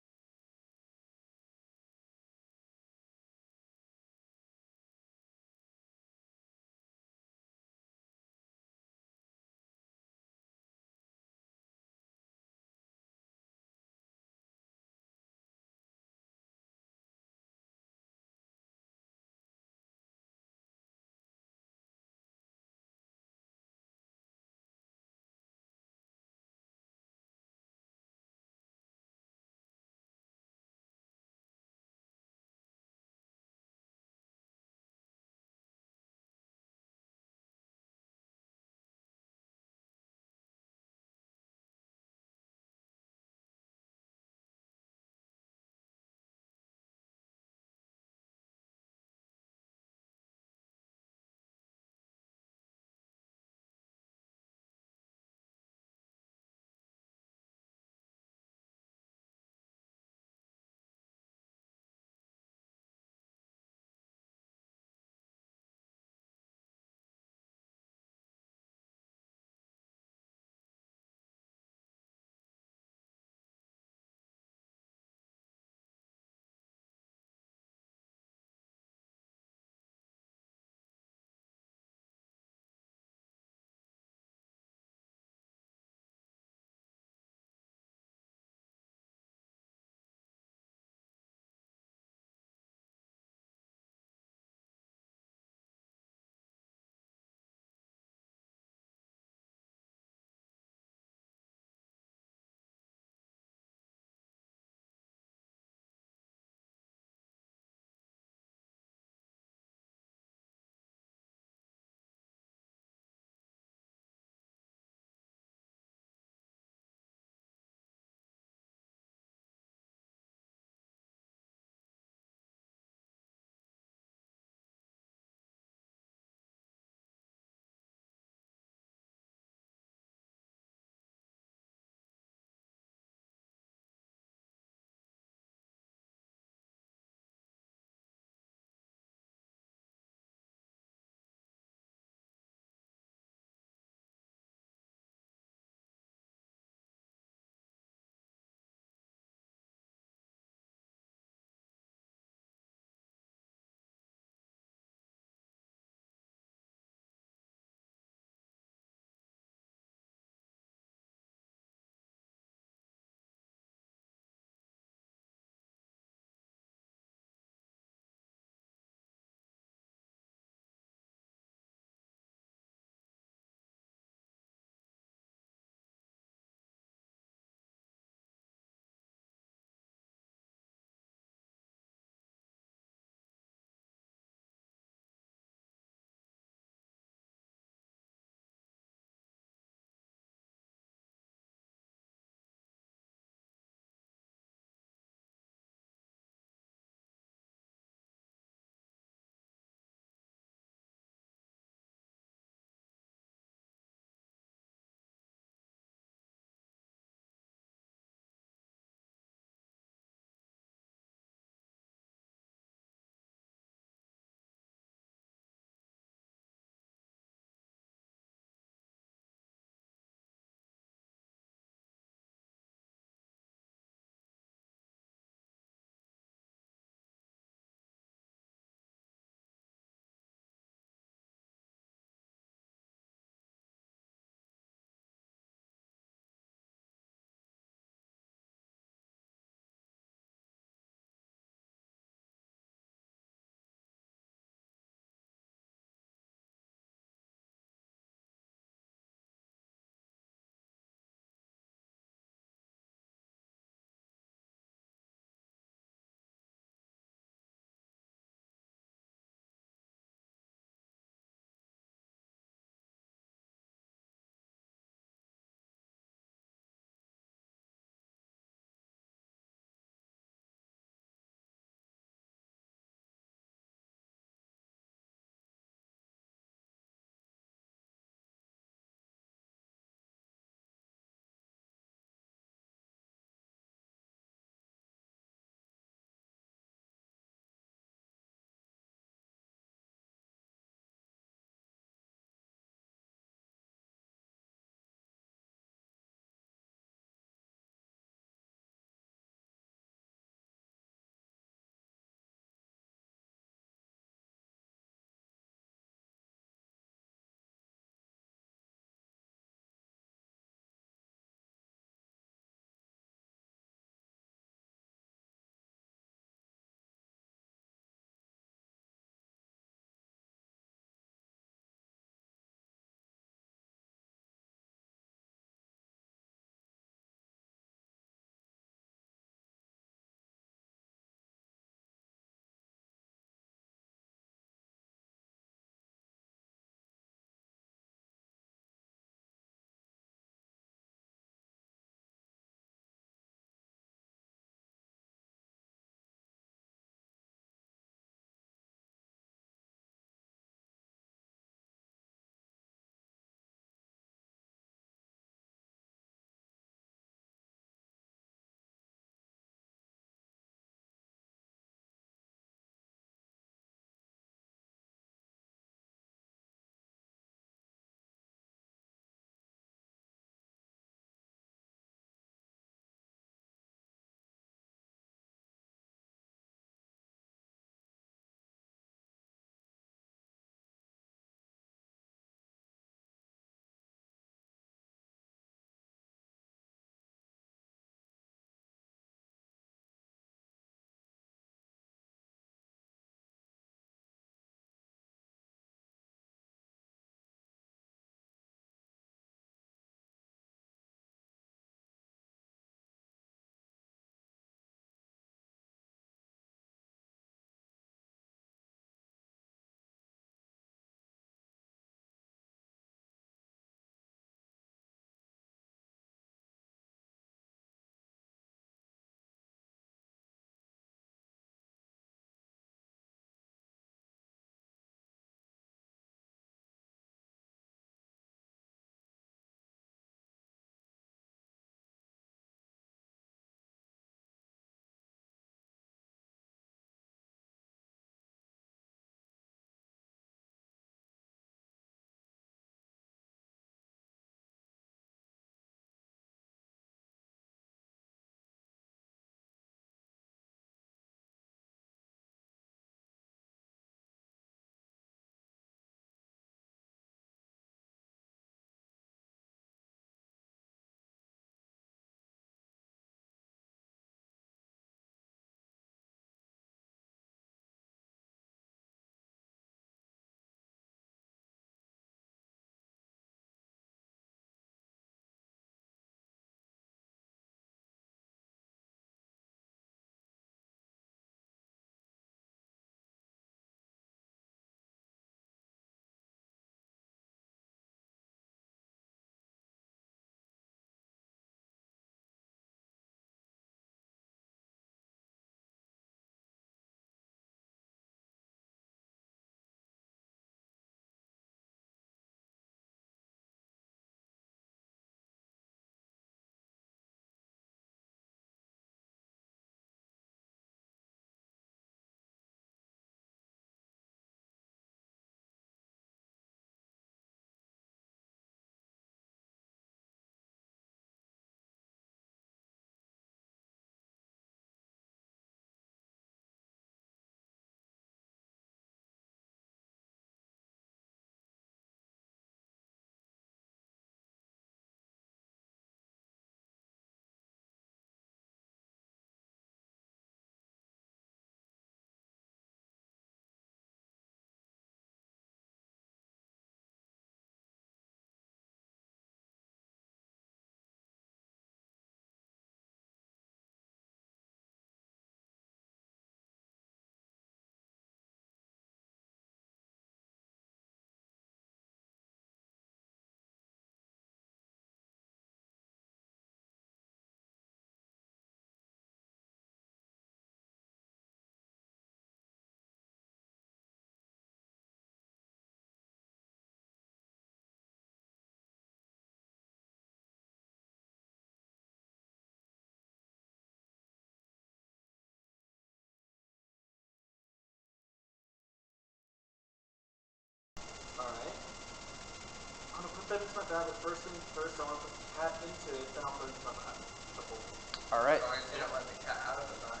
Step into my bag, but first thing first, I want to put the cat into it, then I'll put it into my bag. The bowl. All right. As long as you don't let the cat out of the bag.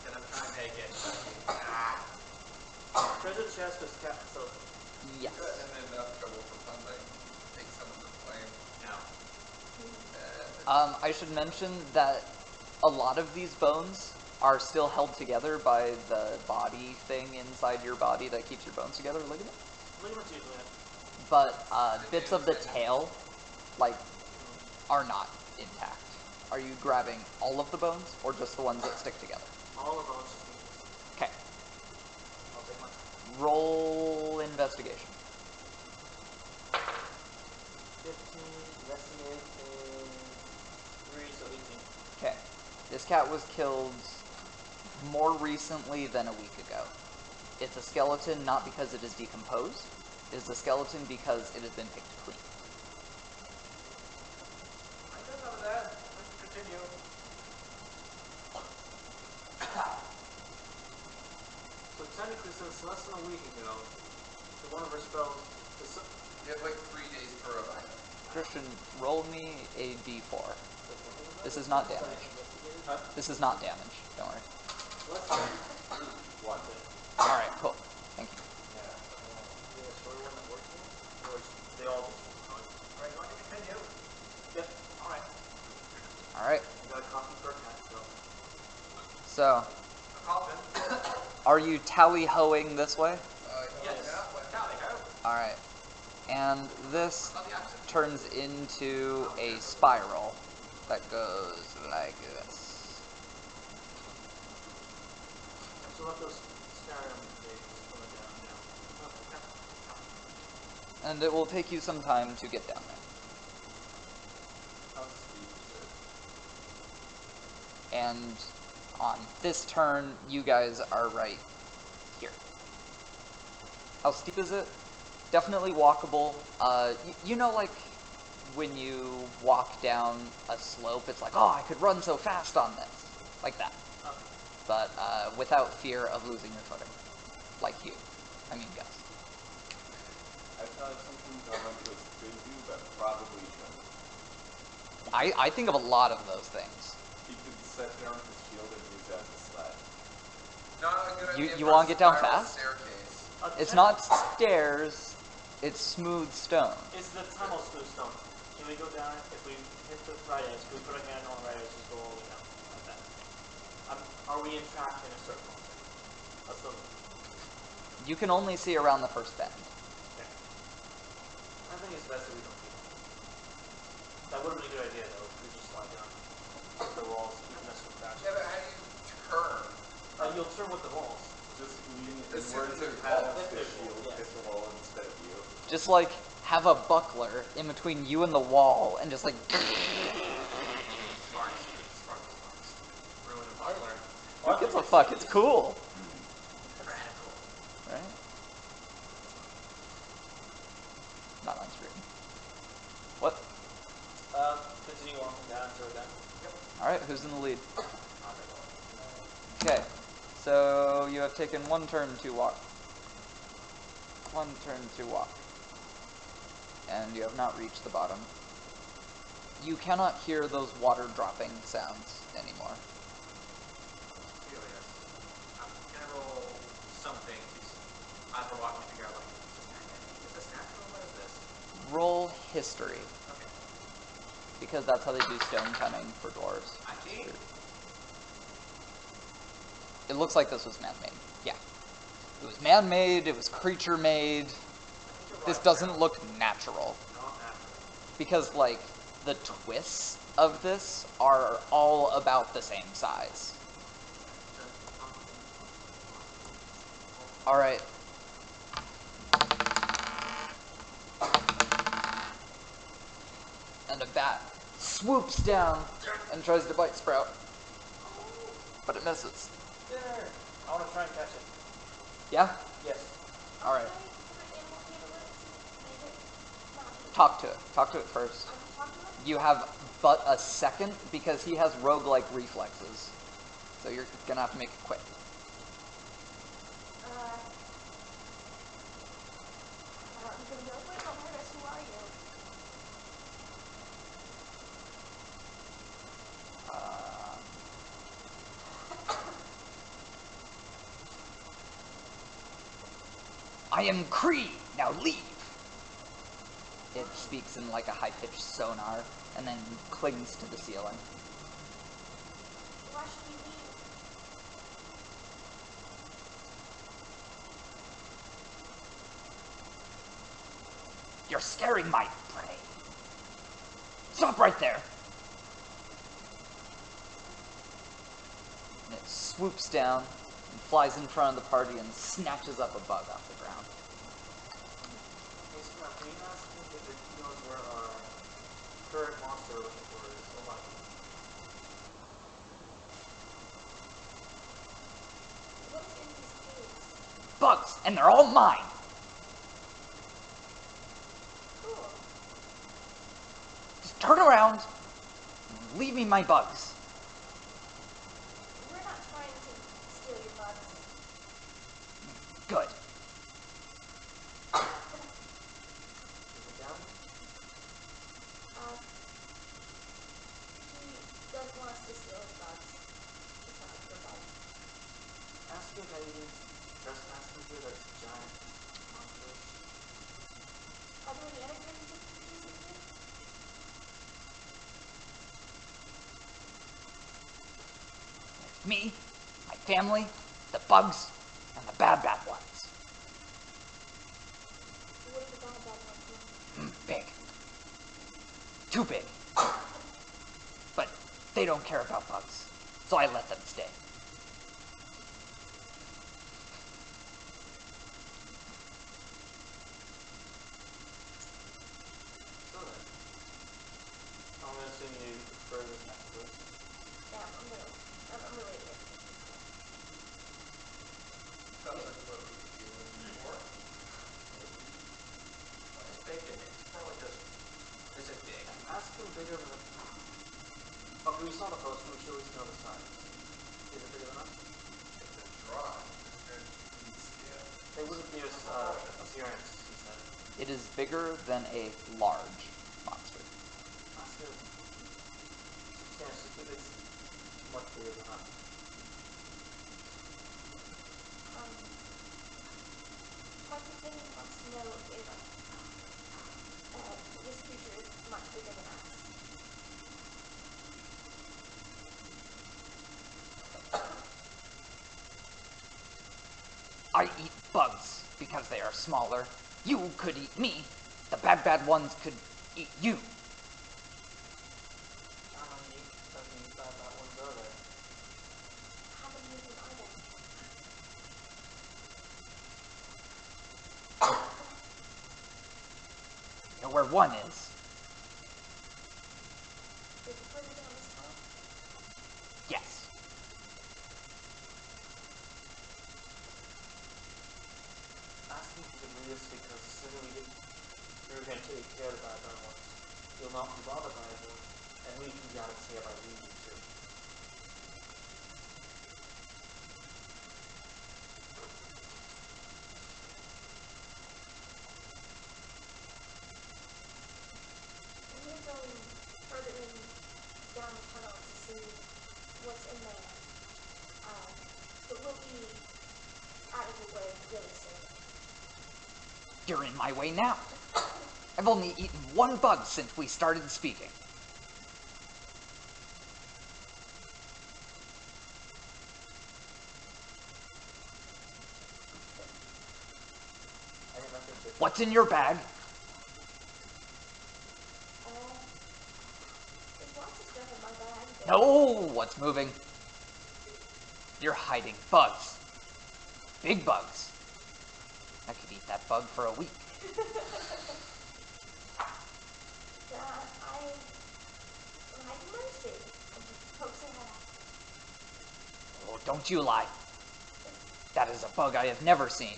Gonna try and make it. Treasure chest, because cat so Yes. Good, and enough trouble for Sunday. Take some of the blame. No. I should mention that a lot of these bones are still held together by the body thing inside your body that keeps your bones together, ligament. ligaments usually. But bits of the tail, like, are not intact. Are you grabbing all of the bones, or just the ones that stick together? All the bones. Okay. I'll take my time. Roll investigation. 15, investigate is 3, so 18. Okay. This cat was killed more recently than a week ago. It's a skeleton not because it is decomposed. It is a skeleton because it has been picked clean. I don't know that. Let's continue. So technically, since less than a week ago, the one of our spells, You have like 3 days per event. Christian, roll me a d4. This is not damage. This is not damage. Don't worry. One. All right, cool. Thank you. they all just Alright, going to continue. Yep. Alright. All right. I got a coffee for a cat, so. So, A coffin. are you tally-hoing this way? Yes. Tally ho. All right. And this On the opposite. turns into a spiral that goes like this. So let those Skyrim days going down now. And it will take you some time to get down there. How steep is it? And on this turn, you guys are right here. How steep is it? Definitely walkable. You know, like when you walk down a slope, it's like, oh, I could run so fast on this. Like that. Okay. But without fear of losing your footing. Like you. I mean, Gus. I feel like something Elemental could do, but probably shouldn't. I think of a lot of those things. He could set down his shield and use that as a sled. Not a good You- idea you for wanna a get down spiral fast? Staircase. It's not stairs, it's smooth stone. Is the tunnel smooth stone? Can we go down it? If we hit the right edge, can we put our hand on the right edge and just go all the way down? Like that. Are we entrapped in a circle? That's the... You can only see around the first bend. Okay. I think it's best that we don't do that. That would have been a good idea, though, if we just slide down the walls and keep messing with that. Yeah, but how do you turn? You'll turn with the walls. Just lean As soon inwards as and there's have wall, the there's shield wall, hit yes. the wall instead of you. Just like have a buckler in between you and the wall and just like Sparks. Ruin a buckler. who gives a fuck? It's cool. Radical. Right? Not on screen. What? Continue walking down until we're done. Alright, who's in the lead? Okay. So you have taken one turn to walk. One turn to walk. And you have not reached the bottom. You cannot hear those water dropping sounds anymore. Curious. I'm gonna roll something to either walk me figure out like, is this natural? What is this? Roll history, Okay. because that's how they do stone cutting for dwarves. 19. It looks like this was man-made. Yeah. It was man-made, it was creature-made. This doesn't look natural. Not natural. Because, like, the twists of this are all about the same size. Alright. And a bat swoops down and tries to bite Sprout. But it misses. Dinner! I want to try and catch it. Yeah? Yes. Alright. Can I animal handle it to make it not eat? Talk to it. Talk to it first. I'm talking to it? You have but a second because he has roguelike reflexes. So you're gonna have to make it quick. I'm gonna go for it. I'll try to swat are you? I am Cree. Now leave. It speaks in like a high-pitched sonar, and then clings to the ceiling. Why should we leave? You're scaring my prey. Stop right there. And it swoops down and flies in front of the party and snatches up a bug off the ground. Hey, Scott, can you ask him if he knows where our current monster we're looking for is? Oh my. What is in these caves? Bugs, and they're all mine. Cool. Just turn around and leave me my bugs. We're not trying to steal your bugs. Good. Is it down? He doesn't want us to steal his bugs. It's not like we're bugs. Ask if anything's trespassing here that's giant monsters. Are there any other kinds of creatures in here? Me, my family, the bugs, and the bad ones. What are the bad ones? Big. Too big. But they don't care about bugs, so I let them stay. So then, I'm gonna assume you prefer this method. Yeah, I'm really here. Sounds like what we could do before. Well, it's big in it. It's probably just, is it big? Ask him bigger than. Okay, we saw the poster. We should at least know the size. Is it bigger than us? It's a drawing. It's very clean scale. It wouldn't be his appearance, he said. It is bigger than a large monster. Ask him substantially if it's much bigger than us. My companion wants to know if this creature is much bigger than us. I eat bugs because they are smaller. You could eat me. The bad ones could eat you. How many bad ones are there? How many of them are there? You know where one is? Is it further down this tunnel? Yes. Ask him if he can lead us because the sooner we're going to take care of the bad ones, you'll not be bothered by them, and we can be out of here by leaving too. We're going further in down the tunnel to see what's in there. But we'll be out of the way really soon. You're in my way now. I've only eaten one bug since we started speaking. I think that's a bit. What's in your bag? There's lots of stuff in my bag. But No, what's moving? You're hiding bugs. Big bugs. I could eat that bug for a week. I'm hiding Mercy. And she pokes her head out. Oh, don't you lie. That is a bug I have never seen.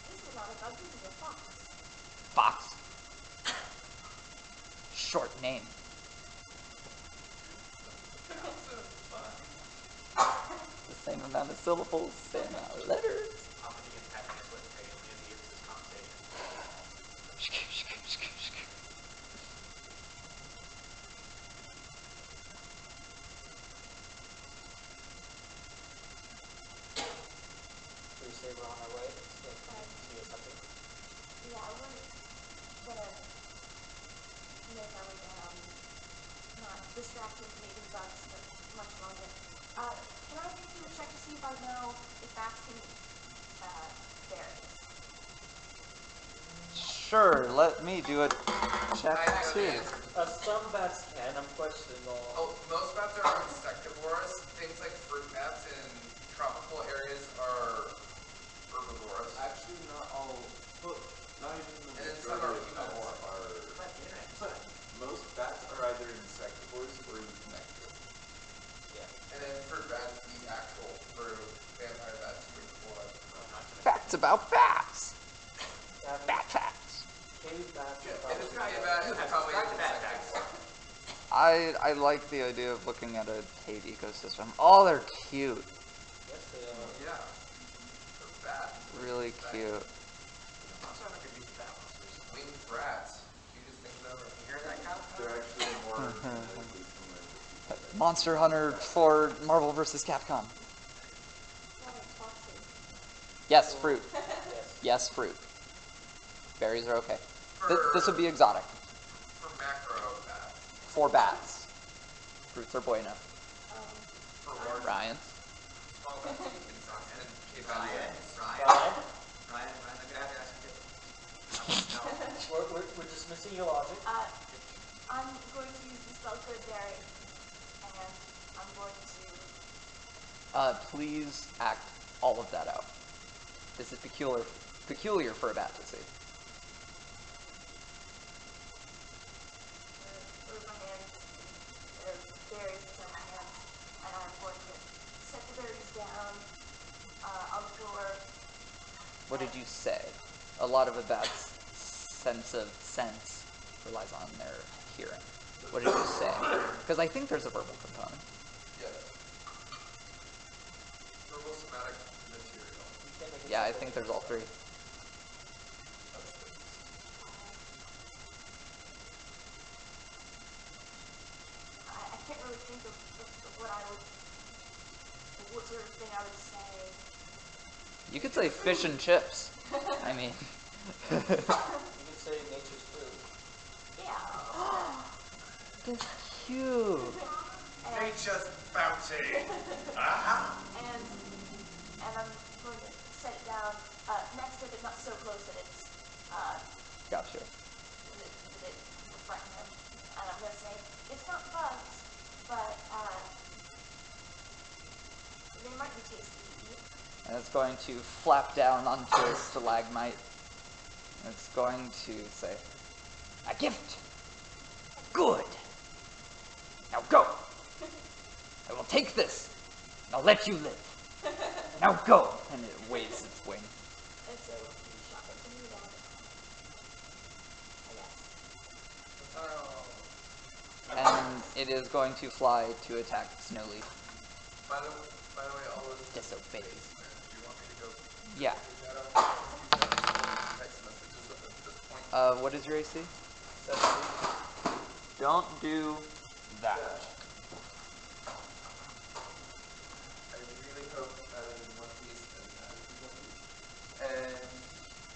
This is not a bug, this is a fox. Fox. Short name. The same amount of syllables, same amount of letters. How many antagonist what occasionally is here? say we're on our way. So continue something. Yeah, we're gonna make our way down. Not distracting maybe bugs for much longer. Can I do a check to see if I know if bats can berries? Sure, let me do a check I know the too. answer. Some bats can. I'm questioning all. Oh, most bats are insectivorous. Things like fruit bats in tropical areas are herbivorous. Actually, not all, well, not even the And then some are majority of bats omnivores. are, most bats are either insectivores or euthenective. Yeah. And then fruit bats eat actual fruit. Vampire bats drink blood. Facts about bats. Yeah, Bat facts. cave bats. And this guy bat is probably an insectivore. I like the idea of looking at a cave ecosystem. Oh, they're cute. Yes, they are. Yeah. They're bats. Really cute. I'm trying to make a use of that monsters. Winged rats. Cutest things ever. You hear that, Kyle? They're actually more genetically similar to people. Monster Hunter for Marvel vs. Capcom. Yes, fruit. Yes. Yes, fruit. Berries are okay. For, This would be exotic. for macro bats. For bats. Fruits are bueno. For large Ryan. small bats eat insects and cave Ryan, bats. Ryan, Ryan, I'm gonna have to ask you. No. We're dismissing your logic. I'm going to use the spell Good Berry, and I'm going to. Please act all of that out. This is peculiar for a bat to see. Move my hands. There's berries inside my hands, and I'm going to set the berries down on the floor. What did you say? A lot of a bat's sense of sense relies on their hearing. What did you say? Because I think there's a verbal component. Yes. Verbal somatic material. Yeah, I think there's all three. That's the beast. I can't really think of what sort of thing I would say. You could say fish and chips. I mean. You could say nature's food. Yeah. That's cute. Nature's bounty. Aha. And I'm going to set it down next to it, but not so close that it's Gotcha. that it will frighten him. And I'm going to say, it's not bugs, but they might be tasty to eat. And it's going to flap down onto a stalagmite. And it's going to say, a gift. Good. Now go. I will take this. And I'll let you live. Now go. And it waves its wing. And so he shot it to me then. I guess. Oh. And it is going to fly to attack Snowleaf. By the way, all those Disobey. basement. Do you want me to go? Yeah. Text messages at this point. What is your AC? 17. Don't do that. I really hope that is in One Piece and that is in One Piece. And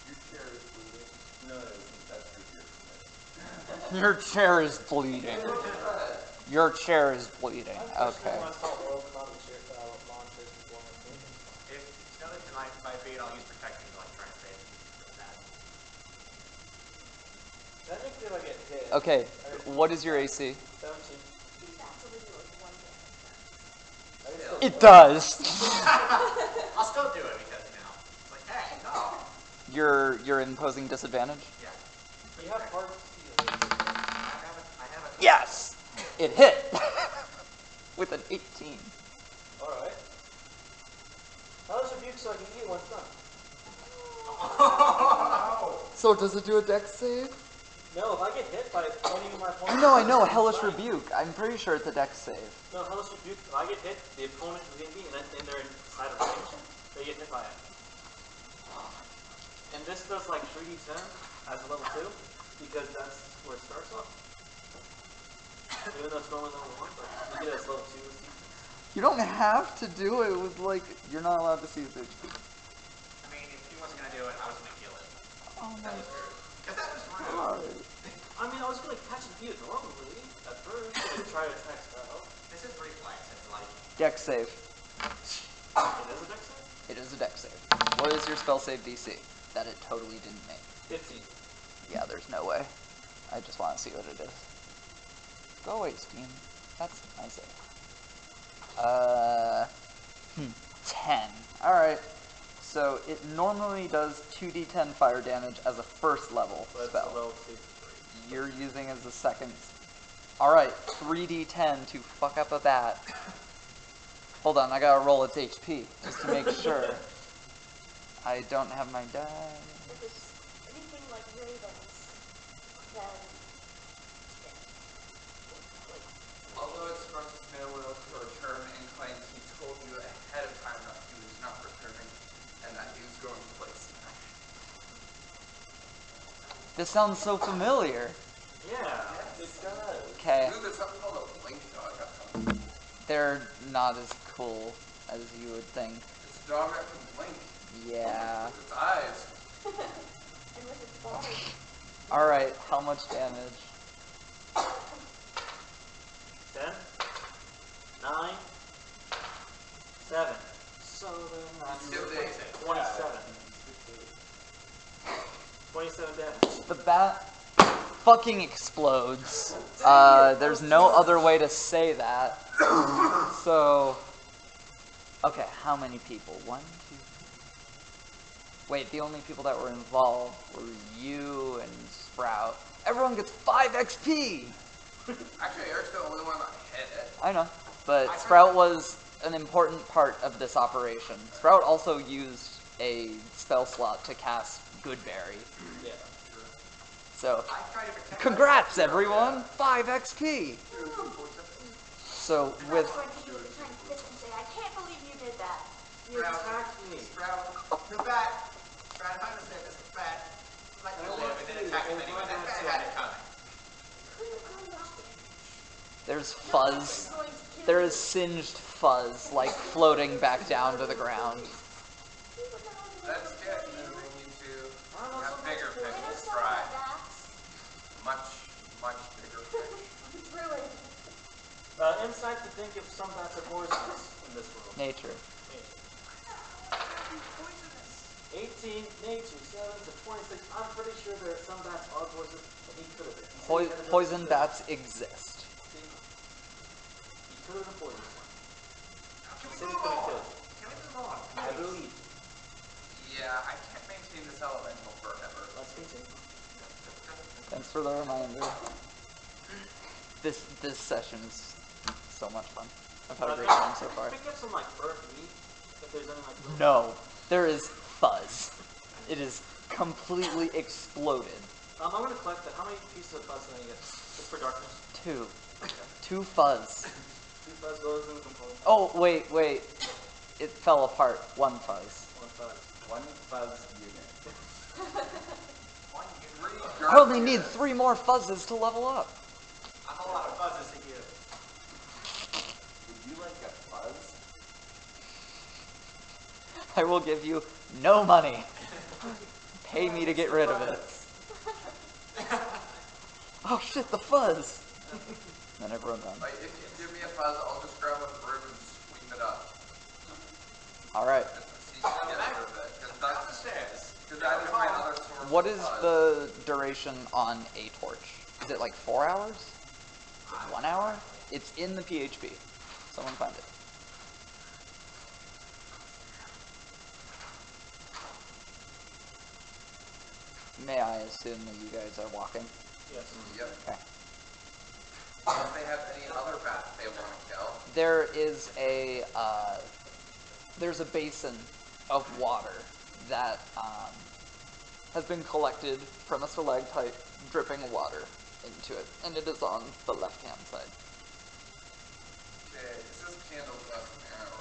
Your chair is bleeding. No, it isn't. That's your ear. Your chair is bleeding. Your chair is bleeding. Okay. I saw world climate launches before my movie. If Skelly can like 5 feet, I'll use protection to like try and save that. Technically, if I get hit. Okay. What is your AC? 17. That's only do like one damage. It does. I'll still do it because it's like, hey, no. You're imposing disadvantage? Yeah. You have hard to see. I have a. Yes. It hit. With an 18. Alright. How does rebuke so I can eat it when it's done? So does it do a dex save? No, if I get hit by any of my opponents. I know, Hellish Rebuke. I'm pretty sure it's a dex save. No, Hellish Rebuke, if I get hit, the opponent is going to be in their side of range, they get hit by it. And this does like 3d10 as a level 2, because that's where it starts off. Even though it's normally level 1, but you get it as level 2 as defense. You don't have to do it with, like, you're not allowed to see his HP. do it, I was gonna kill it. Oh That my was rude. Because that was rude. god. I mean, I was gonna catch and eat it normally at first. Like, try to attack Sprout. This is reflex. It's like, Dex save. It is a dex save? It is a dex save. What is your spell save DC? That it totally didn't make. 15. Yeah, there's no way. I just want to see what it is. Go away, Steam. That's my save. 10. Alright. So it normally does 2d10 fire damage as a first level But spell. it's a level 2 3. You're using as a second. Alright, 3d10 to fuck up a bat. Hold on, I gotta roll its HP just to make sure. I don't have my die. If it's anything like ravens, then Although expresses no will to return and claims he told you ahead of time that he was not returning and that he was going to play Smash. This sounds so familiar. Yeah, it does. Okay, Ooh, there's something called a blink dog. That sounds. they're not as cool as you would think. It's a dog that can blink Yeah. with its eyes. and with its body. Alright, how much damage? 10, 9, 7. So then that's Give it 27. 27 damage. The bat fucking explodes. There's no other way to say that. So, okay, how many people? 1, 2, 3. Wait, the only people that were involved were you and Sprout. Everyone gets 5 XP! Actually, Eric's the only one that hit it. I know, but Sprout was an important part of this operation. Sprout also used a spell slot to cast Goodberry. Yeah. So, I tried to protect congrats myself. everyone! 5 XP! So, with... Sprout's going to use a tiny fist and say, I can't believe you did that. You attacked me. Sprout, the bat. Sprout, if I understand this, the bat let you live and then attack him anyway. That bat had it coming. There's fuzz. There is singed fuzz, like, floating back down to the ground. That's good. And we need to have bigger fish to fry. Much bigger fish. Ruined. Insight to think if some bats are poisonous in this world. Nature. 18, nature, 7 to 26. I'm pretty sure that some bats are poisonous, and he could have been. He said he had a Poison notice bats exist. See? He could have been poisonous one. Can we Said he move could've on? killed. Can we move on? I believe. Yeah, I can't maintain this elemental forever. Let's continue. Thanks for the reminder. This session is so much fun. I've had a great time so far. Pick up some like burnt meat, if there's any like. No, there is fuzz. It is completely exploded. I'm gonna collect that. How many pieces of fuzz did I get? Just for darkness. 2. 2 fuzz. 2 fuzz goes in the component. Oh, wait. It fell apart. 1 fuzz. 1 fuzz. One fuzz unit. I only need 3 more fuzzes to level up. A whole lot of fuzzes to give. Would you like a fuzz? I will give you no money. Pay me to get rid of it. Oh shit, the fuzz! Then everyone runs. Like, if you give me a fuzz, I'll just grab a broom and sweep it up. Alright. Just to see if I get rid of it. Down the stairs. Because that is my other source What of is fuzz. the duration on a torch? Is it like 4 hours? Is it 1 hour? It's in the PHP. Someone find it. May I assume that you guys are walking? Yes. Yep. Okay. If they have any other bats they want to kill. There is there's a basin of water that has been collected from a stalactite, dripping water into it, and it is on the left-hand side. Okay, it says candles last an hour.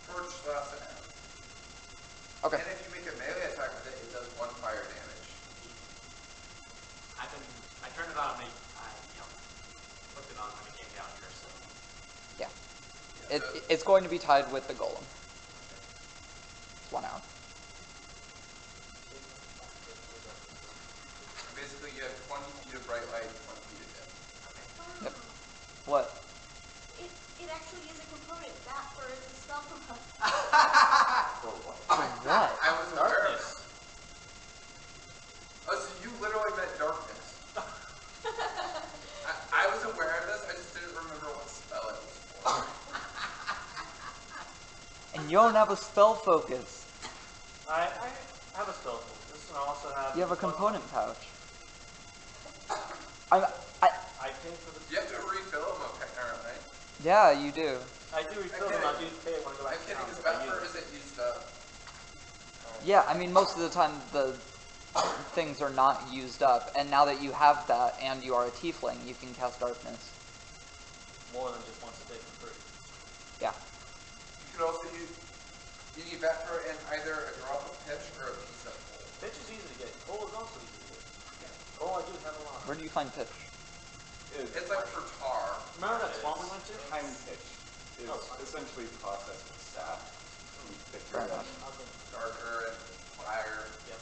Torch lasts an hour. Okay. And if you make a melee attack with it, it does 1 fire damage. I turned it on and I put it on when it came down here, so. Yeah. It's going to be tied with the golem. It's 1 hour. What? It actually is a component that for the spell from us. For what? For what? I was aware of Darkness. it. Oh, so you literally meant darkness. I was aware of this, I just didn't remember what spell it was for. And you don't have a spell focus. I have a spell focus, and I also have. You have a component pouch. I pay for the. You have to refill them, apparently. Yeah, you do. I do refill them. I do pay when I go back I'm to kidding, town. his but I Vapor use it. isn't used up. Yeah, I mean, most of the time the things are not used up, and now that you have that and you are a tiefling, you can cast darkness. More than just once a day for free. Yeah. You could also use Vapor in either a drop of pitch or a piece of coal. Pitch is easy to get. Coal is also easy to get. Yeah. Coal I do have a lot. Where do you find pitch? It's like for tar. Remember that swamp we went to? Time pitch is essentially processed with sap. You pick Fair your enough. Darker and fire. Yeah,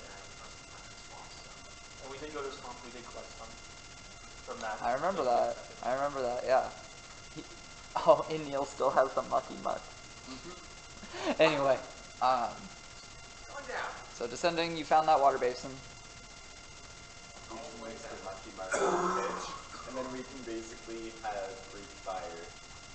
swamps. And we did go to a swamp. We did collect some from that. I remember that. I remember that, yeah. Oh, and Neil still has the mucky muck. Anyway, Going down. so descending, you found that water basin. We can mix the mucky mud with pitch, and then we can basically have Greek fire.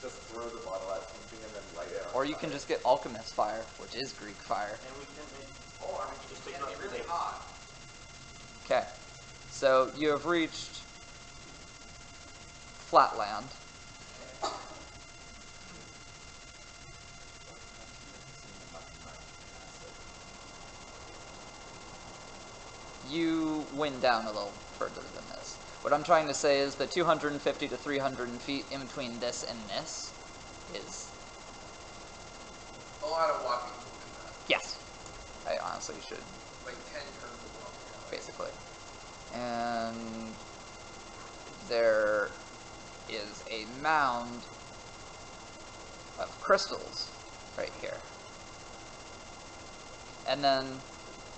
Just throw the bottle at something and then light it on Or you can just get alchemist fire, which is Greek fire. And we can make. Or we can just take it it can up be really to hot. Okay, so you have reached flatland. You went down a little further than this. What I'm trying to say is the 250 to 300 feet in between this and this is... A lot of walking to do that. Yes. I honestly should, Like 10 turns of walking. basically. And there is a mound of crystals right here. And then,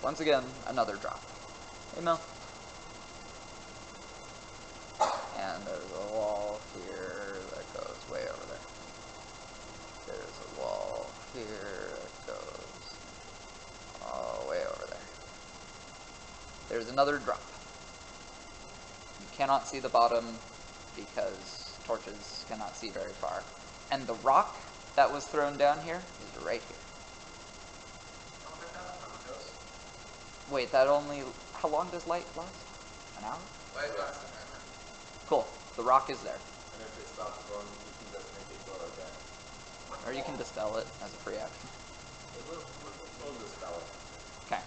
once again, another drop. Hey, Mel. And there's a wall here that goes way over there. There's a wall here that goes all way over there. There's another drop. You cannot see the bottom because torches cannot see very far. And the rock that was thrown down here is right here. Wait, that only... How long does light last? An hour? Light lasts an hour. Cool. The rock is there. And if it stops glowing, you can just make it glow again. Or you can dispel it as a free action. We'll dispel it. Okay.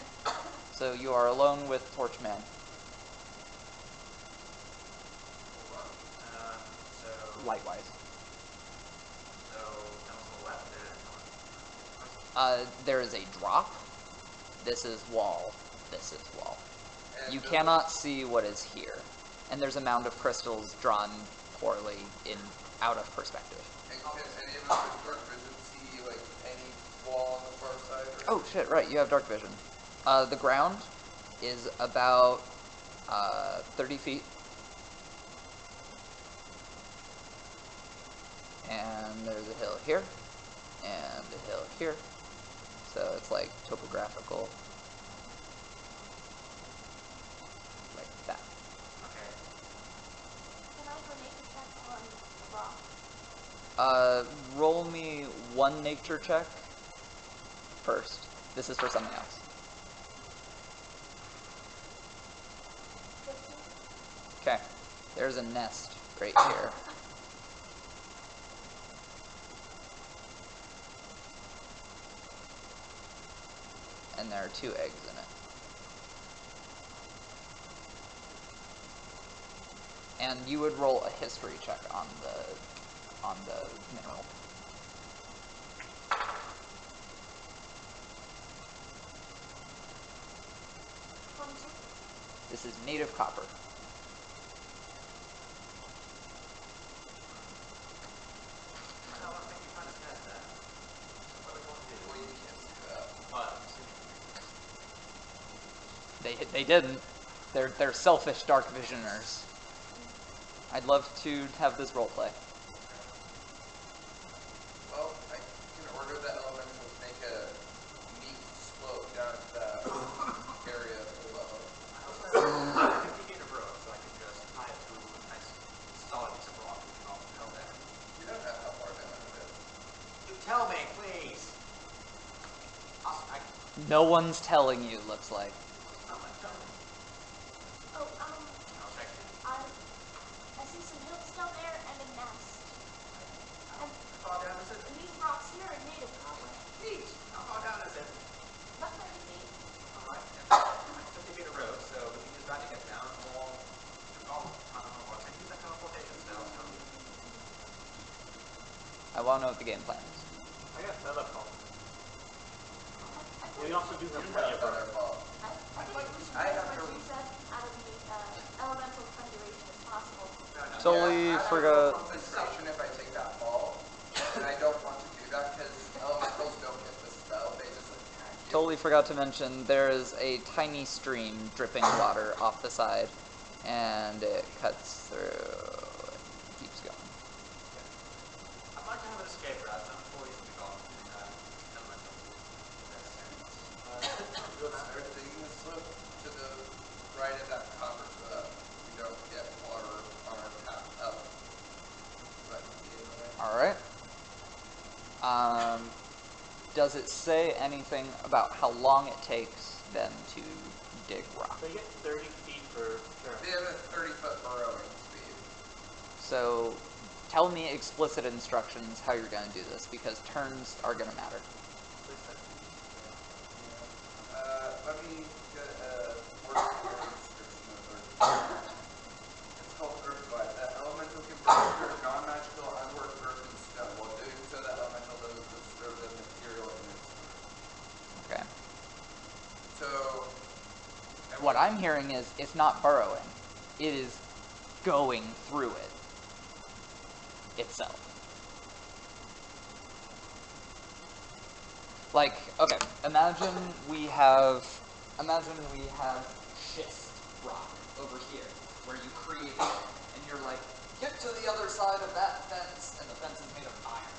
So you are alone with Torchman. So Lightwise. no one's left there. There is a drop. This is wall. This is wall. And You does cannot see what is here. And there's a mound of crystals drawn poorly out of perspective. And can any of us with dark vision see like any wall on the far side? Or Oh shit, right, you have dark vision. The ground is about 30 feet. And there's a hill here, and a hill here. So it's like topographical. Like that. Okay. Can I go nature check on the rock? Roll me one nature check first. This is for something else. 15? Okay. There's a nest right here. And there are 2 eggs in it. And you would roll a history check on the mineral. 22? This is native copper. I don't think you find us guys that. What are we going to do? well, you can't see that. But I'm assuming. They didn't. They're selfish dark visioners. I'd love to have this roleplay. No one's telling you, looks like. Not much telling. Oh, I'll check it. I see some hills down there and a nest. And, Far down is it? and these rocks here are made of copper. Neat. How far down is it? About 30 feet. Alright, and 50 feet of road, so we can use that to get down, or can use that teleportation spell, so. I want to know what the game plan is. I got teleport. I We also do have plenty of room. I think we should get as much use out of the elemental conjuration as possible. Totally I forgot. have no compensation if I take that fall, and I don't want to do that because elementals don't get the spell. They just attack you. Totally forgot to mention there is a tiny stream dripping water off the side, and it cuts through. It keeps going. I'd like to have an escape route, so I'm fully to be gone in elemental. Everything is slipped to the right of that cover so that we don't get water on our path up. But Alright. Does it say anything about how long it takes them to dig rock? They get 30 feet per turn. they have a 30-foot burrowing speed. So tell me explicit instructions how you're going to do this, because turns are going to matter. Let me get a word for description of Earth. It's called Earth Glide. That elemental can procure non-magical unworked earth and stone. While doing so, that elemental doesn't disturb the material in its earth. Okay. So, What I'm hearing is it's not burrowing. It is going through it itself. Like, okay, imagine we have schist rock over here, where you create it, and you're like, get to the other side of that fence, and the fence is made of iron.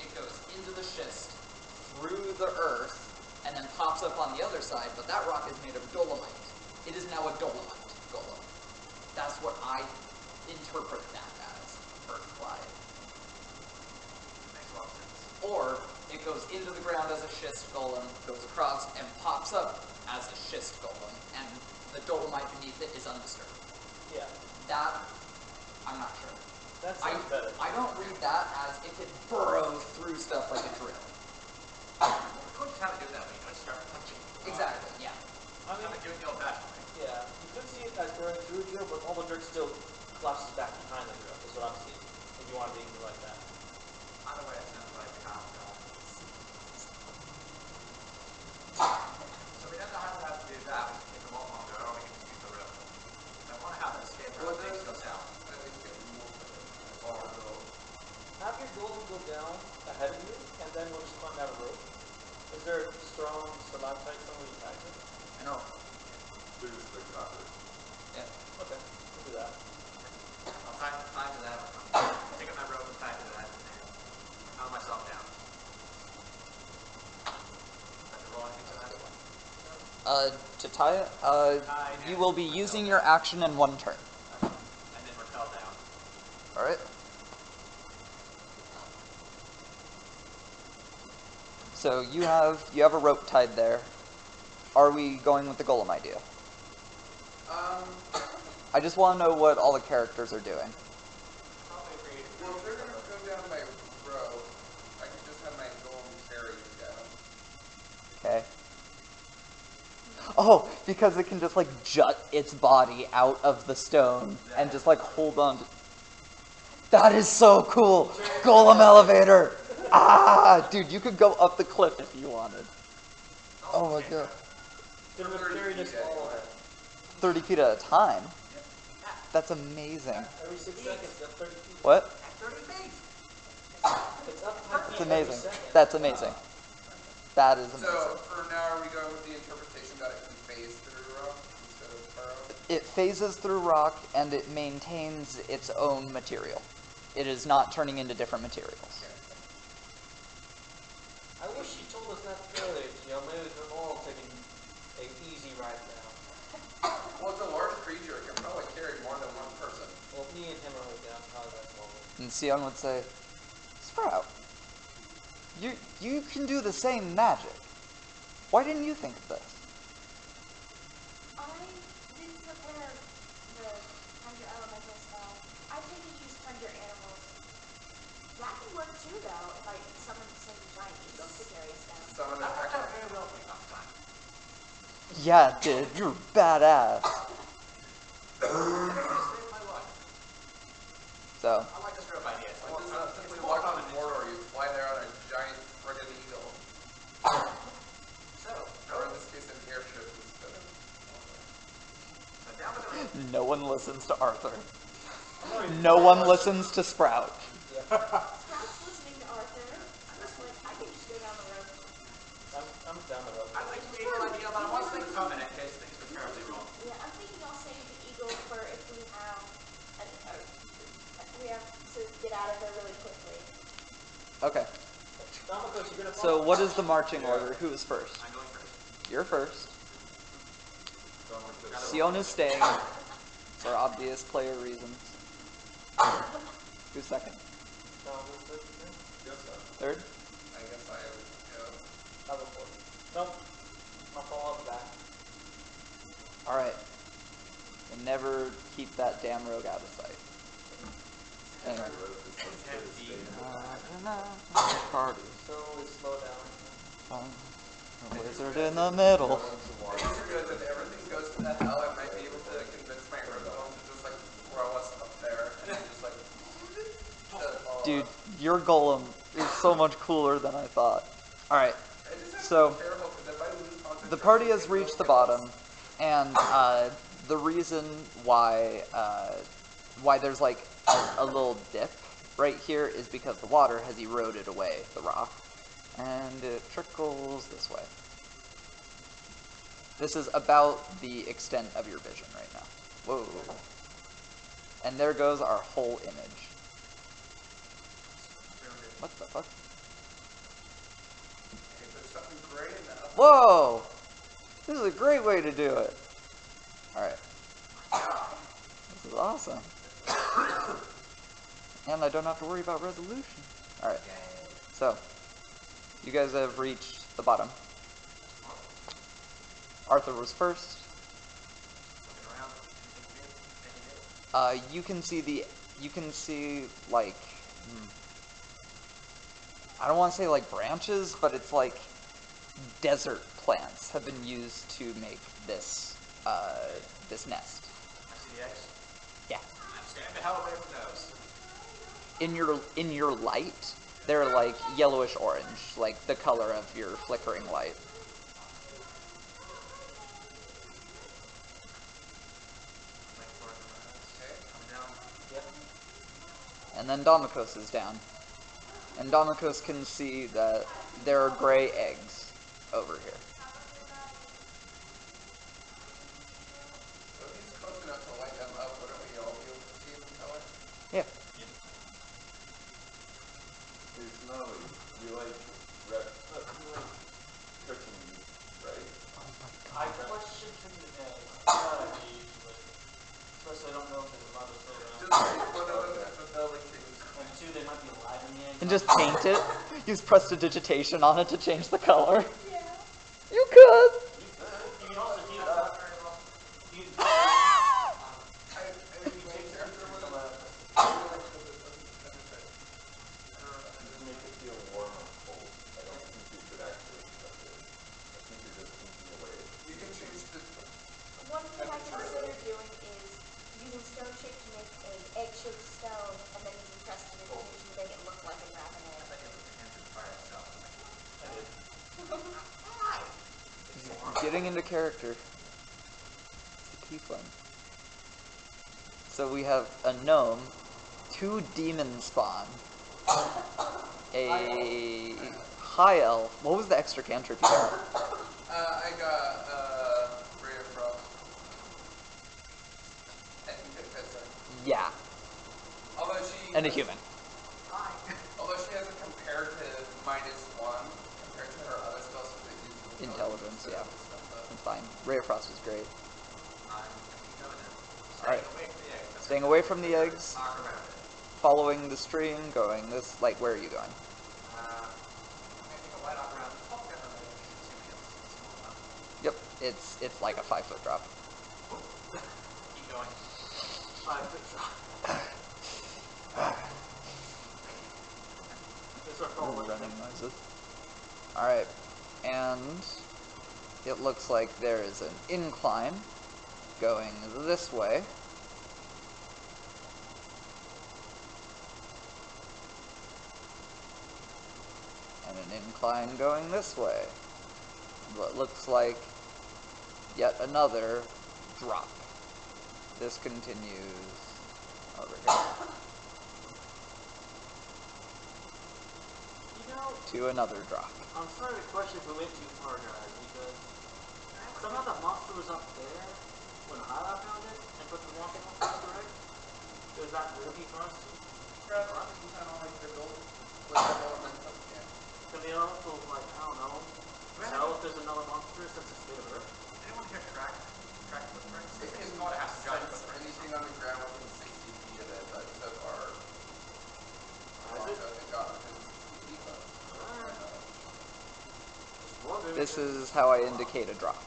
It goes into the schist, through the earth, and then pops up on the other side, but that rock is made of dolomite. It is now a dolomite golem. That's what I interpret that as, Earth Glide. Makes a lot of sense. Or it goes into the ground as a schist golem, goes across, and pops up as a schist golem, and the dolomite beneath it is undisturbed. Yeah, That, I'm not sure. that sounds better. I don't read that as it could burrow through stuff like a drill. You could just have it do that, but you could start punching. Exactly, yeah. I mean, Kind of doing the old-fashioned way. yeah, you could see it as burrowing through a drill, but all the dirt still collapses back behind the drill. That's what I'm seeing. If you want to do like that. Either way, it sounds like So we don't know how to have to do that. We can take a lot longer, or we can just use the road. I want to have an escape route that goes out. I think it will Or go. Have your golem go down ahead of you, and then we'll just climb down a rope. Is there a strong stalactite somewhere you tied it? No. There's the copper. Yeah. Okay, we'll do that. I'll tie to that. Take up my rope and tie to that, and pound myself down. Have to roll anything for that? To tie it, you will be using your action in one turn. And then rappel down. Alright? So you have a rope tied there. Are we going with the golem idea? I just want to know what all the characters are doing. Probably agree. Well, if they're going to go down by rope, I could just have my golem carry you down. Okay. Oh, because it can just like jut its body out of the stone and just like hold on to... That is so cool! Golem elevator! Ah! Dude, you could go up the cliff if you wanted. Oh my god. Then we'll carry this all ahead. 30 feet at a time? That's amazing. Every 6 seconds, that's 30 feet. What? 30 feet! It's up 5 feet It's every amazing. second. That's amazing. That is amazing. So, for now, are we going with the interpretation that it can phase through rock instead of burrow? It phases through rock and it maintains its own material. It is not turning into different materials. I wish you told us that earlier, Gio. Maybe we could all take an easy ride down. Well, it's a large creature. It can probably carry more than one person. Well, me and him are already down. Probably that's all. And Sion would say, Sprout, you can do the same magic. Why didn't you think of this? I didn't prepare the conjure elemental spell. I figured use conjure animals. That can work too, though, if I summon some giant eagles to carry us down. Summon That an worked out actual. very well for me last time. Yeah, it did. You're badass. It saved my life. So, I like this rope idea. It's Like more this fun. is It's simply more walk fun to than Mordor, you fly there on a giant friggin' eagle. So, Or in this case, an airship instead of. so down with the rope. no one listens to Arthur. No one listens to Sprout. Sprout's listening to Arthur. I'm just like, I can just go down the road. I'm down the road. I like the eagle idea, but I want something permanent in case things go terribly wrong. Yeah, I'm thinking I'll save the eagle for if we have to get out of there really quickly. Okay. Domicos, you're gonna So follow? what is the marching order? Who is first? I'm going first. You're first. Domicos. Sion is staying for obvious player reasons. Who's second? Yes, sir. Third? I guess I would go. I'll go forward. Nope. I'll follow up back. Alright. And never keep that damn rogue out of sight. Hang on. Party. Slowly slow down. A wizard in the middle. It's just good that everything goes to hell. I might be able to convince my Ripple to just like throw us up there and then just like. Dude, your golem is so much cooler than I thought. Alright, so the party has reached the bottom, and the reason why there's like a little dip right here is because the water has eroded away the rock, and it trickles this way. This is about the extent of your vision right now. Whoa. And there goes our whole image. What the fuck? Whoa! This is a great way to do it. Alright. This is awesome. And I don't have to worry about resolution. Alright. So, you guys have reached the bottom. Arthur was first. You can see like, I don't want to say like branches, but it's like desert plants have been used to make this, this nest. I see the eggs. Yeah. I'm staying the hell away from those. In your light, they're like yellowish orange, like the color of your flickering light. And then Domicos is down. And Domicos can see that there are gray eggs over here. So if he's close enough to light them up, wouldn't we all be able to see them color? Yeah. It's not like you like cooking meat, right? I question cooking eggs. That's not what I do usually. Especially I don't know if there's a mother still around. Just make one of them and fulfill the king's And two, they might be alive in the egg. And just paint it. Use prestidigitation on it to change the color. Yeah. You could. You can also heat it up. You can Make it feel warm or cold. I don't think you could actually cook it. I think you're just thinking away. You can change the. One thing I consider doing is using stone shape to make an egg-shaped stone, and then using prestidigitation to make it look like a dragon egg. I can put your hands in the fire itself. I did. Getting into character. It's the key fun. So we have a gnome, 2 demon spawn, a high elf. What was the extra cantrip you got? I got Ray of Frost. I think it fits her. Yeah, Although she. and a human. Although she has a comparative -1 compared to her other spells that they use Intelligence, so yeah. stuff up. That's fine. Ray of Frost is great. I'm keep going then. Alright. Staying away from the eggs. Staying away from the eggs, Arc around it. following the stream, going this, like, where are you going? I'm gonna take a wide arc around. Pop down the ledge. See what else. It's like a 5-foot drop. Keep going. 5-foot drop. Just start following Running him. noises. Alright, and it looks like there is an incline going this way. And an incline going this way. What looks like yet another drop. This continues over here You know, to another drop. I'm starting to question if we went too far, guys, because somehow the monster was up there when Hyla found it and put the walking monster correct. Is that risky for us? Perhaps we kind of like the gold with the elemental. Yeah. Can the elemental, like, I don't know, tell if there's another monster since it's made of earth? Anyone here track footprints? It It's can got to have some giant sense footprints. anything on the ground within 60 feet of it, but so far, Is it? I think got within 60 feet, but Alright. Just wondering. This is how I indicate a drop.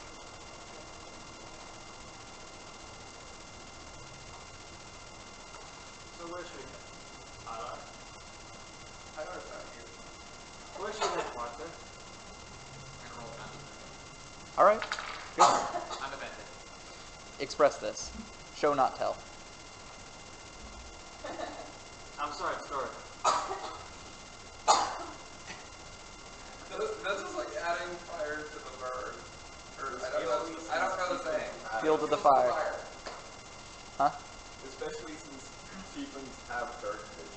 So where should we head? Hyla? Tyler's not here. Where should we head, Martha? I'm gonna roll bounty. Alright, good. I'm offended. Express this. Show, not tell. I'm sorry, story. This is like adding fire to the bird. Or, I don't know the saying. Field of the fire. Huh? Especially since tieflings have dark vision.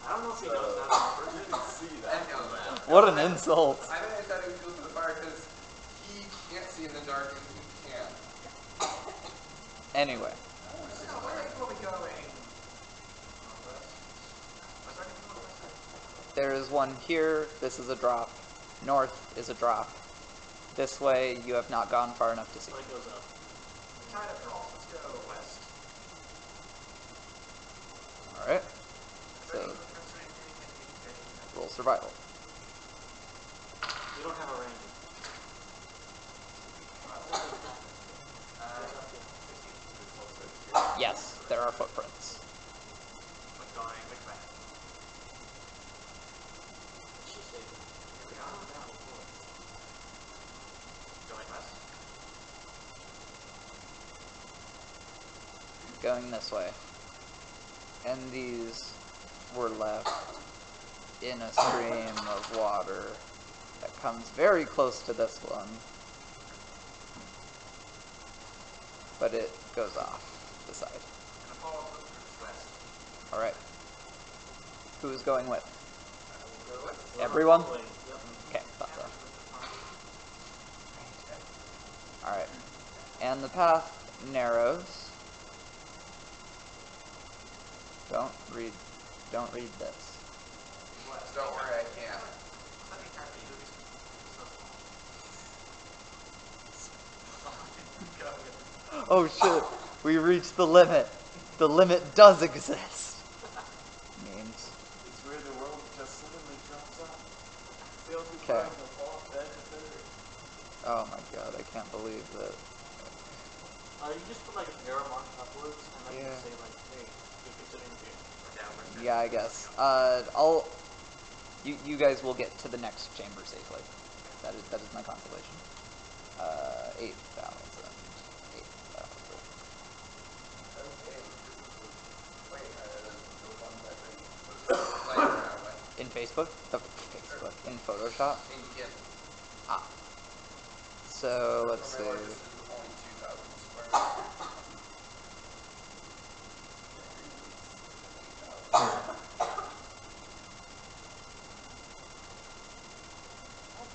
I don't know if he So, knows that. you can see I that. know that. What an insult. I think that it feels to the fire because he can't see in the dark and he can. Anyway, So where are we going? Northwest? Was there anything northwest? there is one here. This is a drop. North is a drop. This way, you have not gone far enough to see. So it goes up. Tied up draws. Let's go west. Alright, Is there any so footprints or anything that we can take? roll survival. We don't have a ranger. Yes, there are footprints. What's going? Which way? She said, Here we are. Going west. Going this way. And these were left in a stream of water that comes very close to this one. But it goes off the side. Gonna follow footprints west. Alright. Who is going with? I will go with. Everyone? Yep. Okay, thought so. With the party. Alright. And the path narrows. Don't read this. West. Don't worry, I can't. What's that mean, Carter? You would be so small. Go. Oh shit, we reached the limit. The limit does exist. Memes. It's where the world just suddenly drops off. Feel too Okay. far, you'll fall off the edge of the Oh my god, I can't believe that. You just put like an arrow mark upwards, and then Yeah. you say like, hey, you're considering here. Or downwards. Yeah, I guess. You guys will get to the next chamber safely. That is my consolation. 8,000. 8,000. Okay. Wait, the one that was like around like In Facebook? Facebook. In Photoshop? in GIF. Ah. So let's For my see. largest is only 2,000 squares.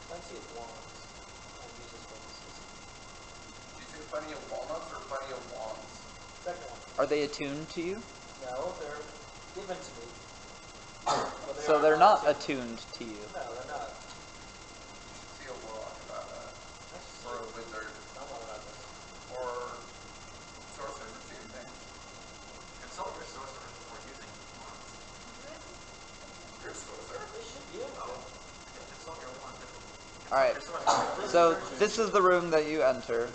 Plenty of walls. And use as bonuses. Did you say plenty of walnuts or plenty of wands? Second one. Are they attuned to you? No, they're given to me. But So are they're not attuned. attuned to you. No, they're not. You should see a warlock about that. That's Or a wizard. I'm not about this. Or sorcerers or two things. Consult your sorcerer before using wands. You're a sorcerer. They should be able to. Consult your wand. Alright, so this is the room that you enter,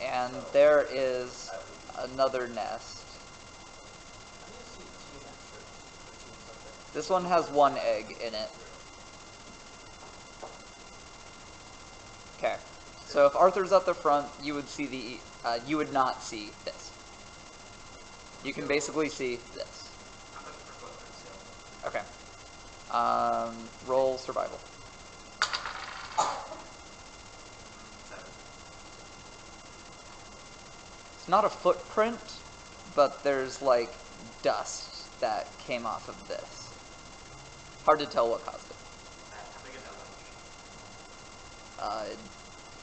and there is another nest. This one has one egg in it. Okay, so if Arthur's at the front, you would see you would not see this. You can basically see this. Okay. Roll survival. It's not a footprint, but there's like dust that came off of this. Hard to tell what caused it.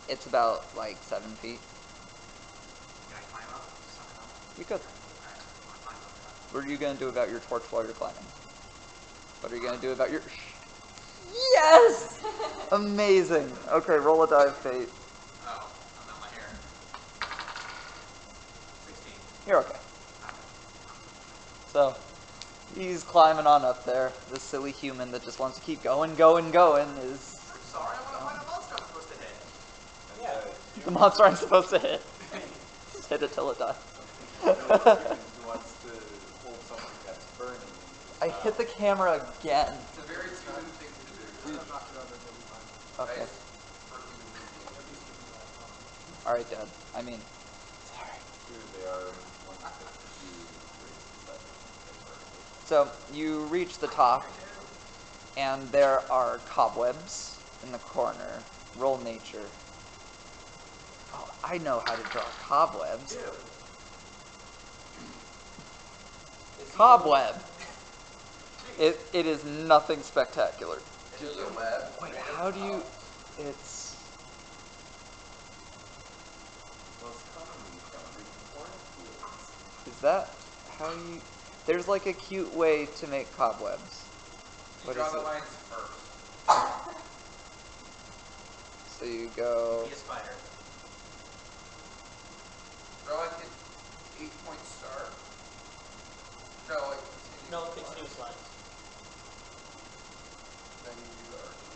It's about like 7 feet. Can I climb up? You could. What are you gonna do about your torch while you're climbing? What are you gonna do about your... Yes! Amazing. Okay, roll a die of fate. Oh, I'm not my hair. 16. You're okay. So, he's climbing on up there. This silly human that just wants to keep going is... I'm sorry, I want to find a monster I'm supposed to hit. The monster I'm supposed to hit. Just hit it till it dies. Who wants to hold something that's burning? I hit the camera again. It's a very human thing to do. Okay. Ice for human beings. Alright, Dad. I mean... Two, they are 1, 2, 3, 7. So, you reach the top, and there are cobwebs in the corner. Roll nature. Oh, I know how to draw cobwebs. Cobweb. It is nothing spectacular. It's just a web. Wait, how do you... It's... Well, it's commonly found in cornfields. Is that how you... There's like a cute way to make cobwebs. You What draw is the it? lines first. So you go... Be a spider. Draw like an 8-point star. No, like continuous. No, line. continuous lines. Then you do the arcing.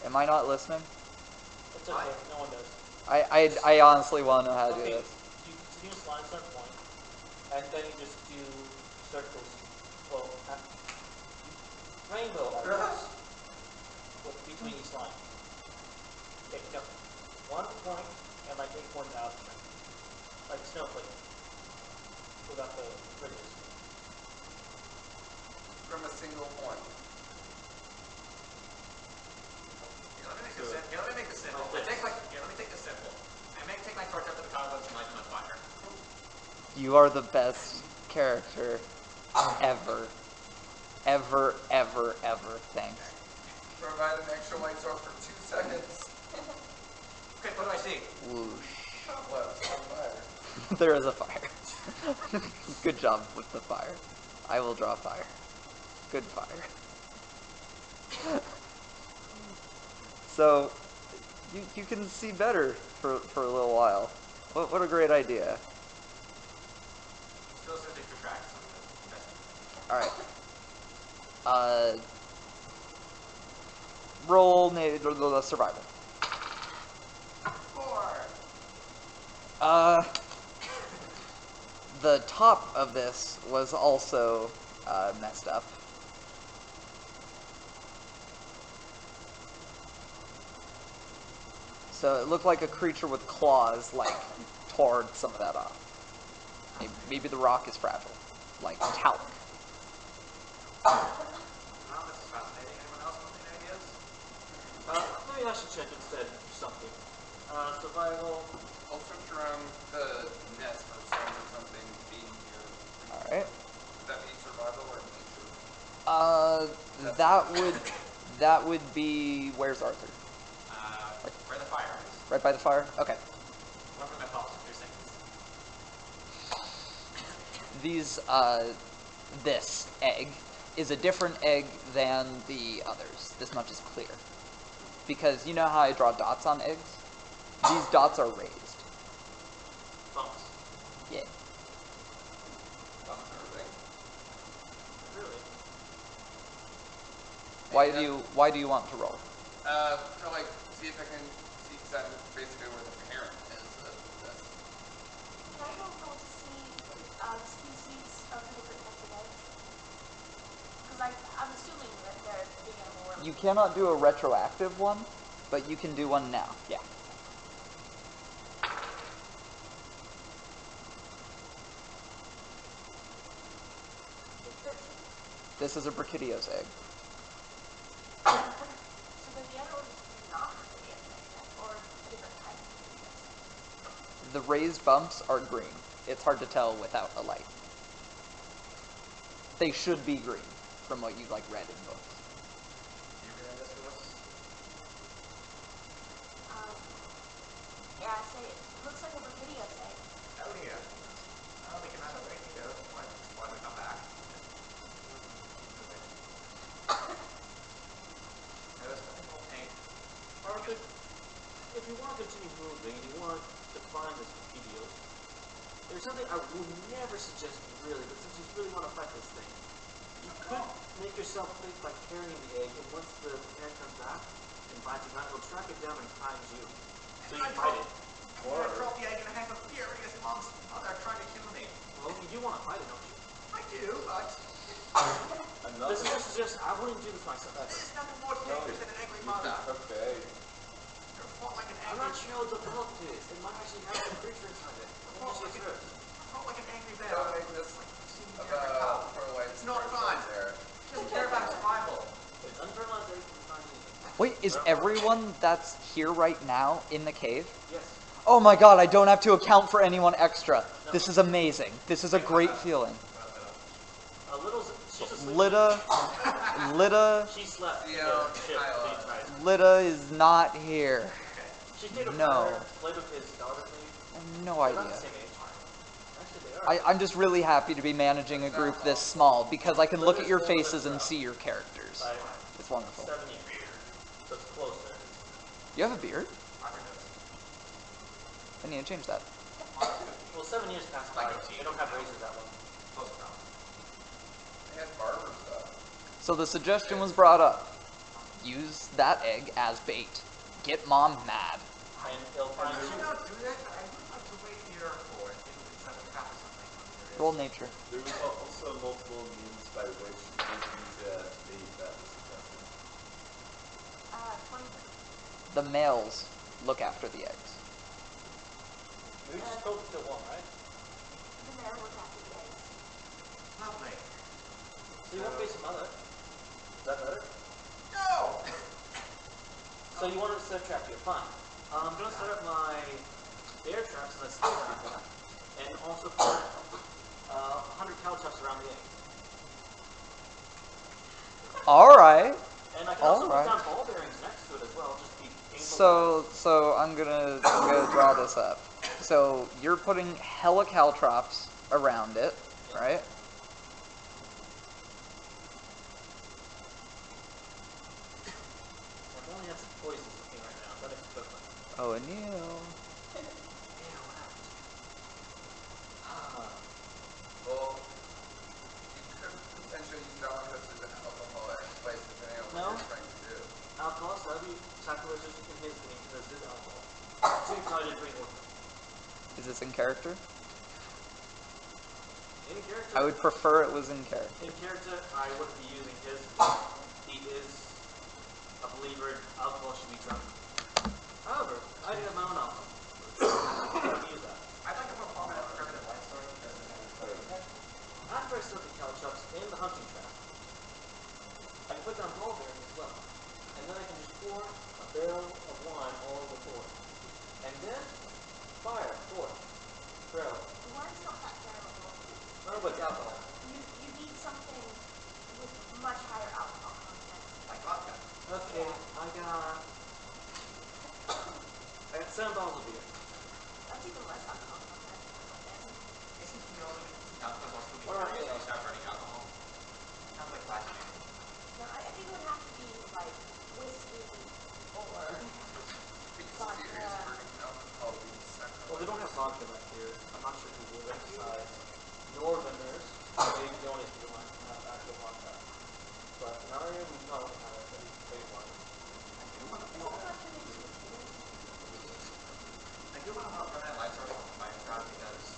Am I not listening? It's okay, no one does. I honestly want to know how to do Okay, this. you continuous lines start point, and then you just do circles. Well, rainbow arcs with between each line. Okay, no. 1 point and like 8 points out. Like snowflake. Without the ridges. From a single point. Here, let me make this simple. Let me take this simple. Take my torch up to the cobwebs and light them on fire. You are the best character ever. Ever, ever, ever. Thanks. Provide an extra light source for 2 seconds. Okay, what do I see? Whoosh. Cobwebs on fire. There is a fire. Good job with the fire. I will draw fire. Good fire. So, you can see better for a little while. What a great idea. Still subject to track. Alright. Roll the survival. 4. The top of this was also messed up. So it looked like a creature with claws, like, tore some of that off. Maybe the rock is fragile, like talc. Well, this is fascinating. Anyone else want any ideas? Maybe I should check instead for something. Survival. I'll search around the nest for signs of something being here. Alright. Would that be survival or nature? That would be, where's Arthur? Where the fire is. Right by the fire? Okay. One from my pulse. 3 seconds. This egg is a different egg than the others. This much is clear. Because you know how I draw dots on eggs? These dots are raised. Bumps. Yeah. Bumps are a thing. Really? Why do you want to roll? To like see if I can see exactly basically where the parent is of this. Can I roll to see the species of the different types of eggs? Because I'm assuming that they're the animal world. You cannot do a retroactive one, but you can do one now. Yeah. This is a Brachydios egg. So then the other one is not really an egg, or a different type of egg. The raised bumps are green. It's hard to tell without a light. They should be green, from what you've like read in books. You read this to us? Yeah, I say it looks like a Brachydios egg. Oh dear. Well, we can either wait here or we come back. There's nothing more paint. Arthur, if you want to continue moving and you want to find this Wikidios, there's something I would never suggest really, but since you really want to fight this thing, you could make yourself think by carrying the egg, and once the parent comes back and finds it, it'll track it down and find you. So you fight it. Or drop the egg in the hands of furious monsters trying to kill me. Well, you do want to fight it, don't you? I do, but This is just, I wouldn't do this myself. there's nothing more dangerous than an angry mother. Okay. You're fought like an I'm angry not sure how developed it is. It might actually have a creature inside it. fought like an angry bear. Don't make this about pro-life. It's not fun. There. He doesn't care about survival. It's unfertilized egg can find anything. Wait, is everyone that's here right now in the cave? Yes. Oh my god, I don't have to account for anyone extra. This is amazing. This is a great feeling. She's asleep. Lida, She slept. Theo, Shit, Kyla. they tried. Lida is not here. She stayed a No. played with his daughter, maybe. I have no They're not idea. the same age. Actually, they are. I'm just really happy to be managing a group this small because I can look at your faces and see your characters. By It's wonderful. 7 years. So it's closer. You have a beard? I need to change that. Well, 7 years passed by. They don't have razors that long. Close enough. They had barber stuff. So the suggestion was brought up. Use that egg as bait. Get mom mad. And they'll find I you. should not do that, but I would like to wait here for it. Maybe we can set up a trap or something. Roll nature. There was also multiple means by which you could bait that was suggested. 20. The males look after the eggs. We just told them to kill one, right? The male look after the eggs. Lovely. So you won't face your mother. Is that better? No! So you wanted to set a trap here. Fine. I'm going to set up my bear traps and I still have that. And also put 100 cow traps around the egg. Alright. And I can also Alright. put down ball bearings next to it as well. Just be painful. So I'm gonna draw this up. So you're putting hella caltrops around it, right? I've only had some poisons looking right now. That could cook them. Oh, and you. Yeah, what happened? Well, you could potentially use that one just as an alcoholic place depending on No. what you're trying to do. Alcohol, so that'd be sacrilegious in his name because it's alcohol. So you probably didn't drink water. Is this in character? In character. I would prefer it was in character. In character, I wouldn't be using his. He is a believer in alcohol should be drunk. However, I do have my own alcohol. I can't use that. I'd like a more permanent life story because After I set the cow traps in the hunting trap, I can put down ball bearings as well. And then I can just pour a barrel of wine all over the floor. And then, fire, torch, barrel. The wine's not that terrible. No, but it's alcohol. You need something with much higher alcohol content. like vodka. Okay, I got 7 bottles of beer. That's even less alcohol content. Isn't the only alcohol also be Alright, curious yeah. if you start burning alcohol? Sounds like fascinating. No, I think it would have to be like whiskey or Big vodka. serious burning alcohol being sacrilege. Well, they don't have vodka back here. I'm not sure if they do emphasize Northerners. They don't if you want to have actual vodka. But in our area, we probably have it. I do want to run that light source off my truck because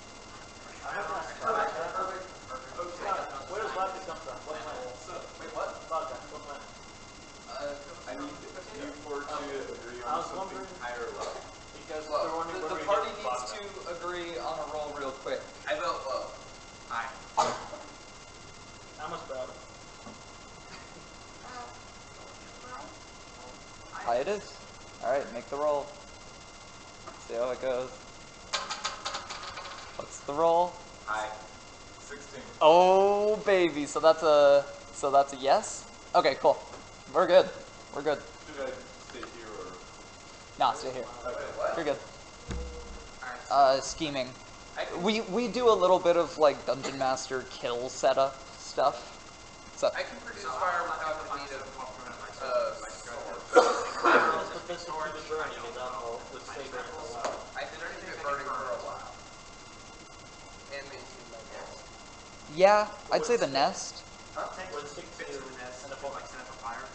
I have to ask you a question. Okay. Where does vodka come from? What planet? Wait, what? Vodka, what planet? I need you four to agree I on was something wondering- higher level. Because Well, they're wondering the where we party get needs vodka. to agree on a roll real quick. I vote low. Hi. How much Brad? High it is. Alright, make the roll. See how it goes. What's the roll? Hi. 16. Oh baby, so that's a yes? Okay, cool. We're good. We're good. Should I stay here or? Nah, stay here. Okay. You're good. Alright. Scheming. We do a little bit of like Dungeon Master kill setup stuff. So I can produce fire without the need of That's what this keep it burning is alcohol with stay burning for a while. I can keep it burning for a while. And maintain my gas. yeah, I'd say the nest. With stick to Fix it in this, and a and phone. like set up a fire,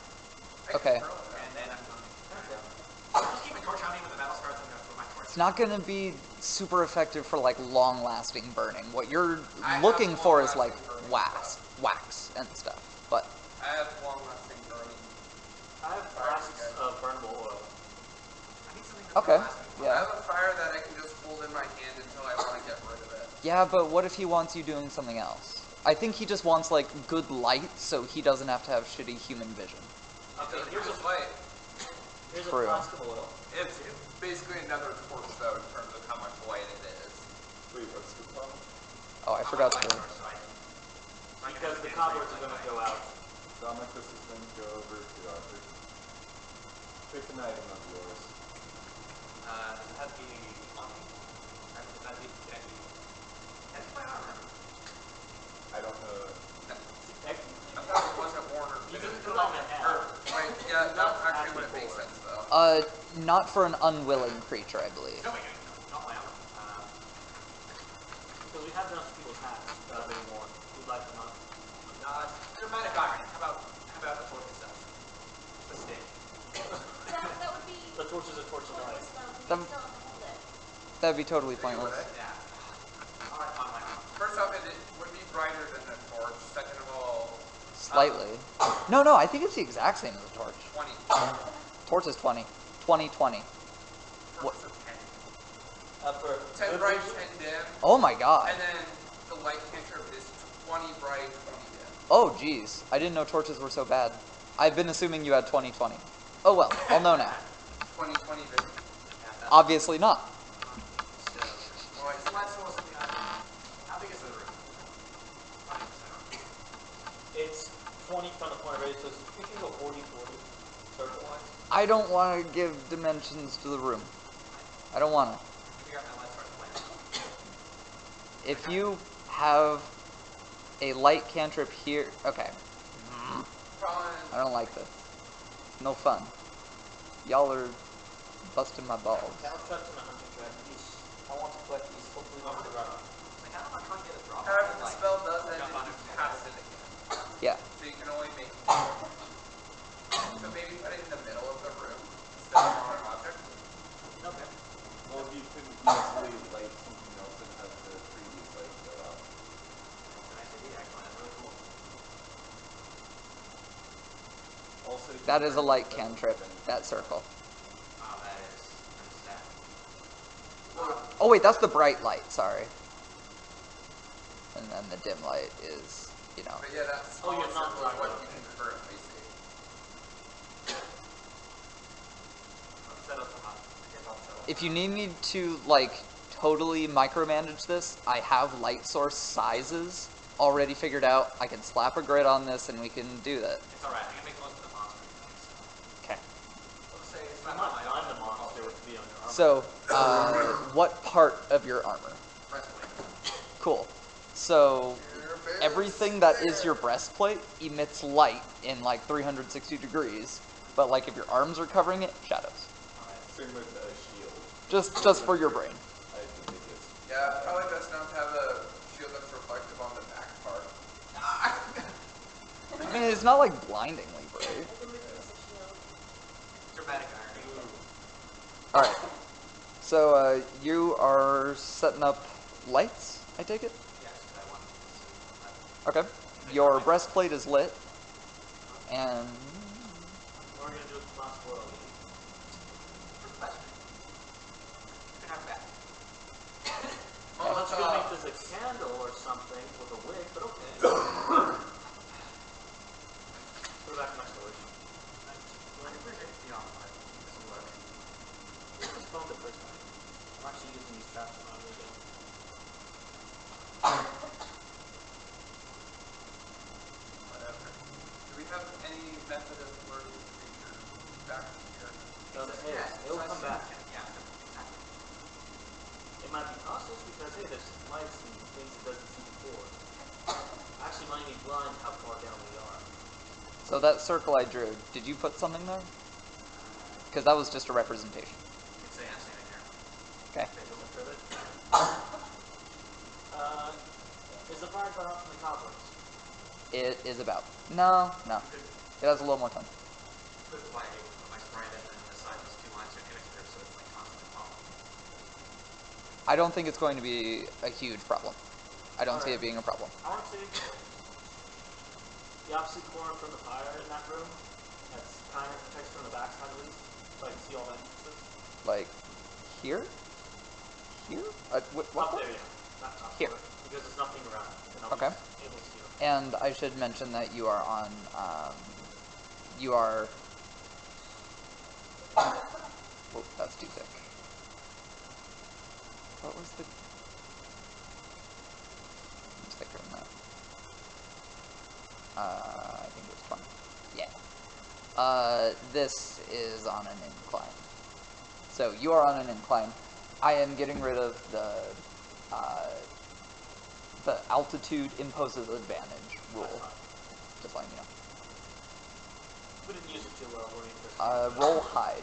Okay. and then I'm going to just keep a torch on me when the battle starts. I'm going to put my torch. It's not gonna be super effective for like long-lasting burning. What you're I have looking for is like long-lasting burning wax and stuff. But I have long-lasting burning. I have flasks of burnable oil. I need something that's okay, gonna last me. I yeah, have a fire that I can just hold in my hand until I want to get rid of it. yeah. But what if he wants you doing something else? I think he just wants like good light, so he doesn't have to have shitty human vision. Okay, here's a light. Here's a True. flask of oil. It's basically another torch though in terms of how much light it is. Wait, what's the problem? Oh, I forgot to. Because the cobwebs are going to go out. Domicus is going to go over to Arthur. Pick an item of yours. Does it have to be on me? Or does it have to be actually? That's my armor. I don't know. I thought it wasn't worn or You finished. can put it on your hat. Wait, yeah, that's actually what it makes sense though. Not for an unwilling creature, I believe. No, wait, not my armor. Because we have enough people's hats that are being worn. We'd like them up. Dramatic irony. How about the torch itself? The stick. That would be The torch is a torch of light. pointless though, because Them- you still have to hold it. That'd be totally pointless. Yeah. Alright, on my armor. First off, it would be brighter than a torch. Second of all, Slightly. No, I think it's the exact same as a torch. 20. Torch is 20. 20, 20. What? So 10. For 10 good bright, vision, 10 dim. Oh my god. And then the light cantrip is 20 bright, 20 dim. Oh geez. I didn't know torches were so bad. I've been assuming you had 20, 20. Oh well, I'll know now. 20, 20 vision. Obviously not. So, alright, so let's roll something out. How big is the room? 5%. it's 20 from the point of radius, so you can go 40, 40 circle-wise. I don't want to give dimensions to the room. I don't want to. Figure out my light source plan. If you have a light cantrip here, okay. Problem I don't like this. No fun. Y'all are busting my balls. Battle tracks and a hunting track. I want to collect these. Hopefully not to run. Like, I don't know if I can get a drop. however, the Like, spell does end jump on if it. you cast it again. Yeah. So you can only make So maybe put it in the middle of the room instead of on an object. Okay. Well, you could easily light something else and have the previous light go out. That's a nice idea, actually. That's really cool. Also, you That is a can light turn cantrip, anything. that circle. Oh, that is sad. Oh wait, that's the bright light, sorry. And then the dim light is, you know. But yeah, that's Oh, you're not what right. you can currently see. Let's set up some up. I guess I'll set up. If you need me to, like, totally micromanage this, I have light source sizes already figured out. I can slap a grid on this and we can do that. It's alright, I can make most of the monster things. Okay. Let's say it's I not might my find armor. the monster to be on your armor. So, what part of your armor? Breastplate. Cool. So, Your base everything that is there. your breastplate emits light in like 360 degrees, but like if your arms are covering it, shadows. Same with a shield. Just for your brain. I think it is. Yeah, probably best not to have a shield that's reflective on the back part. I mean, it's not like blindingly bright. I can make this a shield. Dramatic All right. So you are setting up lights, I take it? Yes, because I want to see. Okay. Your breastplate is lit, and What are we gonna do with the last world? Good question. You can have that. I thought you were gonna make this a candle or something with a wick, but okay. Go back to my storage. I can bring it beyond that. This will work. This is phone the first time. I'm actually using these traps on my weekend. Whatever. Do we have any method of luring the creature back here? It will come back. Yeah, exactly. It might be cautious because, hey, there's lights and things it doesn't see before. Actually, might be blind how far down we are. so that circle I drew, did you put something there? Because that was just a representation. You can say I'm standing here. Okay. Center of it. Is the fire gone off from the cobwebs? It is about. No. It has a little more time. Put the light with my spray and then the side those two lines are connected so it's like constantly popping. I don't think it's going to be a huge problem. I don't see it being a problem. I want to say the opposite corner from the fire in that room. That's kind of protects from the backside at least, so I can see all the entrances. Like, here? Here? What Up corner? there, yeah. Not top Here. corner, because there's nothing around, and I'll Okay. be able to see it. And I should mention that you are on, you are... Oh, that's too thick. What was the... It's thicker than that. I think it was 20. Yeah. This is on an incline. So you are on an incline. I am getting rid of the altitude imposes advantage rule. Just letting you know. We didn't use it too well when we first Roll hide.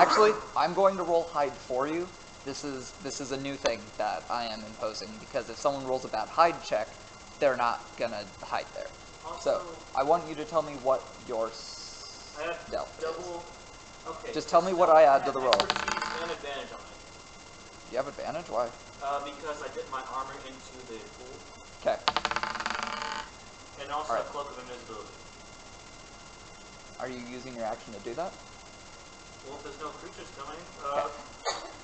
Actually, I'm going to roll hide for you. This is a new thing that I am imposing because if someone rolls a bad hide check, they're not gonna hide there. So I want you to tell me what your I have stealth is. double. Okay. Just tell me what I add to the roll. Expertise and advantage on it. Do you have advantage? Why? Because I dip my armor into the pool, Okay. and also Alright. a cloak of invisibility. Are you using your action to do that? Well, if there's no creatures coming, Okay.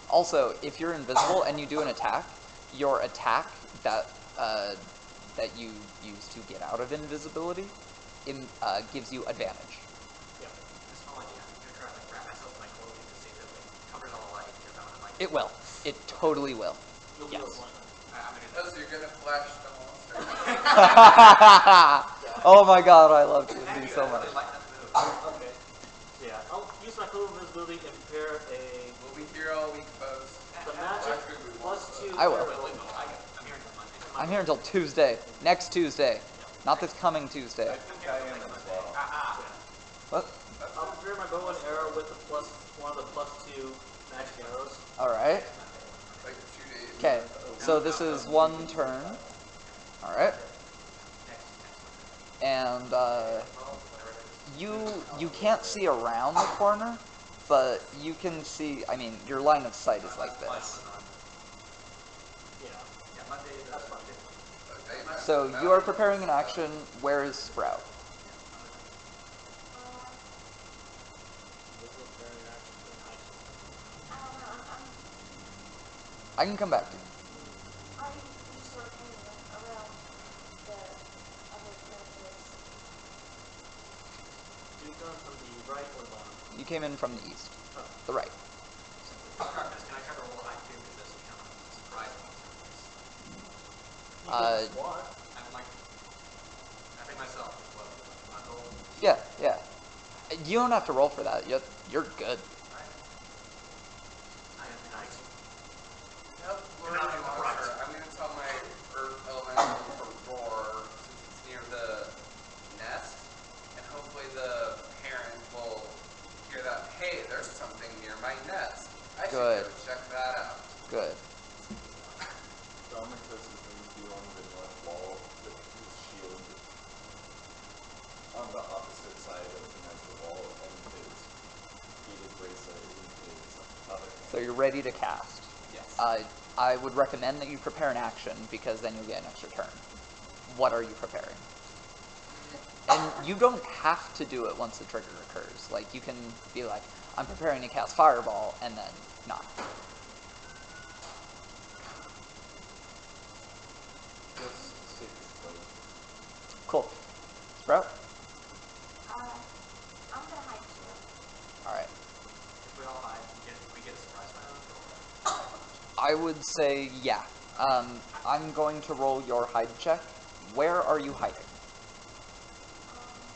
Also, if you're invisible and you do an attack, your attack that you use to get out of invisibility gives you advantage. yeah. A small idea. I'm gonna try to like wrap myself in my clothing to see if it like covers all the light because I want to like. It will. It totally will. You'll Yes. be able to blind. I'm gonna do Oh, so you're gonna flash the monster. Oh my god, I love D&D Thank you, so I much. really like that move. Okay. So yeah, I'll use my cloak of invisibility and prepare a We'll be here all week, folks. the magic Actually, we won't, +2. I will. wherewithal. I'm here until Monday. I'm here until Tuesday. Next Tuesday. Not this coming Tuesday. I think I am as well. What? I'll prepare my bow and arrow with the one of the +2 magic arrows. Alright. Like 2 days. Okay. So this is one turn. Alright. And you can't see around the corner, but you can see, I mean, your line of sight is like this. Yeah. Yeah, Monday. That's fine. Okay, So you are preparing an action. Where is Sprout? Invisible prepare an action and hide. I don't know. I can come back to you. I just sort of hanging around the other characters. Do you come from the right or the bottom? You came in from the east. Oh. The right. Darkness, can I try to roll high too? Because this kind of surprised me. You can squat. I'm like, I think myself as well. My whole. Yeah, yeah. You don't have to roll for that. You're good. I am nice. To help lure the monster, I'm gonna tell my earth elemental to roar since it's near the nest, and hopefully the parent will hear that. Hey, there's something near my nest. I should Good. go check that out. Good. Dominicus is going to be on the north wall with his shield on the opposite side of the magic wall, and his beaded bracelet is in So you're ready to cast. Yes. I would recommend that you prepare an action because then you'll get an extra turn. What are you preparing? And you don't have to do it once the trigger occurs. Like, you can be like, I'm preparing to cast Fireball, and then not. Just save yourself. Cool. Sprout? I'm gonna hide too. Alright. If we all hide, we get a surprise round. I would say, yeah. I'm going to roll your hide check. Where are you hiding?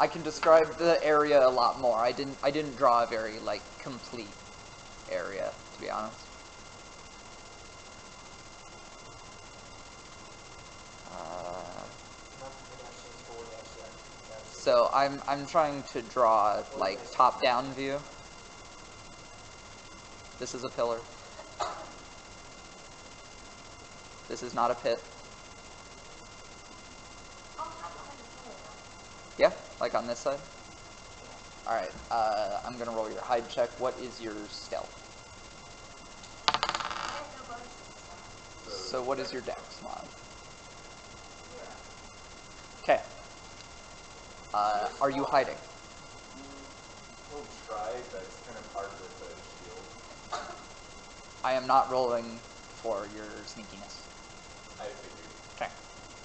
I can describe the area a lot more. I didn't draw a very, like, complete area, to be honest. So I'm trying to draw, like, top-down view. This is a pillar. This is not a pit. Oh, I'm behind the pillar now. Yeah, like on this side. Alright, I'm gonna roll your hide check. What is your stealth? I have no bonuses, so. So what is your dex mod? 0. Okay. Are you hiding? We'll try, but it's kind of hard with a shield. I am not rolling for your sneakiness. I figured. Okay.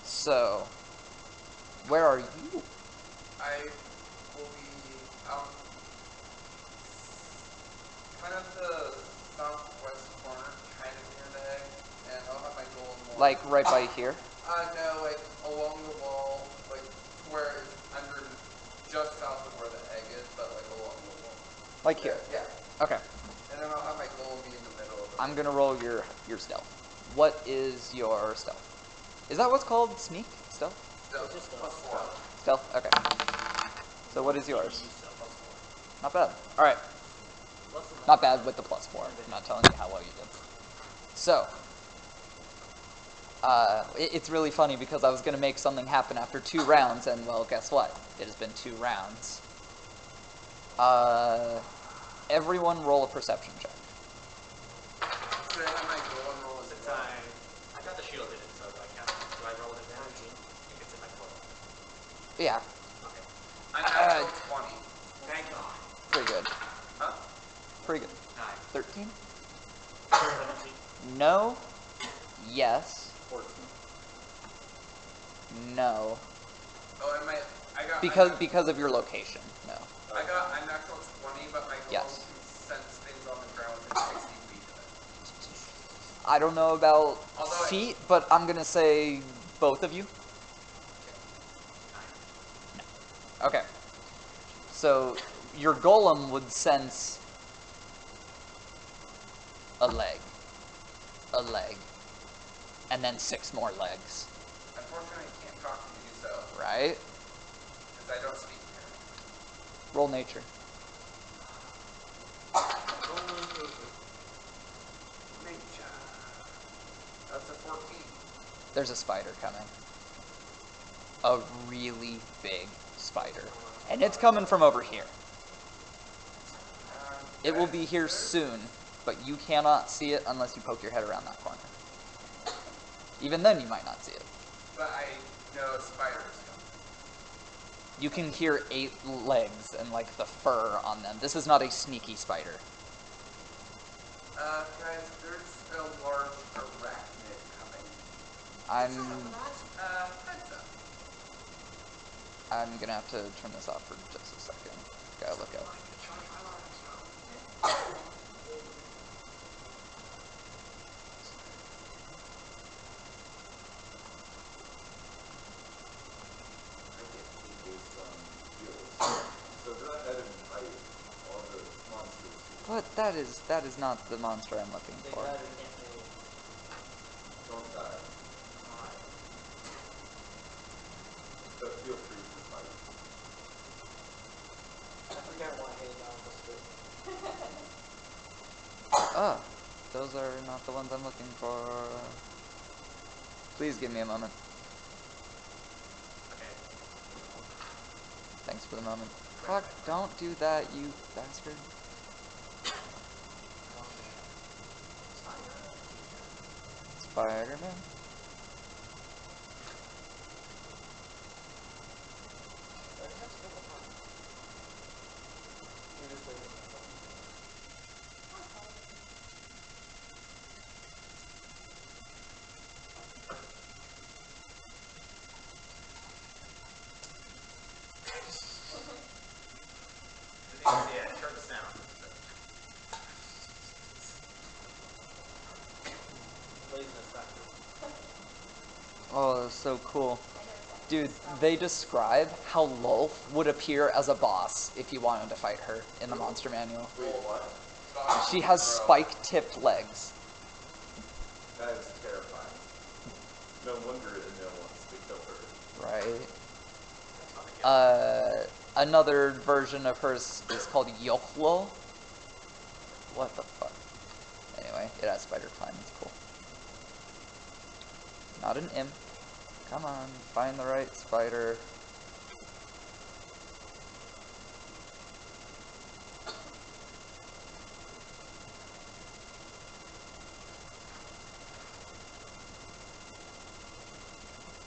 So, where are you? I will be kind of the southwest corner, kind of near the egg, and I'll have my golem more. Like right by here? No, like along the wall, like where it's under, just south of where the egg is, but like along the wall. Like here? Yeah. Okay. And then I'll have my golem be in the middle of it. I'm gonna roll your stealth. What is your stealth? Is that what's called sneak? Stealth? Just +4. Stealth? Okay. So what is yours? Not bad. Alright. Not bad with the +4. I'm not telling you how well you did. So, it's really funny because I was going to make something happen after 2 rounds, and, well, guess what? It has been 2 rounds. Everyone roll a perception check. Should I have my golem roll as Since well? I got the shield in it, so do I roll an advantage? I think it's in my total. Yeah, Okay. I'm natural 20. Thank God. pretty good. Huh? Pretty good. 9. 13? 17. No. Yes. 14. No. Oh, and I got Because of your location. No. I'm natural 20, but my golem Yes. can sense things on the ground within 60 feet of it. I don't know about Although feet, but I'm going to say both of you. Okay. So your golem would sense a leg, and then 6 more legs, Unfortunately, I can't talk to you, so, right? because I don't speak here. Roll nature. Nature. That's a 14. There's a spider coming. A really big spider. And it's coming from over here. It will be here soon, but you cannot see it unless you poke your head around that corner. Even then, you might not see it. But I know spiders come. You can hear 8 legs and, like, the fur on them. This is not a sneaky spider. Guys, there's a large arachnid coming. I'm Heads up. gonna have to turn this off for just a second. Gotta look up. I get paid based on skills. So go ahead and fight all the monsters. But that is not the monster I'm looking They for. died, we can't pay. Don't die. But feel free to fight. I forget why I hated on this bit. Oh, those are not the ones I'm looking for. Please give me a moment. Okay. Thanks for the moment. Fuck, don't do that, you bastard. Spider-Man. You're just waiting for them. Yeah, short sound. Laziness factor. Oh, that's so cool. Dude, they describe how Lolth would appear as a boss if you wanted to fight her in the monster manual. Wait, what? She has spike-tipped legs. That is terrifying. No wonder Emil wants to kill her. Right. Another version of hers is called Yochlo. What the fuck? Anyway, it has spider climb. It's cool. Not an imp. Come on, find the right spider.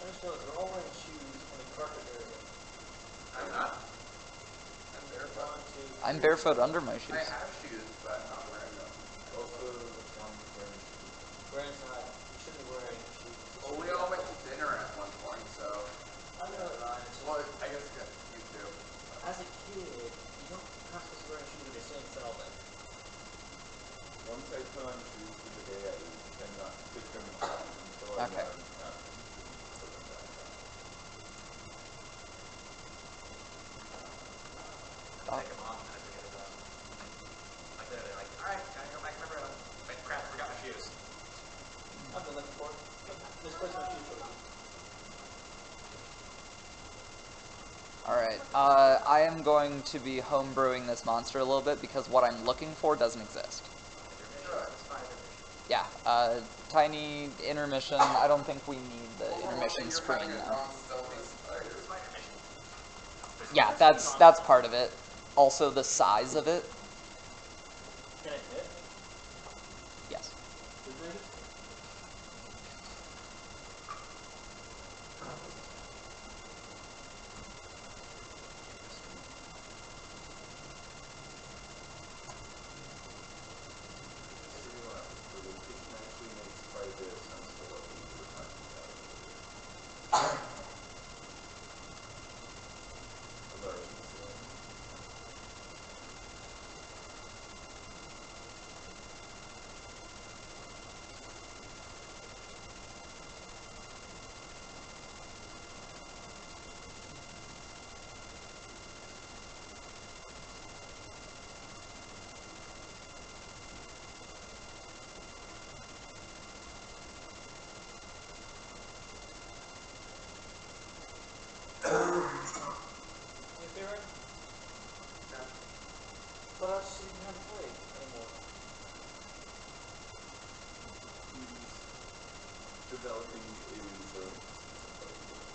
I just noticed we're all wearing shoes in the carpet area. I'm not. I'm barefoot. One, two, I'm barefoot under my shoes. I have shoes, but I'm not wearing them. Also, the song is wearing shoes. we're inside. You shouldn't be wearing shoes. Well, we all went to dinner at one point, so. I know that, Ryan. It's just, Well, I guess good. You too. as a kid, you're not supposed to be wearing shoes when you're sitting all day. Once I put on shoes for the day, I cannot pick them up until I Okay. know I'm not put them back on. Like a mom, I forget about. Like they're like, all right, gotta go back to my room. Wait, crap, I forgot my shoes. I've done that before. Misplaced my shoes for a week. Alright, I am going to be homebrewing this monster a little bit because what I'm looking for doesn't exist. Yeah, tiny intermission. I don't think we need the intermission screen though. Yeah, that's part of it. Also the size of it. Can it hit? Yes. Did they? The location actually makes quite a bit of sense for what we were talking about earlier. Although I should say, Hey, Baron? Yeah. But us so you haven't played anymore. he's developing a resilience to play with.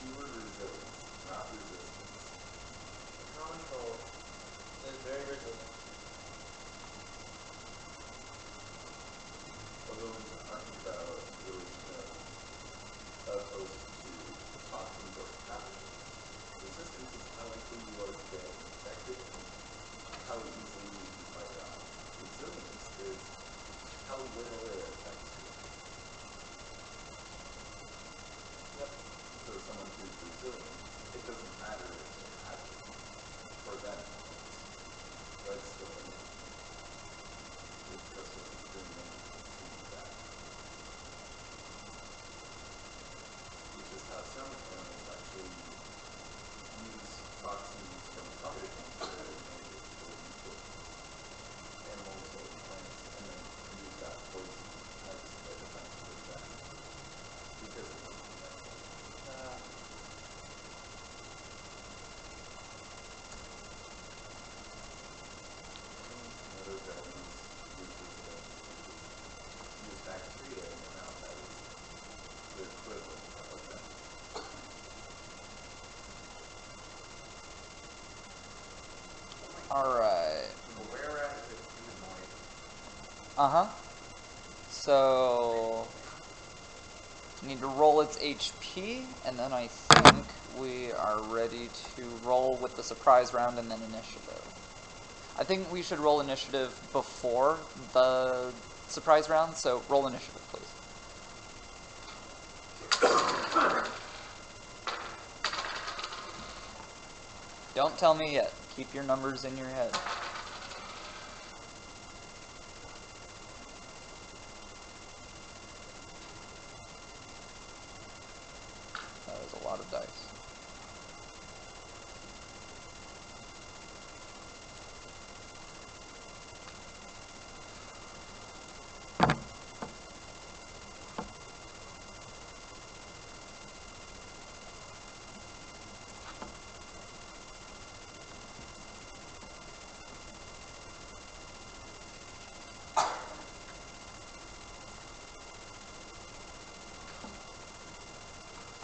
Keyword resilience, not resistance. Common cold is very resilient. Although when talking about relation opposed to toxins or pathogens, resistance is how likely you are to get infected and how easily you can fight it off. Resilience is how little it affects you. Yep. So someone who's resilient, it doesn't matter if it's a pathogen. For them, that's still immune. It's just what it's doing to that. Which is how some animals actually use toxins from other things to make it for utilities. Animals like plants and then use that poison as a defense for them. Because it doesn't affect them. Another that use resistance use bacteria in the mouth that is the equivalent of that. Alright. Where is a humanoid Uh-huh. So, need to roll its HP, and then I think we are ready to roll with the surprise round and then initiative. I think we should roll initiative before the surprise round, so roll initiative, please. Don't tell me yet. Keep your numbers in your head. That was a lot of dice.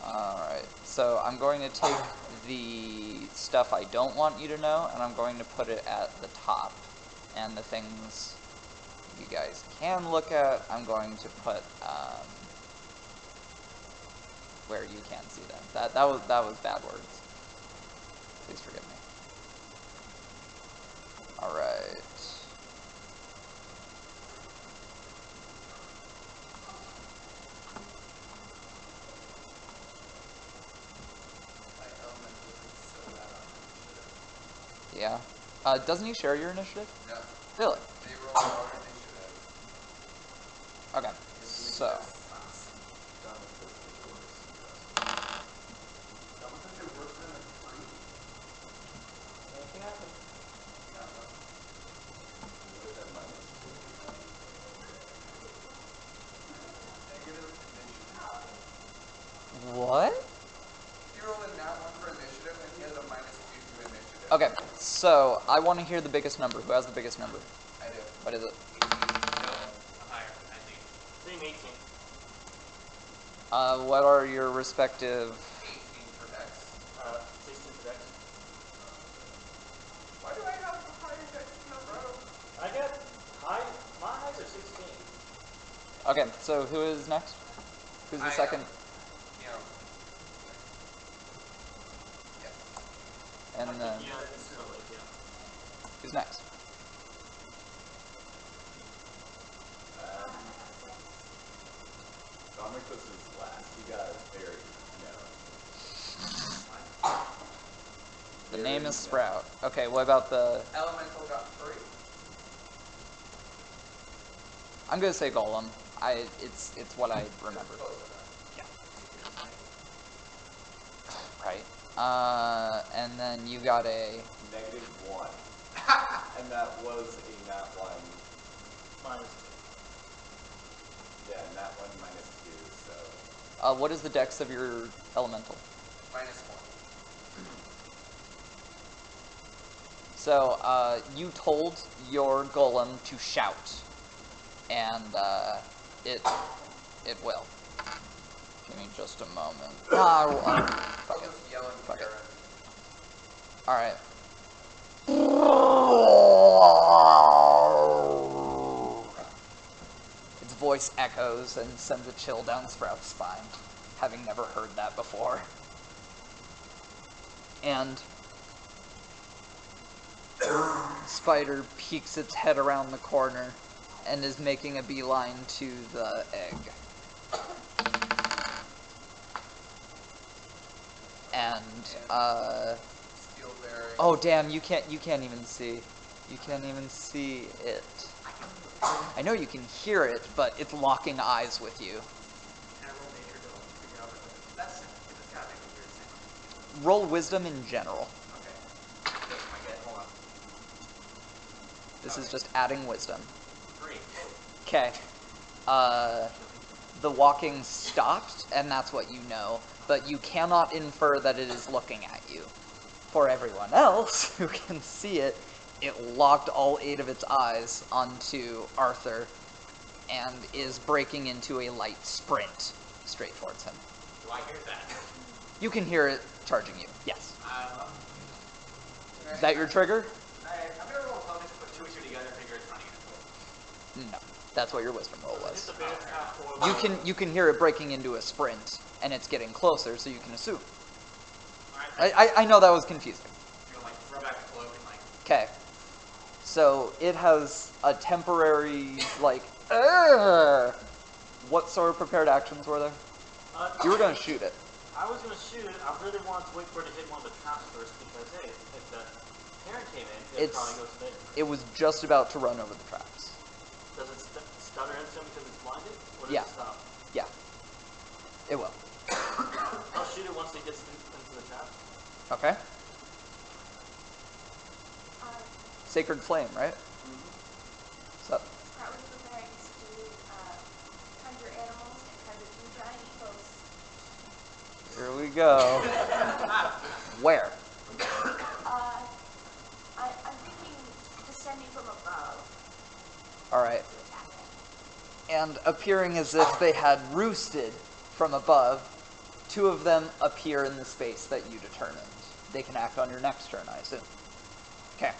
Alright, so I'm going to take the stuff I don't want you to know, and I'm going to put it at the top. And the things you guys can look at, I'm going to put where you can see them. That was bad words. Please forgive me. Alright. My elemental is so bad on initiative. Yeah. Doesn't he share your initiative? No. Really? They roll our initiative. Okay. So, Done because it works. That was it works in a 3. Anything happen? Yeah, no. What is that minus 2? Negative initiative. what? If you roll a nat 1 for initiative, then he has a minus 2 to initiative. Okay, so I want to hear the biggest number. Who has the biggest number? I do. What is it? 18. No, higher. 19. Same 18. What are your respective... 18 for dex. 16 for dex. Why do I have a higher dex than the rogue? I got high. My highs are 16. Okay, so who is next? Who's the second? You know. Yes. And then, Yeah, so like, yeah. who's next? Dominikus is last. He got very narrow. The name is Sprout. Okay, what about the... Elemental got 3. I'm gonna say Golem. It's what I remember. Close enough. Right. And then you got a... -1. And that was a nat 1. Minus Yeah, nat 1 minus 2, so. what is the dex of your elemental? Minus 1. So, you told your golem to shout, and it will. Give me just a moment. I'll Fuck it. just yell in Fuck it. Karen. All right. Its voice echoes and sends a chill down Sprout's spine, having never heard that before. And Spider peeks its head around the corner and is making a beeline to the egg. And Steelberry. oh damn, you can't even see. You can't even see it. I know you can hear it, but it's locking eyes with you. Can I roll nature to figure out if that's it's gotta make a weird sound. Roll wisdom in general. Okay. That's my guess. Hold on. This is just adding wisdom. 3. Okay. The walking stopped, and that's what you know, but you cannot infer that it is looking at you. For everyone else who can see it, it locked all 8 of its eyes onto Arthur and is breaking into a light sprint straight towards him. Do I hear that? You can hear it charging you, yes. Can Is that your trigger? I'm gonna roll intelligence, put 2 and 2 together, figure it's running into it. No. That's what your wisdom roll Hit was. the bear trap or You can hear it breaking into a sprint, and it's getting closer, so you can assume. Alright. I know that was confusing. I'm gonna like throw back the cloak and like. Okay. So it has a temporary, like, what sort of prepared actions were there? You were going to shoot it. I was gonna shoot it. I really wanted to wait for it to hit one of the traps first because hey, if the parent came in, it'd probably go straight. It was just about to run over the traps. Does it stutter instant because it's blinded, or does Yeah. it stop? Yeah. It will. I'll shoot it once it gets into the trap. Okay. Uh, Sacred Flame, right? So, Sprout was preparing to conjure animals and conjure 2 giant eagles. here we go. Where? I'm thinking descending from above Alright. to attack it. And appearing as if they had roosted from above, 2 of them appear in the space that you determined. They can act on your next turn, I assume. Okay.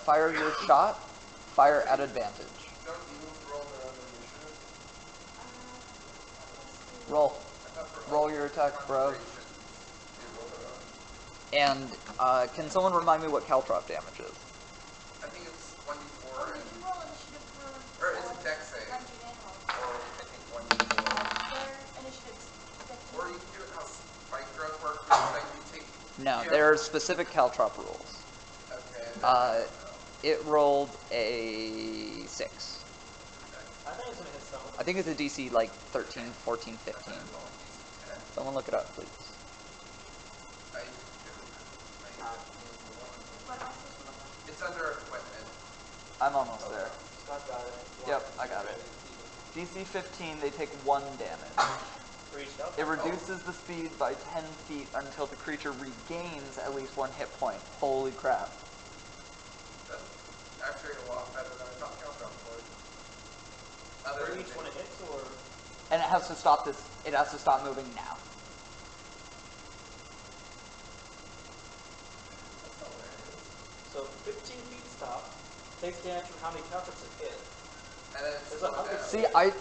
Fire your shot. Fire at advantage. Don't eagles roll their own initiative? Let's see. Roll. I thought for Roll all your attack, bro. conjuration, they roll their own. And can someone remind me what caltrop damage is? I think it's 1d4 Oh, and, did you roll initiative for or it's a dex save, conjured animals? or I think 1d4. Their initiative's 15. Or you can do it how spike growth works, which is like you take. No, you there are have- specific caltrop rules. Okay. It rolled a 6. I think it's gonna hit someone. I think it's a DC like 13, 14, 15. Someone look it up, please. What am I supposed to look at? It's under equipment. I'm almost there. Scott got it. Yep, I got it. DC 15, they take 1 damage. Reached up. It reduces the speed by 10 feet until the creature regains at least 1 hit point. Holy crap. That's actually a lot better than I thought Caltron would. For Other each than one it hits, or And it has to stop this. It has to stop moving now. so 15 feet stop. Takes damage from how many caltrops it hit. And then it's There's slowed 100 down. See, I And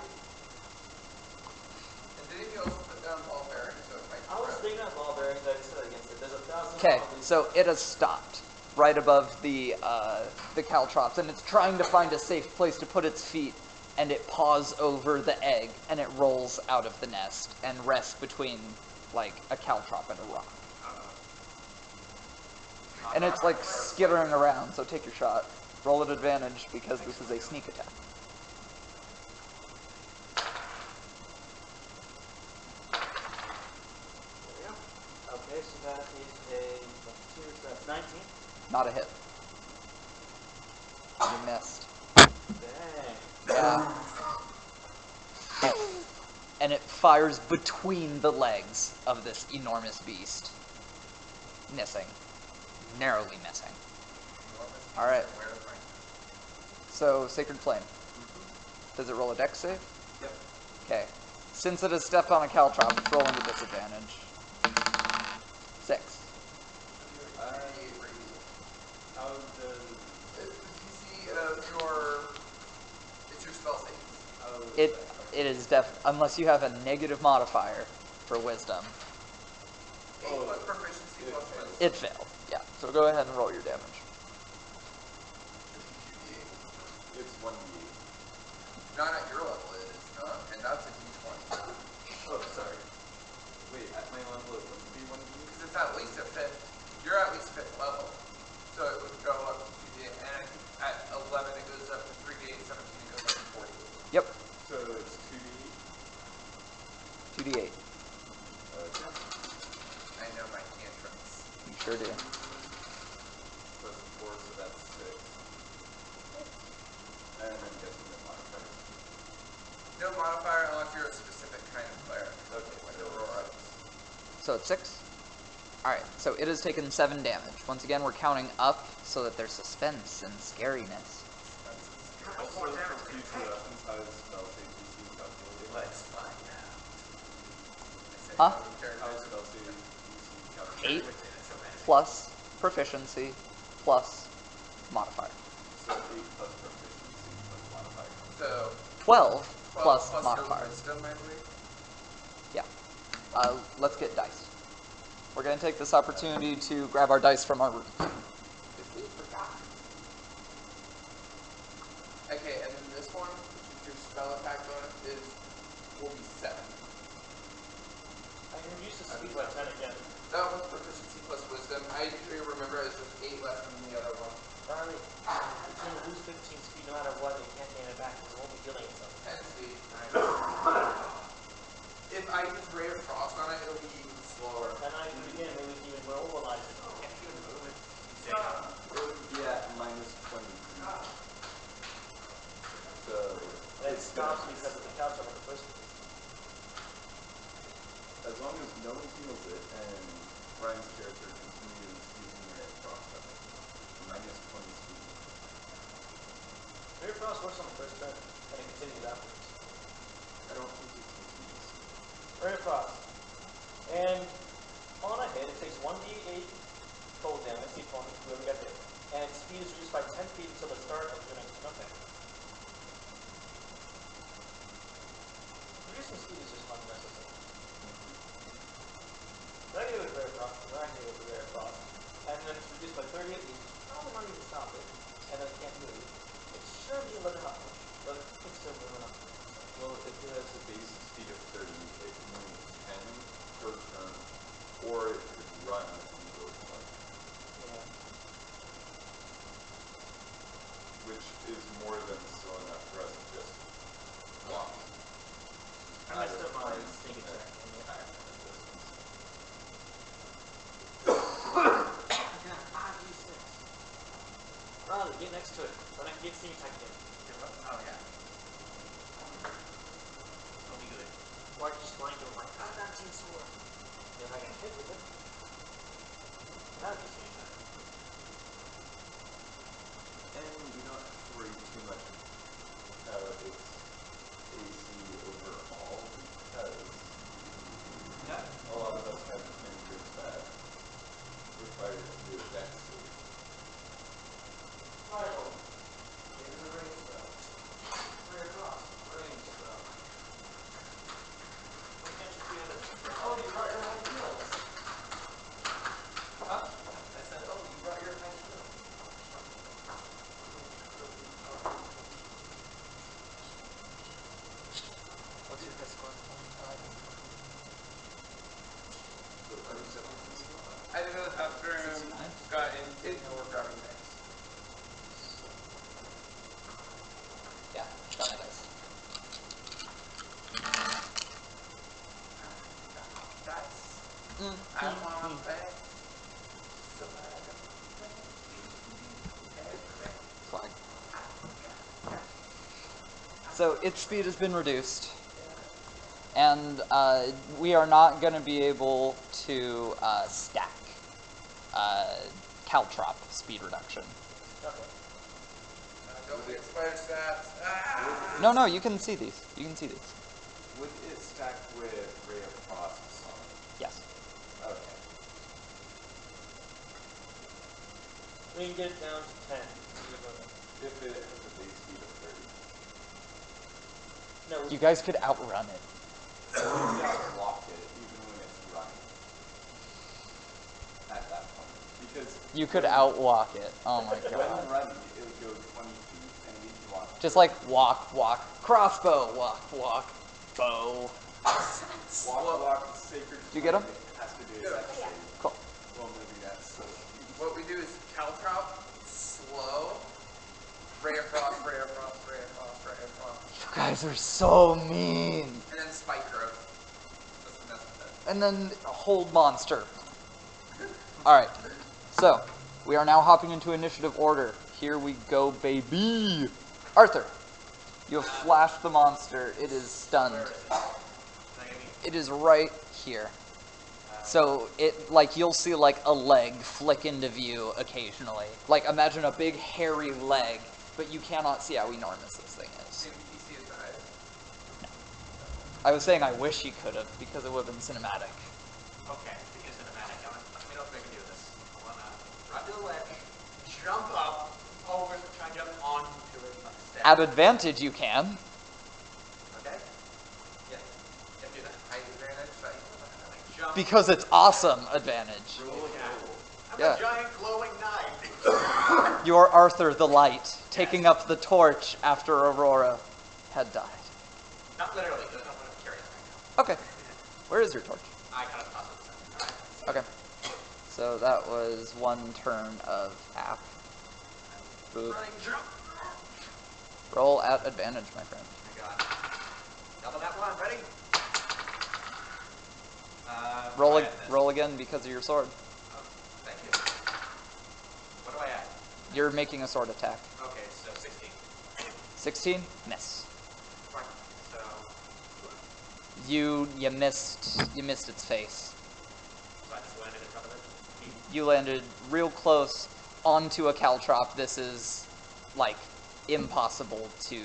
didn't you also put down ball bearings so it might I was grow? thinking of ball bearings. I decided against it. There's 1,000. Okay, of these. so it has stopped right above the caltrops, and it's trying to find a safe place to put its feet, and it paws over the egg, and it rolls out of the nest and rests between like a caltrop and a rock. And it's like skittering around, so take your shot. Roll at advantage because this is a sneak attack. There we go. Okay, so that is a 2, so that's 19. Not a hit. You missed. Dang. Yeah. And it fires between the legs of this enormous beast. Missing. Narrowly missing. Alright. Where to find it? So, Sacred Flame. Does it roll a dex save? Yep. Okay. Since it has stepped on a caltrop, it's rolling with disadvantage. 6. How does DC of your. It's your spell save. It is unless you have a negative modifier for wisdom. 8 plus proficiency plus wisdom. It failed. Yeah. So go ahead and roll your damage. it's 1d8? Not at your level, it is not, and that's a d20. Oh, sorry. Wait, at my level it wouldn't be 1d8? Because it's at least a 5th. You're at least 5th level. So it would go up to 2d8, and I think at 11 it goes up to 3d8, 17 it goes up to 40. Yep. So it's 2d8? 2d8. Okay. I know my cantrips. You sure do. Plus 4, so that's 6. And I'm guessing no modifier. No modifier unless you're a specific kind of cleric. Okay, Like so Aurora. So it's 6? Alright, so it has taken 7 damage. Once again, we're counting up so that there's suspense and scariness. Also, for future reference, how is spell save DC calculated? Let's find out. Huh? How is spell save DC calculated? 8 Wait, that's so bad. plus proficiency plus modifier. So 8 plus proficiency plus modifier. So So 12 12 plus plus your modifier. wisdom, I believe. Yeah. Let's get dice. We're going to take this opportunity to grab our dice from our room. We forgot. Okay, and then this one, which is your spell attack bonus, will be 7. I can reduce the speed by 10 again. That one's proficiency plus wisdom. I usually remember it's just 8 less than the other one. Riley, it's going to lose 15 speed no matter what, and you can't gain it back because it won't be healing itself. 10 speed. If I use Ray of Frost on it, it'll be even slower. And I do it again, maybe we can even mobilize it. Can't even move it. It would be at minus 20 feet. So And it stops because of the couch on the first one. as long as no one heals it and Ryan's character continues using Ray of Frost on it, minus 20 speed. Ray of Frost works on the first turn, and it continues afterwards. I don't think it continues. Ray of Frost. And on a hit, it takes 1d8 cold damage, the opponent, whoever got hit. And speed is reduced by 10 feet until the start of your next turn. Okay. Reducing speed is just unnecessary. But I can do it with Ray of Frost, and I can do it with Ray of Frost. And then it's reduced by 30 at least. Probably not even stop it. And then it can't move. It should be a little hot, but it can still move enough. Well, if it has a base speed of 30, it can move 10 per turn, or it could run and go 20, Yeah. which is more than still enough for us to just walk. I messed up my sneak attack. Riley, get next to it. Then I can get sneak attack again. Oh, yeah. It'll be good. Or I can just blank it with like, 19 sword. Then I can hit with it. That would be sneak attack. And you don't have to worry too much about its AC overall, because a lot of us have characters that require to do a dex save. Michael, here's a range spell. Ray of Frost, range spell. Why can't you feel it? Oh, you brought your high heels. Huh? I said, oh, you brought your high shield. What's your best score? I didn't know the bathroom got in. It worked out nice. Yeah, got my dice. Guys, I want to bet. Fine. So its speed has been reduced, and we are not going to be able to stack caltrop speed reduction. Okay. Don't get spider stats. Ah! No, you can see these. You can see these. Would it stack with Ray of Frost on it? Yes. Okay. We can get it down to 10. If it has a base speed of 30. No, You guys could outrun it. So you can block it even when it's running. At that point. Because You could outwalk it. Oh my when god. running, it would go 20 feet, and we can walk. Just like walk, crossbow, walk, bow. Walk, sacred. Did you get 'em? It has to do a Yeah. dex save. Cool. Well, maybe that's so. What we do is caltrop, slow, Ray of Frost, Ray of Frost, Ray of Frost, Ray of Frost, You guys are so mean. and then spike growth. That's the best of that. And then hold monster. Alright, so we are now hopping into initiative order. Here we go, baby. Arthur, you have flashed the monster. It is stunned. Where is it? Is that gonna be? It is right here. So it, like, you'll see like a leg flick into view occasionally. Like, imagine a big hairy leg, but you cannot see how enormous this thing is. See if you see his eyes. I was saying I wish you could have, because it would have been cinematic. Okay, because cinematic. Let me know if I can do this. I want to run to the ledge, jump up, over, try and jump onto it, but stay At advantage, you can. Okay? Yeah. Can do that. High advantage, like, Jump. Because it's awesome advantage. I'm Yeah. a giant glowing knight. You're Arthur the Light, taking up the torch after Aurora had died. Not literally, because I'm going to carry it right now. Okay. Where is your torch? I kind of toss it aside. Alright. Okay. So that was one turn of app. Boop. Running jump. Roll at advantage, my friend. I got it. Double that one. Ready? Roll, what do I add to this? roll again because of your sword. Oh, thank you. What do I add? You're making a sword attack. Okay, so 16. 16? Miss. Right. So, You missed its face. so I just landed in front of it. You landed real close onto a caltrop. This is like impossible to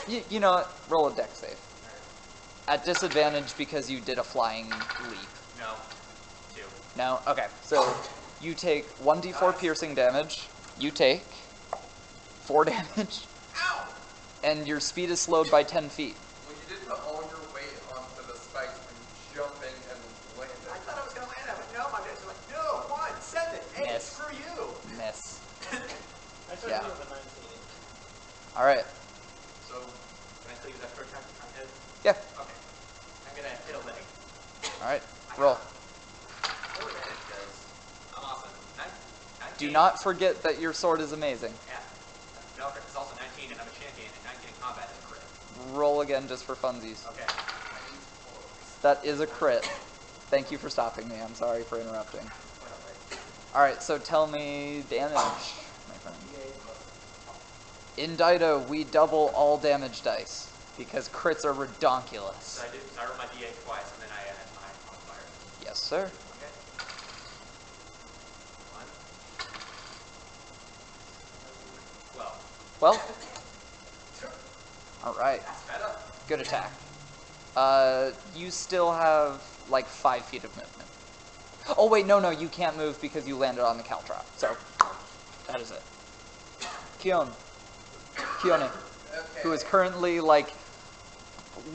you know what? Roll a dex save. At disadvantage because you did a flying leap. No. 2. No? Okay. So you take 1d4 piercing damage. You take 4 damage. Ow! And your speed is slowed by 10 feet. Well, you did put all your weight onto the spikes when jumping and landing. I thought I was going to land that, but no, my guys are like, no, 1, send it. Hey, Miss. screw you. Miss. I started Yeah. with a 19. Alright. So, can I still use that for attack if I hit? Yeah. Okay. I'm going to hit a leg. Alright. Roll. Full advantage because I'm awesome. 19. Do not forget that your sword is amazing. Yeah. No, it's also 19 and I'm a champion and 19 in combat is a crit. Roll again just for funsies. Okay. That is a crit. Thank you for stopping me. I'm sorry for interrupting. Alright, so tell me damage, my friend. In DIDO, we double all damage dice because crits are redonkulous. So I roll my D8 twice and then I add my modifier. Yes, sir. Okay. 1. 12. Alright. That's better. Good attack. You still have like 5 feet of movement. Oh wait, no, you can't move because you landed on the caltrop. So, that is it. Keone, who is currently like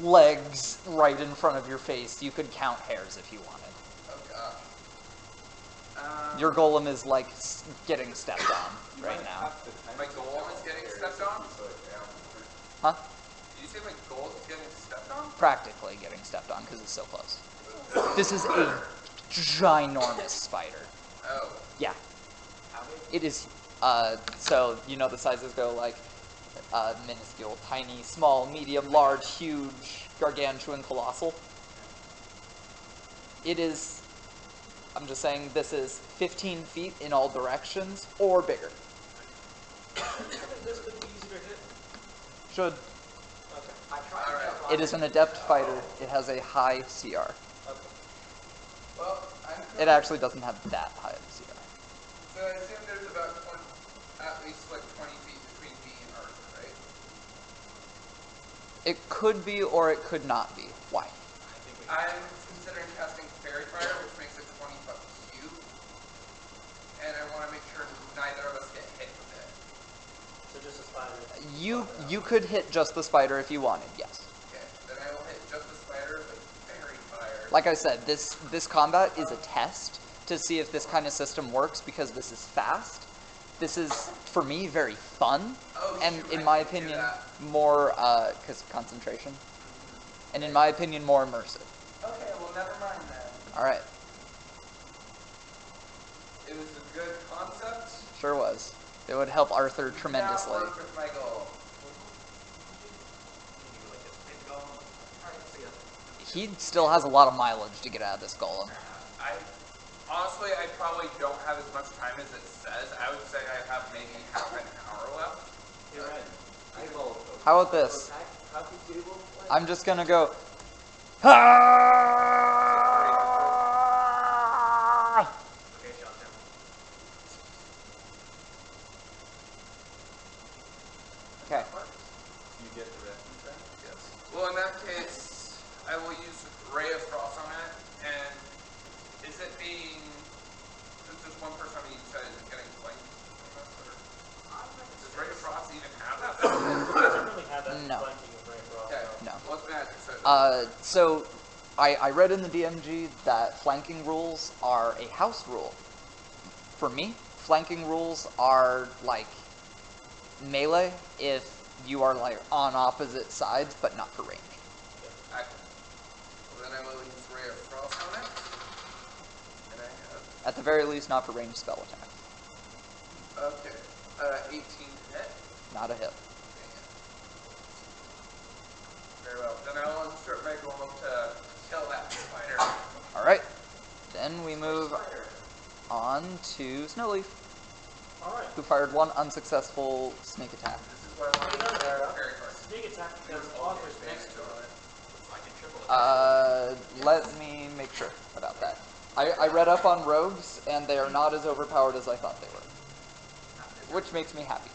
legs right in front of your face. You could count hairs if you wanted. Oh gosh. Your golem is like getting stepped on right now. My golem is getting stepped on? Huh? Did you say my golem is getting stepped on? Practically getting stepped on because it's so close. This is a ginormous spider. Oh. Yeah. It is, so you know the sizes go like minuscule, tiny, small, medium, large, huge, gargantuan, colossal. It is, I'm just saying, this is 15 feet in all directions or bigger. This could be easier to hit. Should. Okay. I tried to Alright. jump on It is an adept fighter. It has a high CR. Okay. Well, It actually doesn't have that high of a CR. So I assume there's about 20, at least like 20 feet between me and Arthur, right? It could be or it could not be. Why? I'm considering casting Fairy Fire, which makes it 20 foot cube. And I want to make sure neither of us get hit with it. So just a spider. You could hit just the spider if you wanted, yes. Okay, then I will hit just the spider with Fairy Fire. Like I said, this combat is a test to see if this kind of system works because this is fast. This is, for me, very fun. Oh, And shoot, in I my can do opinion, that. more, because concentration. And in my opinion, more immersive. Okay, well, never mind then. Alright, It was a good concept. sure was. It would help Arthur tremendously. Now work with my goal. He still has a lot of mileage to get out of this golem. Honestly, I probably don't have as much time as it says. I would say I have maybe half an hour left. You're right. I will. How about this? How could you able to play? I'm just gonna go. Okay, shot him. Okay. You get the rest of that? Yes. Well, in that case, I will use Ray of Frost on it. And is it being, since there's one person on each side, is it getting flanked from us? Or does Ray of Frost even have that? currently have that No. flanking of rank for Okay. No. What's magic? So So I read in the DMG that flanking rules are a house rule. For me, flanking rules are like melee if you are like on opposite sides, but not for range. I, well, then I will use Ray of Frost on it. And I have At the very least, not for ranged spell attacks. okay. 18 to hit. Not a hit. Dang it. Very well. Then I will insert my golem to kill that spider. All right. Then we move on to Snowleaf, Alright. who fired one unsuccessful sneak attack. This is what I want to Another arrow. prepare for. Sneak attack because author's next to it. I can triple it. Let me make sure about that. I read up on rogues, and they are not as overpowered as I thought they were. Which makes me happy,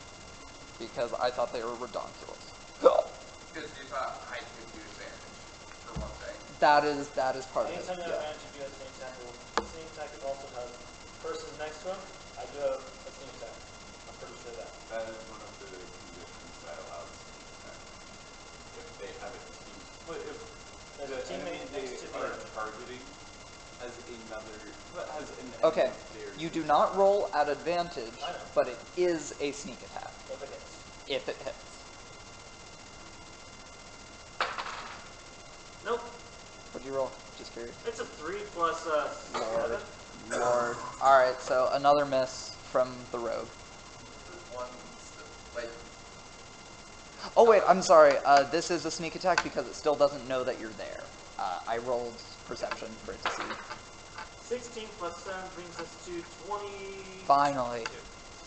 because I thought they were redonkulous. Because you thought I could do advantage, for one thing. That is part of it. Anytime you have Yeah. advantage, you do a sneak attack rule. Sneak attack also has person next to him. I do have a sneak attack. I'm pretty sure that. That is one of the conditions that allows sneak attack. If they have a team, but if There's the a teammate enemy next to they the are enemy. targeting has another, has an Okay, enemy there. you do not roll at advantage, I know. but it is a sneak attack If it hits. if it hits. Nope. What'd you roll? Just curious. It's a 3 plus 7. Lord. All right, so another miss from the rogue. The ones that, like, Oh wait, I'm sorry. This is a sneak attack because it still doesn't know that you're there. I rolled perception for it to see. 16 plus 7 brings us to 20. Finally.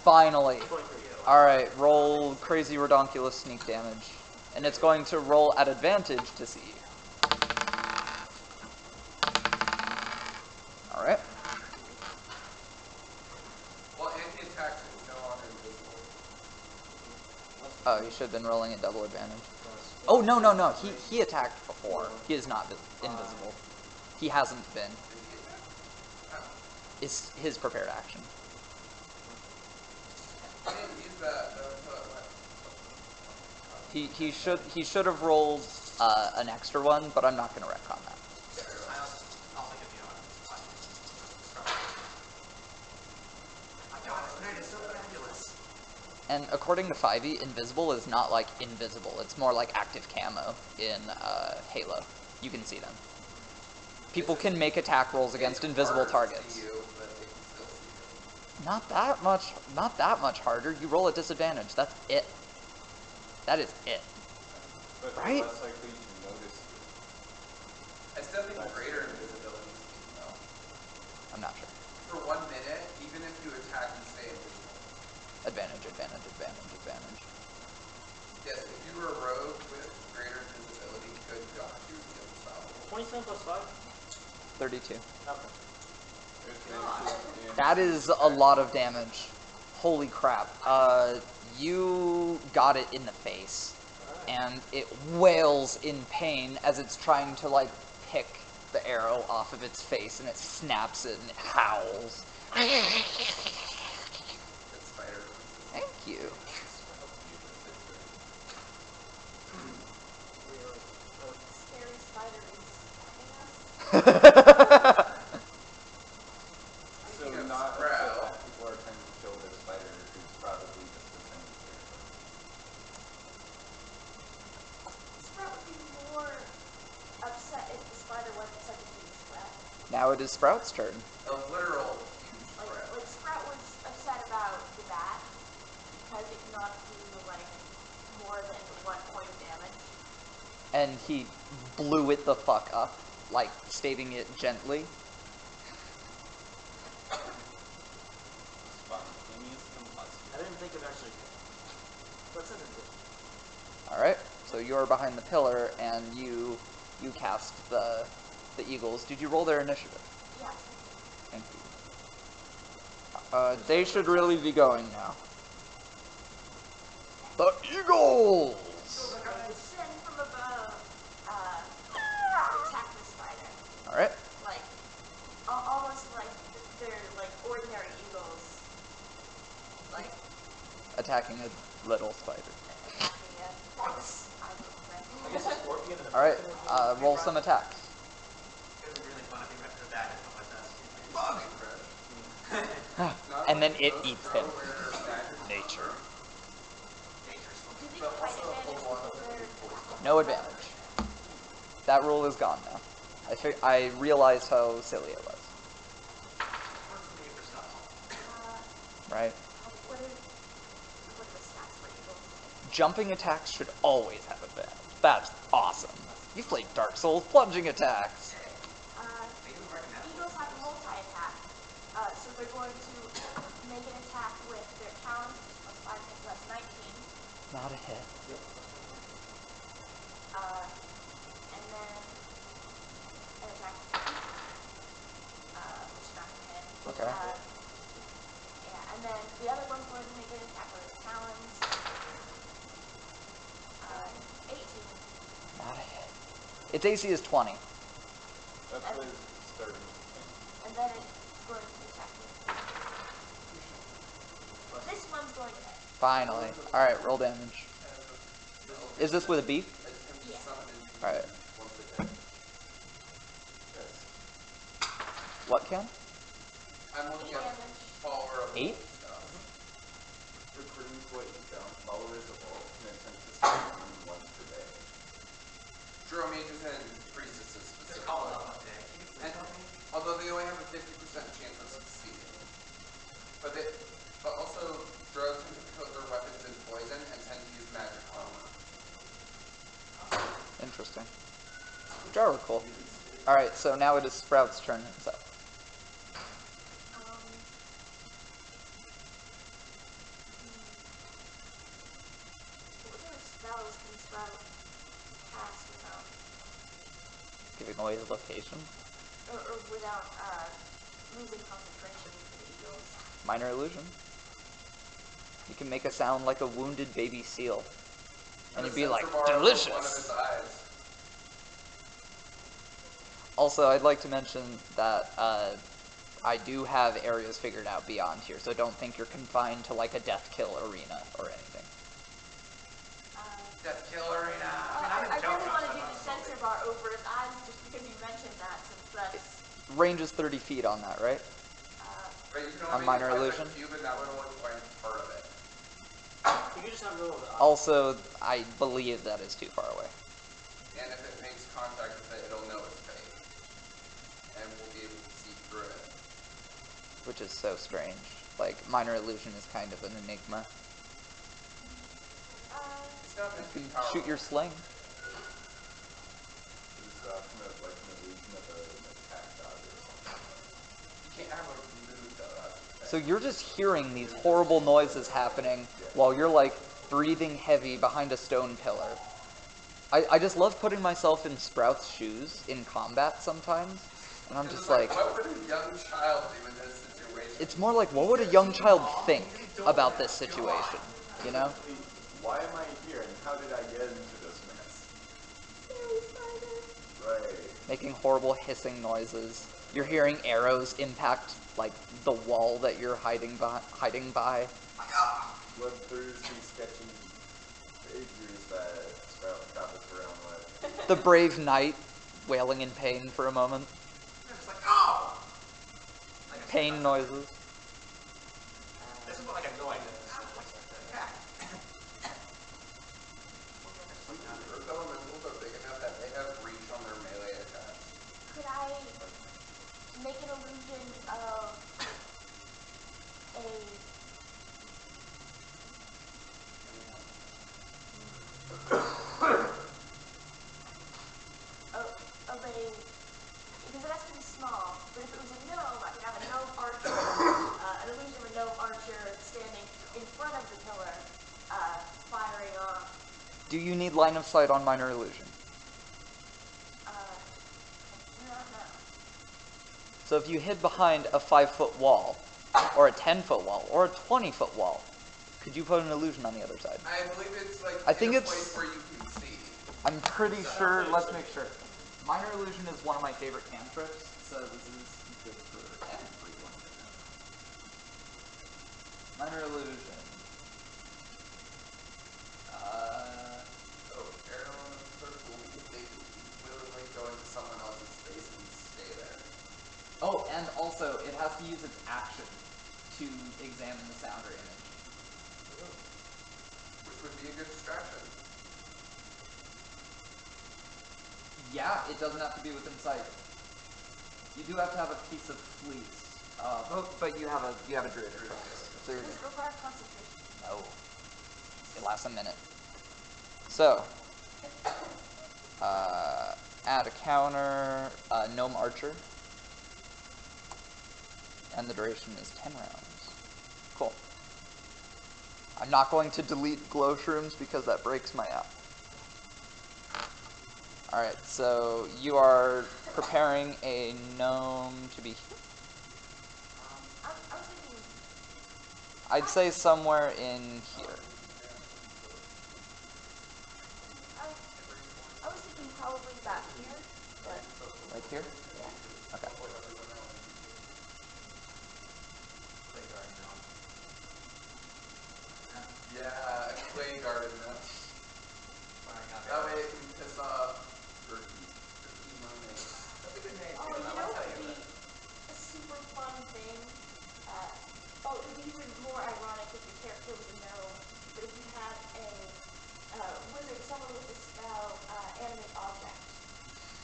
Finally. 23. Alright, roll crazy redonkulous sneak damage. And it's going to roll at advantage to see you. Alright. well, anti-attack is no longer invisible. Oh, you should have been rolling at double advantage. Oh, no. He attacked before. He is not invisible. He hasn't been. Did he attack? Oh. It's his prepared action. I didn't use that until it went. He should have rolled an extra one, but I'm not going to retcon that. I'll think of you on it. My god, his knight is so fabulous. And according to 5e, invisible is not like invisible. It's more like active camo in Halo. You can see them. People can make attack rolls against invisible targets. You, but they can still see you. Not that much harder. You roll at disadvantage. That's it. That is it. But they're Right? less likely to notice you. I still think greater invisibility is key, though. I'm not sure. For 1 minute, even if you attack and stay invisible. Advantage. Yes, if you were a rogue with greater invisibility, good god, you would be unstoppable. 27 plus 5? 32. Okay. That is a lot of damage. Holy crap. You got it in the face. And it wails in pain as it's trying to, like, pick the arrow off of its face, and it snaps it, and it howls. That spider. Thank you. Scary spider is attacking us. So Speaking of not Sprout. upset that people are trying to kill their spider, who's probably just defending their Sprout would be more upset if the spider wasn't such a huge threat. Now it is Sprout's turn. A literal huge Like, threat. like Sprout was upset about the bat because it cannot do like more than 1 point of damage. And he blew it the fuck up, like, stating it gently. spontaneous combustion. I didn't think of actually. What's in it? Alright, so you're behind the pillar, and you cast the eagles. Did you roll their initiative? Yeah. Thank you. They should really be going now. The eagles! Descend from above. Attack the spider. Alright. Like, almost like they're like ordinary eagles. Like, Attacking a little spider. attacking a Alright, roll some attacks. It'd be really fun if he went to the back and put my test. And then it eats him. Nature. Do they get height advantage because they're... No advantage. That rule is gone now. I realized how silly it was. Right? What are the stats for Eagles? Jumping attacks should always have advantage. That's awesome. You've played Dark Souls plunging attacks. Eagles have multi-attack, so they're going to make an attack with their talent, plus 5, so that's 19. Not a hit. And then an attack, which is not going to hit. Okay. Yeah, and then the other one's going to make an attack with its talons. 18. Not a hit. Its AC is 20. That's what it's starting. And then it's going to attack me. This one's going to hit. Finally. Alright, roll damage. Is this with a beak? Yeah. Alright. What can? I'm looking at follower of 8? According to what you found, followers of all can attempt to summon once per day. Draw mages and priestesses They're specifically. called up one day. Can you please And help me? although they only have a 50% chance of succeeding. But also drugs can coat their weapons in poison and tend to use magic armor. Interesting. Draw are cool. Alright, so now it is Sprout's turn himself. What kind of spells can Sprout cast without, Giving away his location. or without losing concentration for the Eagles? Minor illusion. You can make a sound like a wounded baby seal. And you'd be like, delicious! One of his eyes. Also, I'd like to mention that I do have areas figured out beyond here, so don't think you're confined to like a death kill arena or anything. Death Kill Arena. I really want to do the censor bar over his eyes just because you mentioned that, since that's... Range is 30 feet on that, right? But you can On only minor touch illusion? a cube and that would only point part of it. You can just not go over the eye. Also, I believe that is too far away. And if it makes contact with it, it'll know it's fake. And we'll be able to see through it. Which is so strange. Like, minor illusion is kind of an enigma. It's not meant to You be can powerful. shoot your sling. It's kind of like an illusion of an attack dog or something. You can't have a mood though. That's the thing. So you're just hearing these horrible noises happening while you're like breathing heavy behind a stone pillar. I just love putting myself in Sprout's shoes in combat sometimes. And I'm It's just like, what would a young child do in this situation? it's more like, what would a young child think about this situation? You know? Why am I here and how did I get into this mess? Right. Making horrible hissing noises. You're hearing arrows impact like the wall that you're hiding by. Bloodthirsty, sketchy figures that Sprout travels around with. The brave knight wailing in pain for a moment. They're just like, oh! Pain noises. This is what like a noise is. Like the attack. Earth elementals are big enough that they have reach on their melee attacks. Could I make an illusion of because it has to be small, but if it was a gnome, I could have a gnome archer, an illusion of a gnome archer standing in front of the pillar, firing off. Do you need line of sight on minor illusion? Not now. So if you hid behind a 5-foot wall, or a 10-foot wall, or a 20-foot wall, could you put an illusion on the other side? I believe it's like I think in a it's- place where you can see. I'm pretty sure, let's make sure. Minor illusion is one of my favorite cantrips, so this is good for everyone. Minor illusion. Oh, arrow in the circle, big also, it has to use its action to examine the sound or image. Which would be a good distraction. Yeah, it doesn't have to be within sight. You do have to have a piece of fleece. But you have a druidic focus. So Does it require concentration? no. It lasts a minute. So, add a counter, gnome archer. And the duration is 10 rounds. Cool. I'm not going to delete glow shrooms because that breaks my app. Alright, so you are preparing a gnome to be... I was thinking, I'd say somewhere in here. I was thinking probably back here, but Like here? yeah. Okay. Clay garden gnome. Yeah, a clay garden gnome. Firing out That way arrows. it can piss off Berkey mermaids. That's a good name. Oh, too. you I know like how what you would be have a super fun thing? It would be even more ironic if your character was a gnome, but if you had a wizard, someone with the spell animate object,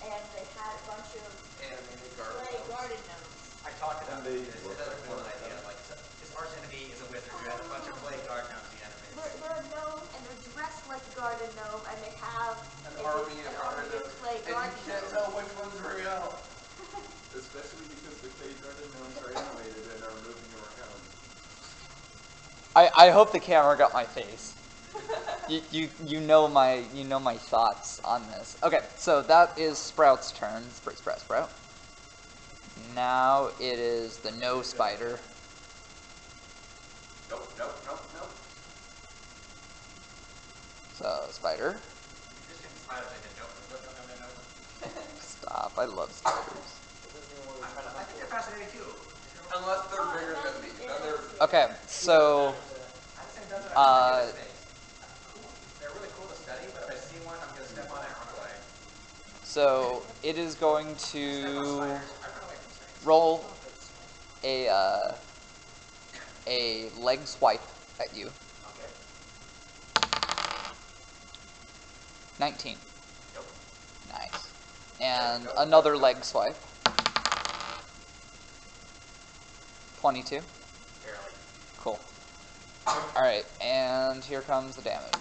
and they had a bunch of Animated garden clay gnomes. garden gnomes. I talked about And they this. look It's a like villain one. idea. Like his arch enemy is a wizard who has a bunch of clay guard gnomes he animates. They're a gnome, and they're dressed like a garden gnome, and they have An army of garden of gnomes. clay And garden you can't gnomes. tell which one's real. Especially because the clay garden gnomes are animated and are moving around. I hope the camera got my face. You know my thoughts on this. Okay, so that is Sprout's turn. Sprout. Now it is the no spider. Nope. So spider. Just hit the spiders and hit no. Stop. I love spiders. I think they're fascinating too. Unless they're bigger than me. Then they're Okay, so I just think that's what I'm thinking of snakes. Cool. They're really cool to study, but if I see one, I'm gonna step on it and run away. so it is going Step on to spiders. I run away from snakes. roll a leg swipe at you. Okay. 19. Nope. Nice. And another leg swipe. 22. Barely. Cool. Alright, and here comes the damage.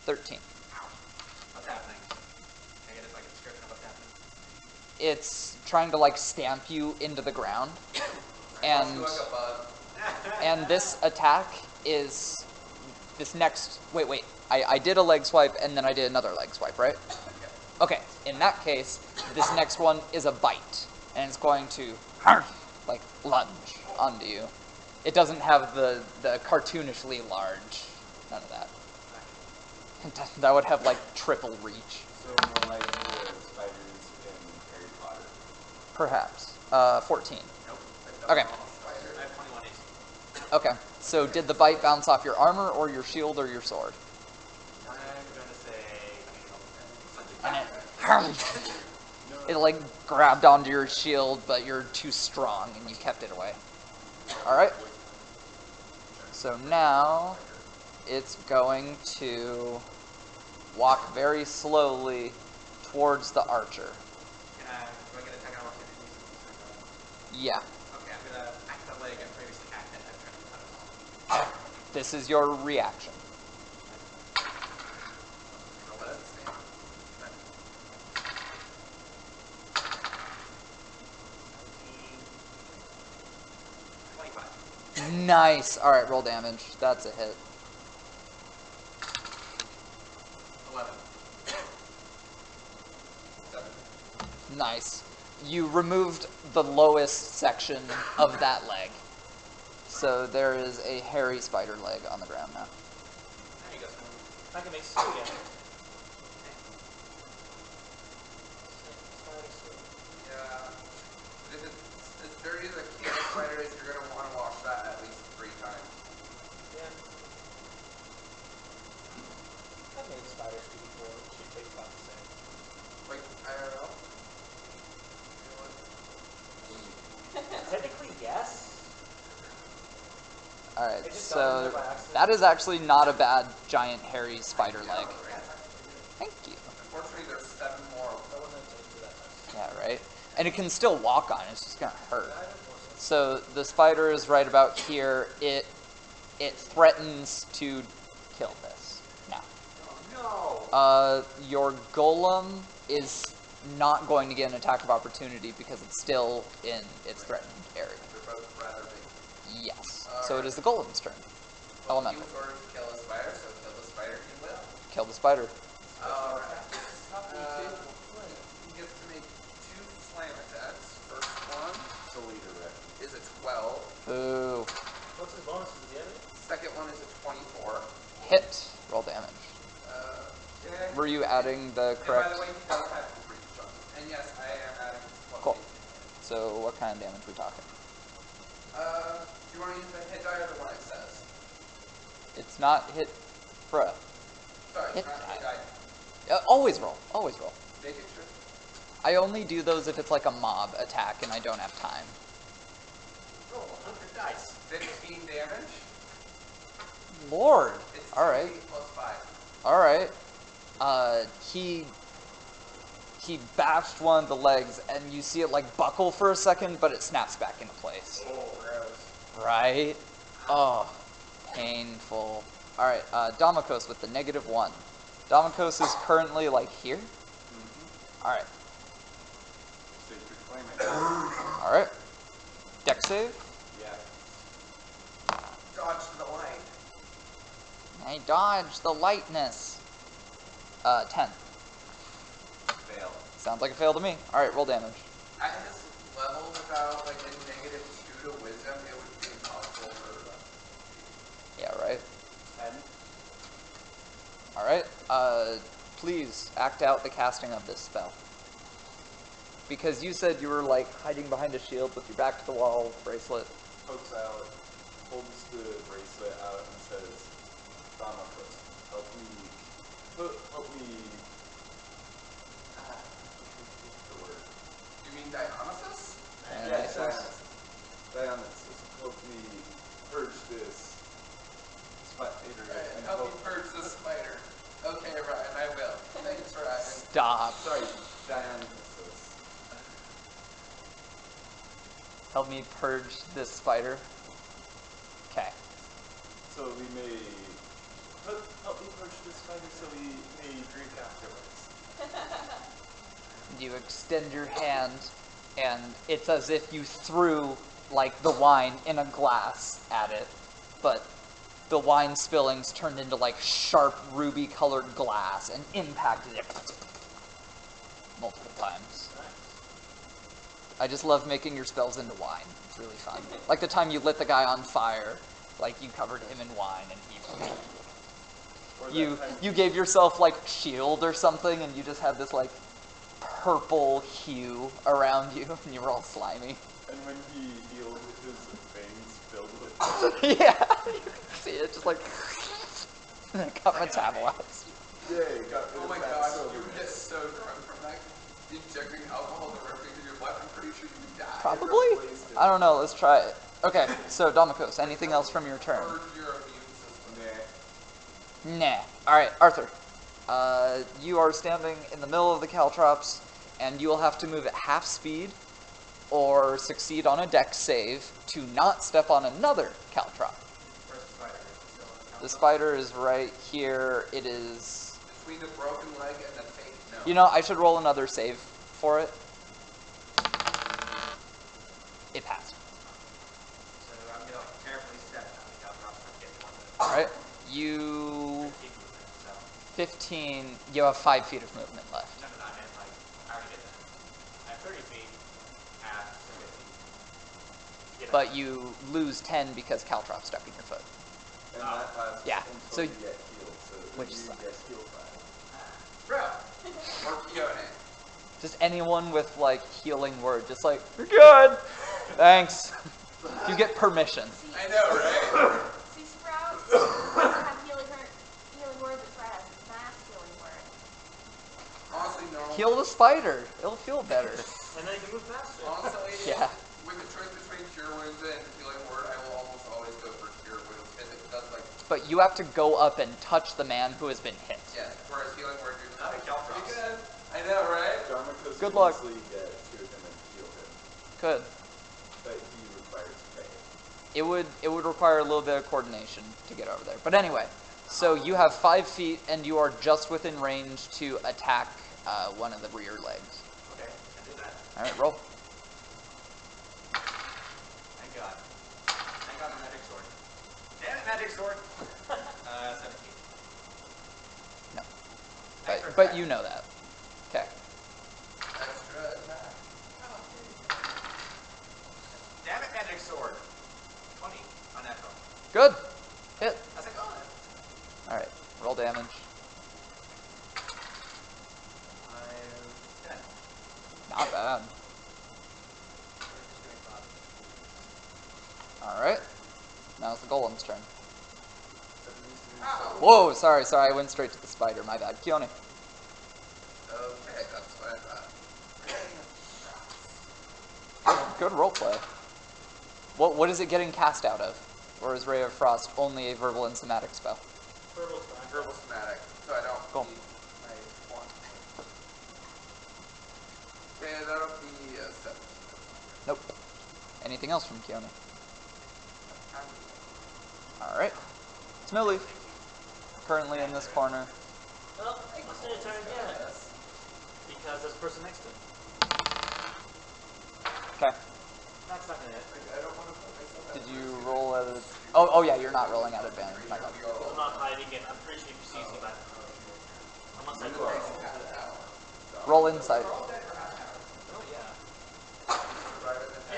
13. What's happening? Can I get like a description of what's happening? It's trying to like stamp you into the ground. And like a bug. and this attack is this next wait. I did a leg swipe and then I did another leg swipe, right? Okay, in that case, this next one is a bite. And it's going to like lunge onto you. It doesn't have the cartoonishly large, none of that. That would have like triple reach. So more like the spiders in Harry Potter. Perhaps. 14. Nope. Okay. I have 21 AC. Okay. So did the bite bounce off your armor or your shield or your sword? I'm gonna say And it like grabbed onto your shield, but you're too strong and you kept it away. Alright. So now it's going to walk very slowly towards the archer. do I get attack opportunity? Yeah. Okay, I'm gonna act that leg and previously acted at trying to cut us. This is your reaction. Roll that stand. 25. Nice. Alright, roll damage. That's a hit. 11. 7. Nice. You removed the lowest section of that leg. So there is a hairy spider leg on the ground now. There you go, Snow. I can make stew again. Spider stew. Yeah. But if it's as dirty as a can of spider is, you're gonna want to wash that at least 3 times. Yeah. I've made spider stew before. It should taste about the same. Like IRL. just got in there So by accident. that is actually not a bad giant hairy spider leg. Thank you. Unfortunately, there's 7 more. That wasn't into that nice. Yeah, right? And it can still walk on it, it's just gonna hurt. So the spider is right about here. It threatens to kill this now. No. Your golem is not going to get an attack of opportunity because it's still in its threatened area. They're both rather big. Yes. So it is the golem's turn. Elemental. He was ordered to kill a spider, so kill the spider he will. Kill the spider. Alright. He gets to make 2 slam attacks. First one The leader reckon. is a 12. Boo. What's his bonus? Is he edit? Second one is a 24. Hit. Roll damage. Okay. Were you adding the And by correct? the way, he does have to breach jump. And yes, I am adding plus Cool. 8. So what kind of damage we talking? Do you want to use the hit die or the one it says? It's not hit, bruh. Sorry, Hit not hit die. die. Always roll. Always roll. Making sure. I only do those if it's like a mob attack and I don't have time. Roll 100 dice. 15 damage. Lord. It's All right. 2d plus 5. All right. He bashed one of the legs, and you see it like buckle for a second, but it snaps back into place. Oh, gross. Right? Oh, painful. All right. Damokos with the -1. Damokos is currently like here. All right. Sacred flame. All right. Dex save. Yeah. Dodge to the light. I dodge the lightness. 10. Fail. Sounds like a fail to me. All right, roll damage. At his level, without like a -2 to wisdom, it would be impossible for Yeah, right. 10. All right. Please act out the casting of this spell. Because you said you were like hiding behind a shield with your back to the wall, bracelet. Pokes out, holds the bracelet out and says, Damokos, help me, the word. You mean Dionysus? Yes, Dionysus, help me purge this spider and Help me purge the spider. Okay, Ryan, I will. Thanks, Ryan. Stop. Sorry, Dionysus. Help me purge this spider. Okay. So we may help me purge this spider so we may drink afterwards. You extend your hand, and it's as if you threw like the wine in a glass at it, but the wine spillings turned into like sharp ruby-colored glass and impacted it multiple times. I just love making your spells into wine. It's really fun. Like the time you lit the guy on fire, like you covered him in wine, and you gave yourself like shield or something, and you just had this like purple hue around you, and you were all slimy. And when he healed, his veins filled with Yeah, see it just like got metabolized. Yay, got rid Oh of my that gosh, sober you would get so drunk from that injecting alcohol directly into your blood. I'm pretty sure you would die. Probably. I don't know. Let's try it. Okay, so Damokos, anything else from your turn? Purge your immune system. Nah. Nah. All right, Arthur. You are standing in the middle of the caltrops, and you will have to move at half speed, or succeed on a dex save to not step on another caltrop. Where's the spider? The spider is right here. It is. Between the broken leg and the fake nose. You know, I should roll another save for it. It passed. So I'm gonna like carefully step down the caltrops and get one of All right. You 15 movement, so. 15. You have 5 feet of movement left. No, I meant like, I already did that. I have 30 feet, half, so 50. Get But you lose 10 because caltrop stuck in your foot. And that lasts Yeah, until so- you get healed. So which you sucks. get healed by it. Bro. Or Keone. Just anyone with like healing word, just like, you're good. Thanks. You get permission. I know, right? See, Sprout doesn't have healing word, but Sprout has mass healing word. Honestly, no. Heal the spider. It'll feel better. And then you can move faster. Honestly, Yeah. with the choice between Cure Wounds and Healing Word, I will almost always go for Cure Wounds. His but you have to go up and touch the man who has been hit. Yes, whereas healing word you're just Not like, a Caltrops. "You're good." I know, right? Dharmaka's Good could luck. easily get to him and heal him, Good. but he requires pay. It would require a little bit of coordination to get over there. But anyway, so you have 5 feet, and you are just within range to attack one of the rear legs. Okay, can do that. All right, roll. Thank God. Thank God for magic sword. Damn it, magic sword! 17. No, Extra but attack. you know that. Okay. Extra attack. Damn it, magic sword! 20. Unnatural. Good. Hit. I was like, oh, that's All right. Roll damage. 10. Not bad. Just doing 5. All right. Now it's the golem's turn. Ow. Whoa, sorry, I went straight to the spider. My bad. Keone. Okay, that's what I thought. Good role play. What is it getting cast out of? Or is Ray of Frost only a verbal and somatic spell? Verbal fine. Verbal somatic, so I don't Cool. need my one. Okay, that'll be 17. Nope. Anything else from Keone? I'm All right. It's Millie. Currently in this corner. Well, let's do a turn again. Because there's a person next to him. Okay. That's not gonna hit. I don't want to put myself Did you roll at a... Oh yeah, you're not rolling at advantage. My bad. I'm not hiding it. I'm pretty sure he sees me back. Unless I go. Roll insight. Oh yeah.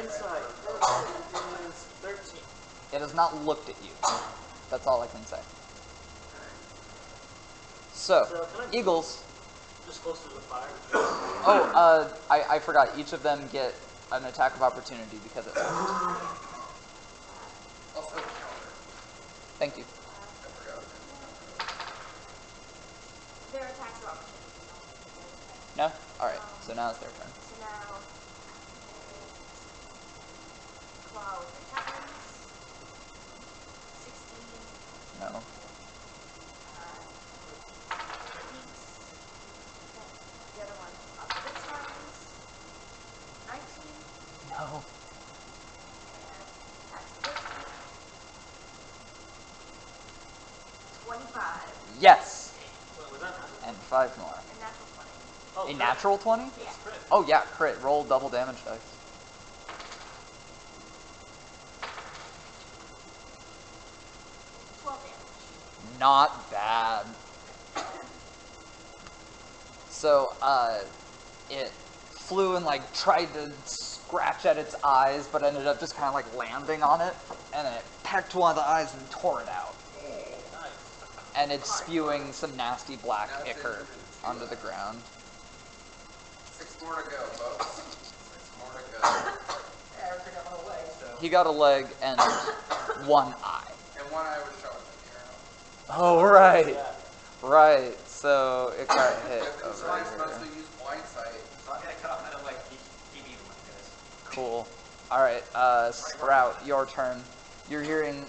Inside is 13. It has not looked at you. That's all I can say. So, So, can I- Eagles. Just close to the fire. Oh, I forgot. Each of them get an attack of opportunity because it's... Also counter. Thank you. I forgot. Their attacks of opportunity. No? Alright, so now it's their turn. So now, claw with their talons. 16. No. Beaks. The other one up to its talons. 19. No. And that's 13. 25. Yes! What was that? And 5 more. And natural 20. Oh, A crit. natural 20? Yeah. Crit. Oh yeah, crit. Roll double damage dice. 12 damage. Not bad. So, it flew and like tried to scratch at its eyes, but ended up just kind of like landing on it, and then it pecked one of the eyes and tore it out. Nice. And it's spewing some nasty black Now it's ichor injured to onto the ground. 6 more to go, folks. 6 more to go. Yeah, I took out my leg, so. He got a leg and one eye. And one eye was shot with an arrow. Oh, right. Yeah. Right. So it got hit Good thing over Science must here. have used blind sight. So I'm gonna cut off another leg, keep even with this. Cool. All right, Sprout, your turn. You're hearing.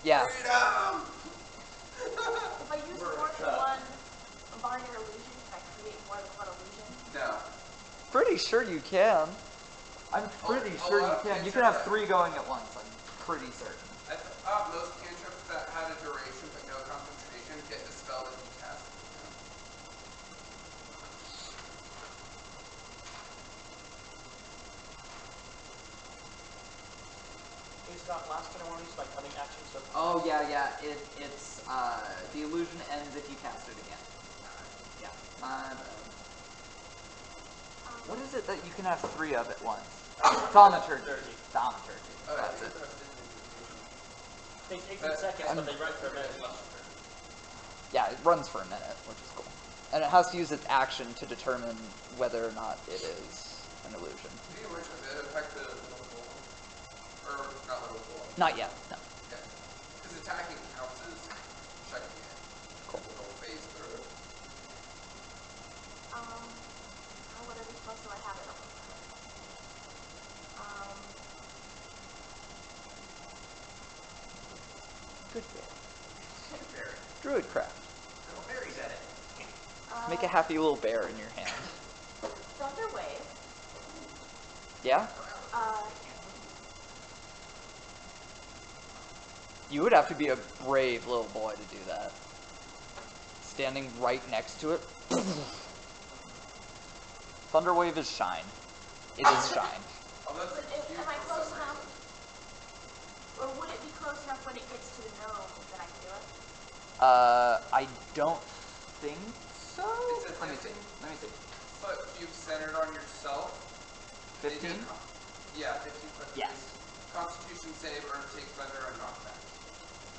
Yeah. Freedom! If I use more than one binary illusion, can I create more than one illusion? No. Pretty sure you can. I'm pretty Oh, sure you I can. can't You can say have that. 3 going at once. I'm pretty certain. I thought most cantrips that had a duration but no concentration get dispelled if you cast them. Hey Scott, last turn I want to use my cunning action, so. Oh yeah. It's the illusion ends if you cast it again. Yeah. My bad. What is it that you can have 3 of at once? Thaumaturgy. Thaumaturgy. Oh, yeah, That's it. Takes 18 seconds, but they run for a minute. Yeah, it runs for a minute, which is cool. And it has to use its action to determine whether or not it is an illusion. Speaking of which, does it affect the little golem? Or not little golem? Not yet, no. Yeah. Because attacking counts as checking it. Cool. Little phase through. How would I be supposed to have it? Make a happy little bear in your hand. Thunder Wave. Yeah? Uh, You would have to be a brave little boy to do that. Standing right next to it. Thunderwave is shine. It is shine. Although it's cute am I for close some enough? reason. Or would it be close enough when it gets to the gnome that I can do it? I don't think so. It's a Let me see. 15 Let me see. foot cube centered on yourself. They do 15? Yeah, 15 foot. Yes. Constitution save or take thunder and knockback.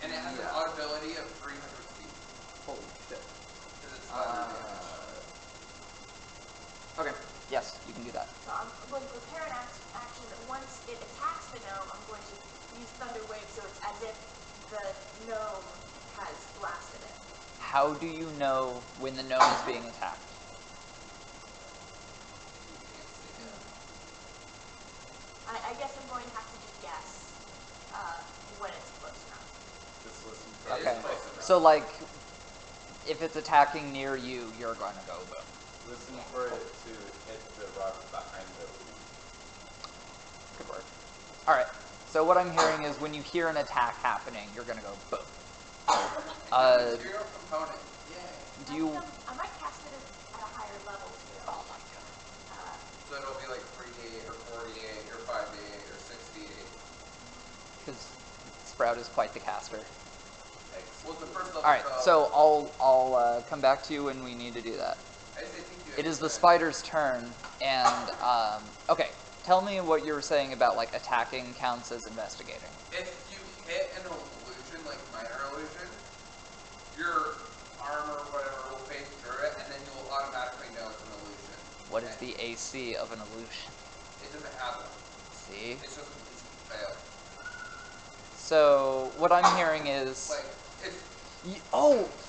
And it has an Yeah. audibility of 300 feet. Holy shit. Because it's thunder damage. Okay. Yes, you can do that. So I'm going to prepare an action that once it attacks the gnome, I'm going to use Thunder Wave so it's as if the gnome has blasted it. How do you know when the gnome is being attacked? I guess I'm going to have to just guess when it's close enough. Just listen for Okay. close enough. So, like, if it's attacking near you, you're going to go boom. Listen for it to hit the rock behind the leaf. Good work. Alright, so what I'm hearing is when you hear an attack happening, you're going to go boom. Material component. Yay. Do you... I might cast it at a higher level too. Oh my god. So it'll be like 3d8 or 4d8 or 5d8 or 6d8. Because Sprout is quite the caster. Well, the first level. Alright, so I'll come back to you when we need to do that. It is the spider's turn, and, okay, tell me what you were saying about, like, attacking counts as investigating. If you hit an illusion, like minor illusion, your armor or whatever will phase through it, and then you will automatically know it's an illusion. What is the AC of an illusion? It doesn't have them. See? It's just an instant fail. So, what I'm hearing is... Like, it's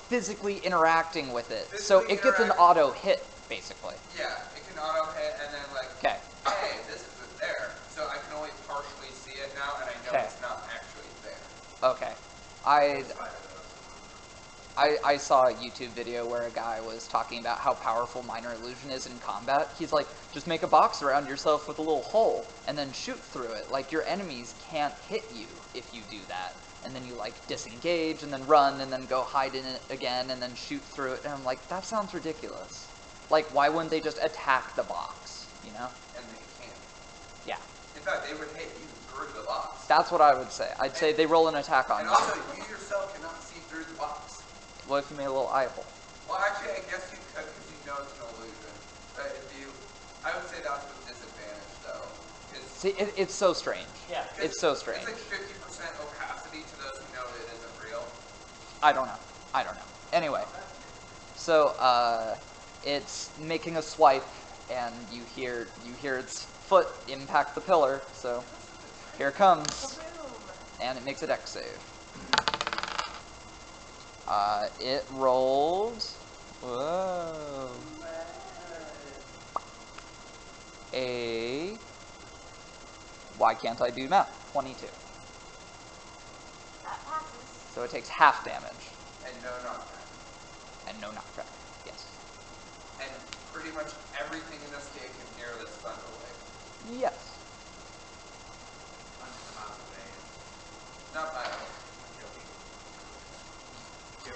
physically interacting with it. Physically So it gets an auto hit, basically. yeah, it can auto hit, and then like, Okay. hey, this isn't there, so I can only partially see it now, and I know Okay. it's not actually there. Okay. I saw a YouTube video where a guy was talking about how powerful minor illusion is in combat. He's like, just make a box around yourself with a little hole and then shoot through it. Like, your enemies can't hit you if you do that. And then you, like, disengage and then run and then go hide in it again and then shoot through it. And I'm like, that sounds ridiculous. Like, why wouldn't they just attack the box, you know? And they can't. Yeah. In fact, they would hit you through the box. That's what I would say. I'd say they roll an attack on And you. also, you yourself cannot see through the box. What if you made a little eye hole? Well, actually, I guess you could because you know it's an illusion. But if you, I would say that's with disadvantage, though. See, it's so strange. Yeah. It's so strange. It's like 50% opacity to those who know it isn't real. I don't know. Anyway, so it's making a swipe, and you hear its foot impact the pillar. So here it comes, and it makes a dex save. It rolled. Whoa. Why can't I do math? 22. That passes. So it takes half damage. And no knockback. And no knockback. Yes. And pretty much everything in this game can hear this thunder wave. Yes. Not by Do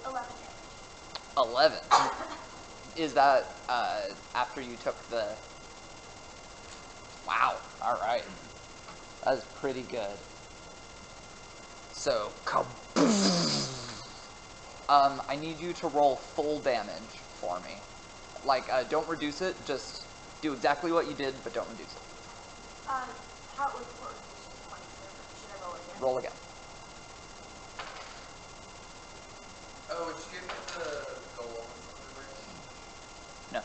11 damage. 11. Is that after you took the... Wow. Alright. That is pretty good. So, I need you to roll full damage for me. Like, don't reduce it, just do exactly what you did, but don't reduce it. How it was for 20, should I roll again? Roll again. Oh, would you get the goal or something like that? No.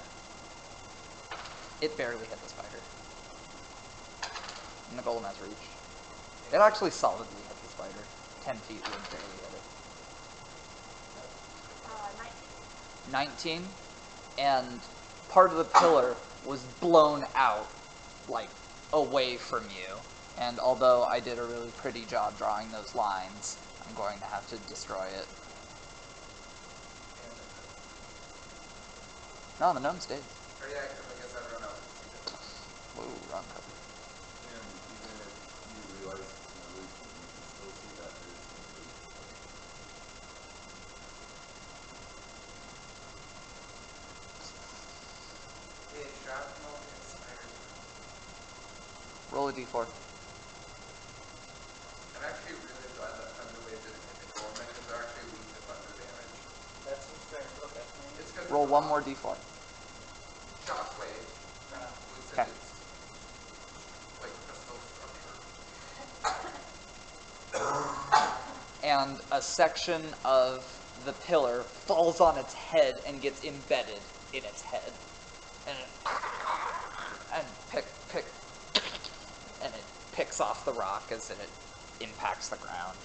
It barely hit the spider. And the golem has reach. It actually solidly hit the spider. 10 feet would barely hit it. 19. 19, and part of the pillar was blown out, like, away from you. And although I did a really pretty job drawing those lines, I'm going to have to destroy it. No, the gnome stays. Or yeah, because I guess everyone else can see it. Whoa, wrong cover. And even if you realize it's an illusion, you can still see that there's an illusion. The shrapnel and spiders. Roll a d4. I'm actually really glad that Thunderwave didn't hit the Gorman, because they're actually weak to thunder damage. That seems strange. Okay. It's because Roll one more d4. Shockwave. Okay. Its, like, crystal structure. And a section of the pillar falls on its head and gets embedded in its head. And it picks off the rock as it impacts the ground.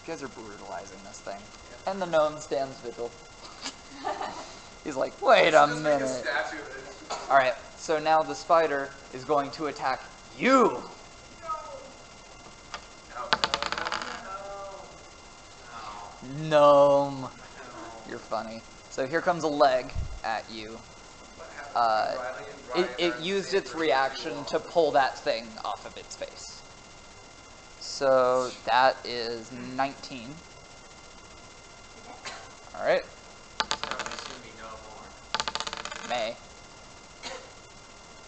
You guys are brutalizing this thing. And the gnome stands vigil. He's like, wait a Just make a minute. statue of it. Alright, so now the spider is going to attack you. Gnome. You're funny. So here comes a leg at you. It used its reaction to pull that thing off of its face. So that is 19. Alright. May.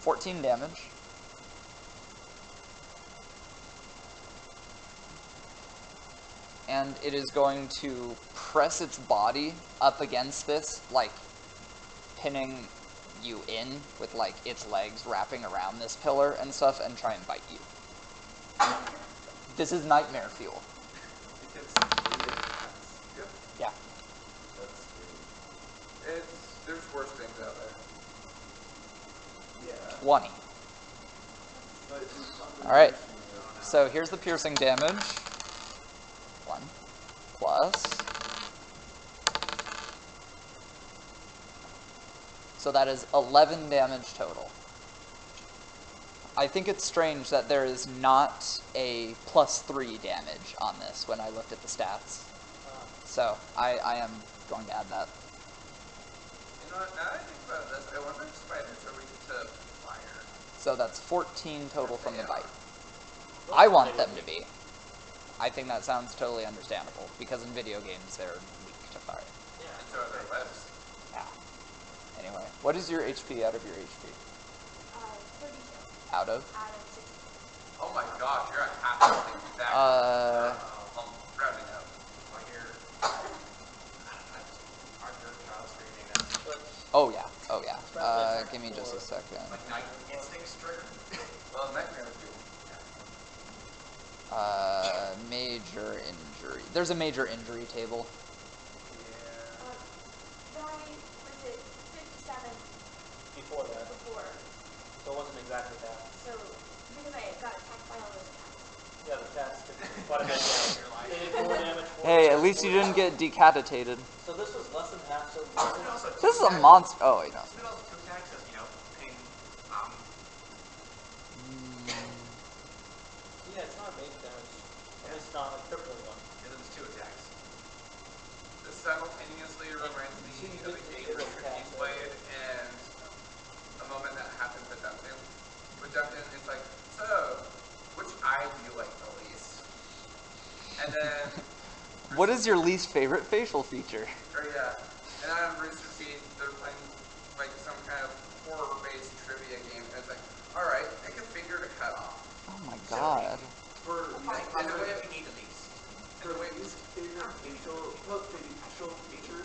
14 damage. And it is going to press its body up against this, like pinning you in with like its legs wrapping around this pillar and stuff, and try and bite you. This is nightmare fuel. It gets 3 attacks. Yep. Yeah. That's scary. There's worse things out there. Yeah. 20. But in combination Alright. with- So here's the piercing damage. 1 plus. So that is 11 damage total. I think it's strange that there is not a +3 damage on this when I looked at the stats. So I am going to add that. You know what, now that I think about this, I wonder if spiders are weak to fire. So that's 14 total from the bite. I want them to be. I think that sounds totally understandable, because in video games they're weak to fire. Yeah. And so are their webs. Yeah. Anyway, what is your HP out of your HP? 32 Out of? out of 60. Oh my gosh, you're at half of the exact. Rounding out. I hear Arthur child screaming now. Oh yeah, oh yeah. Give me just a second. Like night instincts trigger. Well, nightmare fuel. Major injury. There's a major injury table. Yeah. Was it 57 Before that. before? So it wasn't exactly that. So, because I got attacked by all those cats. Yeah, the cats took quite a bit of damage. They did more damage. Hey, at least you didn't get decapitated. So this was less than half, so This is a monster. Oh wait, no. Spit also 2 attacks as, ping, yeah, it's not major damage. At least not like crippling one. and then there's 2 attacks. This simultaneously reminds me of a game where Tricky played, and a moment that happened with Duncan. With Duncan, it's like, so, which eye do you like the least? And then, What is your least favorite facial feature? or yeah, and then on Rooster Teeth, they're playing like some kind of horror-based trivia game, and it's like, alright, pick a finger to cut off. Oh my god. For And the way You need the least. for least favorite facial feature,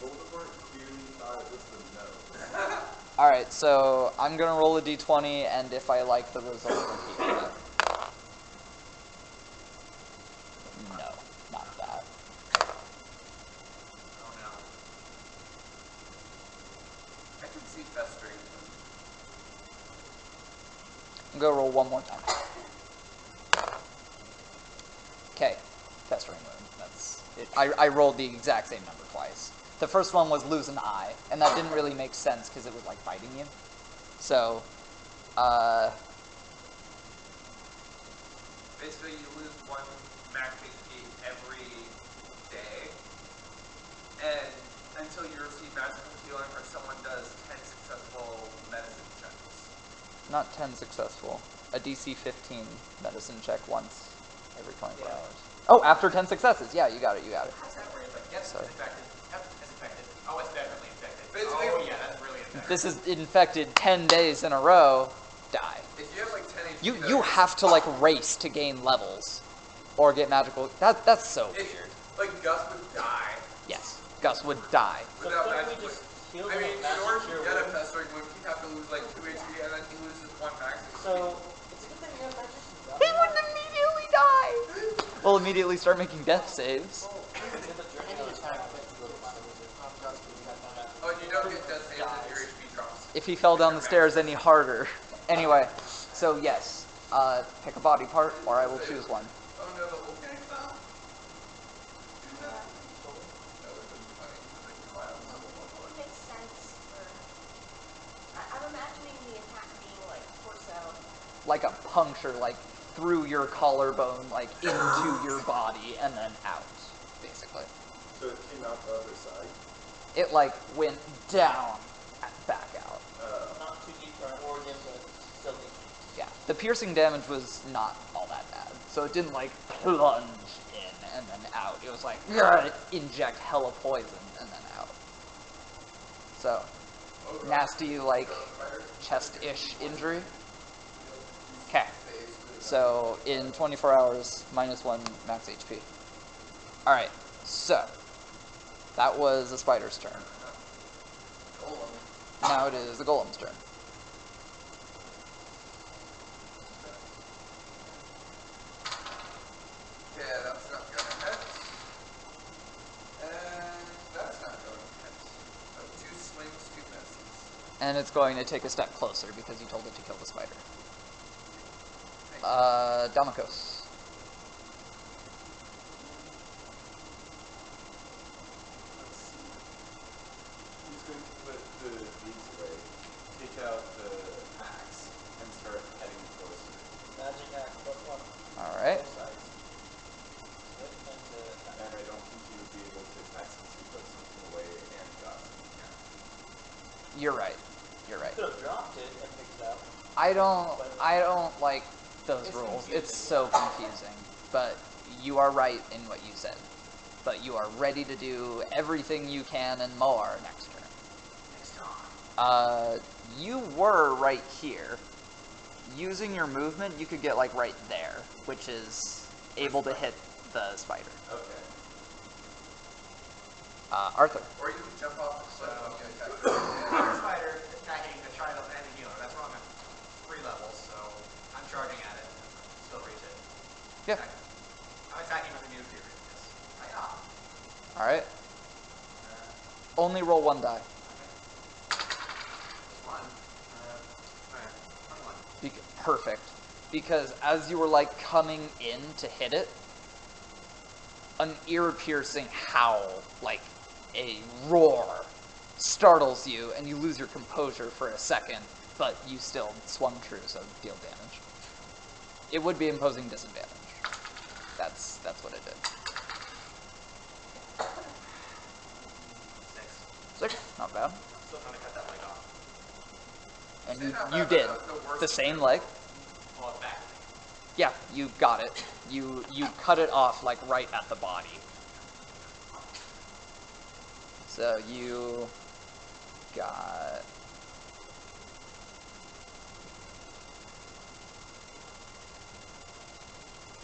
Voldemort clearly thought it was the nose. Alright, so I'm gonna roll a d20, and if I like the result, I'll keep it. No, not that. Oh no. I can see festering. I'm gonna roll one more time. Okay, Pestering Wound. That's it. I rolled the exact same number twice. The first one was lose an eye, and that didn't really make sense because it was like biting you. So, Basically, you lose 1 max HP every day, and until you receive magical healing or someone does 10 successful medicine checks. not 10 successful. A DC 15 medicine check once every 24 hours. Oh, after 10 successes. Yeah, you got it. How does that work? It's like, yep, Sorry. it's infected. Yep, it's infected. Oh, it's definitely infected. Basically- Oh, yeah, that's really infected. This is infected 10 days in a row, die. If you have like 10 HP, You have to like race to gain levels or get magical. That's so if, weird. like Gus would die Yes, Gus would die. without couldn't we magic. just heal I them mean, with in magic order cure to get a wounds? pestering wound, he'd have to lose like 2 HP, and then he loses 1 max HP. So, it's a good thing you have magic. He wouldn't immediately die. We'll immediately start making death saves. Oh, and you don't get death saves if your HP drops. If he fell down the stairs any harder. Anyway, so yes, pick a body part, or I will choose one. Oh no, the whole gang fell. That would have been funny. Like, wow. It would make sense for... I'm imagining the attack being like torso. Like a puncture, like through your collarbone, like into your body, and then out, basically. So it came out the other side. It like went down and back out. Not too deep for an organ, but still deep. Yeah, the piercing damage was not all that bad. So it didn't like plunge in and then out. It was like inject hella poison and then out. So nasty like chest-ish injury. Okay. So in 24 hours, -1 max HP. All right. So that was the spider's turn. Now it is the golem's turn. Yeah, that's not gonna hit. And that's not going to hit. 2 swings, 2 misses. And it's going to take a step closer because you told it to kill the spider. Damakos. Let's see. He's going to put the beads away, take out the axe, and start heading closer. Magic axe, +1. All right. Both sides. Hit and attack. And I don't think he would be able to attack since he put something away and got something out. You're right. You're right. Could have dropped it and picked it up. I don't like those rules. It's so confusing. But you are right in what you said. But you are ready to do everything you can and more next turn. Next time. You were right here. Using your movement, you could get like right there, which is able to hit the spider. Okay. Arthur. Or you can jump off the cliff when you attack. Fire spider attacking a trial and a healer. That's wrong at 3 levels, so I'm charging at it. Still reach it. Yeah. I'm attacking with a new fury. Yes. All right. Only roll 1 die. Just 1. Alright. 21. Perfect. Because as you were like coming in to hit it, an ear-piercing howl, like a roar, startles you, and you lose your composure for a second, but you still swung true, so deal damage. It would be imposing disadvantage. That's what it did. 6, not bad. Still trying to cut that leg off. And Say not you bad, did. but that was the worst The thing same ever. leg. Well, it's back. Yeah, you got it. You cut it off like right at the body. So you got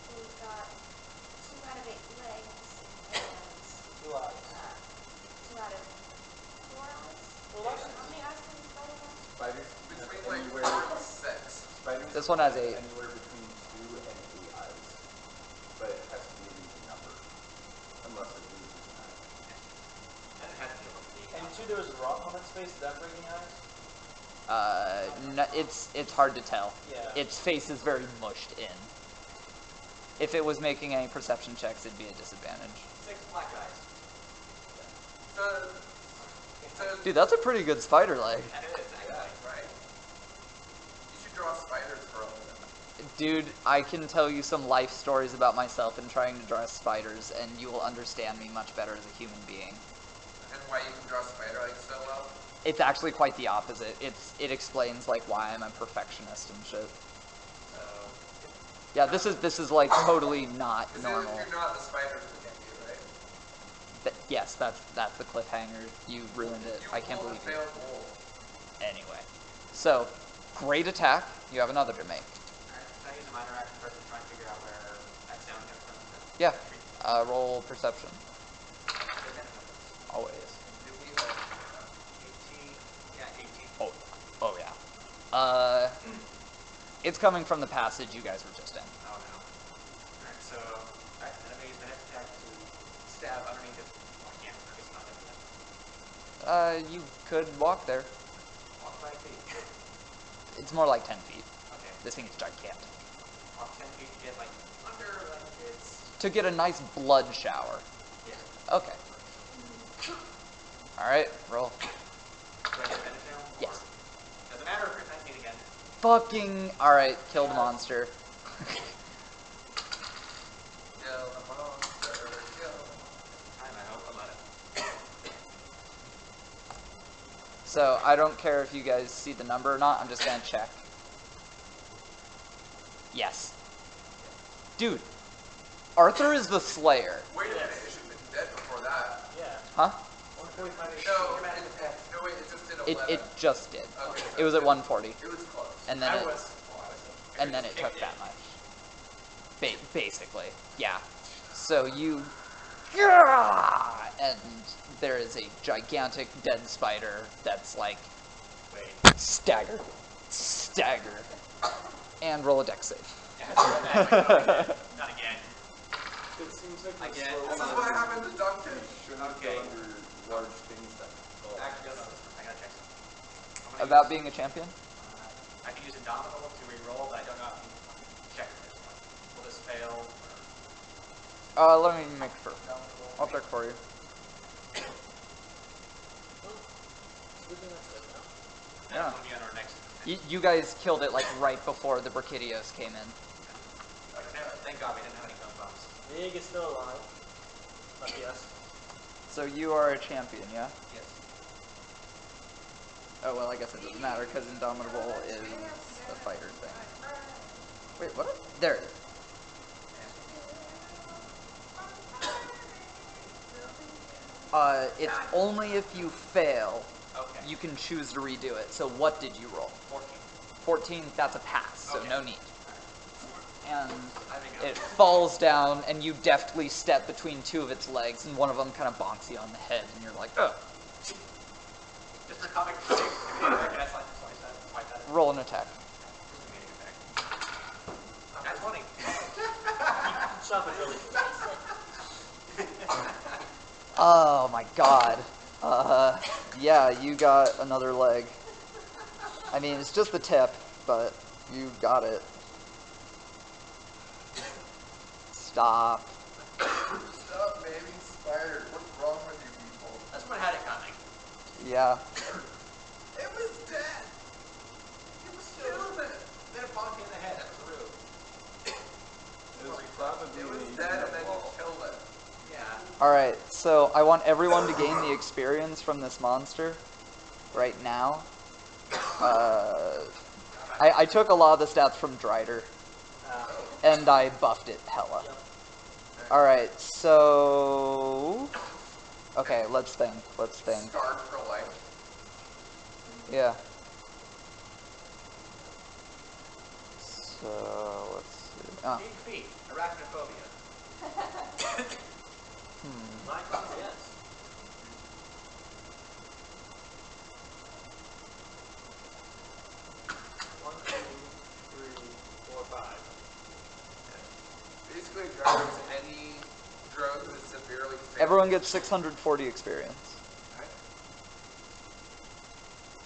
So we've got 2 out of 8 legs and 2 eyes. 2 out of 4 eyes. Well, actually, How many eyes does the spider have? Spiders Between have like anywhere 4 and 6. spiders This one has have 8. anywhere between 2 and 8 eyes. But it has to be an even number. Unless it loses an eye. And it had to kill him. and 2, there was a rock on its face. Did that break any eyes? no, it's hard to tell. Yeah. Its face is very mushed in. If it was making any perception checks, it'd be a disadvantage. 6 black guys. Dude, that's a pretty good spider leg. That is, actually. Right. You should draw spiders for all of them. Dude, I can tell you some life stories about myself in trying to draw spiders, and you will understand me much better as a human being. And why you can draw spider legs so well? It's actually quite the opposite. It explains like why I'm a perfectionist and shit. So, Yeah, this is like totally not Because normal. if you're not, the spiders will get you, right? Yes, that's the cliffhanger. You ruined it. I can't believe you. failed goal. Anyway, so great attack. You have another to make. alright, can I use a minor action first to try and figure out where that sound came from? Yeah. Roll perception. Always. Did we have 18. Yeah, 18. Oh yeah. It's coming from the passage you guys were just in. Oh no. Alright, so, alright, then I'm going to use my next attack to stab underneath it. Oh, I can't. I guess not that. You could walk there. Walk 5 feet. It's more like 10 feet. Okay. This thing is gigantic. Walk 10 feet to get like under, like it's. To get a nice blood shower. Yeah. Okay. Alright, roll. Do I get advantage now? Yes. Or- Doesn't matter if you're 19 again. Fucking. Alright, kill the monster. kill the monster, kill? Time, I hope. I'll let it. So, I don't care if you guys see the number or not, I'm just gonna check. Yes. Dude, Arthur is the Slayer. Wait a minute, it should have been dead before that. Yeah. Huh? 145 No, wait, it just did 11. It just did. Okay, It was at 140. It was close. And then I it, was. and then it took that much. Basically, yeah. So you, and there is a gigantic dead spider that's like, Wait. stagger, and roll a dex save. Not again. It seems like Again. This is what happened to Duncan. Okay. Under large things that fall. Actually, I gotta check something. I'm gonna About use, being a champion? I can use Indomitable to re-roll, but I don't know if you can check this one. Will this fail? Or... Let me make sure. I'll check for you. Yeah. That'll be on our next. You guys killed it like right before the Brachydios came in. Thank God we didn't have any gun bumps. Big is still alive. Not yes. So you are a champion, yeah? Yes. Oh, well, I guess it doesn't matter because Indomitable is a fighter thing. Wait, what? There it is. It's only if you fail, Okay. you can choose to redo it. So what did you roll? 14. 14, that's a pass, so Okay. no need. And I think it falls down, and you deftly step between two of its legs, and one of them kind of bonks you on the head, and you're like, ugh. Just for comic sake, can I swipe that? Roll an attack. That's funny. Stop it, really. Oh my god. Yeah, you got another leg. I mean, it's just the tip, but you got it. Stop. Stop naming spiders. What's wrong with you people? That's what had it coming. Yeah. It was dead. It was Killed it. Then it bonked me in the head. That was rude. It was probably It was an dead and easy then wall. you killed it. Yeah. Alright, so I want everyone to gain the experience from this monster right now. I took a lot of the stats from DIDO, and I buffed it hella. Alright, so... Okay, let's think. Scarred for life. Yeah. So, let's see. Oh. Big feet. Arachnophobia. Microns, yes. One, two, three, four, five. Basically, drugs, any drug that severely fails. Everyone gets 640 experience. Right?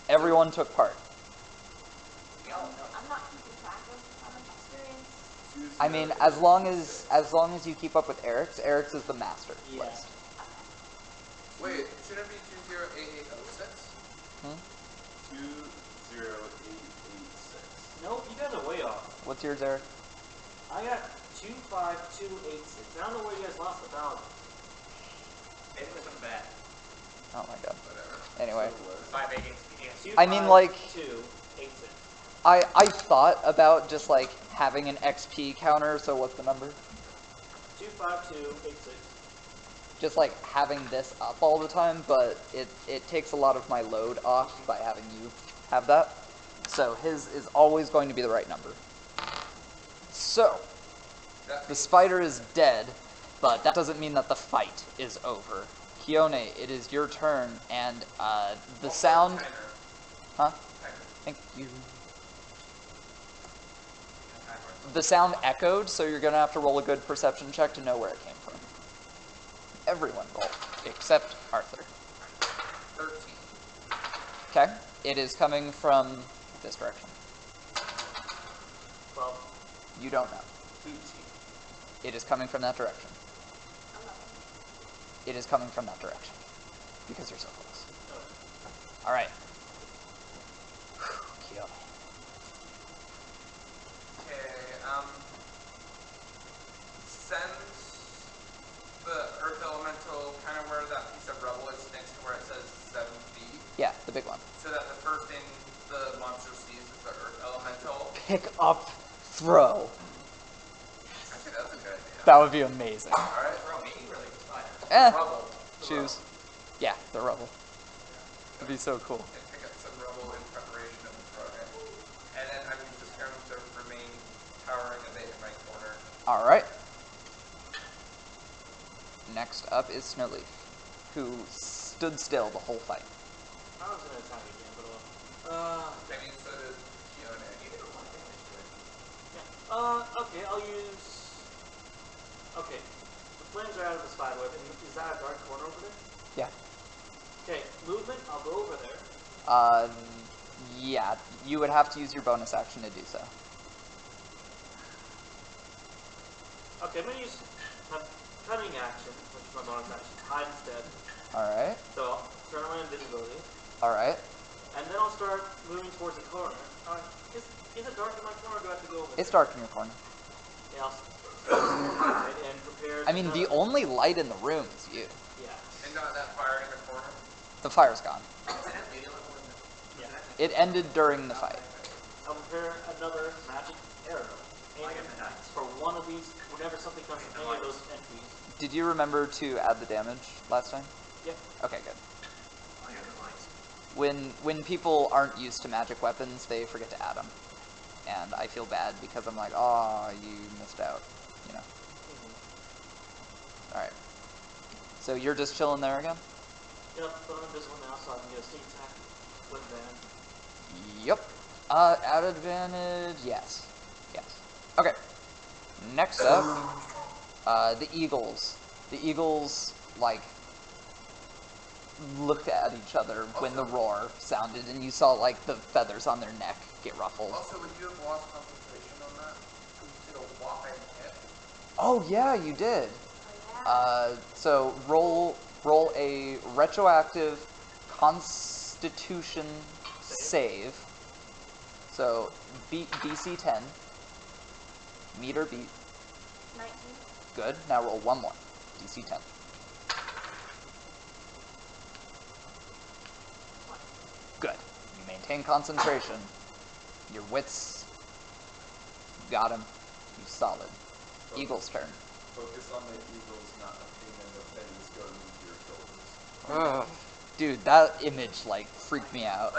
Everyone took part. We all know. I'm not keeping track of how much experience. I mean, as long as you keep up with Eric's is the master Yeah. list. Wait, shouldn't it be 208806? Hmm? 20886. Nope, you guys are way off. What's yours, Eric? I got 25286. I don't know where you guys lost the 1,000. Maybe it wasn't bad. Oh my god. Whatever. Anyway, 588. I mean, like, 25286. I thought about just like having an XP counter. So what's the number? 25286. Just like having this up all the time, but it takes a lot of my load off by having you have that. So his is always going to be the right number. So, the spider is dead, but that doesn't mean that the fight is over. Kione, it is your turn, and the sound... Huh? Thank you. The sound echoed, so you're going to have to roll a good perception check to know where it came from. Everyone roll, except Arthur. 13. Okay, it is coming from this direction. 12. You don't know. 18. It is coming from that direction. It is coming from that direction. Because you're so close. Alright. Kione. Okay, send the Earth Elemental kind of where that piece of rubble is next to where it says 7 feet. Yeah, the big one. So that the first thing the monster sees is the Earth Elemental. Pick up, throw. Actually, that's a good idea. That would be amazing. Alright. Throw me, really good spider. Rubble. Choose. Yeah, the rubble. That'd be so cool. And pick up some rubble in preparation of the throwing. And then I'm just going to remain towering a bit in my corner. Alright. Next up is Snowleaf, who stood still the whole fight. I was gonna attack again, but I mean, so did Kione. You did 1 damage to it. yeah. Okay, I'll use. Okay, the flames are out of the spider web, and is that a dark corner over there? Yeah. Okay, movement. I'll go over there. Yeah, you would have to use your bonus action to do so. Okay, I'm gonna use cunning action, which is my bonus action. Hide instead. Alright. So I'll turn on my invisibility, Alright. and then I'll start moving towards the corner. Is it dark in my corner, or do I have to go over It's there? dark in your corner. Yeah, I'll and prepare. I mean, the only light in the room is you. Yeah. And not that fire in the corner. The fire's gone. Yeah. It ended during the fight. I'll prepare another magic arrow. For one of these, whenever something comes from any of those entries. Did you remember to add the damage last time? Yeah. Okay, good. When people aren't used to magic weapons, they forget to add them. And I feel bad because I'm like, oh, you missed out, you know. Alright. So you're just chilling there again? Yep, but I'm invisible now, so I can get a sneak attack with advantage. Yep. At advantage, yes. Yes. Okay. Next up, the Eagles. The Eagles, like, looked at each other when the roar sounded, and you saw, like, the feathers on their neck get ruffled. Also, would you have lost concentration on that? You did a whopping hit. Oh, yeah, you did. So roll a retroactive Constitution save. So beat DC 10. Meet or beat. 19. Good. Now roll one more. DC 10. Good. You maintain concentration. Your wits. Got him. You solid. Eagle's turn. Focus on the eagles, not the pain in the pennies going into your shoulders. Ugh. Dude, that image, like, freaked me out.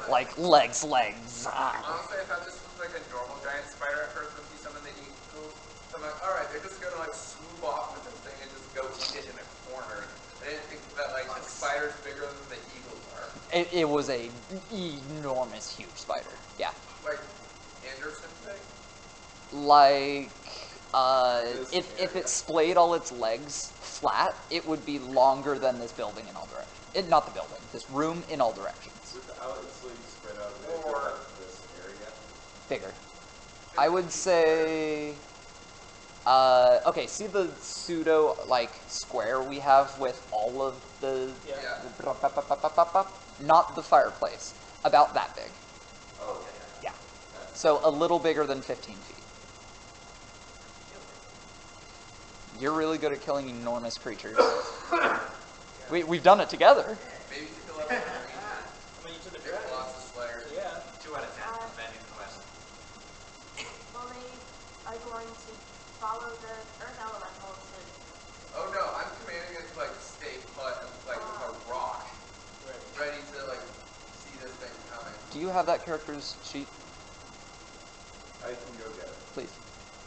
Like, honestly, Legs. Ah. honestly, I thought this was like a normal giant spider at first when you summon the eagles. So I'm like, alright, they're just gonna like swoop off with this thing and just go eat it in a corner. I didn't think that like the spider's bigger than the eagles are. It was a enormous, huge spider. Yeah. Like, Anderson thing? Like, if it splayed all its legs flat, it would be longer than this building in all directions. Not the building, this room in all directions. Without its legs spread out a bit, Or- like this area. Bigger. I would say Okay, see the pseudo, like, square we have with all of the... Yeah. Not the fireplace. About that big. Oh, Yeah. So a little bigger than 15 feet. You're really good at killing enormous creatures. We've done it together. Maybe to kill everyone in the region. I mean, you took a Get dragon. lots of slayers. So yeah. 2 out of 10 from bending to the west. Well, they are going to follow the earth elementals and Oh no, I'm commanding it to like stay put and like with a rock, ready to like see this thing coming. Do you have that character's sheet, I can go get it. please?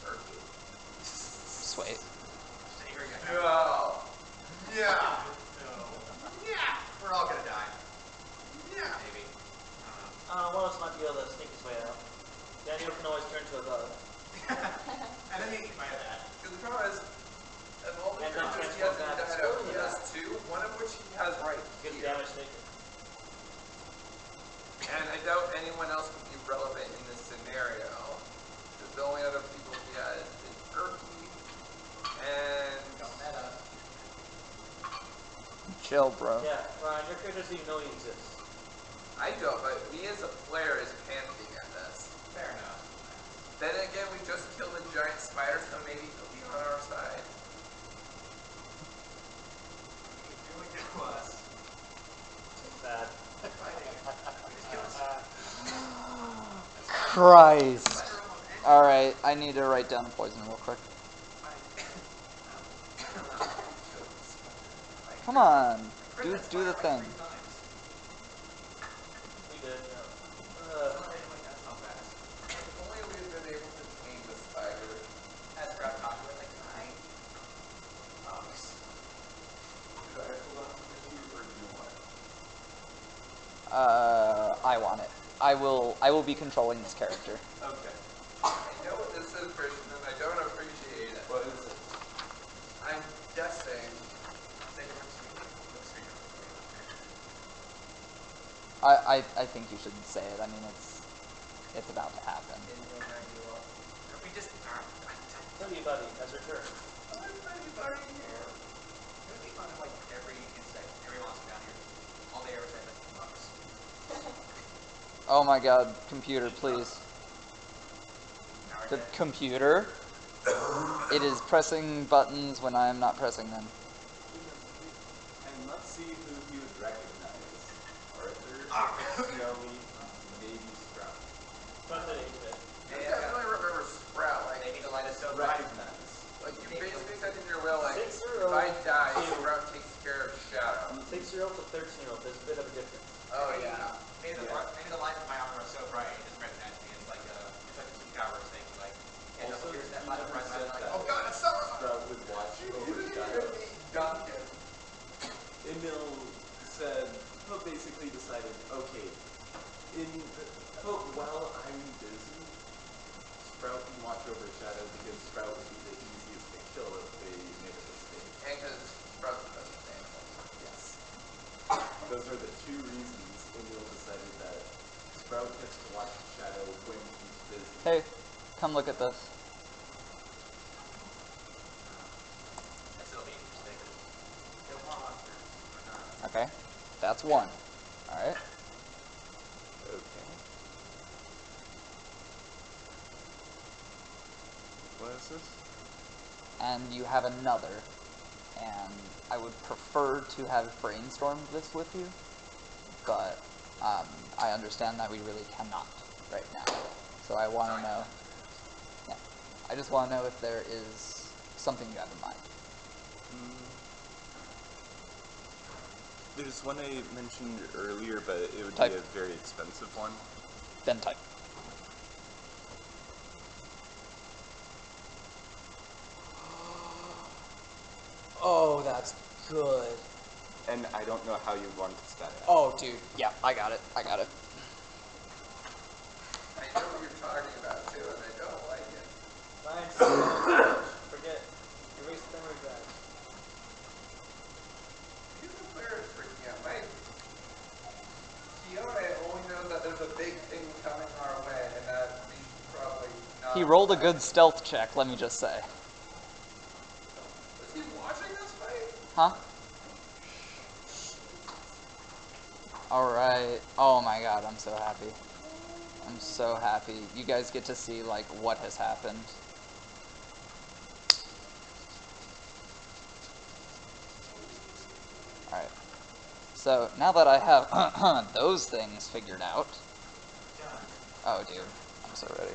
Earthy. Sweet. Stay here again. No. Yeah. No. Yeah. We're all gonna die. Yeah. Maybe. I don't know. One of us might be able to sneak his way out. Daniel can always turn to a bug. And then you can buy that. Because the problem is, of all the And then creatures he has in transform DIDO, he that. has 2, one of which he has right Good here. damage taken. And I doubt anyone else would be relevant in this scenario. Because the only other people he has is Erky and Chill, bro. Yeah, Ryan, your character doesn't even know he exists. I don't, but me as a player is panicking at this. Fair enough. Then again, we just killed a giant spider, so maybe he'll be on our side. You really know us. Bad. Fighting. We just killed Christ. Alright, I need to write down poison real quick. Come on. Do the thing. We did, That's not fast. If only we had been able to tame the spider. As Brad talked about, like, hi. Ox. Should I hold on to the sheet or do you want it? I want it. I will be controlling this character. Okay. I know what this is, Christian, and I don't appreciate it. What is it? I'm guessing. I think you shouldn't say it. I mean, it's about to happen. We just aren't. Buddy Buddy has returned. Anybody here? It would be fun if, like, every insect, every monster down here, all they ever said was bugs. Oh my god, computer, please. The computer? It is pressing buttons when I am not pressing them. And let's see who he would recognize. Arthur, Snowy, maybe Sprout. But the age bit. I definitely remember Sprout. Like, They need to light us so bright. Recognize. like you basically said in your will, like, 6-year-old if I die, Sprout takes care of Shadow. 6-year-old to 13-year-old, there's a bit of a difference. Oh yeah. Maybe the light of my armor is so bright it doesn't recognize me. It's like a two towers thing. Like, yeah, Also, here's that he light of never bright said light. Like, that. oh god, it's so Sprout would watch over Shadow. Duncan. Emil said, well, basically decided, okay, while I'm busy, Sprout can watch over Shadow because Sprout would be the easiest to kill if they made a mistake. And because Sprout's the best example. Yes. Those are the 2 reasons Emil decided that Sprout gets to watch Shadow when he's busy. Hey, come look at this. it'll be interesting. Kill more monsters or not. Okay, that's 1. Alright. Okay. What is this? And you have another. And I would prefer to have brainstormed this with you, but I understand that we really cannot right now. So I want to know. Yeah, I just want to know if there is something you have in mind. There's one I mentioned earlier, but it would Type. be a very expensive one. Then type. Oh, that's good. And I don't know how you want to stat it. Oh, dude. Yeah, I got it. I got it. I know what you're talking about too, and I don't like it. Ryan, forget. Erase the memory drive. He's the player is freaking out. Like, Keone only knows that there's a big thing coming our way, and that we should probably not. He rolled a good stealth check, let me just say. Huh? Alright. Oh my god, I'm so happy. I'm so happy. You guys get to see, like, what has happened. Alright. So, now that I have those things figured out... Oh, dude. I'm so ready.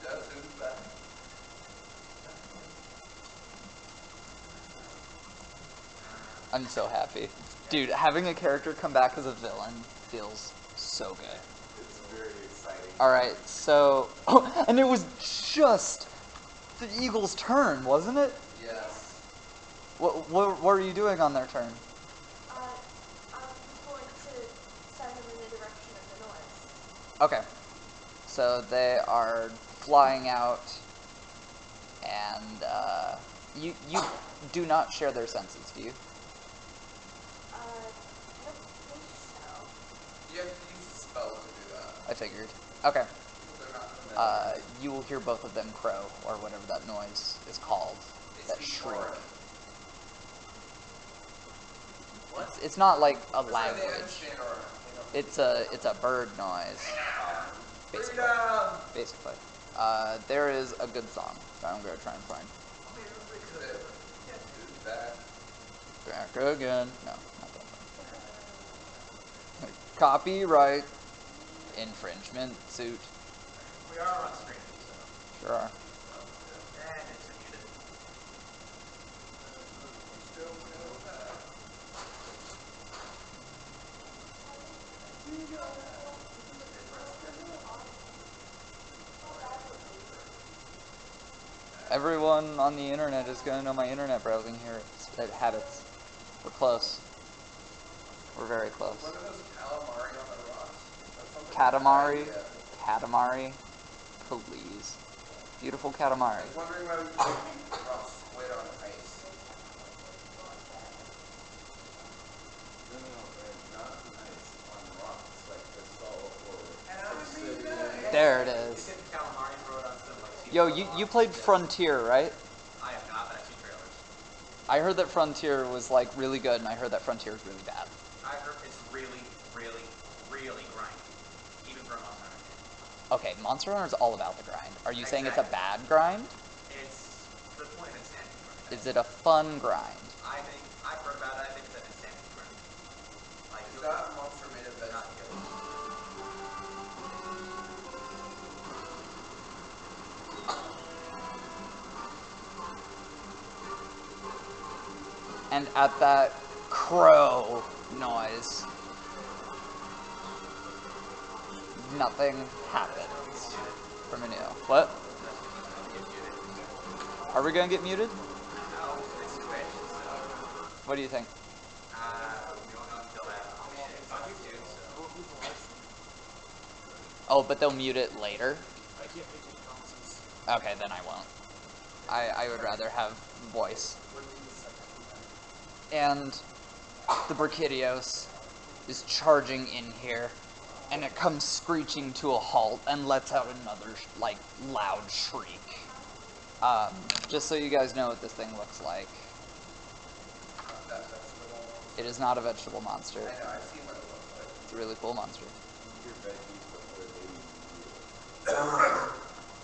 Justin's back. I'm so happy. Dude, having a character come back as a villain feels so good. It's very exciting. Alright, so... Oh, and it was just the Eagles' turn, wasn't it? Yes. What were you doing on their turn? I'm going to send them in the direction of the noise. Okay. So they are flying out, and you do not share their senses, do you? I don't think so. You have to use a spell to do that. I figured. Okay. They're not familiar. You will hear both of them crow, or whatever that noise is called. They That speak shriek. foreign. It's not like a They language. understand or It's a bird noise. Basically. freedom! Basically. There is a good song that I'm gonna try and find. Can't do that. Back again. No, not that one. Copyright infringement suit. We are on screen, so. Sure are. And it's muted. Still feel that. Everyone on the internet is gonna know my internet browsing here habits. We're close. We're very close. What are those calamari on the rocks? That sounds like a Katamari. bad idea. Katamari. Please. Beautiful Katamari. I was wondering why we could drop squid on ice. No, not on ice, on rocks, like the salt or And I mean obsidian. that. There it You is. said calamari, throw it on some like seafood Yo, you rocks. played Yeah. Frontier, right? I have not, but I've seen trailers. I heard that Frontier was like really good, and I heard that Frontier is really bad. I heard it's really, really, really grindy. Even for a Monster Hunter game. Okay, Monster Hunter is all about the grind. Are you saying it's a Exactly. bad grind? It's the point of insanity grind. Is it a fun grind? I think, I've heard about it, I think it's an insanity grind. Like, Is you'll that monster made of not vegetables? kill. And at that crow noise, nothing happens from a new. What? Are we gonna get muted? No, it's Twitch, so, What do you think? we don't know until that. It's on YouTube, so. Oh, but they'll mute it later? Okay, then I won't. I would rather have voice. And the Brachydios is charging in here, and it comes screeching to a halt and lets out another, like, loud shriek. Just so you guys know what this thing looks like. That vegetable. It is not a vegetable monster. I know, I've seen what it looks like. It's a really cool monster. Your veggies before they eat you.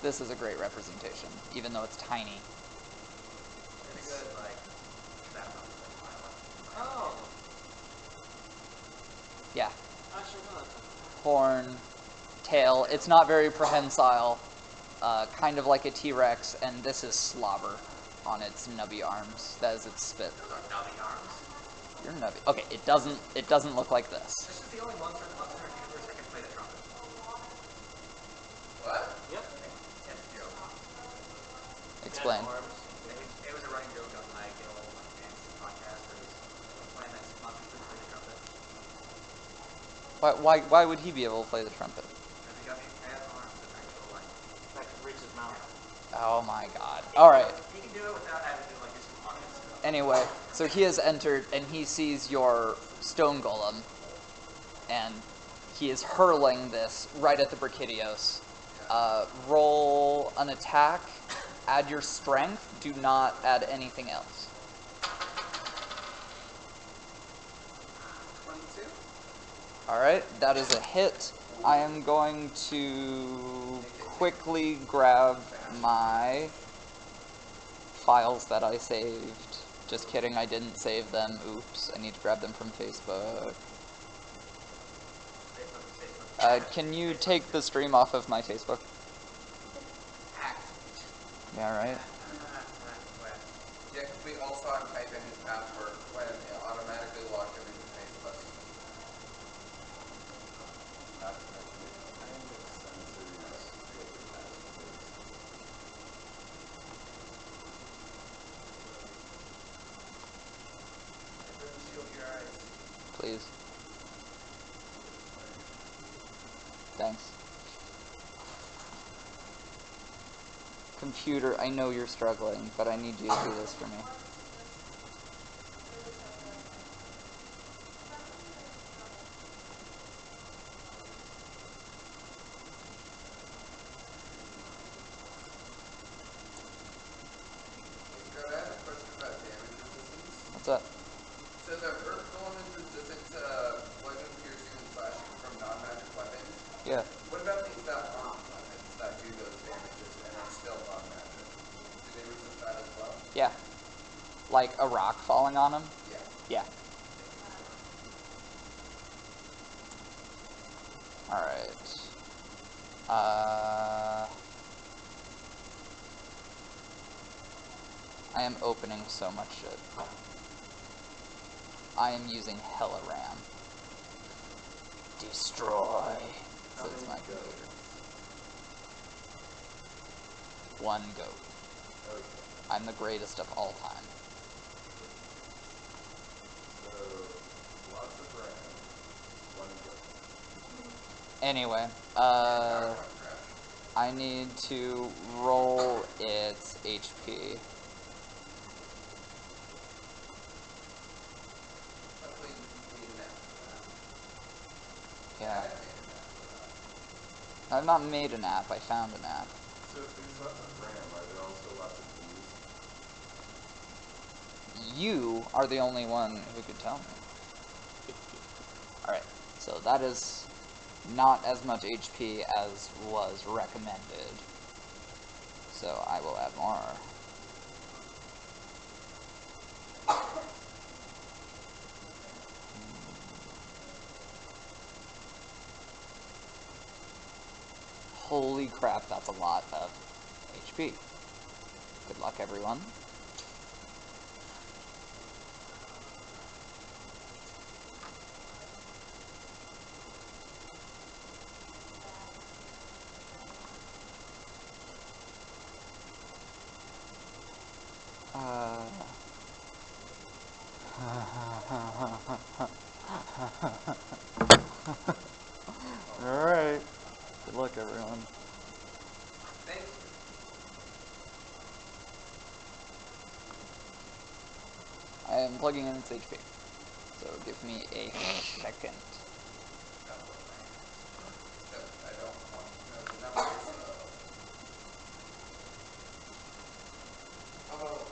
This is a great representation, even though it's tiny. It's a good, like, that one. Oh, Yeah. actually no, that's Horn, tail. It's not very prehensile. Kind of like a T-Rex, and this is slobber on its nubby arms. That is its spit. Those are nubby arms. You're nubby. Okay, it doesn't look like this. This is the only monster in the Monster Hunter universe that can play the trumpet. What? Yep. It's a joke. Explain. It was a running joke on my Guild fantasy podcast. There was a plan that monsters couldn't play the trumpet. Why would he be able to play the trumpet? Because he got these mad arms with actual, like, That can reach his mouth. Oh my god. Alright. he can do it without having to, like, do some hard stuff. Anyway, so he has entered and he sees your stone golem. And he is hurling this right at the Brachydios. Roll an attack, add your strength, do not add anything else. 22? Alright, that is a hit. I am going to quickly grab my files that I saved. Just kidding, I didn't save them. Oops, I need to grab them from Facebook. Can you take the stream off of my Facebook? Yeah, right? Yeah, because we all saw him type in his password when it automatically logged him into Facebook. Not to mention it kind of censors what your password is. Everyone shield your eyes. Please. Thanks. Computer, I know you're struggling, but I need you to do this for me. Hey Scott, I have a question about damage resistance. What's up? So the Earth Golem is resistant to poison, piercing, and slashing from non-magic weapons. Yeah. What about things that aren't weapons that do those damages and are still non-magic? Do they resist that as well? Yeah. Like a rock falling on him? Yeah. Yeah. Alright. I am opening so much shit. I am using hella RAM. Destroy, says my computer. One goat. Okay. I'm the greatest of all time. So, lots of RAM, one go. Anyway, I need to roll its HP. Hopefully you made an app for that. Yeah. I made an app for that. I've not made an app, I found an app. So if there's lots of RAM, are there also lots of keys? You are the only one who could tell me. Alright, so that is not as much HP as was recommended. So I will add more. Holy crap, that's a lot of HP. Good luck, everyone. Alright. Good luck, everyone. Thank you. I am plugging in its HP. So give me a second. Except I don't want to know the numbers of... Oh.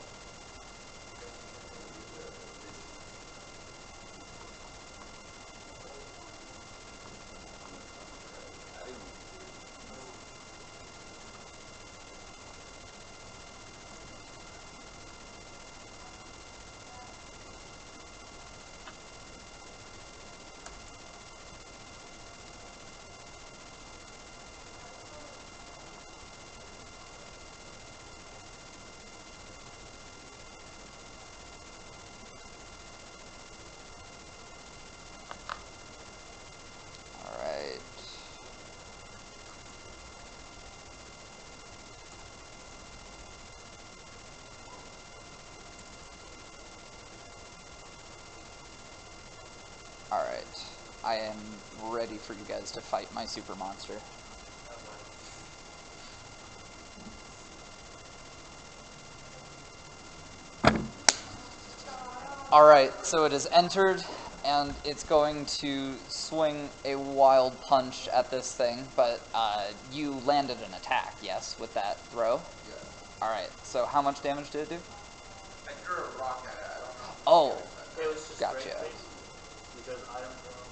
Alright. Alright. I am ready for you guys to fight my super monster. Alright, so it has entered, and it's going to swing a wild punch at this thing, but you landed an attack, yes, with that throw? Yes. Alright, so how much damage did it do? I threw a rock at it. I don't know. Oh, It was just Gotcha. straight face because item throw.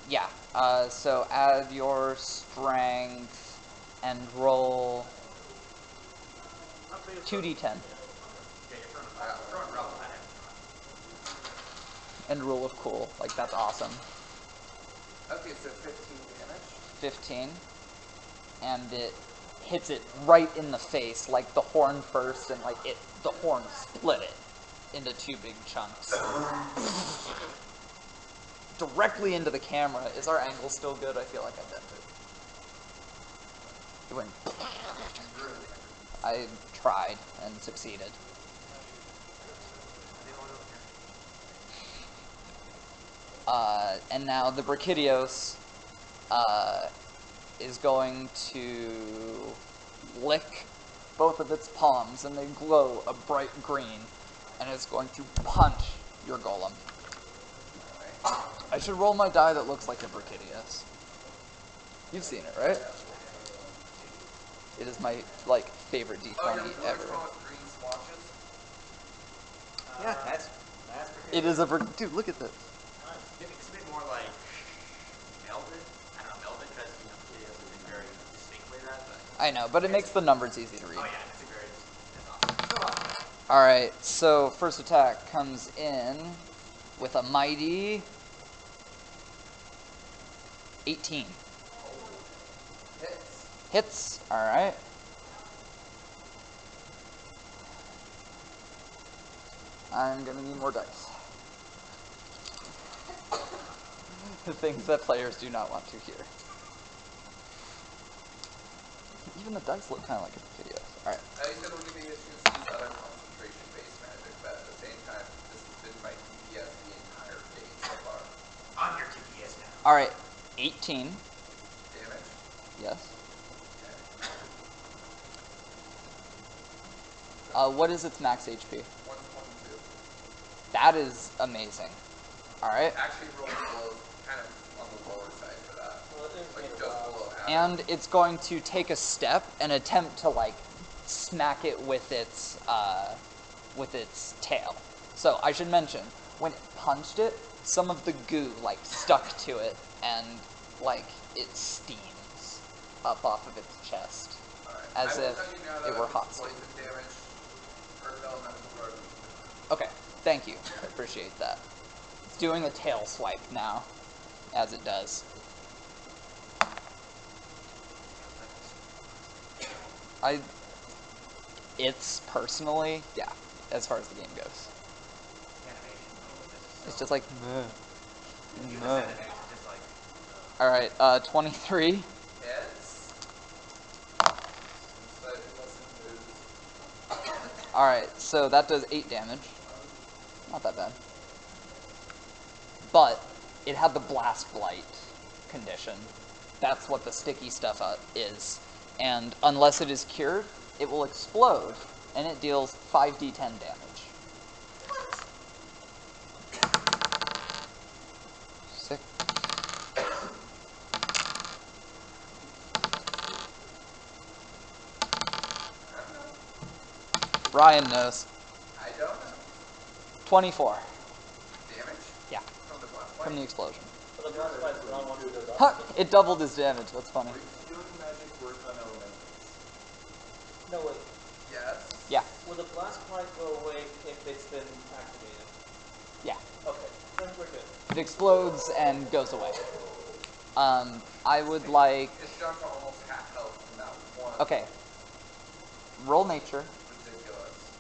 yeah. So add your strength and roll Not big of a- 2d10 Yeah, you're throwing rubble at it. and roll of cool. Like, that's awesome. Okay, so 15 damage. 15. And it hits it right in the face, like the horn first, and like the horn split it into two big chunks. Directly into the camera. Is our angle still good? I feel like I bent it. It went. I tried and succeeded. And now the Brachydios is going to lick both of its palms, and they glow a bright green, and it's going to punch your golem. I should roll my die that looks like a Brachydios. You've seen it, right? It is my, like, favorite Oh, D20 you're the ever. one with green splotches? Yeah, that's pretty It is a dude, look at this. It's a bit more like melded. I don't know, melded because videos have been very distinctly that, but I know, but it makes the numbers easy to read. oh yeah, that's awesome. Alright, so first attack comes in with a mighty 18. Hits. Hits, alright. I'm gonna need more dice. The things that players do not want to hear. Even the dice look kind of like a video. Alright. You said we'll give me a chance to use other concentration-based magic, but at the same time, this has been my DPS the entire game so far. On your TPS now. Alright, 18. Damage? Yes. Okay. What is its max HP? 122. That is amazing. Alright. Actually rolled below, kind of on the lower side for that. Well, it is Like made of just glass. below half. And it's going to take a step and attempt to, like, smack it with its tail. So I should mention, when it punched it, some of the goo, like, stuck to it, and, like, it steams up off of its chest. Alright. As I will if tell you now it that were if hot it's soup. poison damage or elemental guard. Okay, thank you. I appreciate that. It's doing a tail swipe now, as it does. It's personally, yeah, as far as the game goes. It's just like, meh. Meh. Alright, 23. Hits. Slightly less than booze. Alright, so that does 8 damage. Not that bad. But it had the blast blight condition. That's what the sticky stuff is. And unless it is cured, it will explode, and it deals 5d10 damage. Sick. Ryan knows. I don't know. 24. Damage? Yeah, From the blast from the explosion. But the blast fight's gone once it goes up. Huh, it doubled his damage, that's funny. Healing magic work on elementals. No, wait. Yes. Yeah, Will the blast fight go away if it's been activated? yeah. Okay, then we're good. It explodes and goes away. I would like... It's down to almost half health from that one. Okay. Roll nature. Ridiculous.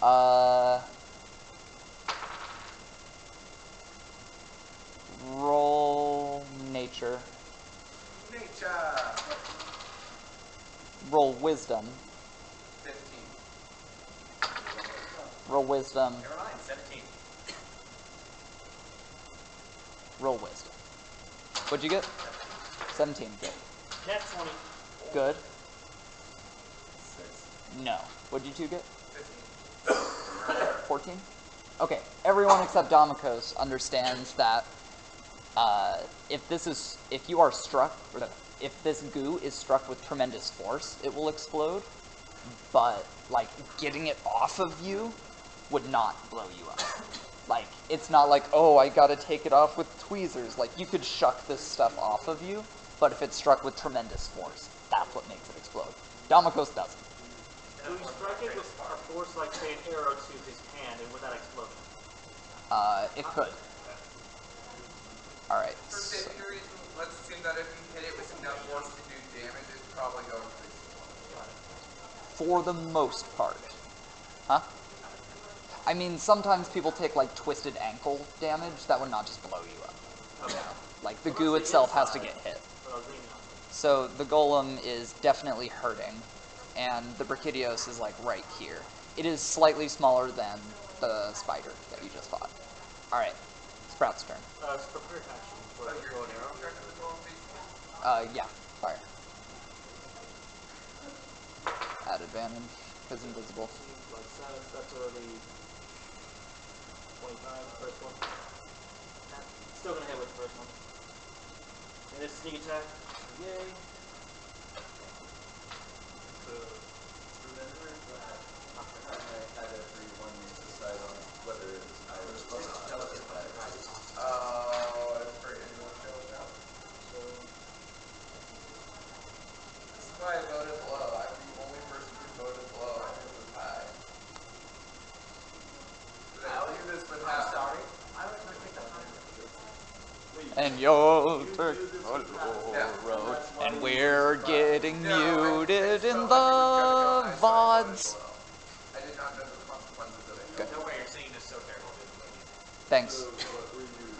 Roll nature. Nature. Roll wisdom. 15. Roll wisdom. Never mind, 17. Roll wisdom. What'd you get? 17. Good. Net 20. Good. 6. No. What'd you two get? 15. 14? Okay, everyone except Damikos understands that if this goo is struck with tremendous force, it will explode, but, like, getting it off of you would not blow you up. Like, it's not like, oh, I gotta take it off with tweezers. Like, you could shuck this stuff off of you, but if it's struck with tremendous force, that's what makes it explode. Damikos doesn't. Do we strike it with a force like, say, an arrow to his hand, and would that explode? It could. Alright. For safety reasons, let's assume that if you hit it with enough force to do damage, it's probably going to explode. For the most part. Huh? I mean, sometimes people take, like, twisted ankle damage. That would not just blow you up. You know? Like, the goo itself has to get hit. So the golem is definitely hurting, and the Brachydios is, like, right here. It is slightly smaller than the spider that you just fought. Alright, Sprout's turn. It's prepared action for the bow and arrow. Yeah, fire. At advantage, because invisible. Like sense, that's already 25, the first one. Still gonna hit with the first one. And this sneak attack, yay. I had everyone decide on whether it was high or low. Oh, that's very anyone show it now. This is why I voted low. I'm the only person who voted low. I knew it was high. But I knew this would happen. Sorry. I was going to take that high. And you'll take the road, and we're getting muted in the VODs. I did not know the consequences of it. Good. No way you're singing this so terrible, dude. Thanks.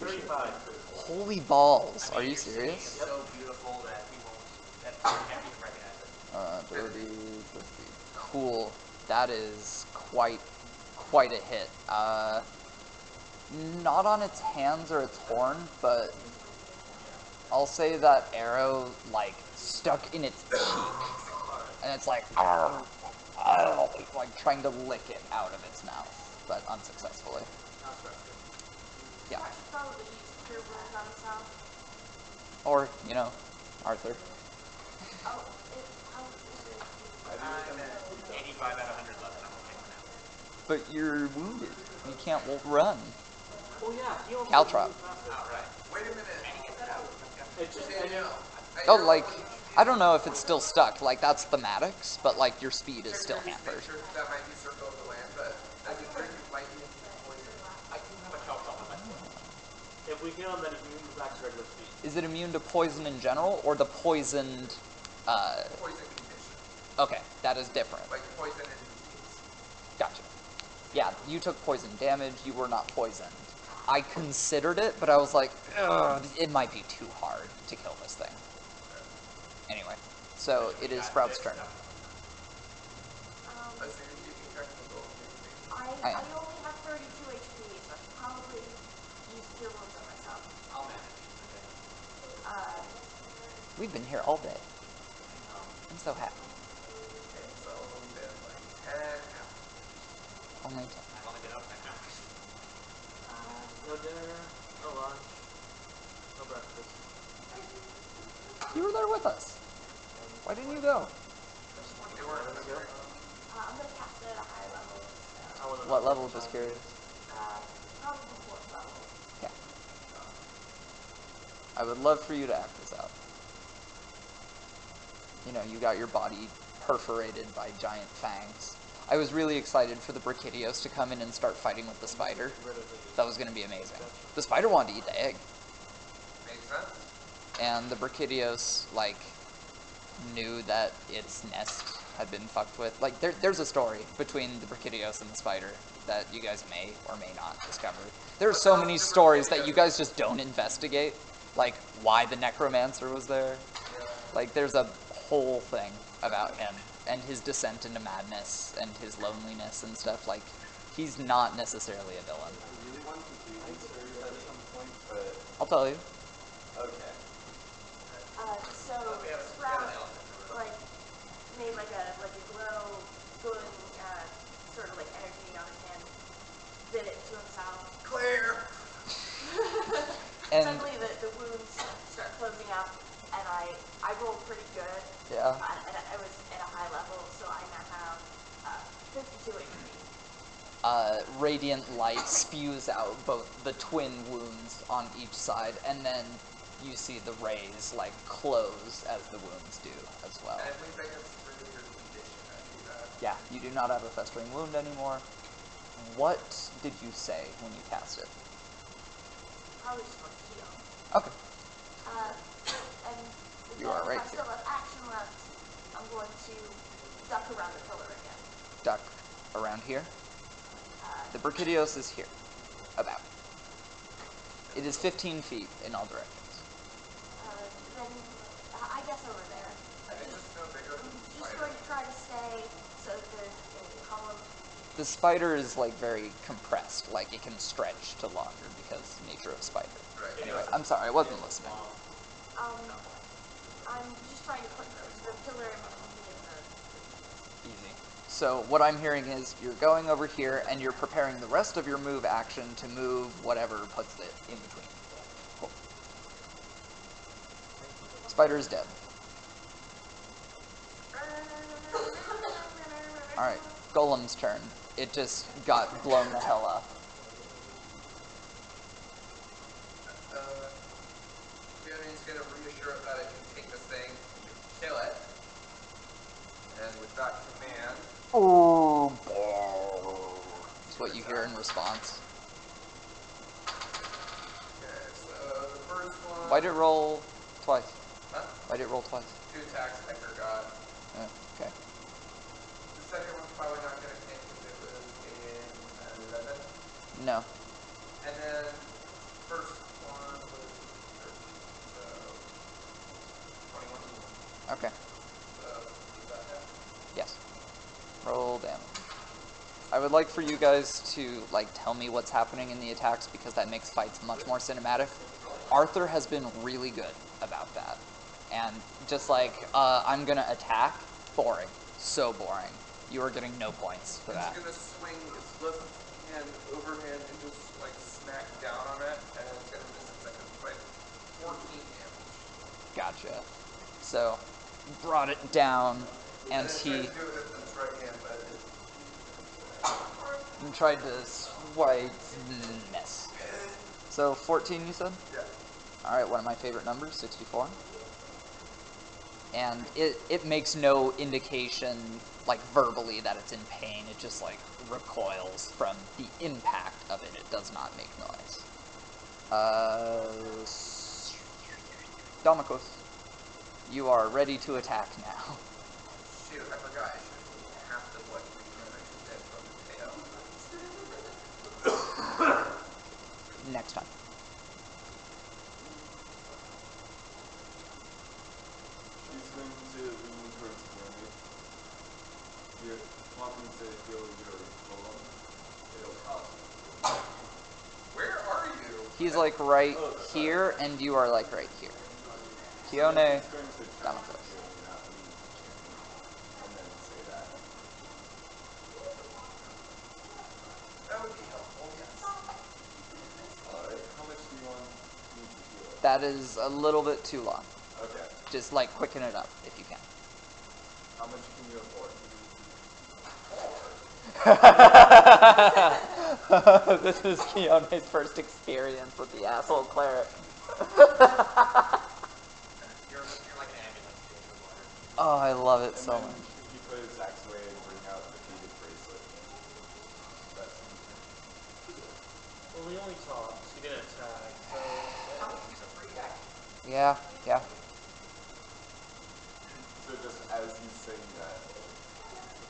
35. Holy balls, are you You're singing serious? it so beautiful that we can't even recognize it. 30, 50. Cool. That is quite a hit. Not on its hands or its horn, but I'll say that arrow, like, stuck in its cheek. And it's like, like trying to lick it out of its mouth, but unsuccessfully. Yeah. I should probably use Cure Wounds on myself. Or, you know, Arthur. Oh, how is it? I'm at 85 out of 100 left, and I'm okay for now. But you're wounded. You can't run. Oh yeah, he also Caltrop. Alright. Wait a minute. And he gets that out. It's just Danielle, Oh, like, I don't know if it's still stuck. Like, that's thematics, but, like, your speed is still hampered. That might be Circle of the Land, but I think there might be poison. I do have a caltrop on my foot. if we kill him, then it's immune back to regular speed. Is it immune to poison in general, or the poisoned, Poison condition. okay, that is different. Like poison and disease. Gotcha. Yeah, you took poison damage, you were not poisoned. I considered it, but I was like, ugh, it might be too hard to kill this thing. Anyway, so it is Sprout's turn. As soon as you can check the goal. I only have 32 HP, so I should probably use Cure Wounds on myself. I'll manage. We've been here all day. I'm so happy. Okay, so it's only been like 10 hours. Only 10. I've only been up 10 hours. No dinner, no lunch, no breakfast. You were there with us. Why didn't you go? They weren't Let's go. I'm gonna cast it at a higher level. I wasn't What level? Just curious. Probably 4th level. Okay. I would love for you to act this out. You know, you got your body perforated by giant fangs. I was really excited for the Brachydios to come in and start fighting with the spider. That was going to be amazing. The spider wanted to eat the egg. Makes sense. And the Brachydios, like, knew that its nest had been fucked with. Like, there's a story between the Brachydios and the spider that you guys may or may not discover. There are so many stories that you guys just don't investigate. Like, why the necromancer was there. Like, there's a whole thing about him and his descent into madness and his loneliness and stuff. Like, he's not necessarily a villain. I really want to do these stories at some point, but I'll tell you. okay. a glow, glowing sort of like energy on his hand, did it to himself. Clear! And Suddenly the wounds start closing up, and I rolled pretty good. yeah. And I was at a high level, so I now have 52 HP. Radiant light spews out both the twin wounds on each side, and then you see the rays like close as the wounds do as well. And I believe I have really good condition. I see that. Yeah, you do not have a festering wound anymore. What did you say when you cast it? Probably just like heal. Okay. And You then are right if I still have action left, I'm going to duck around the pillar again. Duck around here. The Brachydios is here. About. It is 15 feet in all directions. Then I guess over there. And it's just no bigger than I'm the just spider. going to try to stay so that there's a column. The spider is like very compressed, like it can stretch to longer because nature of spider. Right. Anyway, I'm sorry, I wasn't listening. I'm just trying to put the pillar in between me and the. Easy. So what I'm hearing is you're going over here and you're preparing the rest of your move action to move whatever puts it in between. Cool. Spider is dead. Alright, Golem's turn. It just got blown the hell up. Fiona's gonna reassure it that it can take this thing, kill it. And with that command, Oh, that's what you hear in response. okay, so the first one. Why'd it roll twice? Huh? Why'd it roll twice? 2 attacks, I forgot. Oh, okay. The second one's probably not gonna hit because it was in 11. No. And then first one was 13, so 21. Okay. So does that hit? Yes. Roll damage. I would like for you guys to like tell me what's happening in the attacks because that makes fights much more cinematic. Arthur has been really good about that. And just like, I'm gonna attack, boring. So boring. You are getting no points for that. It's gonna swing its left hand overhand and just like smack down on it, and it's gonna miss its second strike. 14 damage. Gotcha. So, brought it down, and then he tries to do it with his right hand, but tried to swipe, miss. So 14 you said? yeah. Alright, one of my favorite numbers, 64. And it makes no indication, like verbally, that it's in pain. It just like recoils from the impact of it. It does not make noise. Domicos, you are ready to attack now. Shoot, I forgot. I should have taken half the bludgeoning damage instead from the tail. Next time. She's going to lean towards Fiona. You're wanting to heal your golem. It'll cost you. Where are you? He's like right here, and you are like right here. Kione, He's going to try to Domicos. heal you, not lean towards you. And then say that. That would be helpful, yes. Alright, how much do you want me to heal it? That is a little bit too long. Okay. Just like quicken it up if you can. How much can you afford? This is Kione's first experience with the asshole cleric. You're like an ambulance being the water. Oh, I love it And so then much. he put his axe away and bring out the beaded bracelet. That's Well, we only talked. He didn't attack, so. He's a free action. Yeah, yeah. so just as he's saying that,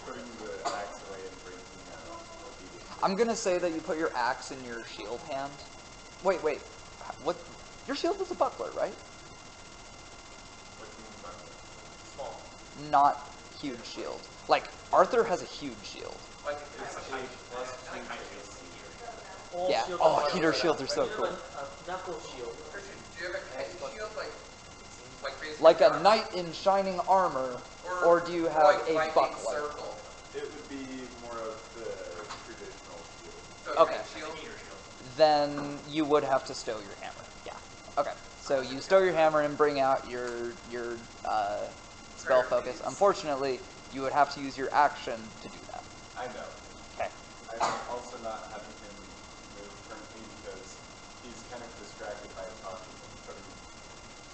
putting the axe away and breaking out the beaded I'm gonna say that you put your axe in your shield hand. Wait. What? Your shield is a buckler, right? what do you mean by that? Small. Not huge shield. Like, Arthur has a huge shield. Like, It's a plus 2 base. All Yeah. shields Oh, are heater like shields are that. so I do cool. have a knuckle shield. Christian, do you have a kite shield? Like basically like a not- knight in shining armor, or do you have like a Viking buckler? circle. It would be more of the traditional shield. Okay. Shield. Then you would have to stow your hammer. Yeah. Okay. So you stow your hammer and bring out your spell Prayer focus. beads. Unfortunately, you would have to use your action to do that. I know. Okay. I'm also not having him move currently because he's kind of distracted by talking and putting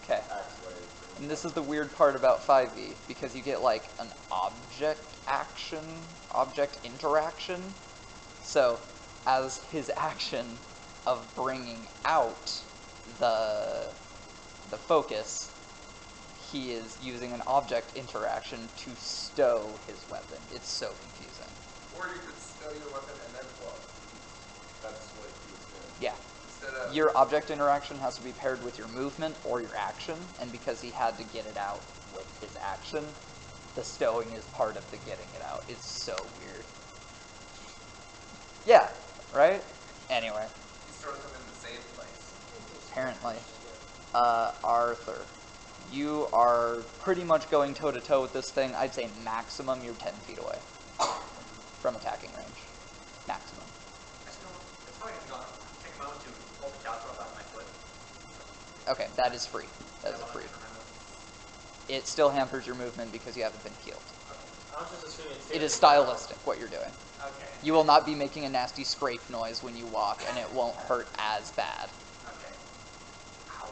Okay. axe away. And this is the weird part about 5e, because you get like an object action, object interaction. So, as his action of bringing out the focus, he is using an object interaction to stow his weapon. It's so confusing. Or you could stow your weapon and then blow. That's what he was doing. Yeah. Instead of Your object interaction has to be paired with your movement or your action, and because he had to get it out with his action, the stowing is part of the getting it out. It's so weird. Yeah, right? Anyway, he stores them in the safe place. apparently. Arthur, you are pretty much going toe-to-toe with this thing. I'd say maximum you're 10 feet away from attacking range. Maximum. It's probably going to take a moment to pull the caltrope out of my foot. Okay, that is free. That is a free. It still hampers your movement because you haven't been healed. I was just assuming it's It is stylistic, what you're doing. Okay. You will not be making a nasty scrape noise when you walk, and it won't hurt as bad. Okay. Ow.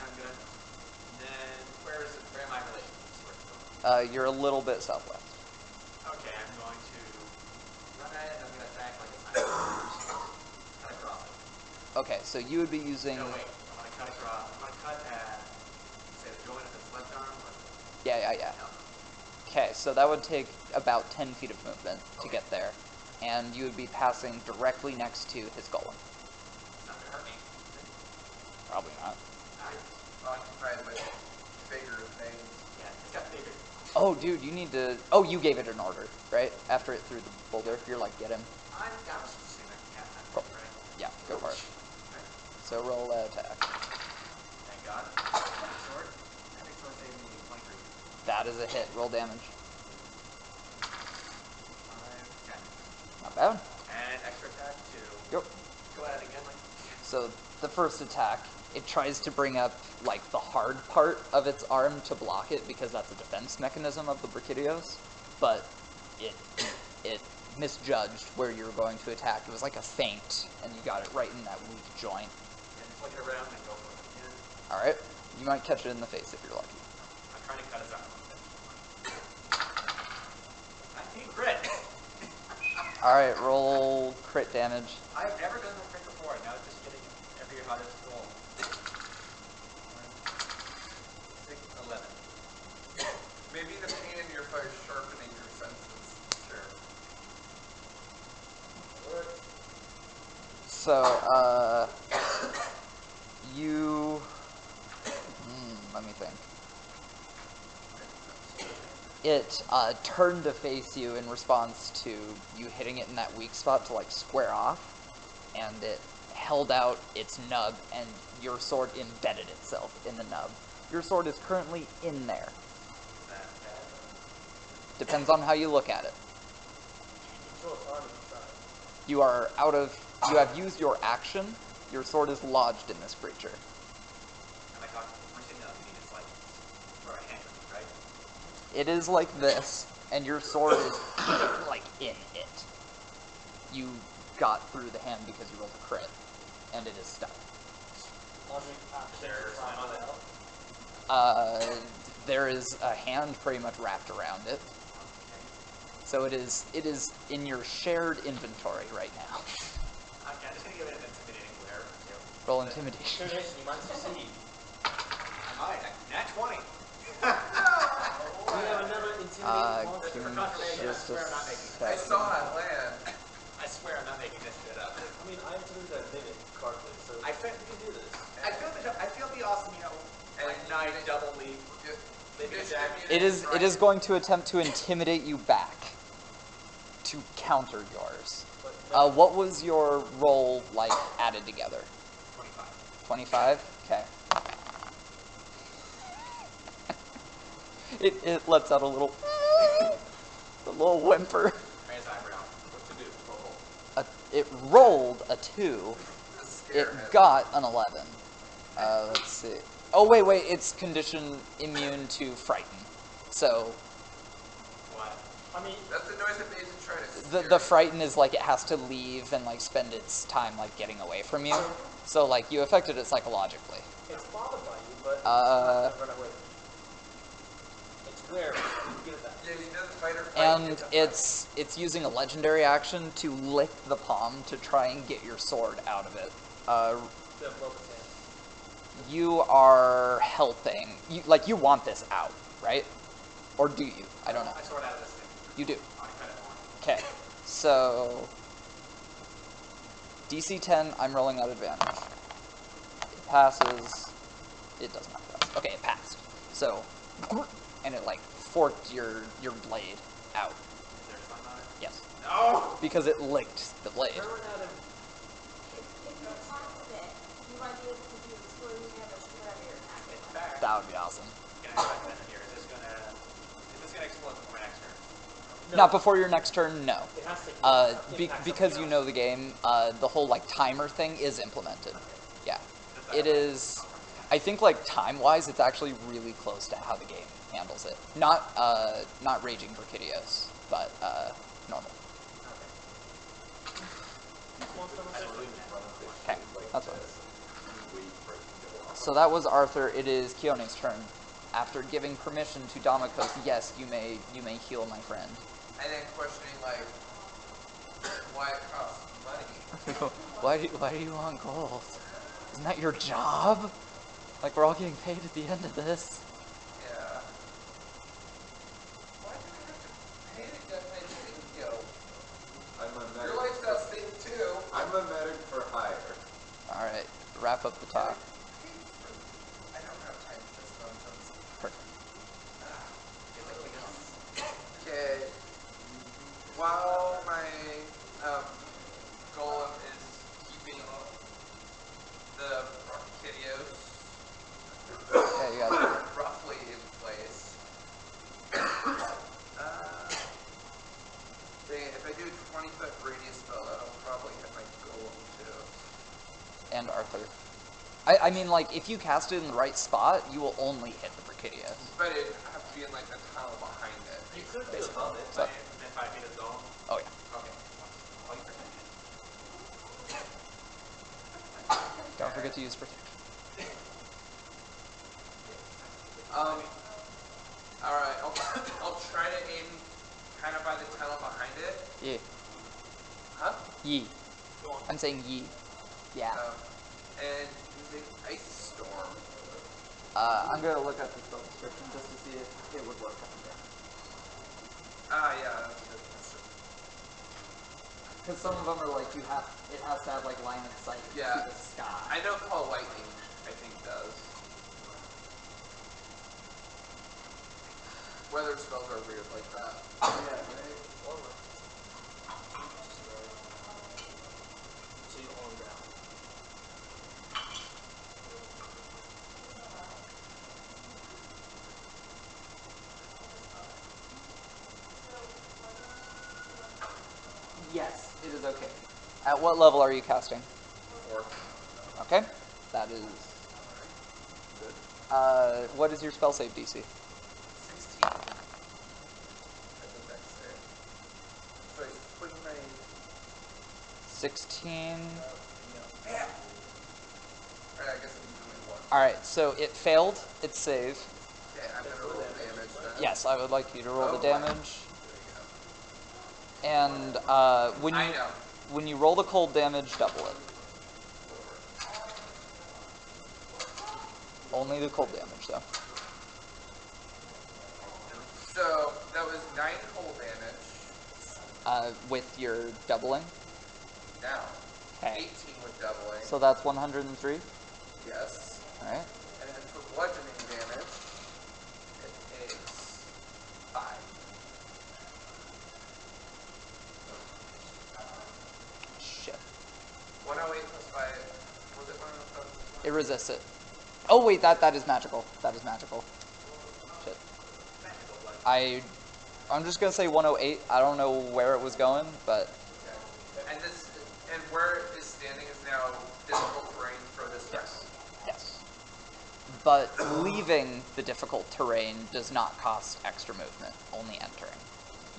I'm good. And then where am I in relation to the sword? You're a little bit southwest. Okay, I'm going to run at it and I'm going to attack like a time. Cut across it. Okay, so you would be using... No, wait. I'm going to cut across. I'm going to cut at, say, the joint of his left arm. Or... Yeah. Okay, so that would take about 10 feet of movement to get there, and you would be passing directly next to his golem. It's not going to hurt me. Probably not. Occupied with bigger things. Yeah, it's got bigger. Oh, dude, you need to... Oh, you gave it an order, right? After it threw the boulder, you're like, get him. I was just saying that cat Cool. right? Yeah, go for it. Okay. So roll that attack. Thank God. Magic sword. Magic sword saved me 23. That is a hit. Roll damage. 5, 10. Not bad. And extra attack to Yep. go at it again. Like, So the first attack, it tries to bring up like the hard part of its arm to block it because that's a defense mechanism of the Brachydios, but it misjudged where you were going to attack. It was like a feint, and you got it right in that weak joint. and flick it around and go for it again. All right, you might catch it in the face if you're lucky. I'm trying to cut his arm a bit. 19 crit. All right, roll crit damage. I've never done that crit before. Now it's just getting every hardest roll. 6, 11. Maybe the pain in your foot is sharpening your senses. Sure. So, you... let me think. It turned to face you in response to you hitting it in that weak spot to like square off, and it held out its nub, and your sword embedded itself in the nub. Your sword is currently in there. Is that bad? Depends on how you look at it. Control its arm if you try. You are out of... You have used your action. Your sword is lodged in this creature. Am I talking? When you say no, you mean it's like where I hand it, right? It is like this, and your sword is like in it. You got through the hand because you rolled a crit, and it is stuck. Logic action There, to sign on find it. out. There is a hand pretty much wrapped around it. So it is in your shared inventory right now. Okay, I'm just gonna give it an intimidating glare. Roll intimidation. Intimidation, you might succeed. I might. Nat 20. We have another intimidating monster. give me confirmation, I just a swear I'm not making this. I second. saw it land. I swear I'm not making this shit up. I mean, I intimidated that mimic correctly, so I feel, we can do this. I feel the awesome, like knight double leap. Leaping attack. It is going to attempt to intimidate you back to counter yours. What was your roll like added together? 25. 25? Okay. It lets out a little whimper. Raise eyebrow. What to do? Roll. It rolled a 2. Scare It him. got an 11. Let's see. Oh wait, it's condition immune to frighten. So What? I mean, That's the noise it made to try to scare the you. frighten is like it has to leave and like spend its time like getting away from you. So like you affected it psychologically. it's bothered by you, but it's Uh, not gonna run away from you. It's where you get it back. Yeah, he does fight or flight. And It's a it's using a legendary action to lick the palm to try and get your sword out of it. The Loba's hand. You are helping. You want this out, right? Or do you? I don't know. I sword out of this thing. You do. I cut it more. Okay. So DC 10, I'm rolling at advantage. It passes. It does not pass. Okay, it passed. So, and it like forked your blade out. Is there something on it? Yes. No! Because it licked the blade. Turn out of If you attack with it, you might be able to do exploding damage to whatever you're attacking. In fact, That would be awesome. can I recommend it here? Is this gonna explode before my next turn? no, Not before your next turn, no. it has to impact Because something you know else. the game, the whole like timer thing is implemented. Yeah, it is. I think like time-wise, it's actually really close to how the game handles it. Not Raging Brachydios, but normal. Okay, that's fine. So that was Arthur. It is Keone's turn. After giving permission to Damokos, yes, you may heal my friend. And then questioning, like, why it costs money. Why do you want gold? Isn't that your job? Like, we're all getting paid at the end of this. Yeah. Why do we have to pay to get my thing, yo? I'm a medic. Your life's at stake too. I'm a medic for hire. Alright, wrap up the talk. I don't have time for this nonsense. Perfect. Okay. While my golem is keeping the Arcadios Yeah, you got it. roughly in place. Dang it, if I do a 20-foot radius spell, that'll probably hit my golem too. And Arthur. I mean, like, if you cast it in the right spot, you will only hit the Brachydios. But it'd have to be in like the tunnel behind it. You could do above it. So, Within 5 feet of the dome? oh yeah. Okay. Oh, you protect it. Don't forget to use protection. Alright, I'll try to aim kind of by the tunnel behind it. Yeah. Huh? Ye. I'm saying ye. Yeah. And using Ice Storm. I'm gonna look up the spell description just to see if it would work on there. Yeah, that's good. Because some of them are like, it has to have like line of sight Yeah. to the sky. I know Call Lightning, I think, does. Weather spells are weird like that. Yeah, right? So you hold down. Yes, it is okay. At what level are you casting? 4th. Okay. That is Good. what is your spell save DC? 16. I think that's it. So he's putting my... 16. Yeah! Alright, I guess I'm doing 1. Alright, so it failed its save. Okay, I'm gonna roll damage then. Yes, I would like you to roll the Oh, damage. There And you go. I know. when you roll the cold damage, double it. Only the cold damage, though. So, that was 9 cold damage. With your doubling. Now, Okay. 18 with doubling. So that's 103. Yes. All right. And then for bludgeoning damage, it takes 5. Shit. 108 plus 5. Was it 107 plus 5? It resists it. Oh wait, that is magical. That is magical. Shit. I'm just gonna say 108. I don't know where it was going, but Okay. And where it is standing is now difficult terrain for this guy. yes. But leaving the difficult terrain does not cost extra movement, only entering.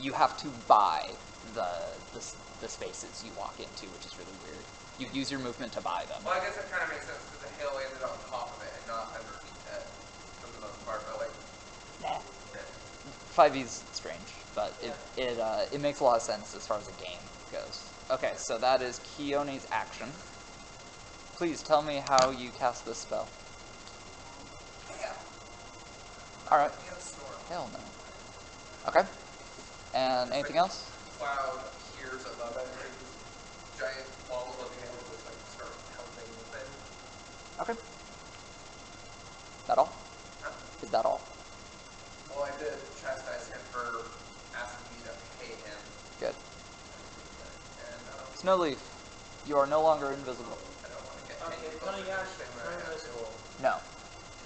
You have to buy the spaces you walk into, which is really weird. You use your movement to buy them. Well, I guess that kind of makes sense because the hail landed on top of it and not underneath it for the most part. But like, Nah. 5e's strange, but it makes a lot of sense as far as the game goes. Okay, so that is Keone's action. Please tell me how you cast this spell. Alright. Hell no. Okay. And anything else? Cloud appears above it, and giant balls of hail just like start helping with it. Okay. That all? Huh? Is that all? Well, I did chastise him for asking me to pay him. Good. And Snowleaf, you are no longer invisible. I don't want to get Okay, any cunning closer action. to Turn this roll. No.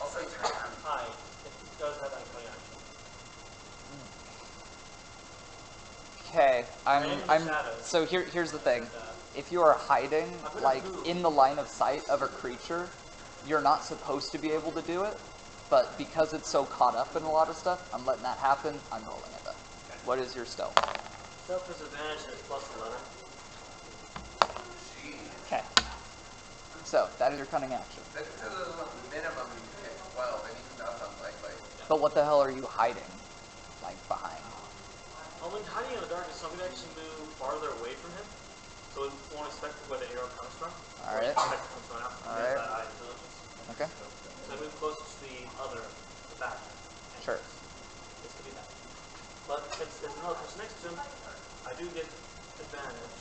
Also, time. Hi. It does have that cunning action. Okay, I'm shadows. so here's the thing. If you are hiding like in the line of sight of a creature, you're not supposed to be able to do it, but because it's so caught up in a lot of stuff, I'm letting that happen. I'm rolling it up. Okay. What is your stealth? Stealth disadvantage is plus 11. Jeez. Okay. So that is your cunning action. That says as a minimum you can get 12, and even that's unlikely. But what the hell are you hiding, like behind? Well, when hiding in the dark, so I'm going to actually move farther away from him, so we won't expect where the arrow comes from. All right. Expect it comes from out. All right. That eye intelligence. Okay. So I move closer to the back. Sure. This could be that. But since there's another person next to him, I do get advantage.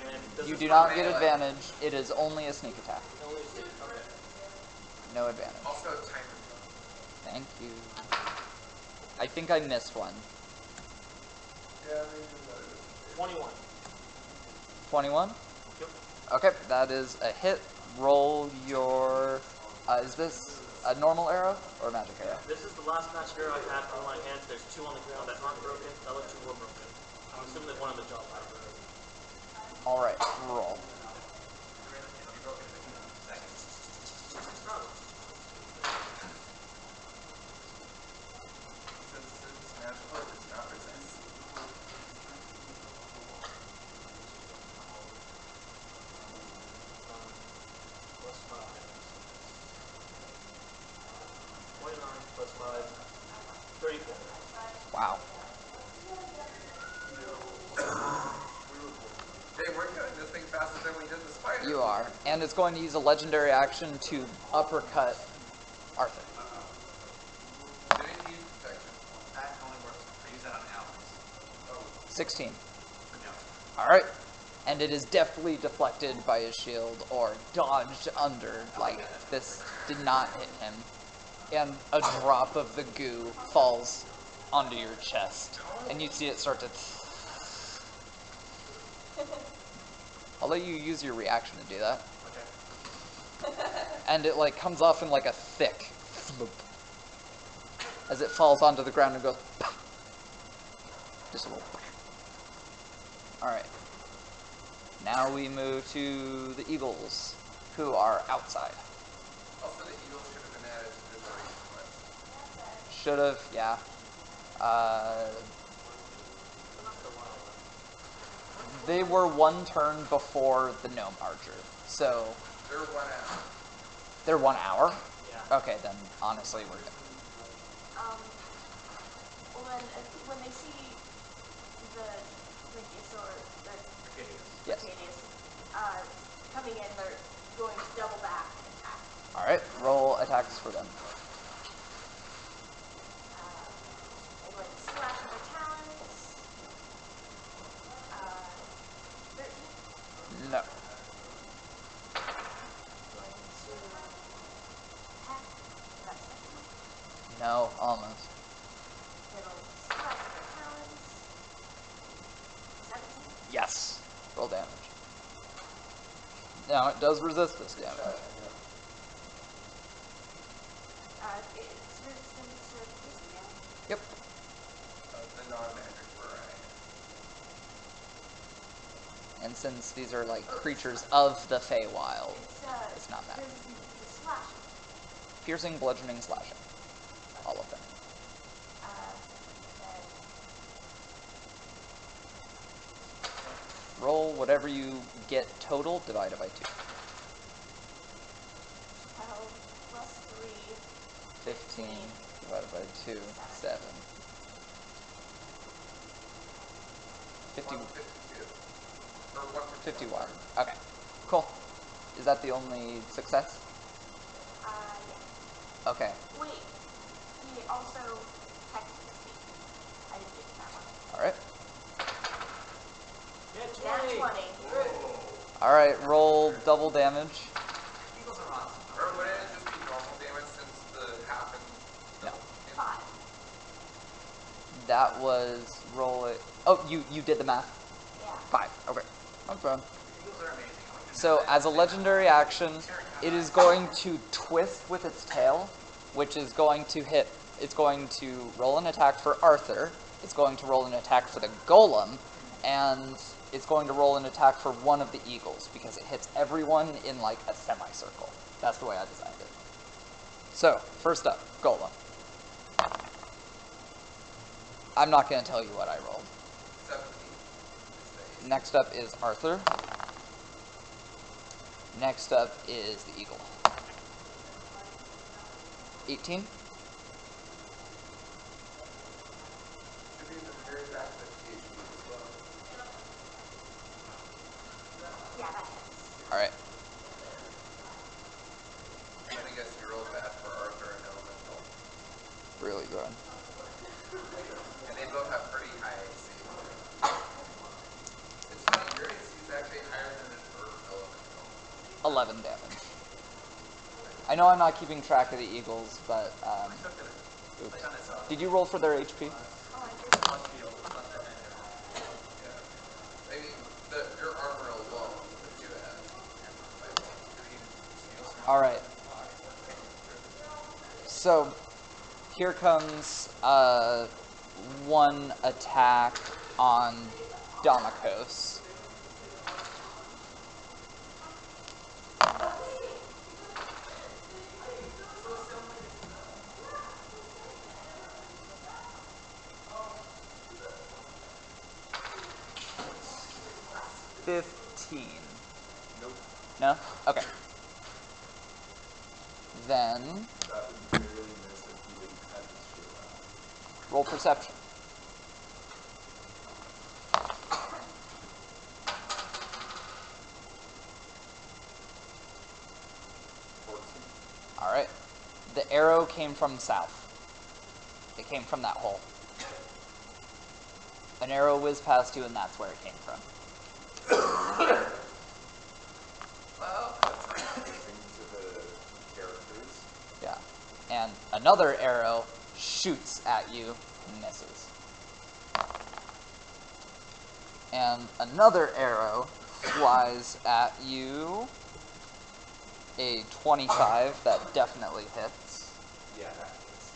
And does You this do not melee? get advantage. It is only a sneak attack. Only sneak. Okay. No advantage. Also, timer. Thank you. I think I missed one. Yeah, maybe what it is. 21. 21? Yep. Okay, that is a hit. Roll your... is this a normal arrow or a magic arrow? This is the last magic arrow I have in my hands. There's 2 on the ground that aren't broken. The other 2 were broken. I'm assuming that one of the jobs are broken. Alright, roll. Since it's magical, it does not resist. Plus 5. 29 plus 5. 34. Wow. Hey, we're doing this thing faster than we did the spider. You are. And it's going to use a legendary action to uppercut Arthur. Did it use protection? That only works. I use that on allies. 16. No. Alright. And it is deftly deflected by his shield or dodged under. Like, this did not hit him. And a drop of the goo falls onto your chest. And you see it start to... I'll let you use your reaction to do that. Okay. And it like comes off in like a thick floop as it falls onto the ground and goes pop. Just a little. Alright. Now we move to the eagles, who are outside. Also, the eagle should have been added to the duration list. Should have, yeah. They were one turn before the gnome archer, so They're 1 hour. they're 1 hour? Yeah. Okay, then honestly we're good. Well then, when they see the Brachiosaur, Yes. coming in, they're going to double back and attack. Alright, roll attacks for them. They're going to slash with their talons. 13. No. Going to attack. That's 17. No, almost. They're going to slash with their talons. 17. Yes. Roll damage. Now it does resist this damage. It's resistant to piercing damage. Yep. And since these are like creatures of the Feywild, It's not magic. the slashing. Piercing, bludgeoning, slashing. All of them. Then Roll whatever you get total, divided by 2. 12 plus 3. 15 divided by 2, 7. 50, 152. Or 152. 51. Okay, cool. Is that the only success? Yeah. Okay, Wait. He also texted me. I didn't get to that one. alright. Nat 20. Alright, roll double damage. Eagles are awesome. Or would it just be normal damage since the happened? No. 5. That was roll it. Oh, you did the math. Yeah. 5. Okay. Not bad. Eagles are amazing. I want you to So know as a legendary action, it is going to twist with its tail, which is going to hit. It's going to roll an attack for Arthur. It's going to roll an attack for the golem, and it's going to roll an attack for one of the eagles because it hits everyone in like a semicircle. That's the way I designed it. So first up, golem. I'm not going to tell you what I rolled. 17. Next up is Arthur. Next up is the eagle. 18. Should be in the very back of the PhD as well. Yeah, that hits. Alright. And I guess you rolled bad for Arthur and Elemental. Really good. And they both have pretty high AC. It's funny, your AC is actually higher than an Earth Elemental. 11 damage. I know I'm not keeping track of the eagles, but oops. Did you roll for their HP? Oh, I did. Plus shield, plus defender. Yeah. I mean, your armor alone puts you at 5 Alright. So, here comes one attack on Domikos. Nope. No? Okay. Then, That would barely miss if he didn't have his shield out. roll perception. Alright. The arrow came from south. It came from that hole. An arrow whizzed past you, and that's where it came from. Well, That's amazing to the characters. Yeah. And another arrow shoots at you and misses. And another arrow flies at you. A 25 that definitely hits. Yeah, that hits.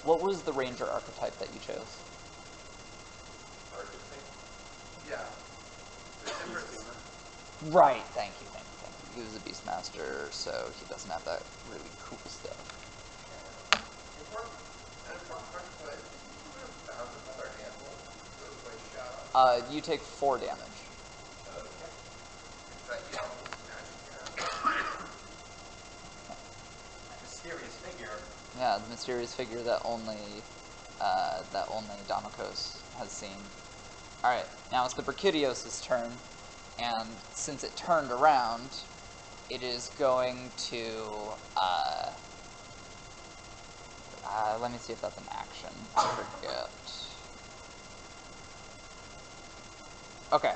What was the ranger archetype that you chose? Archetype. yeah. The difference- Beastmaster. Right, thank you. He was a beastmaster, so he doesn't have that really cool stuff. Important question, but if you would have found another animal, those by shot, You take 4 damage. Okay. is that you don't use magic yet? Mysterious figure. Yeah, the mysterious figure that only Domikos has seen. Alright, now it's the Brachydios' turn, and since it turned around, it is going to, let me see if that's an action. I forget. Okay,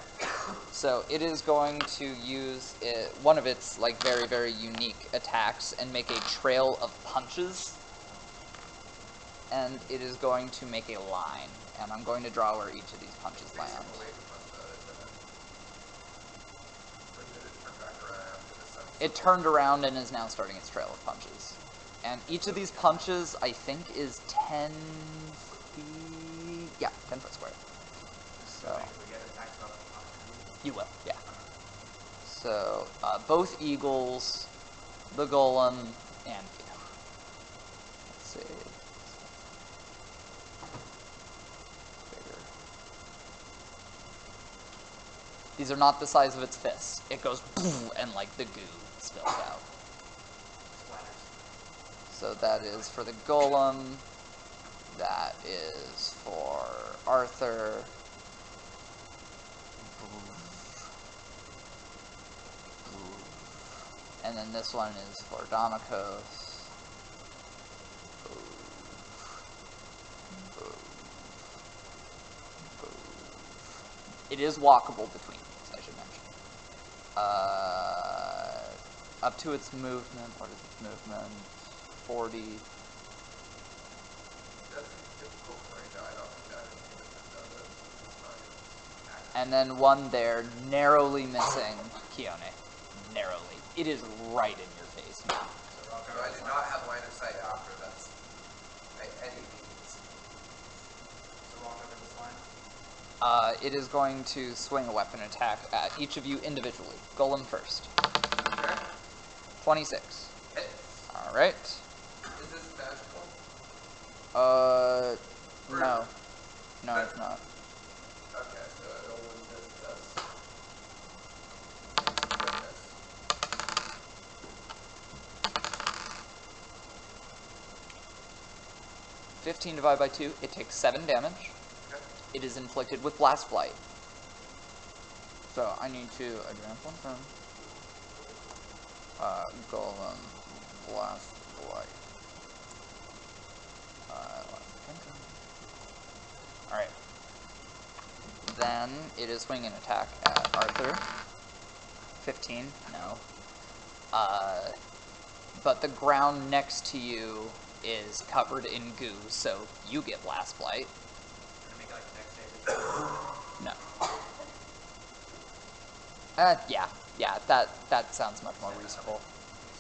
so it is going to use one of its like very, very unique attacks and make a trail of punches. And it is going to make a line, and I'm going to draw where each of these punches land. Away from us, isn't it? Or did it turn back around after the sun? It turned around and is now starting its trail of punches. And each of these punches, I think, is 10 feet... Yeah, 10 foot square. So... We get attacks of opportunity. You will, yeah. So, both eagles, the golem, and you. Let's see. Bigger. These are not the size of its fists. It goes and like the goo spills out. So that is for the golem. That is for Arthur. And then this one is for Domikos. It is walkable between these, I should mention. Up to its movement. What is its movement? 40. That's typical for a guy. I don't think that does it. And then one there, narrowly missing Keone. Narrowly. It is right in your face now. So I do not have line of sight after that's by any means. So walk over this line. It is going to swing a weapon attack at each of you individually. Golem first. Okay. 26. Hits. Alright. Is this magical? No. No, it's not. Okay, so it only does this. 15 divided by 2, it takes 7 damage. Okay. It is inflicted with Blast Blight. So I need to advance one turn. Golem, Blast Blight. Alright. Then it is swinging an attack at Arthur. 15, no. But the ground next to you is covered in goo, so you get Blast Blight. Gonna make it like a dex save. No. Yeah, that sounds much more reasonable.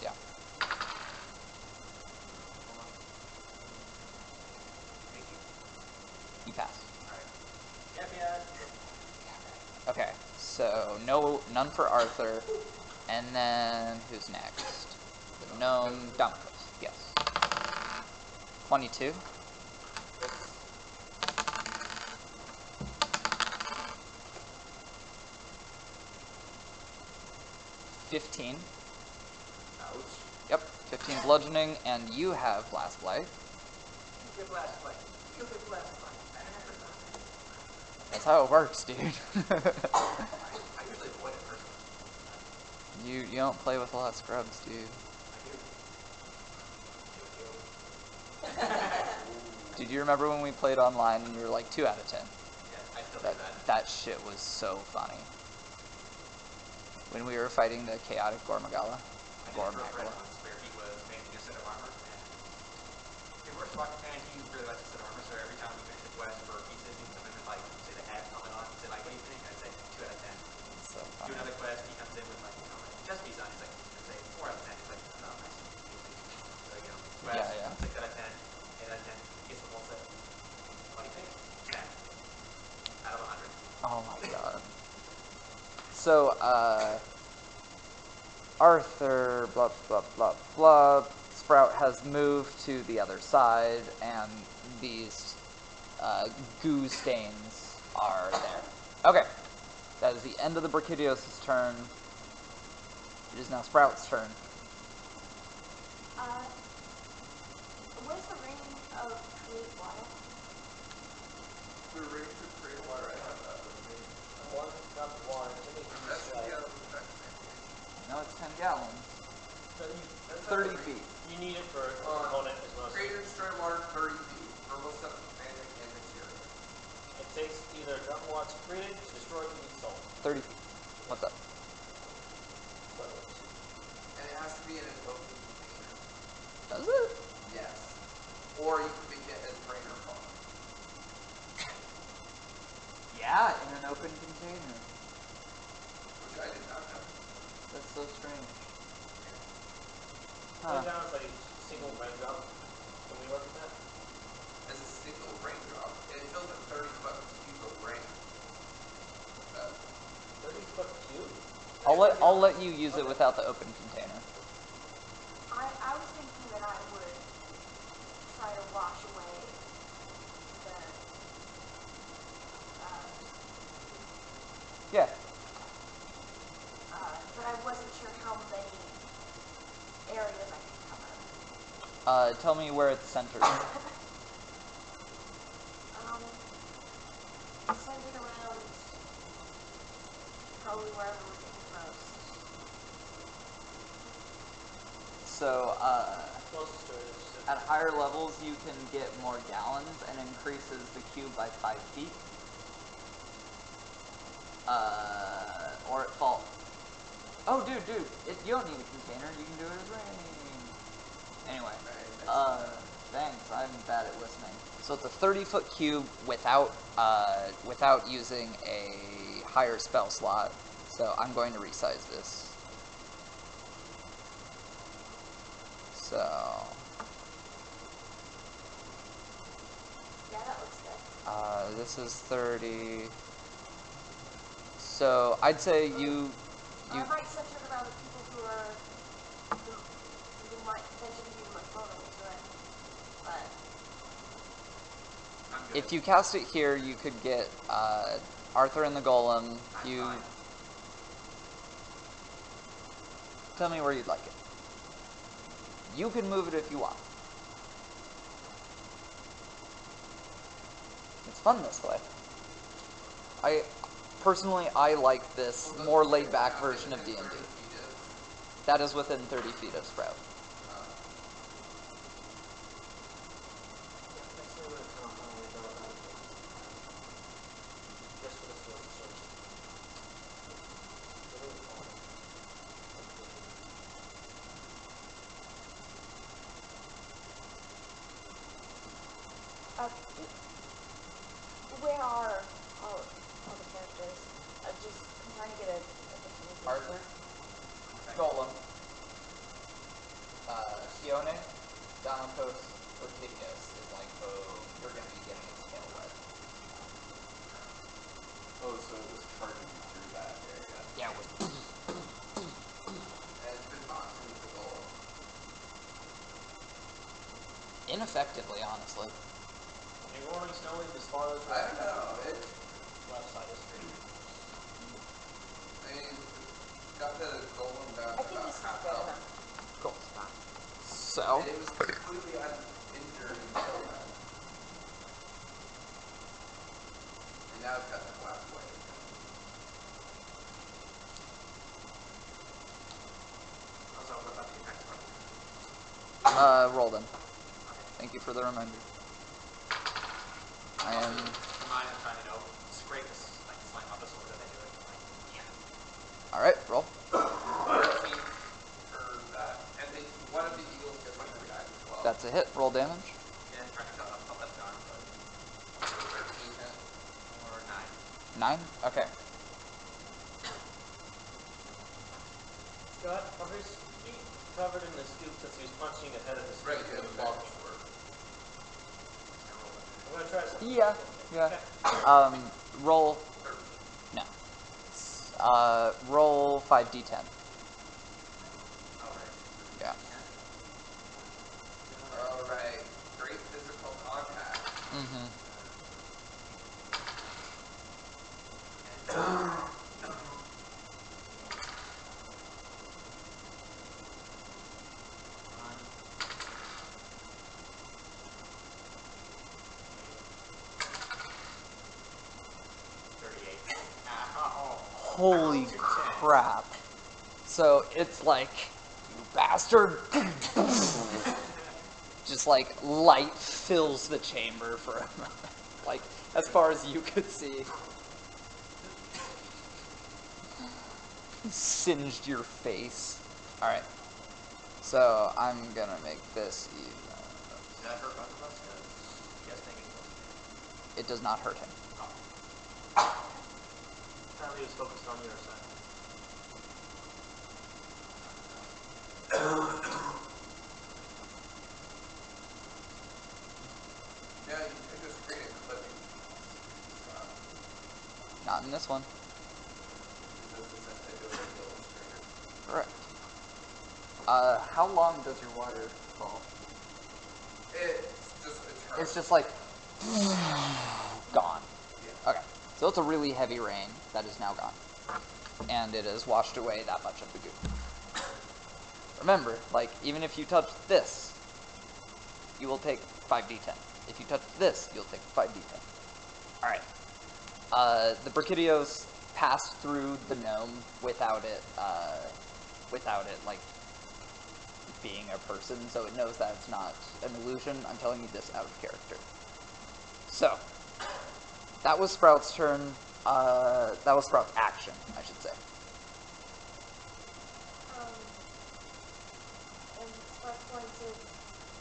Yeah. Thank you. You pass. Alright. Yep, yeah. Okay, so none for Arthur, and then who's next? The gnome, Domikos. Yes. 22. 15. Ouch. Yep, 15 bludgeoning, and you have Blast Blight. You get blast light. You get blast light. That's how it works, dude. I usually avoid it personally. You don't play with a lot of scrubs, dude. I do. Did you remember when we played online and you were like 2 out of 10? Yeah, I still do that. That shit was so funny. When we were fighting the chaotic Gormagala. I did it for a friend once where he was making a set of armor, and he works rock, and he really likes a set of armor, so every time we finish a quest for pieces, he'd come in with, like, say, the head helmet on, he'd say, like, what do you think? I'd say, 2 out of 10. So Do funny. another quest, he comes in with, like, chest piece on, he's like, I'd say, 4 out of 10. He's like, oh, nice. So, quest, Yeah. 6 out of 10, 8 out of 10, he gets the whole set. What do you think? 10. Out of 100. Oh my god. So, Arthur, blah, blah, blah, blah. Sprout has moved to the other side, and these goo stains are there. Okay. That is the end of the Brachydios' turn. It is now Sprout's turn. What is the range of create water? The range of create water, I have that with me. One cup of water, Jimmy can That use should like, be on the back same page. No, it's 10 gallons. so you, 30 feet. you need it for a component as well. Create and destroy water 30 feet. Verbal stuff, magic, and material. It takes either a drunken watch created to destroy to be salt. 30 feet. What's up? So it's And it has to be in an open container. Does it? Yes. Or you can make it as trainer farm. Yeah, in an open container. Which I did not know. That's so strange. Put it down as like a single raindrop. Can we work with that? As a single raindrop, it fills a 30-foot cube of rain. 30-foot cube? I'll let you use it without the open container. I was thinking that I would try to wash away the, Yeah. but I wasn't sure how many areas I could cover. Tell me where it's centered. Centered around probably where I'm looking most. So, Closest to it is at higher levels, you can get more gallons and increases the cube by 5 feet. Or it falls. Oh, dude, you don't need a container. You can do it as rain. Anyway, thanks. I'm bad at listening. So it's a 30-foot cube without using a higher spell slot. So I'm going to resize this. So Yeah, that looks good. this is 30. So I'd say you I might center it around the people who might potentially be the most vulnerable to it. But I'm good. if you cast it here, you could get Arthur and the Golem. I'm fine. Tell me where you'd like it. You can move it if you want. It's fun this way. Personally, I like this more laid-back version of D&D. That is within 30 feet of Sprout. Next thing we're going to come on the about it. Just for the skills and search. where are all the characters? I'm trying to get a definitive. Arthur, Golem, Sione, Donatos, Ortigius is like, oh, you're going to be getting its tail wet. Oh, so it was charging through that area. Yeah, And it's been boxing with the goal. ineffectively, honestly. You're going slowly as far as I don't know. It, left side of the screen. I mean, got the golem down I to think about this is half good health. enough. Cool. So, And it was completely uninjured until then. And now it's got the black blade. Also, what about the attacks button? roll them. Thank you for the reminder. I am... Mine, I'm trying to scrape this, like, slam off the sword that I do it. Like, yeah. Alright, roll. 13 for that. And one of the eagles gets an attack as well. That's a hit. Roll damage. Yeah, trying to help that's gone, but 13 hit. or 9? 9. Okay. Scott, are his feet covered in this goop since he was punching ahead of his feet Right, and yeah, walking? I'm going to try something. Yeah. Roll... No. Roll 5d10. Alright. Yeah. Alright. Great physical contact. Mm-hmm. Holy crap. So it's like, you bastard. Just like light fills the chamber for a moment. Like, as far as you could see. Singed your face. Alright. So I'm gonna make this even. Did that hurt both of us? Because you guys think it It does not hurt him. Apparently he's focused on your side. this one. Because essentially it goes like the illustrator. Correct. How long does your water fall? It's just a turn. It's just like gone. Yeah. Okay. So it's a really heavy rain that is now gone. And it has washed away that much of the goo. Remember, like, even if you touch this, you will take 5d10. If you touch this, you'll take 5d10. Alright. The Brachydios pass through the gnome without it, like, being a person, so it knows that it's not an illusion. I'm telling you this out of character. So, that was Sprout's turn. That was Sprout's action, I should say. And Sprout's going to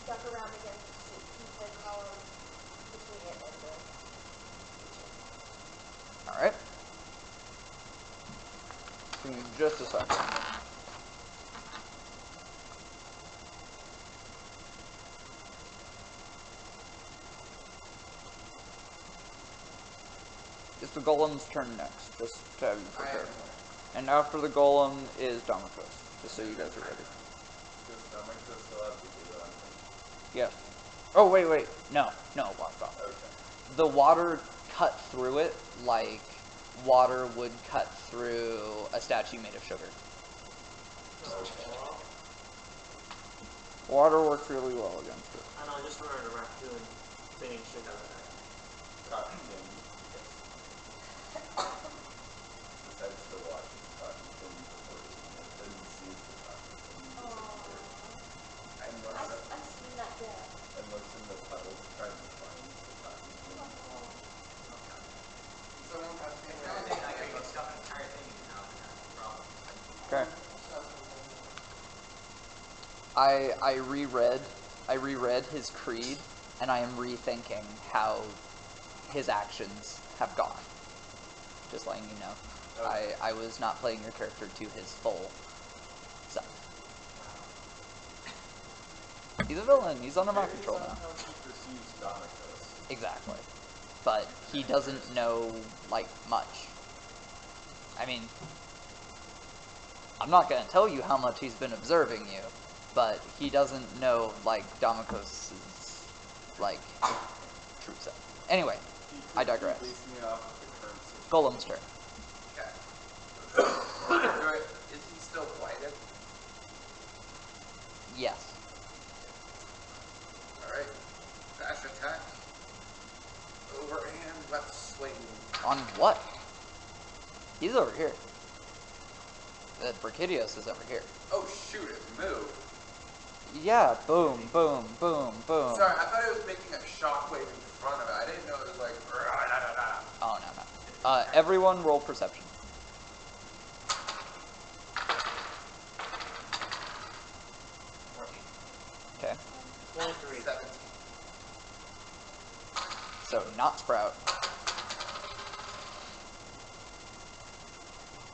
duck around again to keep the column between it and the kitchen. Alright. Give me just a second. It's the golem's turn next, just to have you prepared. And after the golem is Domicos, just so you guys are ready. Does Domicos still have the DIDO on him? Yes. Oh, wait. No, walk off. Okay. The water cut through it like water would cut through a statue made of sugar. Water works really well against it. I know, I just remembered a raccoon being sugar. Cotton candy. Decides to watch cotton candy before eating it, then sees the cotton candy disappear. And looks at I've seen that death. and looks in the puddles trying to find the cotton candy. Someone touch me. The only thing I can get stuff an entire thing in your mouth, and that's the problem. Okay. I reread his creed, and I am rethinking how his actions have gone. Just letting you know. Okay. I was not playing your character to his full self. He's a villain. He's under my control now. How he perceives Domicos. Exactly. But he doesn't know, like, much. I mean, I'm not going to tell you how much he's been observing you, but he doesn't know, like, Domicos' like, true self. Anyway, I digress. Base me off of the current situation. Golem's turn. Okay. Is he still blighted? Yes. Alright. Dash attack. Overhand left swing. On what? He's over here. The Brachydios is over here. Oh shoot, it moved. Yeah, boom, boom, boom, boom. Sorry, I thought it was making a shockwave in front of it. I didn't know it was like Oh, no. Everyone roll perception. 14. Okay. 23. 17. So, not Sprout.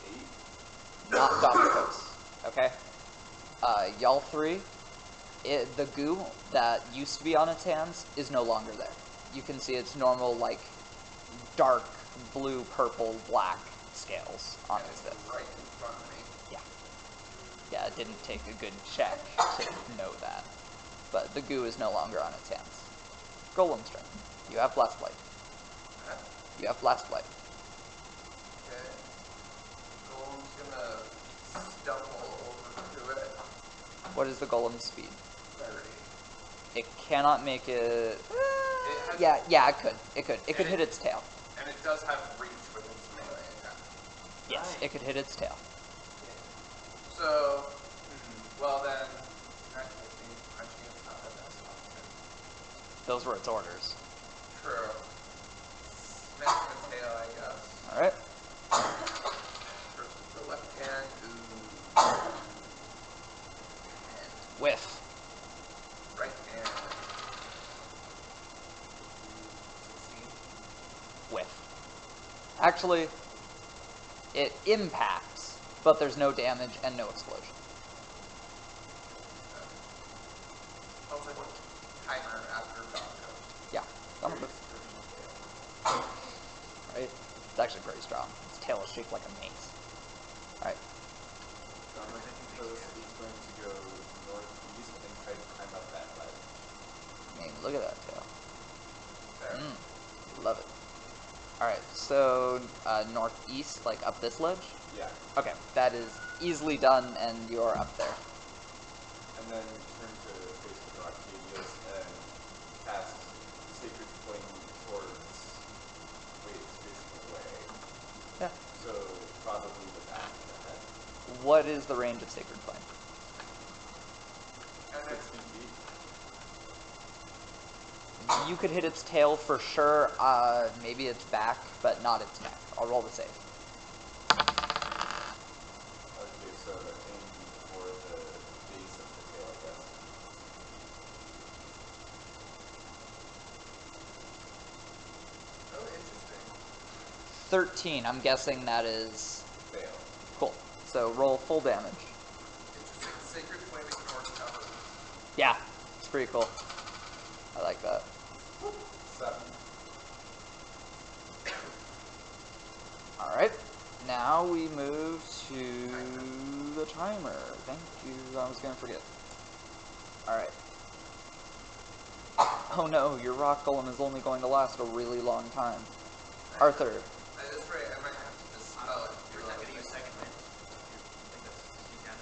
8. Not Domicos. Okay? Y'all three, the goo that used to be on its hands is no longer there. You can see its normal, like, dark blue, purple, black scales on its fist. Right in front of me. Yeah, it didn't take a good check to know that. But the goo is no longer on its hands. Golem's turn. You have Blast Blight. Huh? You have Blast Blight. Okay. Golem's gonna stumble over to it. What is the golem's speed? 30. It cannot make it... has- yeah, it could. It could hit its tail. And it does have reach with its melee attack. Yes, it could hit its tail. So, well then, actually, punching is not the best option. Those were its orders. True. Smash the tail, I guess. Alright. First with the left hand, ooh. Whiff. Right hand. 16. Whiff. Actually, it impacts, but there's no damage and no explosion. Also, timer after Donko. Yeah. Right. It's actually very strong. Its tail is shaped like a mace. Alright. So I'm going to propose it's going to go northeast and try to climb up that ledge. I mean, look at that tail. There. Love it. Alright, so northeast, like up this ledge? Yeah. Okay, that is easily done, and you're up there. And then turn to face the Arcadius and cast Sacred Flame towards way it's facing away. Yeah. So probably the back of the head. What is the range of Sacred Flame? And then 16 feet. You could hit its tail for sure, maybe its back, but not its neck. I'll roll the save. Okay, so aim for the base of the tail, I guess. oh, interesting. 13, I'm guessing that is... Fail. Cool. So roll full damage. Interesting. Sacred Flame ignores cover. Yeah, it's pretty cool. I like that. 7. Alright, now we move to the timer. Thank you, I was gonna forget. Alright. Oh no, your rock golem is only going to last a really long time. Arthur. That's right. I might have to dispel it. You're not going to use second wind? I think that's you can.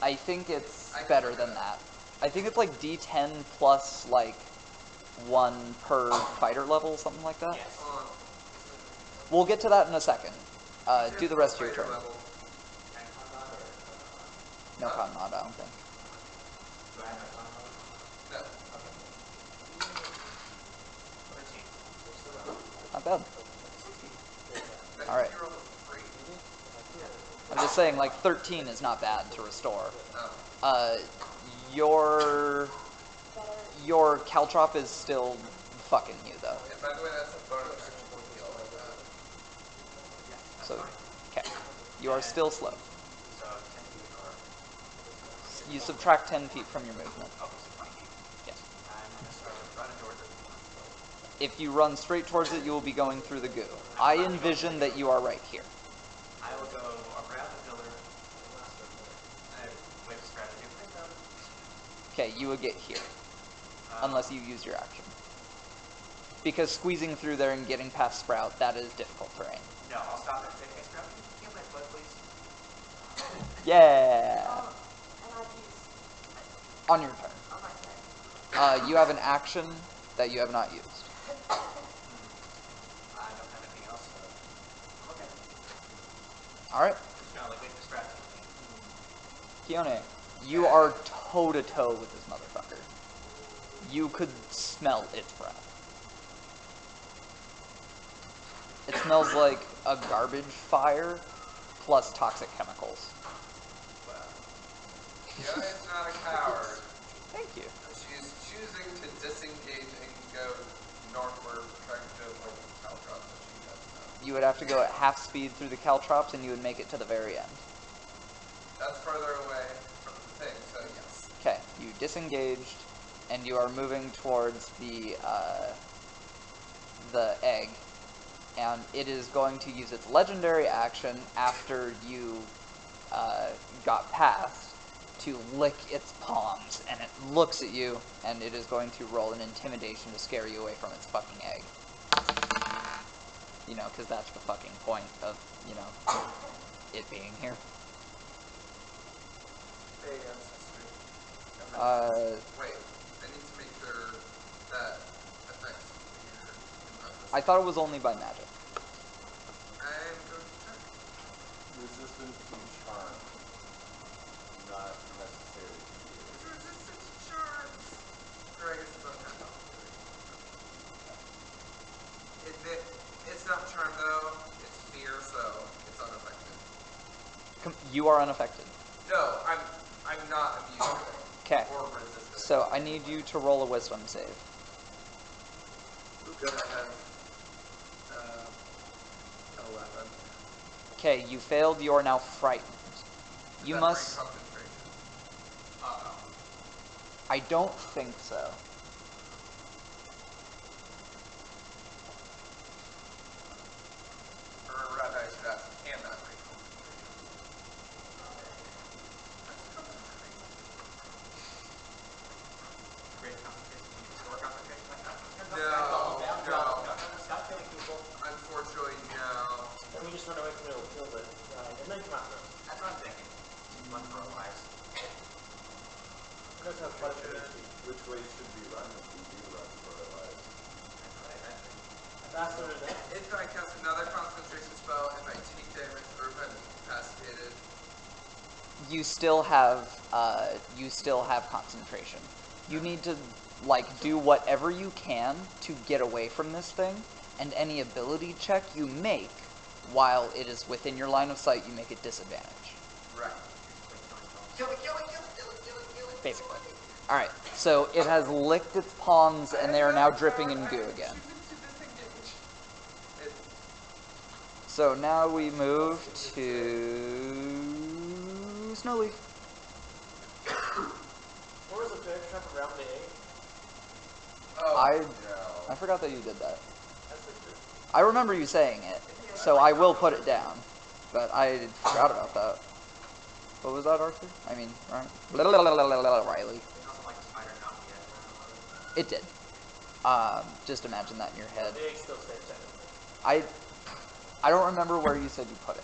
I think it's better than that. I think it's like D10 plus like 1 per fighter level, something like that. Yes. We'll get to that in a second. Do the rest of your turn. Level. Can I con mod or No con mod, I don't think. do I have my con mod? No. Okay. 13. Not bad. 16. That All right. You're almost free. I'm just saying, like, 13 is not bad to restore. Oh. Your Caltrop is still fucking you, though. And by the way, that's a bonus action heal like that. So, okay. You are still slow. So 10 feet or... You subtract 10 feet from your movement. Okay, so 20 feet. Yes. I'm going to start running towards it. If you run straight towards it, you will be going through the goo. I envision that you are right here. I will go around the pillar and wave a strategy. Okay, you would get here. Unless you use your action. Because squeezing through there and getting past Sprout, that is difficult terrain. No, I'll stop and say, hey, Sprout, can you get my foot, please? Yeah! And I've used On your turn. on my turn. You have an action that you have not used. I don't have anything else, so I'm okay. Alright. Just gonna like wait for strategy. Keone, you are toe-to-toe with this motherfucker. You could smell its breath. It smells like a garbage fire plus toxic chemicals. Well, Fiona is not a coward. Thank you. She's choosing to disengage and go northward, trying to avoid the Caltrops that she does know. You would have to go at half speed through the Caltrops and you would make it to the very end. That's further away from the thing, so yes. Okay, you disengaged and you are moving towards the egg. And it is going to use its legendary action after you got past to lick its palms, and it looks at you, and it is going to roll an intimidation to scare you away from its fucking egg. You know, because that's the fucking point of, you know, it being here. Hey, ancestry. Wait, I need to make sure that affects your I thought it was only by magic. I'm going to check. Resistance to charm. Not necessarily fear. It's resistant to charms. Or I guess it's uncharmed. It's not charm though. It's fear, so it's unaffected. You are unaffected. No, I'm not immune to it. Okay. Or resistant. So I need you to roll a wisdom save. We're gonna have 11. Okay, you failed, you are now frightened. Does You that must... bring concentration? Uh-oh. I don't think so. think about those. That's what I'm thinking. One for our lives. It does have quite a bit of HP. Which way should we run if we do run for our lives? That's what I imagine. Faster than that. If I cast another concentration spell, if I take damage, or if I'm incapacitated. You still have concentration. You need to like do whatever you can to get away from this thing, and any ability check you make while it is within your line of sight, you make it disadvantage. Right. Kill it, kill it, kill it, kill it, kill it, kill it. Basically. Alright, so it has licked its palms and they are now dripping in goo again. So now we move to Snowleaf. Or is a bear trap around the egg? Oh, I no. forgot that you did that. That's the truth. I remember you saying it, so I will put it down. But I forgot about that. What was that, Arthur? I mean, Riley. It also like a spider knocking the edge around. It did. Just imagine that in your head. The egg still stays technically. I don't remember where you said you put it.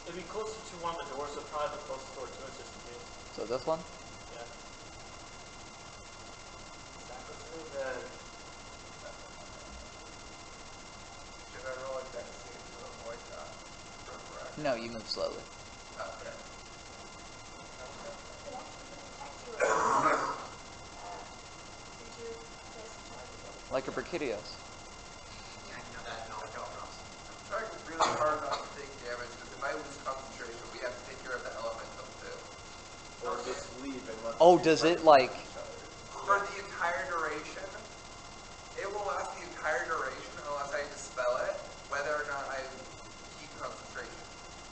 It'd be closer to one of the doors, so probably the closest door to it just in case. So this one? Yeah. Exactly. Then Should I roll a dex save to avoid that? Correct. No, you move slowly. Okay. It actually can attack you at creature has targeted. Like a Brachydios. Yeah, I know that. No, I don't know. I'm trying really hard not to take damage, because if I lose concentration, we have to take care of the elemental too. Or just leave and let Oh, them does fight it, like- each other. For the entire duration, it will last the entire duration unless I dispel it, whether or not I keep concentration.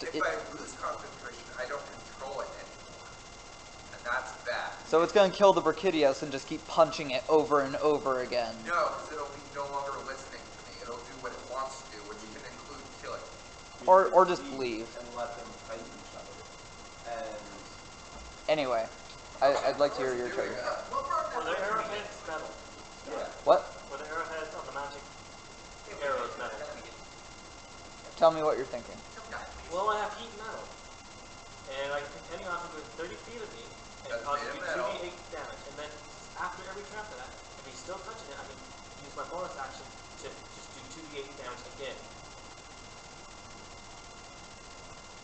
If I lose concentration, I don't control it anymore. And that's bad. So it's going to kill the Brachydios and just keep punching it over and over again. No, because it'll be no longer listening to me. It'll do what it wants to do, which can include killing. Or just leave. And let them fight each other. And Anyway, I'd like to hear your Doing trigger. that. were the arrowheads metal? What? Were the arrowheads on the magic arrows metal? Tell me what you're thinking. Well, I have heat metal. And I can pick any object within 30 feet of me and That's cause made me of metal. 2d8 damage. And then after every trap that, if he's still touching it, I can use my bonus action to just do 2d8 damage again.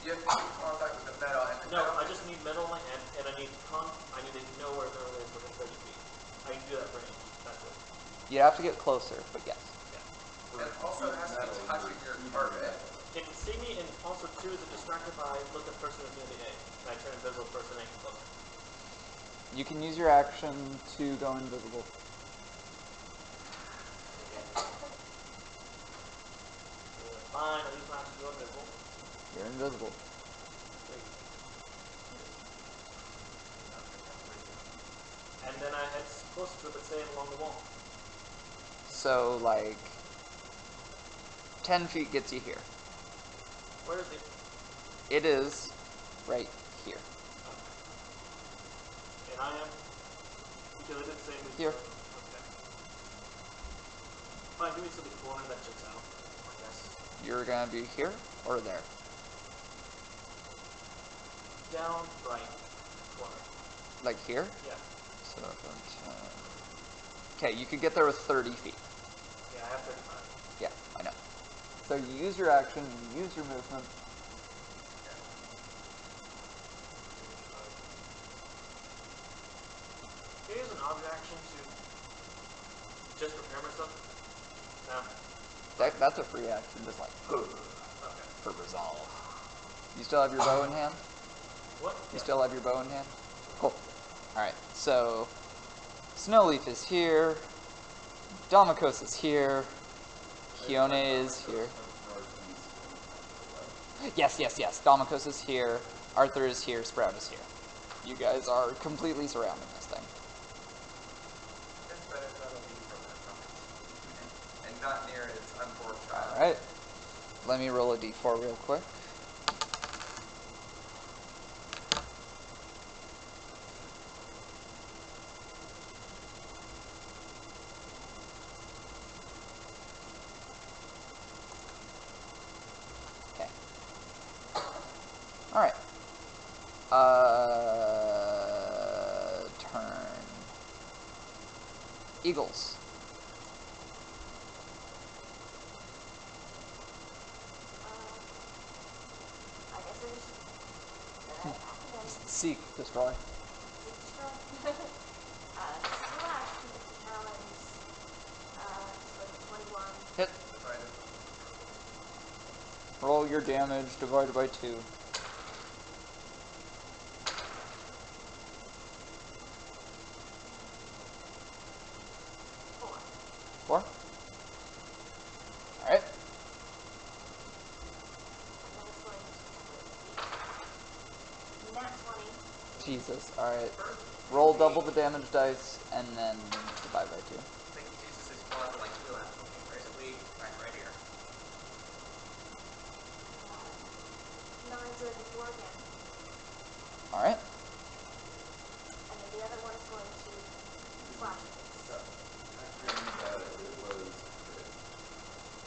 You have to keep contact with the metal, and the No, metal I just need metal in my hand, and I need to know where metal is within 30 feet. I can do that for range. That's it. You'd have to get closer, but yes. and also has to be touching your target. It can see me, and also too is it distracted by look at the person who's near the egg. And I turn invisible person and can closer. You can use your action to go invisible. Fine, I use my action to go invisible. You're invisible. And then I head closer to it, but stay along the wall. So, like, 10 feet gets you here. Where is it? It is right here. And I am, because it didn't say me. Here. Okay. Fine, give me to the corner that checks out, I guess. You're gonna be here or there? Down, right, corner. Like here? Yeah. So, okay, you could get there with 30 feet. Yeah, I have 35. Yeah, I know. So you use your action, you use your movement. Can I use an object action to just prepare myself? No. That's a free action, just like, Okay. for resolve. You still have your bow in hand? What? You still have your bow in hand? Cool. Alright, so Snowleaf is here. Damokos is here. Kione is here. Yes. Damokos is here. Arthur is here. Sprout is here. You guys are completely surrounding this thing. It's better that'll be from and not near its unborn child. Alright. Let me roll a d4 real quick. Okay. Alright. Turn. Eagles. I guess I just Seek, destroy. slash with the talons. So 21. Hit. Roll your damage divided by 2. 4. Alright. Nat 20. Jesus, alright. Roll double the damage dice and then divide by 2. I think Jesus is called for like heal out. Okay, where's it bleed? Right here. 9's already 4 again. Alright. And then the other one is going to slash me. Actually, it was crit.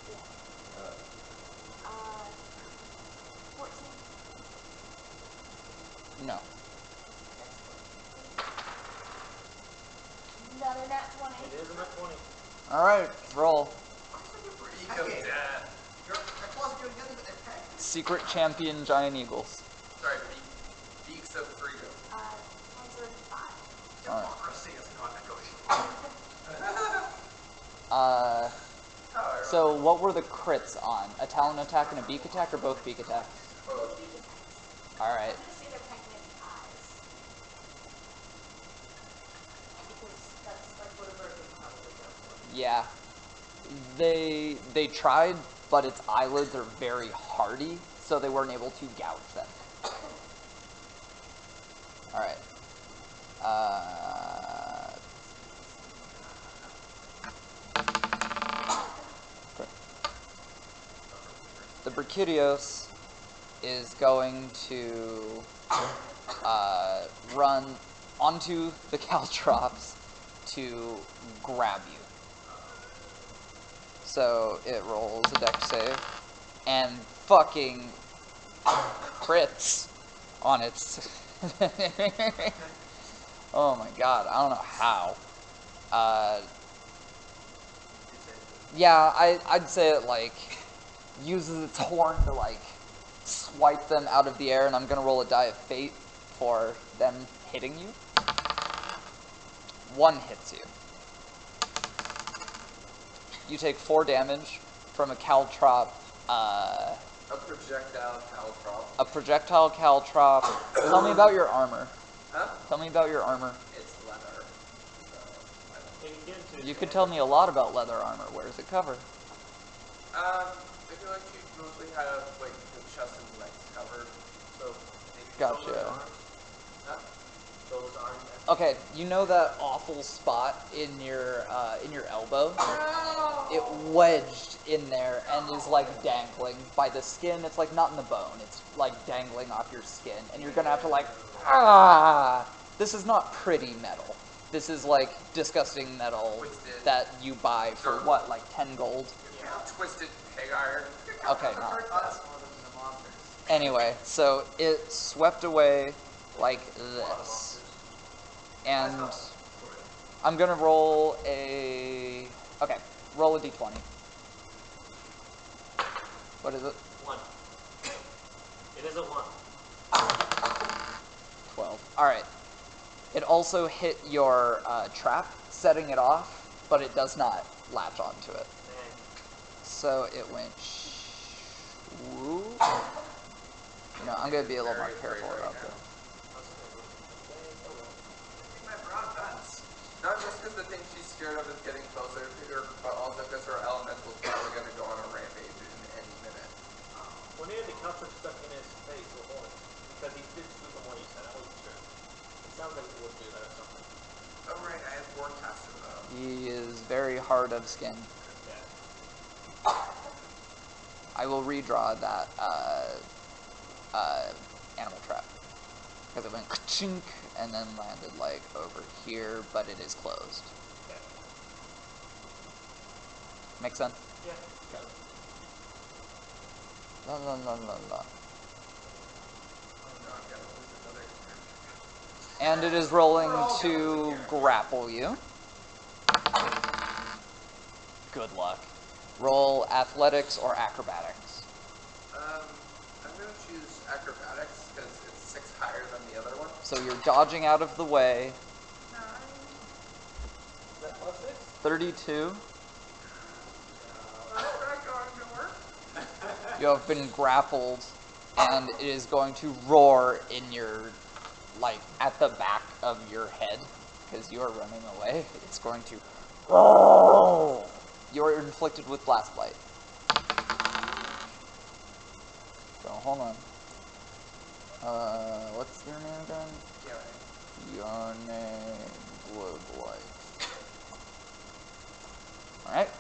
Yeah. 14. No. Another nat 20. It is a nat 20. Alright, roll. Beak of death. Secret champion giant eagles. Sorry, beaks of freedom. 10's already 5. Democracy is not negotiable. So what were the crits on? A talon attack and a beak attack, or both beak attacks? Both beak attacks. Alright. I'm gonna say they're pecking at the eyes. Because that's like what a bird would probably go for. Yeah. They tried, but its eyelids are very hardy, so they weren't able to gouge them. Alright. The Brachydios is going to run onto the caltrops to grab you. So it rolls a dex save and fucking crits on its. Oh my god, I don't know how. Yeah, I'd say it like uses its horn to like swipe them out of the air, and I'm gonna roll a die of fate for them hitting you. 1 hits you. You take 4 damage from a caltrop. A projectile caltrop. A projectile caltrop. Tell me about your armor. Huh? Tell me about your armor. It's leather. You could tell me a lot about leather armor. Where is it covered? I feel like you mostly have like the chest and legs covered. So maybe Gotcha. Huh? Those arms. Okay, you know that awful spot in your elbow? No! It wedged in there and is like dangling by the skin. It's like not in the bone. It's like dangling off your skin, and you're gonna have to like This is not pretty metal. This is like disgusting metal Twisted. that you buy for what, like 10 gold? Yeah. Twisted pig iron. Okay, not like that. Anyway, so it swept away like this. And I'm gonna roll a... Okay, roll a d20. What is it? 1. It is a 1. 12. Alright. It also hit your trap, setting it off, but it does not latch onto it. Man. So it went... Woo. You know, I'm gonna be a little more careful about this. Not just because the thing she's scared of is getting closer to her, but also because her elemental's probably going to go on a rampage in any minute. When he had the calcium stuck in his face or horns, because he did speak on what you said, I wasn't sure. It sounds like he would do that or something. Oh right, I have forecaster though. He is very hard of skin. Yeah. I will redraw that animal trap. Because it went ka-chink and then landed like over here, but it is closed. Okay. Make sense? Yeah. La la la la la. And it is rolling to grapple you. Good luck. Roll athletics or acrobatics. I'm going to choose acrobatics because it's 6 higher than the other one. So you're dodging out of the way. 9. Is that plus 6? 32. How's that going to work? You have been grappled, and it is going to roar in your, like, at the back of your head, because you are running away. It's going to roar. You are inflicted with blast blight. So hold on. What's your name again? Your name, Blue Blight. Alright.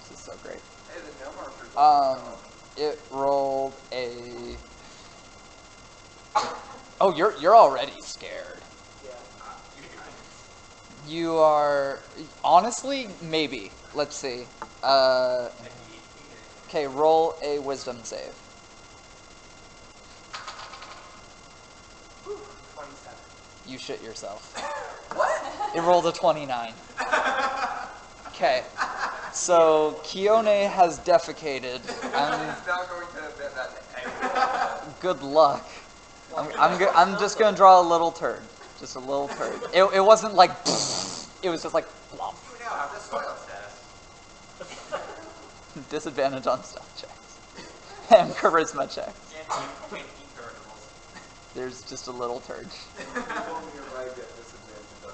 This is so great. Hey, the no markers. It rolled a... Oh, you're already scared. Yeah. You are... Honestly, maybe. Let's see. Okay, roll a wisdom save. 27. You shit yourself. What? It rolled a 29. Okay. So, Kione has defecated. He's not going to admit that to anyone. Good luck. I'm just gonna draw a little turd. Just a little turd. It wasn't like... It was just like... Blop. You now have the soil status. Disadvantage on stealth checks. And charisma checks. And eat turtles. There's just a little turd. You told me you're right at disadvantage on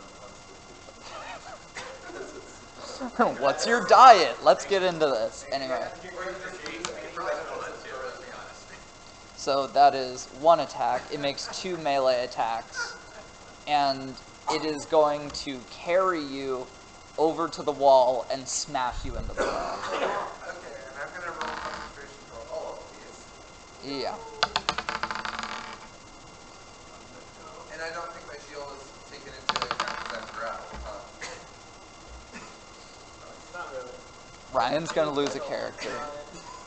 constitution. What's your diet? Let's get into this. Anyway. So that is 1 attack. It makes 2 melee attacks. And it is going to carry you over to the wall and smash you into the wall. Okay, and I'm going to roll concentration for all of these. Yeah. And I don't think my shield is taken into account because I'm grappled, huh? Not really. Ryan's going to lose a character.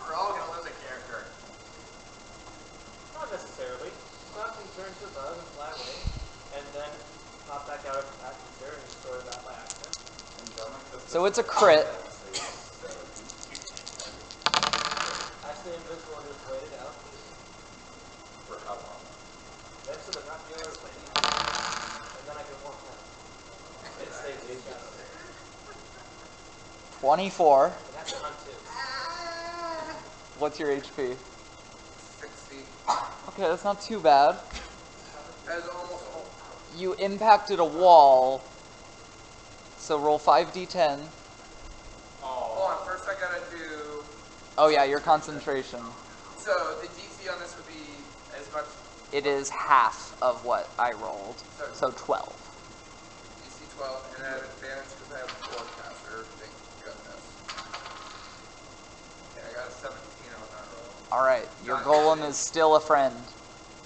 We're all gonna lose a character. Not necessarily. Stop and turn to bug and fly away, and then pop back out of the pack and destroy that by accident. So it's a crit. I stay invisible and just wait it out. For how long? Then to the not the other way. And then I can walk out. It stays in shadow. 24. And that's a hunt too. What's your HP? 60. Okay, that's not too bad. As almost all. You impacted a wall. So roll 5d10. Hold on, first I gotta do... Oh yeah, your concentration. So the DC on this would be as much... It is half of what I rolled. So 12. DC 12, and I have advantage because I have forecaster, thank goodness. Okay, I got a 17 on that roll. Alright, your golem is still a friend.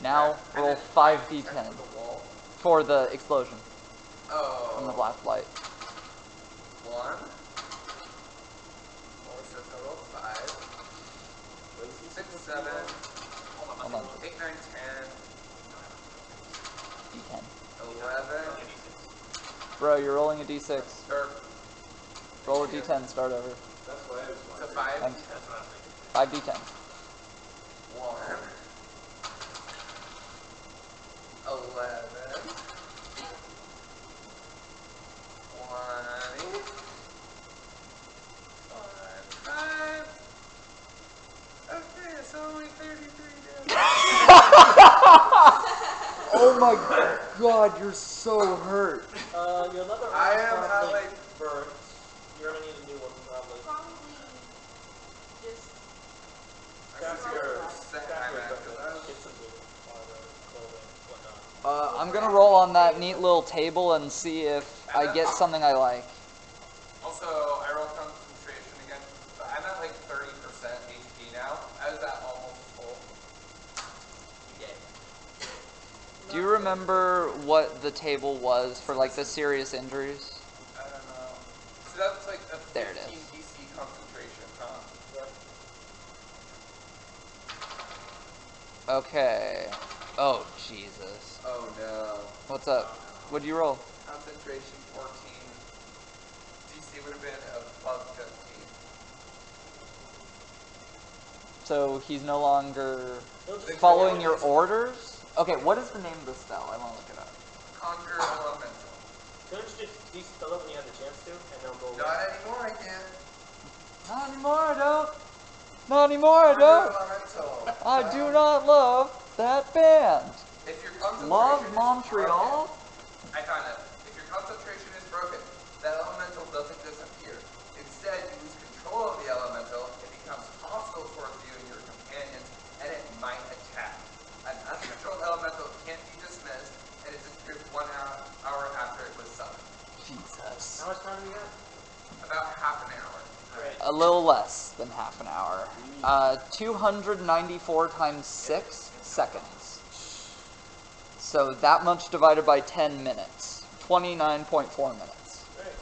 Now And roll then 5d10 check the wall. for the explosion from the Oh. blast light. 1. 4, so total 5. 6, 7. Hold on. 8, 9, 10. D10. 11. Bro, you're rolling a d6. Or, Roll a d10, start over. That's why I was so wondering. 5. Thanks. 5d10. 1. 11. 20. 5. Okay, it's only 33 damage. Oh my god, you're so hurt. Your leather I armor's am at, probably like- burnt. You're gonna need a new one probably. Probably just Scrap your set I'm at, 'cause I was- Get some new armor, clothing, whatnot. I'm gonna roll on that neat little table and see if I get something I like. Also, I roll concentration again, but I'm at like 30% HP now. I was at almost full. Do you remember what the table was for like the serious injuries? I don't know. So that's like a 15 There it is. DC concentration, huh? Yep. Okay. Oh, Jesus. Oh no. What's up? What'd you roll? Concentration 14. DC would have been above 15. So he's no longer He'll just following your orders? Okay, what is the name of the spell? I want to look it up. Conquer Elemental. Don't you just de-spell it when you have the chance to, and they'll go away? Not anymore, I can't. Not anymore, I don't. Not anymore, I Conquer don't. Elemental. I do not love that band. If your concentration Love is Montreal? broken, I found it. If your concentration is broken, the elemental doesn't disappear. Instead, you lose control of the elemental, it becomes hostile towards you and your companions, and it might attack. An uncontrolled elemental can't be dismissed, and it disappears 1 hour after it was summoned. Jesus. How much time do we got? About half an hour. Great. A little less than half an hour. 294 times 6 seconds. So that much divided by 10 minutes. 29.4 minutes. Great.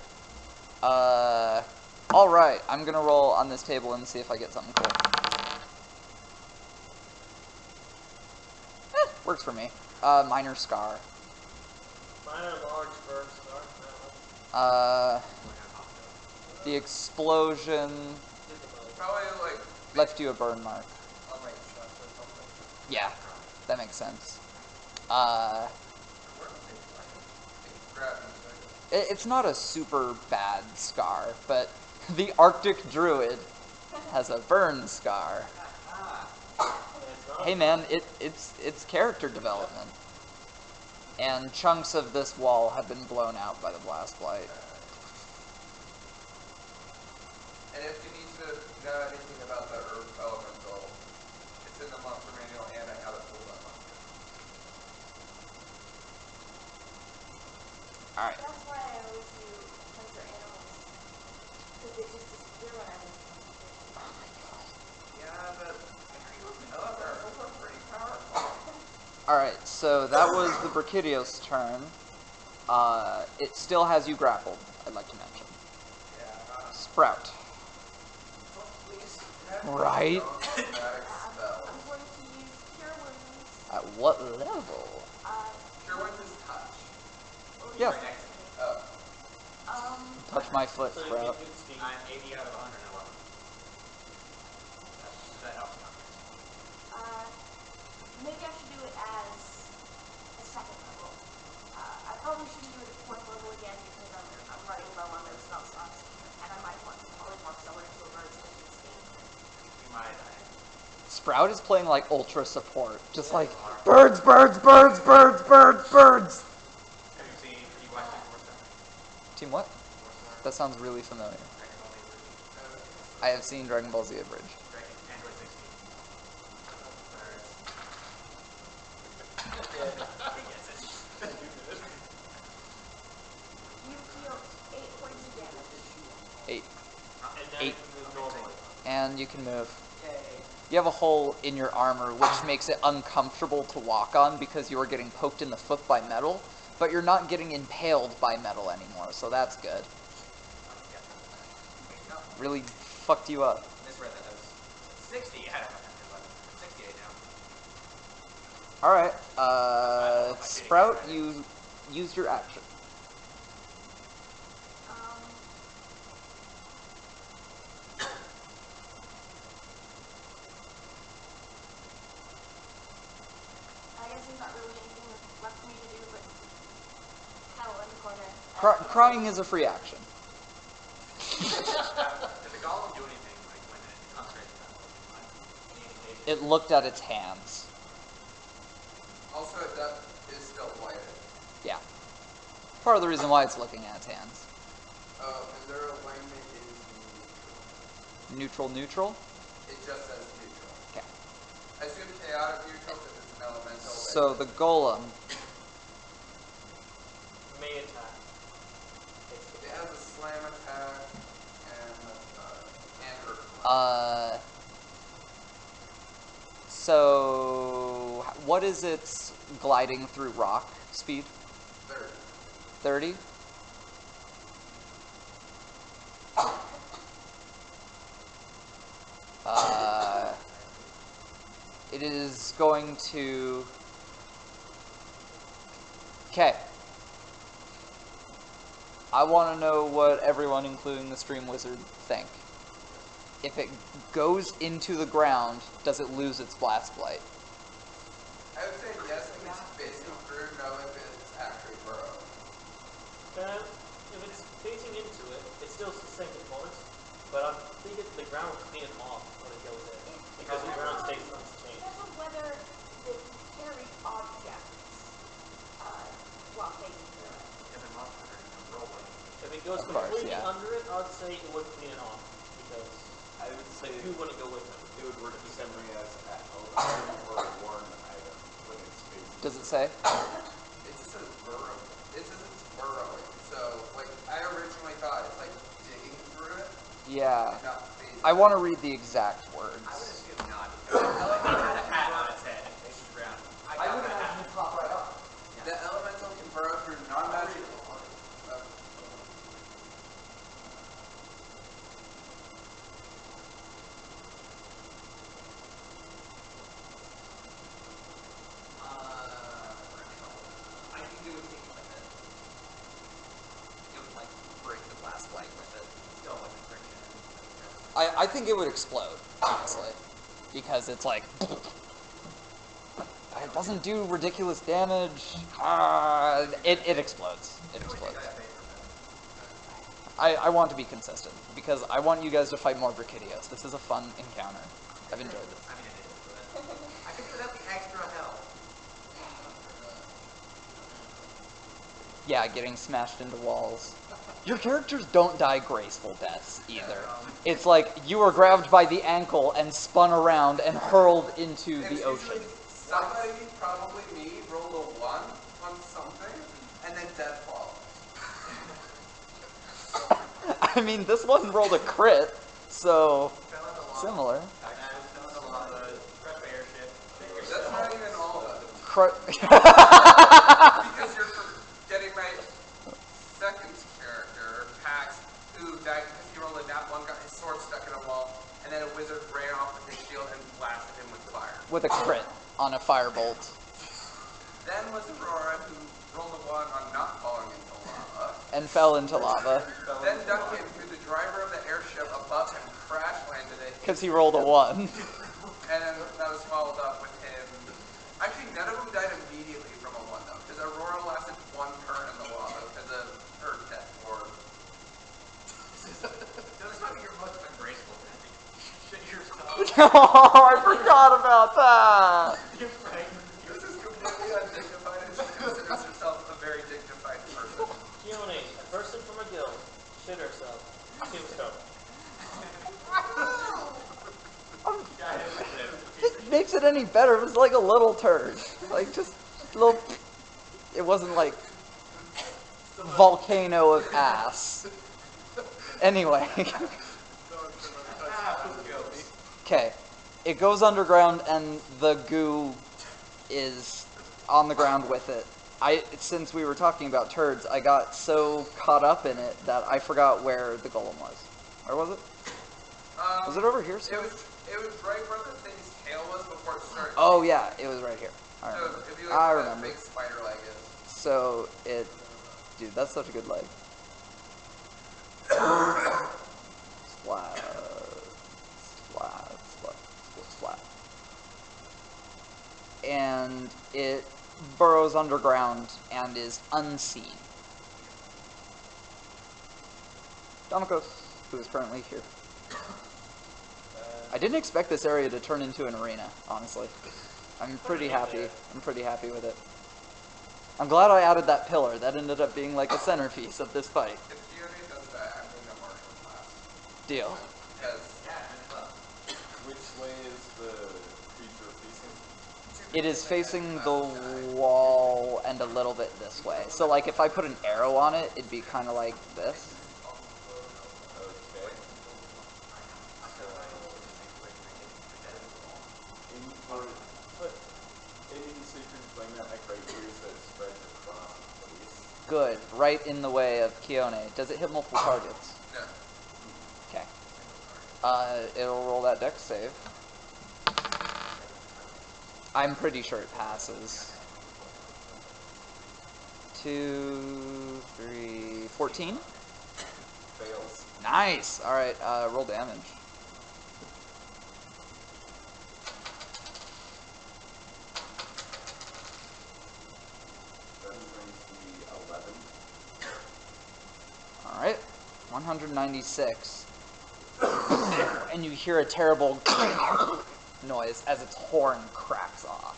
Alright, I'm gonna roll on this table and see if I get something cool. Works for me. Minor scar. Minor, large, burn, scar. The explosion Probably like left you a burn mark. on my chest or something. Yeah, that makes sense. Where was it? Grab me. It's not a super bad scar, but the Arctic Druid has a burn scar. Hey man, it's character development. And chunks of this wall have been blown out by the blast blight. And if you need to know anything about the Earth Elemental, it's in the monster manual and I have it pulled up on here. Alright. That's why I always do hunter animals. Because they just disappear when I'm in concentration. Oh my god. Yeah, but elementals are pretty powerful. Alright, so that was the Brachydios turn. It still has you grappled, I'd like to mention. Yeah. Sprout. Please. Right? I'm going to use Cure Wounds. At what level? Cure Wounds is touch. Yeah. Right next to me. Oh. Touch my foot, So you Sprout. get good speed. I'm 80 out of 100 now. That helps not. Maybe I should do it as a second level. I probably shouldn't do it at fourth level again because I'm running low on those spell slots. And I might want to polymorph someone into a bird so they can escape. You might. Sprout is playing like ultra support. Just like, birds, birds, birds, birds, birds, birds! Have you watched Team Warstar? Team what? Warstar? That sounds really familiar. Dragon Ball Z Abridged. I have seen Dragon Ball Z Abridged. Android 16. You deal 8 points of damage. 8. And now 8. you can move normally. And you can move. Yay. You have a hole in your armor, which makes it uncomfortable to walk on because you are getting poked in the foot by metal, but you're not getting impaled by metal anymore, so that's good. Really fucked you up. Misread that. That was 60 out of 68 now. Alright, Sprout, you use your action. I guess there's not really anything left for me to do but cuddle in the corner. Crying is a free action. Did the golem do anything like when it concentrated on It looked at its hands. Also, that is still blighted. Yeah. Part of the reason why it's looking at its hands. And their alignment is Neutral, neutral? it just says neutral. Okay. I assume chaotic neutral because it's an elemental. So the golem, May attack. It has a slam attack and earth. so what is its gliding through rock speed? 30. 30? It is going to Okay. I want to know what everyone, including the stream wizard, think. If it goes into the ground, does it lose its blast blight? I would say yes if it's facing through, no if it's actually burrowing. If it's facing into it, it's still the same components, but I'm thinking the ground will clean them off when it goes in. Because the ground states unchanged. Depends on whether they carry objects while facing through it. And the monster is rolling. If it goes Of course, completely yeah. under it, I would say it would clean it off. Because I would say the goo wouldn't go with it. it would work the same way as an item or a worn item when it's facing. Does it say? It just says burrow. It says it's burrowing. So, like, I originally thought it's like digging through it, Yeah. and not facing. I want to read the exact words. I would assume not, because it had a hat on its head and faces the ground. I would imagine it pop right up. The elemental can burrow through non-magical. I think it would take it with it. It would like break the blast light with it. Still like a friction. I think it would explode, honestly. Because it's like... It doesn't do ridiculous damage. It explodes. It explodes. I want to be consistent, because I want you guys to fight more Brachydios. This is a fun encounter. I've enjoyed this. I mean, it is, but I could do without the extra help. Yeah, getting smashed into walls. Your characters don't die graceful deaths, either. It's like, you were grabbed by the ankle and spun around and hurled into the ocean. Somebody, probably me, rolled a 1 on something, and then death follows. I mean, this one rolled a crit, so... Similar. That's not even all of it. Because you're forgetting my second character, Pax, who died because he rolled a nat 1, got his sword stuck in a wall, and then a wizard ran off with his shield and blasted him with fire. With a crit on a firebolt. Then was Aurora, who rolled a 1 on not falling into lava. And fell into lava. Then Duncan, who the driver of the airship above him crash landed it. Because he rolled a 1. And then that was followed up with him. Actually, none of them died immediately from a 1, though, because Aurora lasted 1 turn in the lava because of her death ward. So this might be your most ungraceful death. Shit yourself. Oh, I forgot about that! You're right. This is completely undignified, and she considers herself a very dignified person. Keone, a person from a guild, shit herself. Tombstone. It makes it any better. It was like a little turd. Like, just a little... It wasn't like... volcano of ass. Anyway. Okay. It goes underground and the goo is on the ground with it. Since we were talking about turds, I got so caught up in it that I forgot where the golem was. Where was it? Was it over here? It was right where the thing's tail was before it started. Oh yeah, it was right here. I So remember. if you I look where that remember. big spider leg is. So it, dude, that's such a good leg. Splat, splat, splat, splat. And it burrows underground and is unseen. Domikos, who is currently here. I didn't expect this area to turn into an arena, honestly. I'm pretty happy. I'm pretty happy with it. I'm glad I added that pillar. That ended up being like a centerpiece of this fight. If Keone does that, I'm doing a martial class. Deal. Because Which way is the creature facing? It is facing the wall and a little bit this way. So like if I put an arrow on it, it'd be kind of like this. Okay. So you can explain that like right here, so it spreads across the base. Good. Right in the way of Keone. Does it hit multiple targets? no. Okay. It'll roll that dex save. I'm pretty sure it passes. 2, 3, 14. Fails. Nice. All right. Roll damage. That brings me 11. All right. 196. And you hear a terrible noise as its horn cracks off.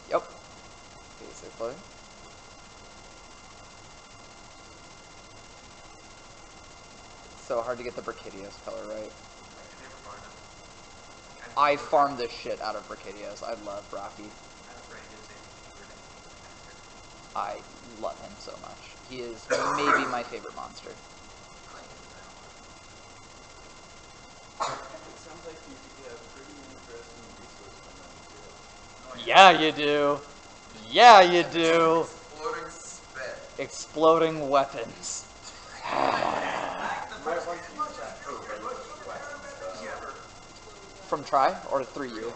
Yep. Basically. It's so hard to get the Brachydios color right. I farm the shit out of Brachydios. I love Rocky. I love him so much. He is maybe my favorite monster. It sounds like you could get a pretty interesting resource from them too. Yeah, you do. Yeah, you do. Exploding spit. Exploding weapons. You might want to use that for ranged weapons though. From Try or through you?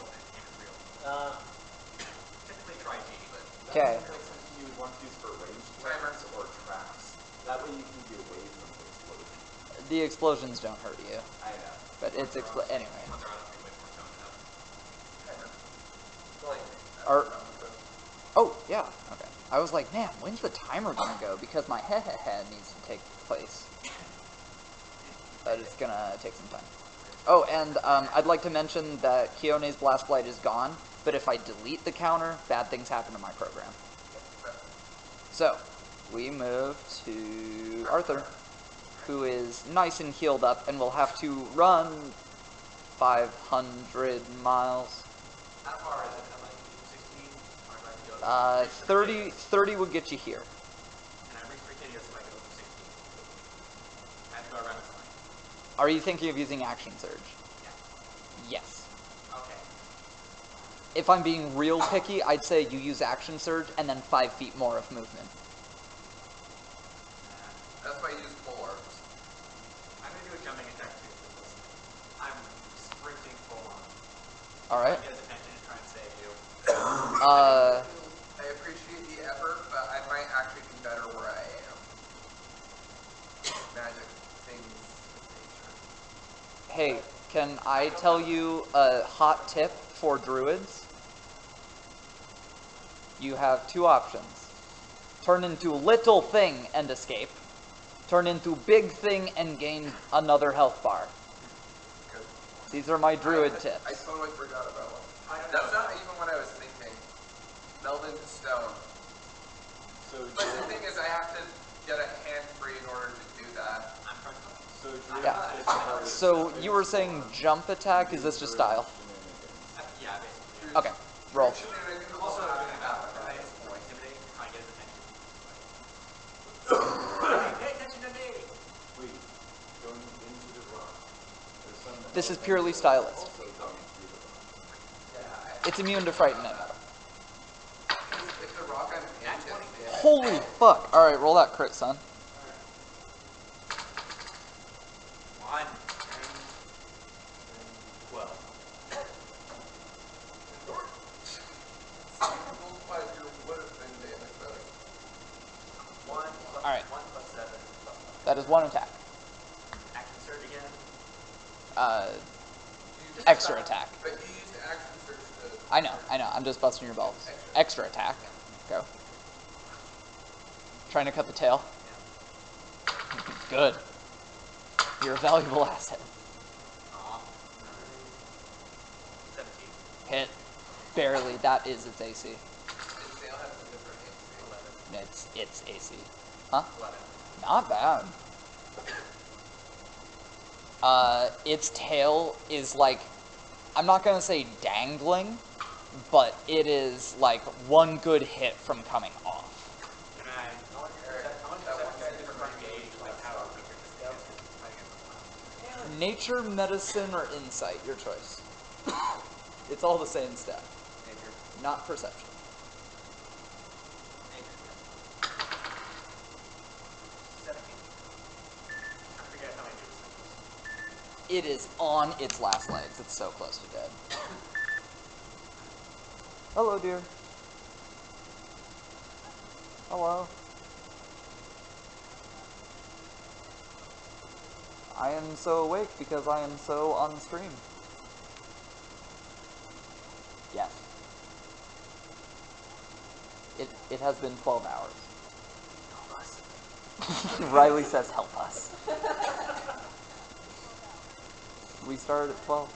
Typically try G, but Okay. That sounds like something you would want to use for ranged weapons or traps. That way you can be away from the explosion. The explosions don't hurt you, I know. but it's anyway. once they're out of the way for stoned up. Or, oh yeah, okay. I was like, man, when's the timer gonna go? Because my needs to take place. But it's gonna take some time. Oh, and I'd like to mention that Kione's Blast Blight is gone, but if I delete the counter, bad things happen to my program. So, we move to Arthur, who is nice and healed up and will have to run 500 miles. How far is it? Am I 16? Or do I go 30 would get you here. And I reach Brachydios if I go over 16. I have to go around this line. Are you thinking of using Action Surge? Yeah. Yes. Okay. If I'm being real picky, I'd say you use Action Surge and then 5 feet more of movement. That's why I use polar. I'm going to do a jumping attack too, because I'm sprinting full on. Alright. Get his attention and try and save you. I appreciate the effort, but I might actually do better where I am. Magic things of nature. Hey, can I tell you a hot tip for druids? You have 2 options. Turn into little thing and escape. Turn into big thing and gain another health bar. These are my druid tips. I totally forgot about one. That's not even what I was thinking. Meld into stone. So But the thing is, I have to get a hand free in order to do that. I'm trying to So druid Yeah. tips are So you were saying jump attack, is this just style? shenanigans. yeah, basically. Okay, roll. Shenanigans will Also, happen having at a that battle point. is more intimidating to try and get his attention. Hey, pay attention to me! Wait, going into the rock. There's some This is purely stylist. also going through the rock. It's immune to frighten it. If the rock I'm in gets damaged, Holy fuck! Alright, roll that crit, son. 1, 10, 12. single 5-year would have been damaged better. 1 plus Alright. 1 plus 7 plus 1. That is 1 attack. Action surge again. Extra attack. But you used action search to... I know. I'm just busting your balls. Extra attack. Go. Trying to cut the tail. Good. You're a valuable asset. Aw. 17. Hit. Barely. That is its AC. Its tail has a different AC. 11. It's AC. Huh? 11. Not bad. Its tail is like, I'm not gonna say dangling, but it is like one good hit from coming off. Can I want to set different part of gauge, like how quick your distance is fighting against the Nature, medicine, or insight, your choice. It's all the same stat. nature. Not perception. Nature. 17. I forget how many moves it is. It is on its last legs. It's so close to dead. Hello, dear. Hello. I am so awake because I am so on stream. Yes. It has been 12 hours. Help us. Riley says, help us. We started at 12.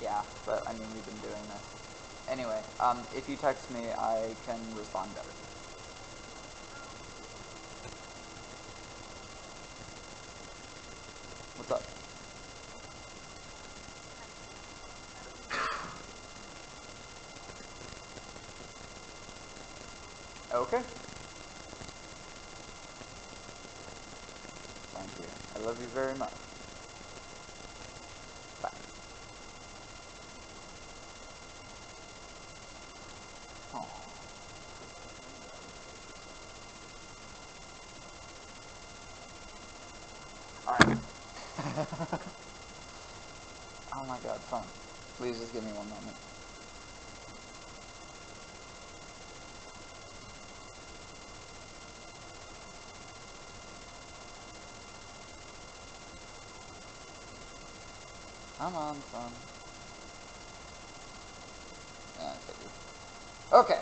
Yeah, but I mean, we've been doing this. Anyway, if you text me, I can respond better. What's up? Okay. Thank you. I love you very much. Bye. Oh. Alright. Oh my god, phone. Please just give me one moment. Come on, phone. Yeah, I figured. Okay.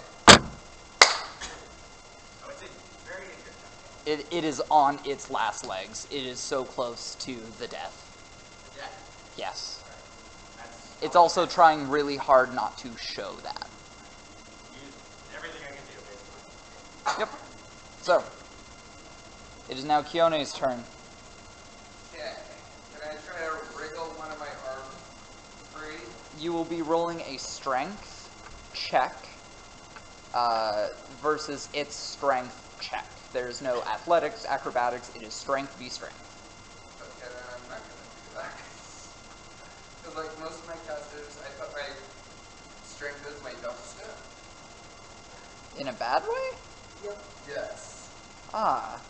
Oh, it's very dangerous. It is on its last legs. It is so close to the death. Yeah. Yes. That's. It's also trying really hard not to show that. Use everything I can do, basically. Yep. So, it is now Kione's turn. Okay. Can I try to wriggle one of my arms free? You will be rolling a strength check versus its strength check. There's no athletics, acrobatics, it is strength v strength. Okay, then I'm not gonna do that. Because like most of my casters, I put my strength as my dumpster. In a bad way? Yes. Ah.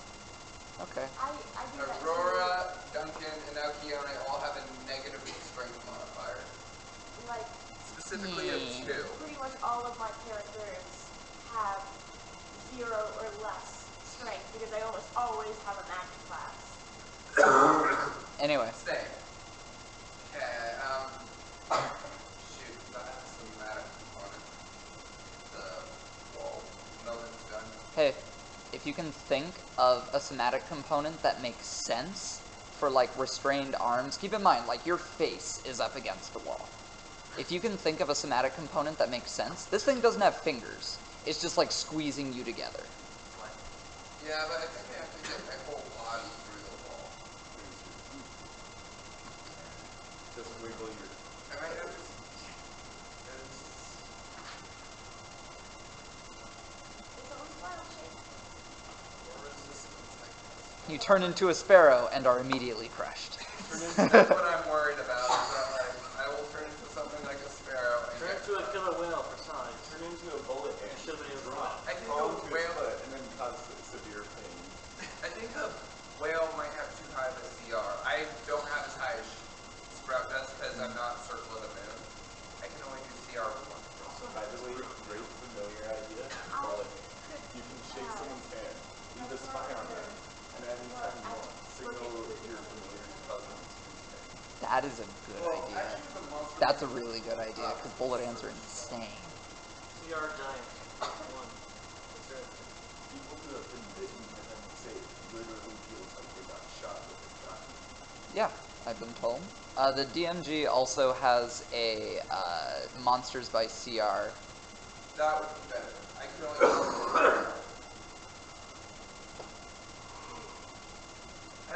Okay. I do that Aurora, Duncan, and now Kione all have a negative strength modifier. too. Like, Specifically of 2. pretty much all of my characters have 0 or less strength because I almost always have a magic class. Anyway. Same. Okay, shoot, that has a somatic component. The wall. Nothing's done. Hey, if you can think of a somatic component that makes sense for, like, restrained arms, keep in mind, like, your face is up against the wall. If you can think of a somatic component that makes sense, this thing doesn't have fingers. It's just, like, squeezing you together. Yeah, but I think I have to get my whole body through the wall. Just wiggle your. I might have to. It's always wild shape. More resistance, I guess. You turn into a sparrow and are immediately crushed. That's what I'm worried about. Is that, like, I will turn into something like a sparrow. And Turn get into a killer whale for size. Turn into a bullet and You should have been able to do drop. that. I think Fall a into whale. its foot and then cause severe pain. I think a whale might have too high of a CR. I don't have as high as Sprout does because I'm not Circle of the Moon. I can only do CR with 1. Also, by the way, great familiar idea. But you can shake someone's hand, leave a spy on them, and anytime you want, signal your familiar to cause them to use pain. That is a good idea. Actually, the monster. That's a really good idea, because bullet ants are insane. CR giant. One. That's right. People who have been bitten and then say it literally feels like they got shot with a gun. Yeah, I've been told. The DMG also has a Monsters by CR. That would be better. I can only do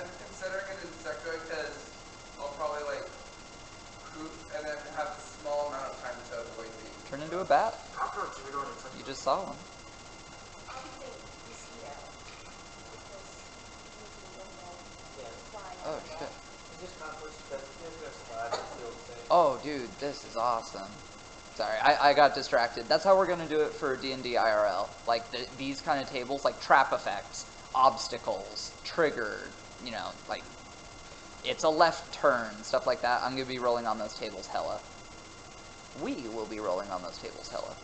And considering an insectoid, because I'll probably like poop and then have a small amount of time to avoid being. Turn into a bat. Cockroach, we don't accept. You just saw one. I would think mosquito because making them Yeah. flying Oh, out of shit. It's just cockroach because if they're survive, it's the old saying. Oh, dude, this is awesome. Sorry, I got distracted. That's how we're going to do it for D&D IRL. Like, these kind of tables, like trap effects, obstacles, trigger, you know, like, it's a left turn, stuff like that. I'm going to be rolling on those tables hella. We will be rolling on those tables hella.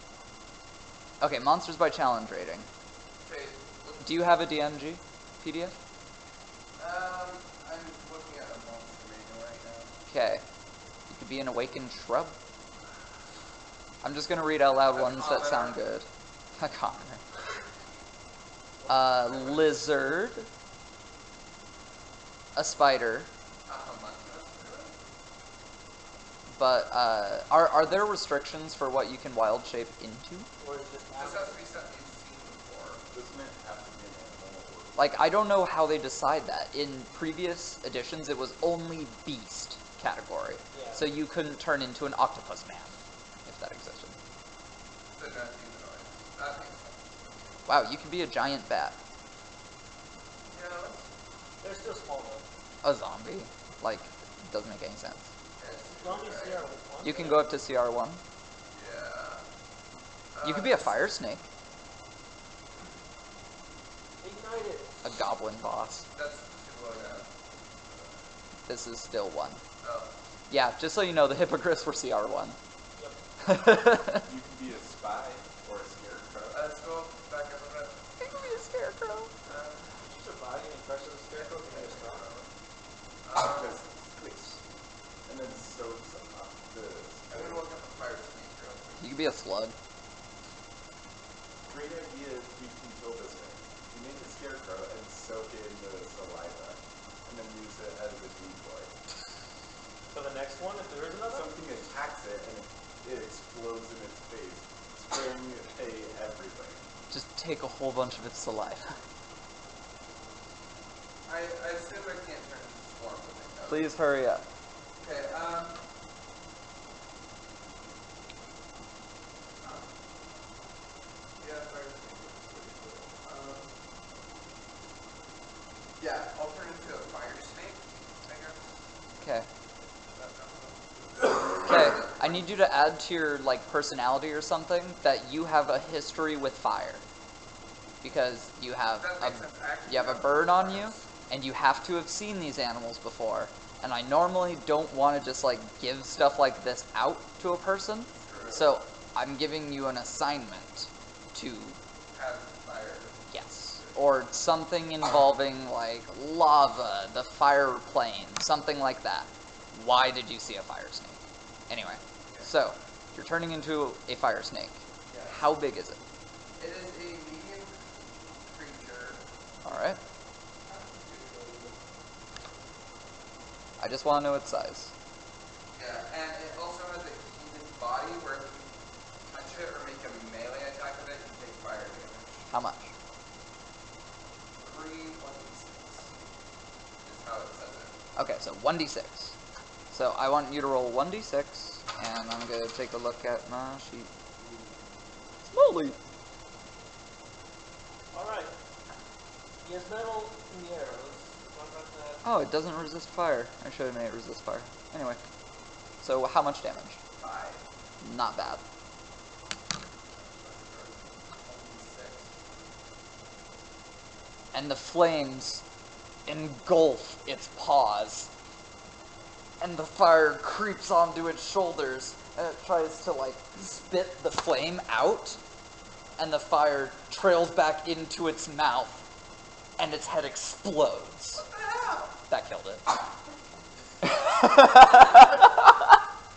Okay, monsters by challenge rating. Okay. Do you have a DMG PDF? I'm looking at a monster manual right now. Okay. You could be an awakened shrub. I'm just going to read out loud ones that sound good. A commoner. Lizard. A spider. But are there restrictions for what you can wild shape into? Or is it just This has to be something you've seen before. Doesn't it have to be an animal? Or Like, I don't know how they decide that. In previous editions, it was only beast category. Yeah. So you couldn't turn into an octopus man, if that existed. So not humanoid. That makes sense. Wow, you could be a giant bat. Yeah, they're still small though. A zombie. Like, doesn't make any sense. Zombie CR1. You can go up to CR1. Yeah. You could be a fire snake. Ignite it. A goblin boss. That's too low down. This is still 1. Oh. Yeah, just so you know, the hippogriffs were CR1. Yep. you could be a spy or a scarecrow. Let's go back up a bit. You could be a scarecrow. Did you survive any pressure of the scarecrow? Can you just stop? Because it's clicks. And then soaks up this. I'm gonna look up a fire snake real quick. You could be a slug. Great idea if you can kill this thing. You make a scarecrow and soak it in the saliva, and then use it as a decoy. For the next one, if there is another? Something attacks it and it explodes in its face, spraying hay everywhere. Just take a whole bunch of its saliva. I assume I can't turn into swarms of things. Please hurry up. Okay, yeah, fire snake looks pretty cool. Yeah, I'll turn into a fire snake, I guess. Okay. That sounds good. Okay, I need you to add to your, like, personality or something that you have a history with fire. Because you have That makes sense. Actually, you have a bird on you, and you have to have seen these animals before. And I normally don't want to just, like, give stuff like this out to a person. True. So I'm giving you an assignment to, Have fire. yes, or something involving, like, lava, the fire plane, something like that. Why did you see a fire snake? Anyway, so you're turning into a fire snake. Yes. How big is it? It is a medium creature. All right. I just want to know its size. Yeah, and it also has a human body where if you touch it or make a melee attack with it, you take fire damage. How much? 3d6 is how it says it. Okay, so 1d6. So I want you to roll 1d6, and I'm going to take a look at my sheet. Slowly. Alright. He has metal in the arrows. What about that? Oh, it doesn't resist fire. I should have made it resist fire. Anyway. So how much damage? 5. Not bad. 1d6. And the flames engulf its paws. And the fire creeps onto its shoulders, and it tries to, like, spit the flame out. And the fire trails back into its mouth, and its head explodes. What the hell? That killed it.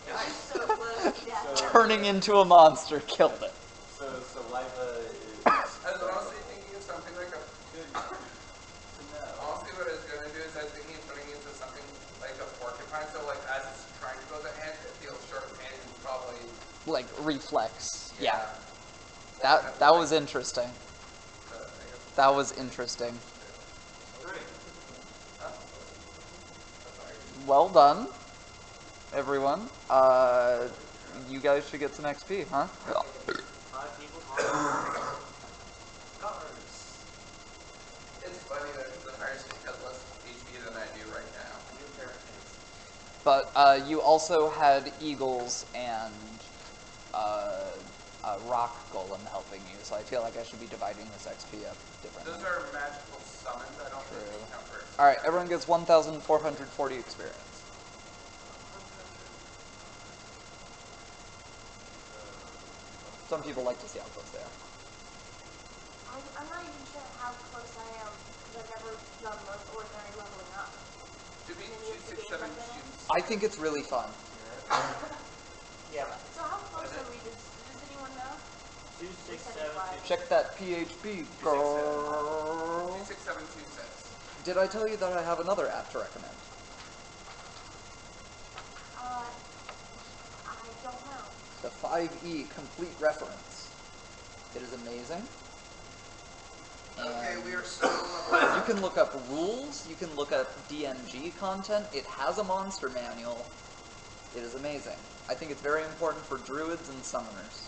You're so close to death. Turning into a monster killed it. So saliva is I was honestly thinking of something like a... Honestly, what I was going to do is I was thinking of turning into something like a porcupine, so like as it's trying to go to the hand, it feels short of hand and probably... Like, reflex. Yeah. That was interesting. That was interesting. Well done, everyone. You guys should get some XP, huh? 5 people. Cars. It's funny that the fire snake has less HP than I do right now. But you also had eagles and a rock golem helping you, so I feel like I should be dividing this XP up differently. Those are magical summoned, I don't think they count for All right, everyone gets 1,440 experience. Some people like to see how close they are. I'm not even sure how close I am because I've never done the ordinary leveling up. Should be Any of the games 267 I've been in. shoots. I think it's really fun. Yeah. So how close are we? Does anyone know? 2, 6, 7, 2. Check that PHP, girl. 26726. Did I tell you that I have another app to recommend? I don't know. The 5e Complete Reference. It is amazing. Okay, And we are so you can look up rules, you can look up DMG content, it has a monster manual. It is amazing. I think it's very important for druids and summoners.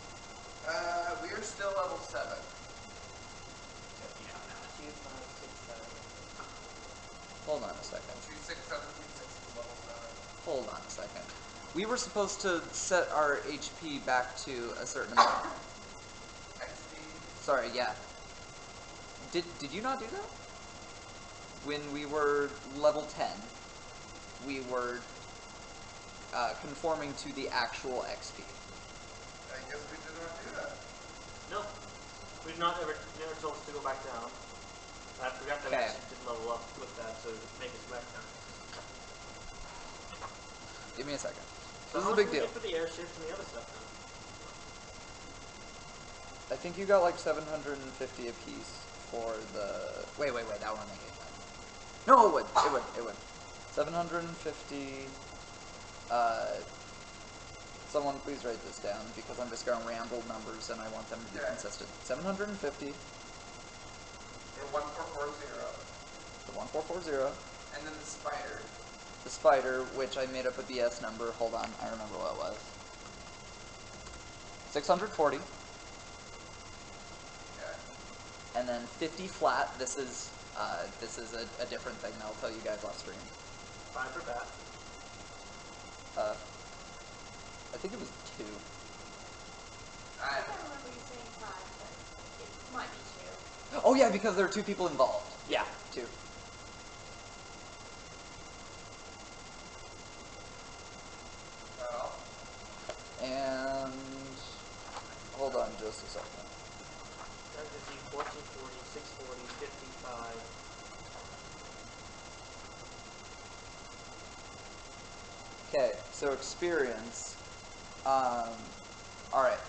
We are still level 7. 2, 5, 6, 7. Hold on a second. 26726 is level 7. Hold on a second. We were supposed to set our HP back to a certain amount. XP. Sorry, yeah. Did you not do that? When we were level 10, we were conforming to the actual XP. I guess we did not do that. No. We've never told us to go back down. I forgot that we actually did level up with that, so make us back down. Give me a second. So This is how a much big did we deal. get for the airships and the other stuff then? I think you got like 750 apiece for the... Wait, that won't make any sense. No, it would. 750... Someone please write this down, because I'm just going to ramble numbers and I want them to be consistent. 750. The 1440. The 1440. And then the spider. The spider, which I made up a BS number. Hold on, I remember what it was. 640. Okay. And then 50 flat. This is a different thing that I'll tell you guys off stream. 5 for bat. I think it was 2. I don't remember you saying 5, but it might be 2. Oh yeah, because there are 2 people involved. Yeah, 2. And hold on just a second. That gives you 1440, 640, 55. Okay, so experience. Alright,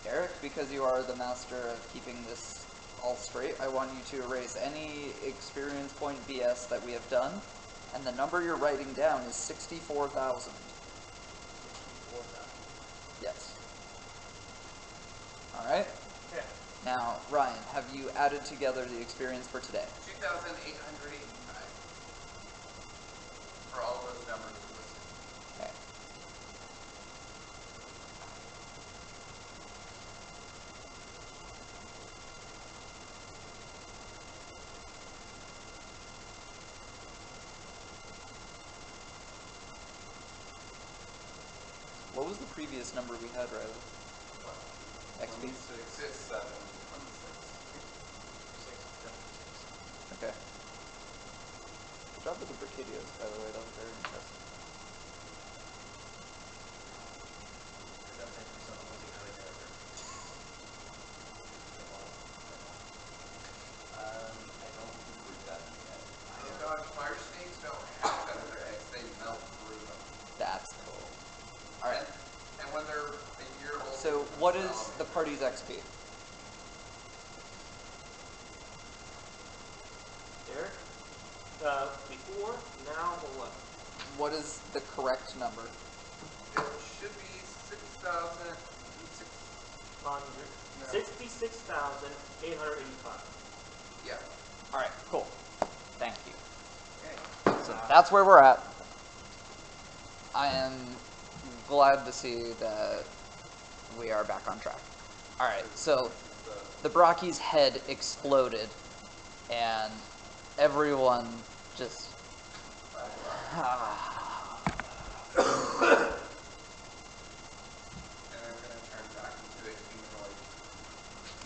Eric, because you are the master of keeping this all straight, I want you to erase any experience point BS that we have done, and the number you're writing down is 64,000. 64,000. Yes. Alright? Okay. Now, Ryan, have you added together the experience for today? 2,885. For all those numbers listed. Okay. What was the previous number we had, Riley? What? XP? 26, 7, 26. 6, 7, 6. Okay. Good job with the Brachydios, by the way. That was very impressive. Good job taking yourself a losing out of character. I don't think we've done it yet. Oh gosh, fire snakes don't hatch out of their eggs, they melt through them. That's cool. Alright. And when they're a year old... So, what is the party's XP? Eric? Before, now, or what? What is the correct number? It should be 6,000... 66,885. Yeah. Alright, cool. Thank you. So, that's where we're at. I am glad to see that we are back on track. Alright, so the Brocky's head exploded, and everyone just... And I'm gonna turn back into a humanoid.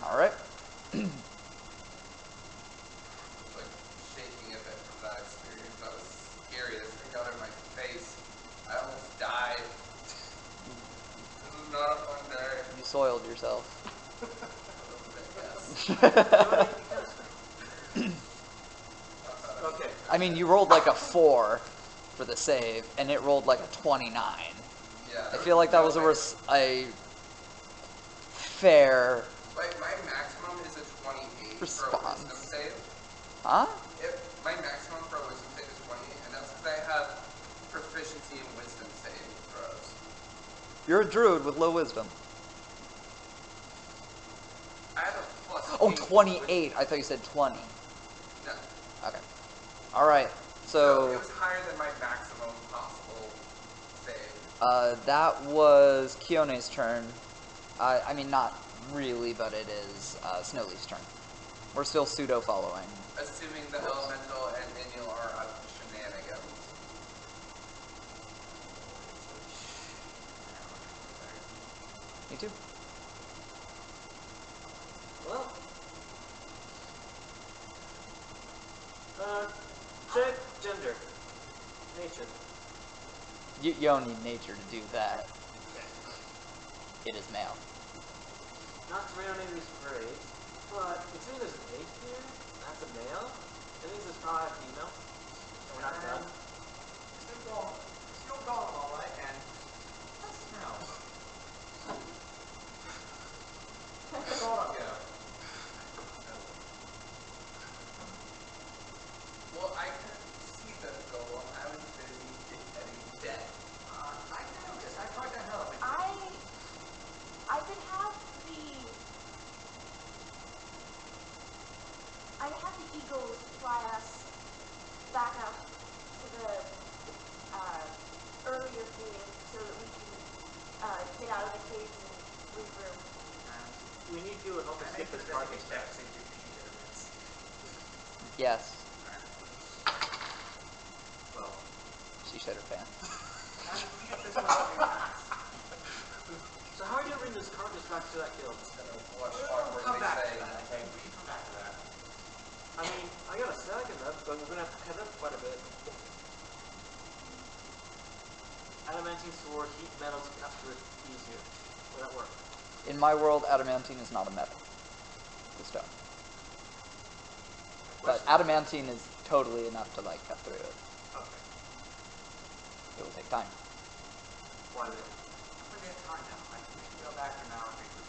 Alright. Like water in my face. I almost died. This is not a fun day. You soiled yourself. A little bit, yes. Okay. I mean, you rolled like a 4 for the save, and it rolled like a 29. Yeah. I feel like that was a fair Like, my maximum is a 28 for a response. wisdom save. Huh? My maximum for a wisdom save is 20, and that's because I have proficiency in wisdom saving throws. You're a druid with low wisdom. I have a plus Oh, 8 28. I thought you said 20. No. Okay. All right. So it So was higher than my maximum possible save. that was Kione's turn. I mean, not really, but it is Snowleaf's turn. We're still pseudo following. Assuming the elemental and minial are up to shenanigans. Me too. Well. Check gender. Nature. You don't need nature to do that. It is male. Not to round any parades, but considering there's an 8 here, that's a male. That means there's probably a female. And we're not done. Still golem, alright, and that's smell. Sort of, yeah. Well, I couldn't see the golem. I was busy getting dead. I noticed. I tried to help. I could have the eagles fly us back up to the earlier cave so that we can get out of the caves and regroup. We need you to help us get this target back. Yes. Well, She said her pants. So how are you going to bring this carcass back to that guild? Watch we'll awkwardly come back say, to that, okay? We can come back to that. I mean, I got a second up, but we're going to have to cut up quite a bit. Adamantine sword, heat metal to capture it easier. Will that work? In my world, adamantine is not a metal. It's a stone. But adamantine is totally enough to like cut through it. Okay. It will take time. Why do we have time now? I think we can go back and now and regroup.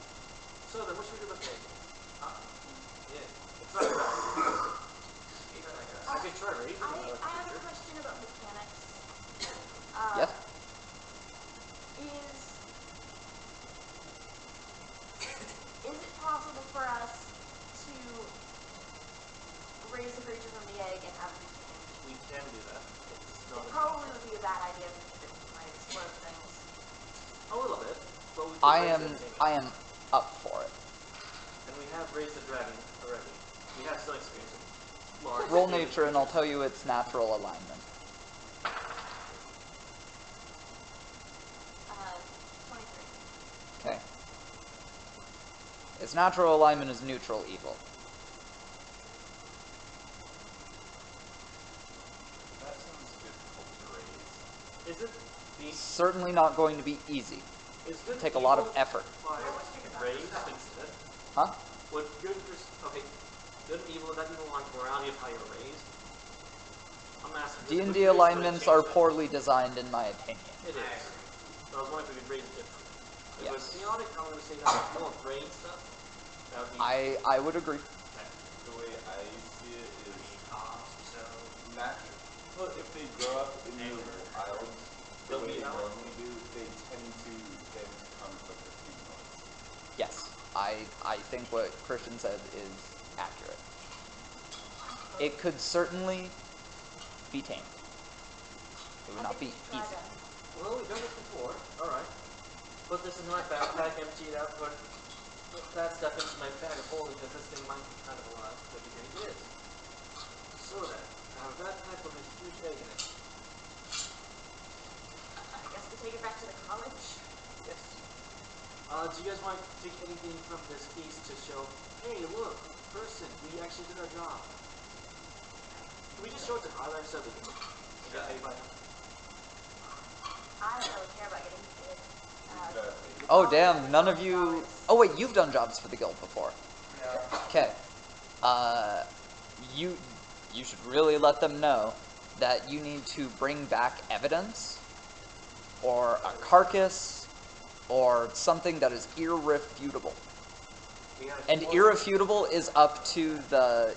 So then, what should we do with the cake? Huh? Yeah. It's not bad. Even like a... I could try raising it. I have a question about mechanics. Yes? Is it possible for us to raise the creature from the egg and have it retain? We can do that. It's not It probably would be a bad idea because it might explode things. a little bit, but we can I raise it. am up for it. And we have raised the dragon already. We have some experience with large. Roll nature and I'll tell you its natural alignment. 23. Okay. Its natural alignment is neutral evil. That sounds difficult to raise. Is it the Certainly not going to be easy. is good Take a lot of evil effort. by raised instead? Huh? Would good okay, good and evil, is that even like morality of how you're raised? I'm asking. would D&D raise alignments really are change that? poorly designed in my opinion. It is. So I was wondering if we could raise it differently. If it was Yes. chaotic, I'm going to say that it's more brain stuff. That would be. I would agree. The way I see it is so... natural. Well, if they grow up in the wilds, the They'll way be they out. normally do, they tend to get into conflict with humanoids. Yes. I think what Christian said is accurate. It could certainly be tamed. It would I not think be we should try easy. that. Well, we've done this before. Alright. Put this in my backpack, empty it out, put that stuff into my bag of holding because this thing might be kind of alive, but you think it is. So then, I have a backpack with a huge egg in it. I guess we take it back to the college. Yes. Do you guys want to take anything from this feast to show, hey, look, person, we actually did our job? Can we just show it to Tyler so we can get paid by him? I don't really care about getting paid. Oh, damn, none of you... Oh, wait, you've done jobs for the guild before. Yeah. Okay. You should really let them know that you need to bring back evidence or a carcass or something that is irrefutable. And irrefutable is up to the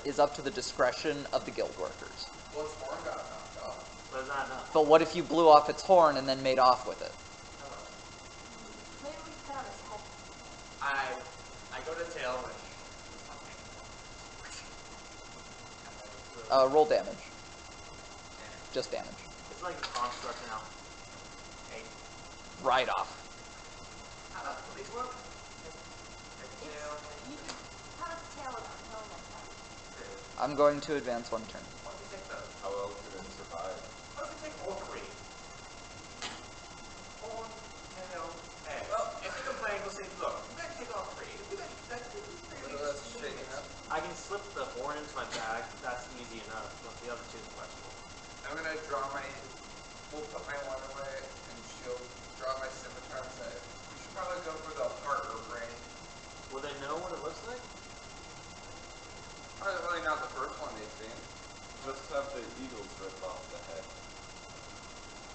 discretion of the guild workers. Well, its horn got knocked off. But is that enough? But what if you blew off its horn and then made off with it? Maybe we can cut on his head. I go to tail, which is something. Roll damage. Just damage. It's like a construct now. 8. Right off. How about the police work? Tail. You can cut his tail without killing him. I'm going to advance one turn. What if we take those? How well could it survive? What if we take all 3? Horn, tail, head. Well, if we complain, we'll say, look, we're going to take all 3. We're going to really Let's shake it up. I can slip the horn into my bag. That's easy enough. But the other 2 is questionable. I'm gonna draw my. We'll put my one away, and she'll draw my scimitar and say, we should probably go for the heart or brain. Will they know what it looks like? Probably not the first one they've seen. Just have the eagles rip off the head.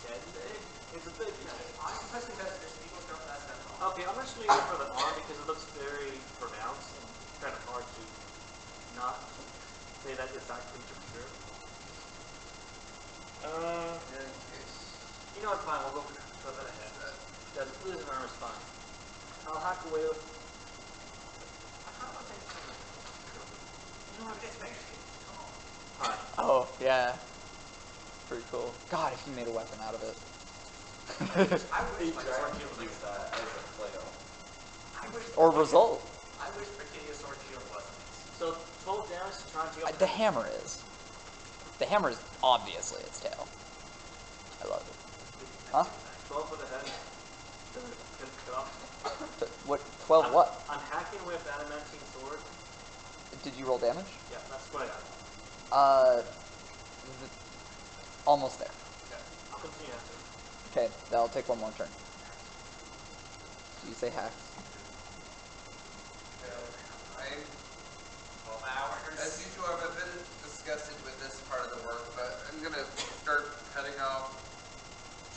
10 big? It's a big thing. I'm personally best if people don't pass that on. Okay, I'm actually going for the arm because it looks very pronounced and kind of hard to not say that exact creature for sure. In case. You know what, fine, we'll go for that ahead. Because it is an armor spine. I'll hack away with... How about they just you know what, it's makes it. Come on. Alright. Oh, yeah. Pretty cool. God, if you made a weapon out of it. I wish my sword shield was Use that as a flail. I wish Or result. I wish Brigadier sword shield wasn't. So, 12 damage to try and take off The hammer is. The hammer is obviously its tail. I love it. Huh? 12 for the head. Can cut off. What? 12 what? I'm hacking with adamantine sword. Did you roll damage? Yeah, that's what I got. Almost there. Okay. I'll continue after. Okay, that'll take one more turn. Do you say hacks? I, 12 hours. as usual, I'm a bit disgusted with this part of the work, but I'm gonna start cutting off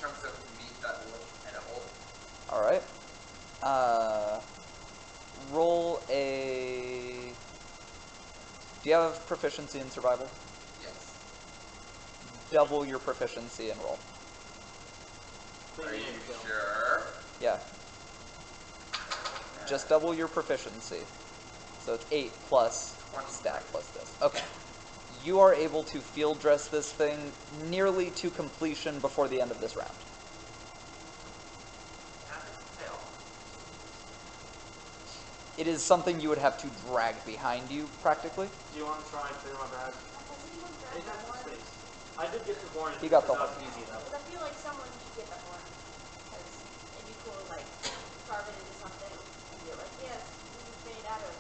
chunks of meat that look edible. Alright. Roll a... Do you have proficiency in survival? Yes. Double your proficiency in roll. Are you sure? Yeah. Just double your proficiency. So it's 8 plus stat plus this. Okay. You are able to field dress this thing nearly to completion before the end of this round. It is something you would have to drag behind you, practically. Do you want to try and clear my bag? Has anyone grabbed It the has some horn? space. I did get the horn. He got the that was horn. easy enough. Because I feel like someone should get the horn. Because it'd be cool to, like, carve it into something and be like, yes, this is made out of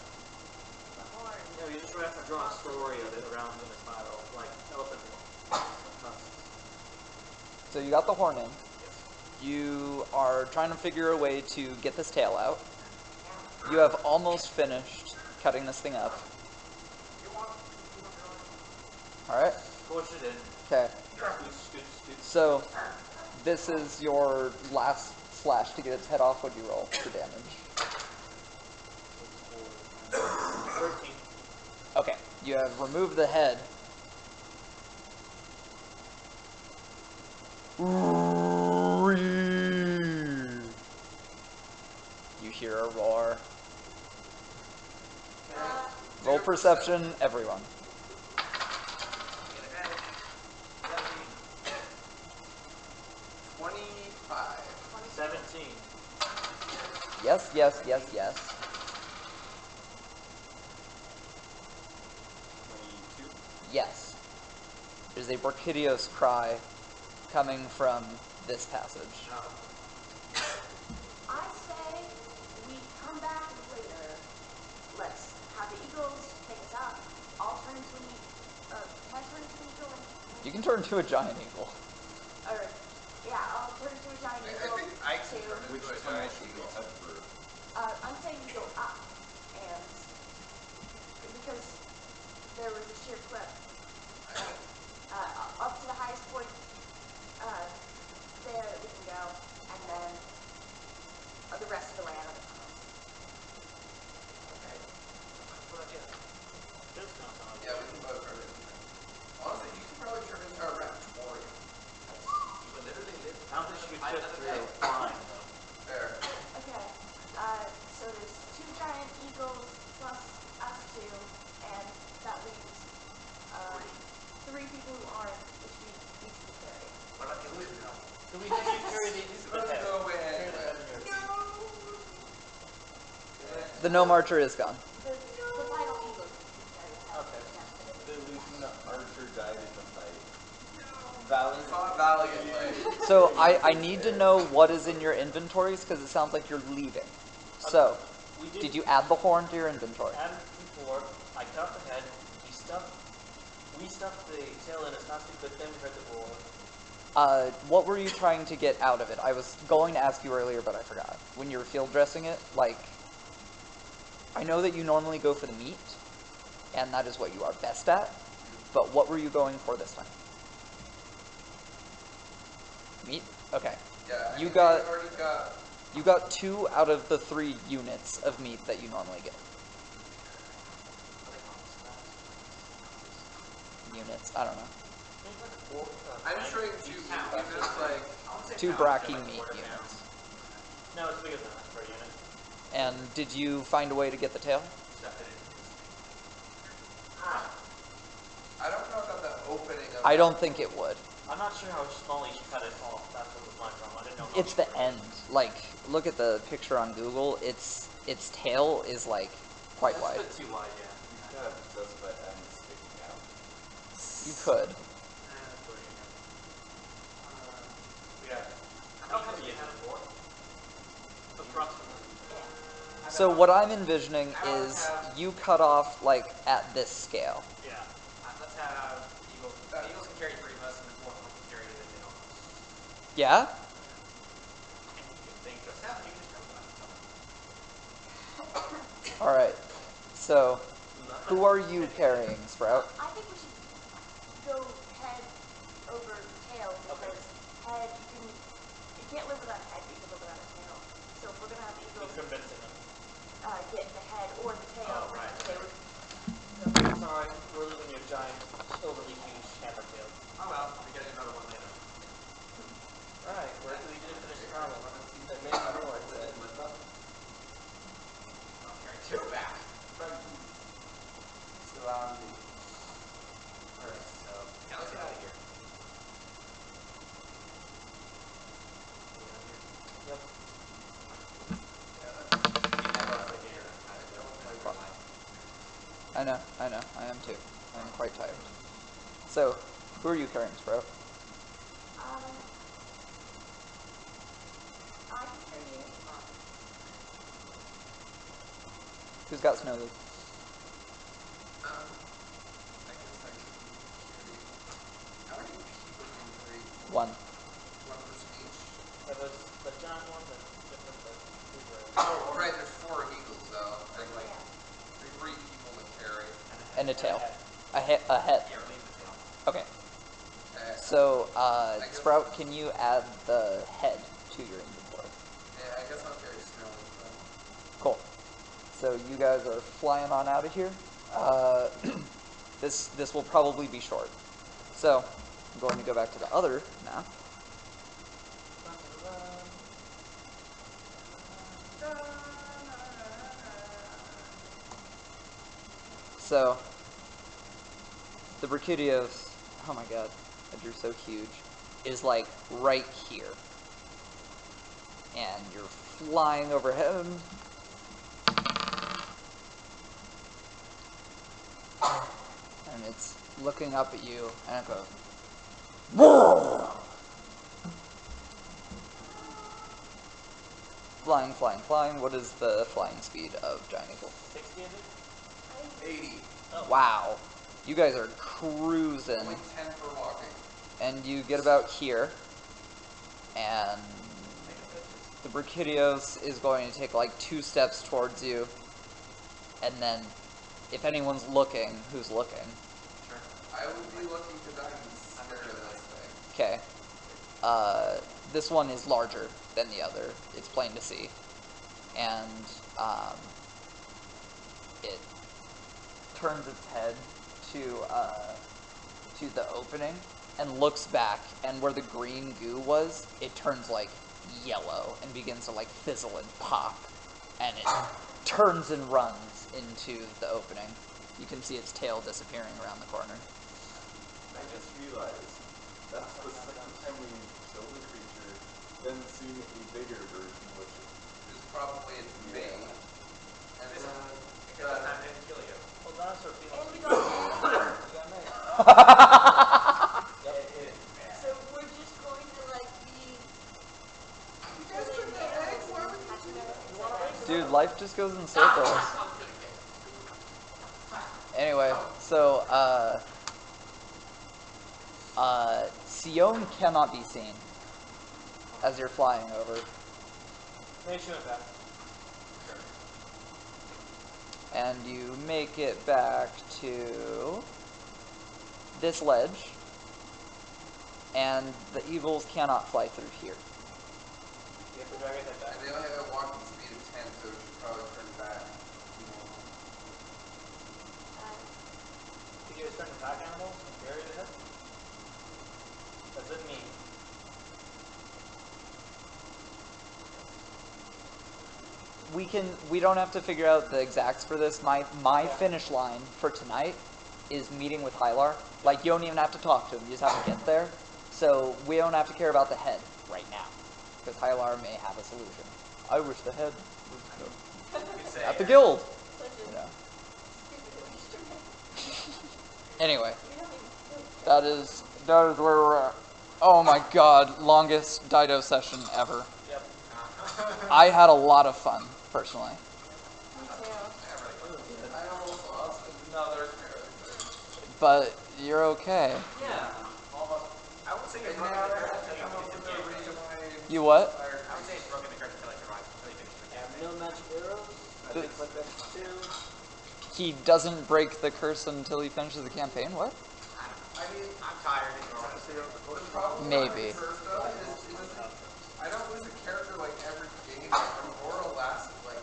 the horn. Yeah, you just have to draw a story of it around in a spiral, like elephant tusks. So you got the horn in. Yes. You are trying to figure a way to get this tail out. You have almost finished cutting this thing up. Alright. Push it in. Okay. Scoot, scoot, scoot. So, this is your last slash to get its head off. What'd you roll for damage? 13. Okay. You have removed the head. You hear a roar. Roll perception, everyone. 25. 17. Yes, yes, yes, yes. 22. Yes. There's a Brachydios cry coming from this passage. I say we come back later. Let's have the eagles take us out. I'll turn into an eagle. Or can I turn into an eagle? You can turn into a giant eagle. Or, yeah, I'll turn into a giant to. Which giant eagle had bird? I'm saying you go up, and because there was a sheer cliff, up to the highest point there that we can go, and then the rest of the way out of the tunnels. Okay. Good idea. This sounds like Yeah, we can both turn into things. Honestly, you can probably turn into a raptorium. You will literally live. I don't think you could fight fit another through day. flying though. Fair. Okay, so there's 2 giant eagles plus us 2, and that leaves 3 people who aren't, which we each can carry. What about the illusion now? Do we think you carry the He's supposed to head? go away Carry the anyway. head in your feet. The gnome archer is gone. The final eagle can carry the head. Okay. The illusion archer died in the fight. Valiant. Fought valiantly. So I need to know what is in your inventories because it sounds like you're leaving. So, We did you add the horn to your inventory? added before? I cut off the head. We stuffed the tail in as fast as we could. Then we heard the roar. What were you trying to get out of it? I was going to ask you earlier, but I forgot. When you were field dressing it, like, I know that you normally go for the meat, and that is what you are best at, but what were you going for this time? Meat? Okay. Yeah, You I got- already got. You got 2 out of the 3 units of meat that you normally get. Units, I don't know. I'm just trying to units like. 2 bracky meat units. No, it's bigger than that per unit. And did you find a way to get the tail? I don't know about the opening of. I don't think it would. I'm not sure how small you should cut it off. That's what was my problem. I didn't know. How It's the end. Like, look at the picture on Google. Its tail is like quite That's wide. a bit too wide, yeah. You could have just by end sticking out. You could. That's what you have. Yeah. How many you had it for? approximately. So what I'm envisioning is you cut off like at this scale. Yeah. Let's have eagles. Eagles can carry 3 of us, and the 4th one can carry the tail. Yeah? Just have you can just go. All right. So who are you carrying, Sprout? I think we should go head over tail because head you can't live without a head, you can live without a tail. So if we're gonna have eagles Convincing them. get the head or the tail, Oh, right. they would. Sorry, we're losing your giant, overly huge hammer tail. Oh well, we get another one later. Alright, we didn't finish the problem. They made more, it said. I'll carry 2 back. Surrounding. Alright, so yeah, let's get out of here. Yep. I know. I am too. I'm quite tired. So who are you carrying, Sprout? I can carry you. Who's got snow boots? I guess I could carry. How many people can you carry? 1. 1 person each? There was the giant one, the different, the blueberry. Oh, right. There's 4 eagles though. There's like Yeah. 3 people to carry. And a tail. A head. Yeah, we're leaving the tail. Okay. Okay. So guess- Sprout, can you add the head to your inventory? Yeah, I guess I'll carry Snowman then. Cool. So you guys are flying on out of here. This will probably be short. So I'm going to go back to the other map. So the Mercudios, oh my god, I drew so huge, is like right here. And you're flying overhead. And it's looking up at you, and it goes, "Whoa!" Flying, flying, flying. What is the flying speed of Giant Eagle? 60, I think? 80. Wow. You guys are cruising. Only 10 for walking. And you get about here, and The Brachydios is going to take like 2 steps towards you, and then if anyone's looking, who's looking? Sure. I would be looking to try and scare this thing. Okay. This one is larger than the other. It's plain to see. And it turns its head to the opening and looks back, and where the green goo was, it turns like yellow and begins to like fizzle and pop, and it turns and runs into the opening. You can see its tail disappearing around the corner. I just realized that's the second time we killed a creature, then seen a bigger version, which It's probably its mate. And Because this time I didn't kill you. Well, dinosaur And females. we got You got me. So we're just going to like be killing animals and hatching our eggs. Dude, life just goes in circles. Anyway, so Sion cannot be seen as you're flying over. Make sure back. And you make it back to this ledge, and the eagles cannot fly through here. You have to drag it head back. And they only have a walking speed of 10, so we should probably turn back. Did you guys turn to pack animals and bury the head? Does it mean? We don't have to figure out the exacts for this. My finish line for tonight is meeting with Hylar. Like, you don't even have to talk to him, you just have to get there. So we don't have to care about the head right now, because Hylar may have a solution. I wish the head was at the guild. You know. Anyway, that is where we're at. Oh my god, longest DIDO session ever. Yep. I had a lot of fun, personally. I almost lost another character. But you're okay. Yeah. Almost. I would say you're broken the curse until you finish the campaign. You what? I would say it's broken the curse until you finish the campaign. No magic arrows. I think like that too. He doesn't break the curse until he finishes the campaign? What? I mean, I'm tired. The problem Maybe. with my curse though is I don't lose a character like every game. Aurora lasted like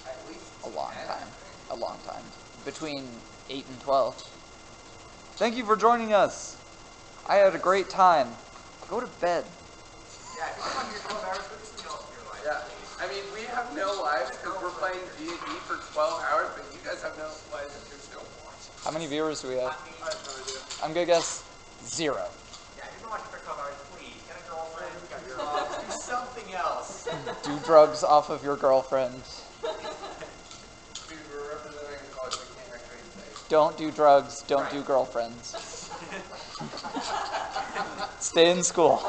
at least A long 10, time. I think. A long time. Between 8 and 12. Thank you for joining us. I had a great time. Go to bed. Yeah, if you come on here 12 hours, go do something else in your life. Yeah, I mean, we have no lives because we're playing D&D for 12 hours, but you guys have no lives if you're still watching. How many viewers do we have? I have no idea. I'm gonna guess 0. Yeah, if you've been watching for 12 hours, please, get a girlfriend, get your dogs, do something else. Do drugs off of your girlfriend. We were representing a college, we can't actually say. Don't do drugs. Don't do girlfriends. Stay in school.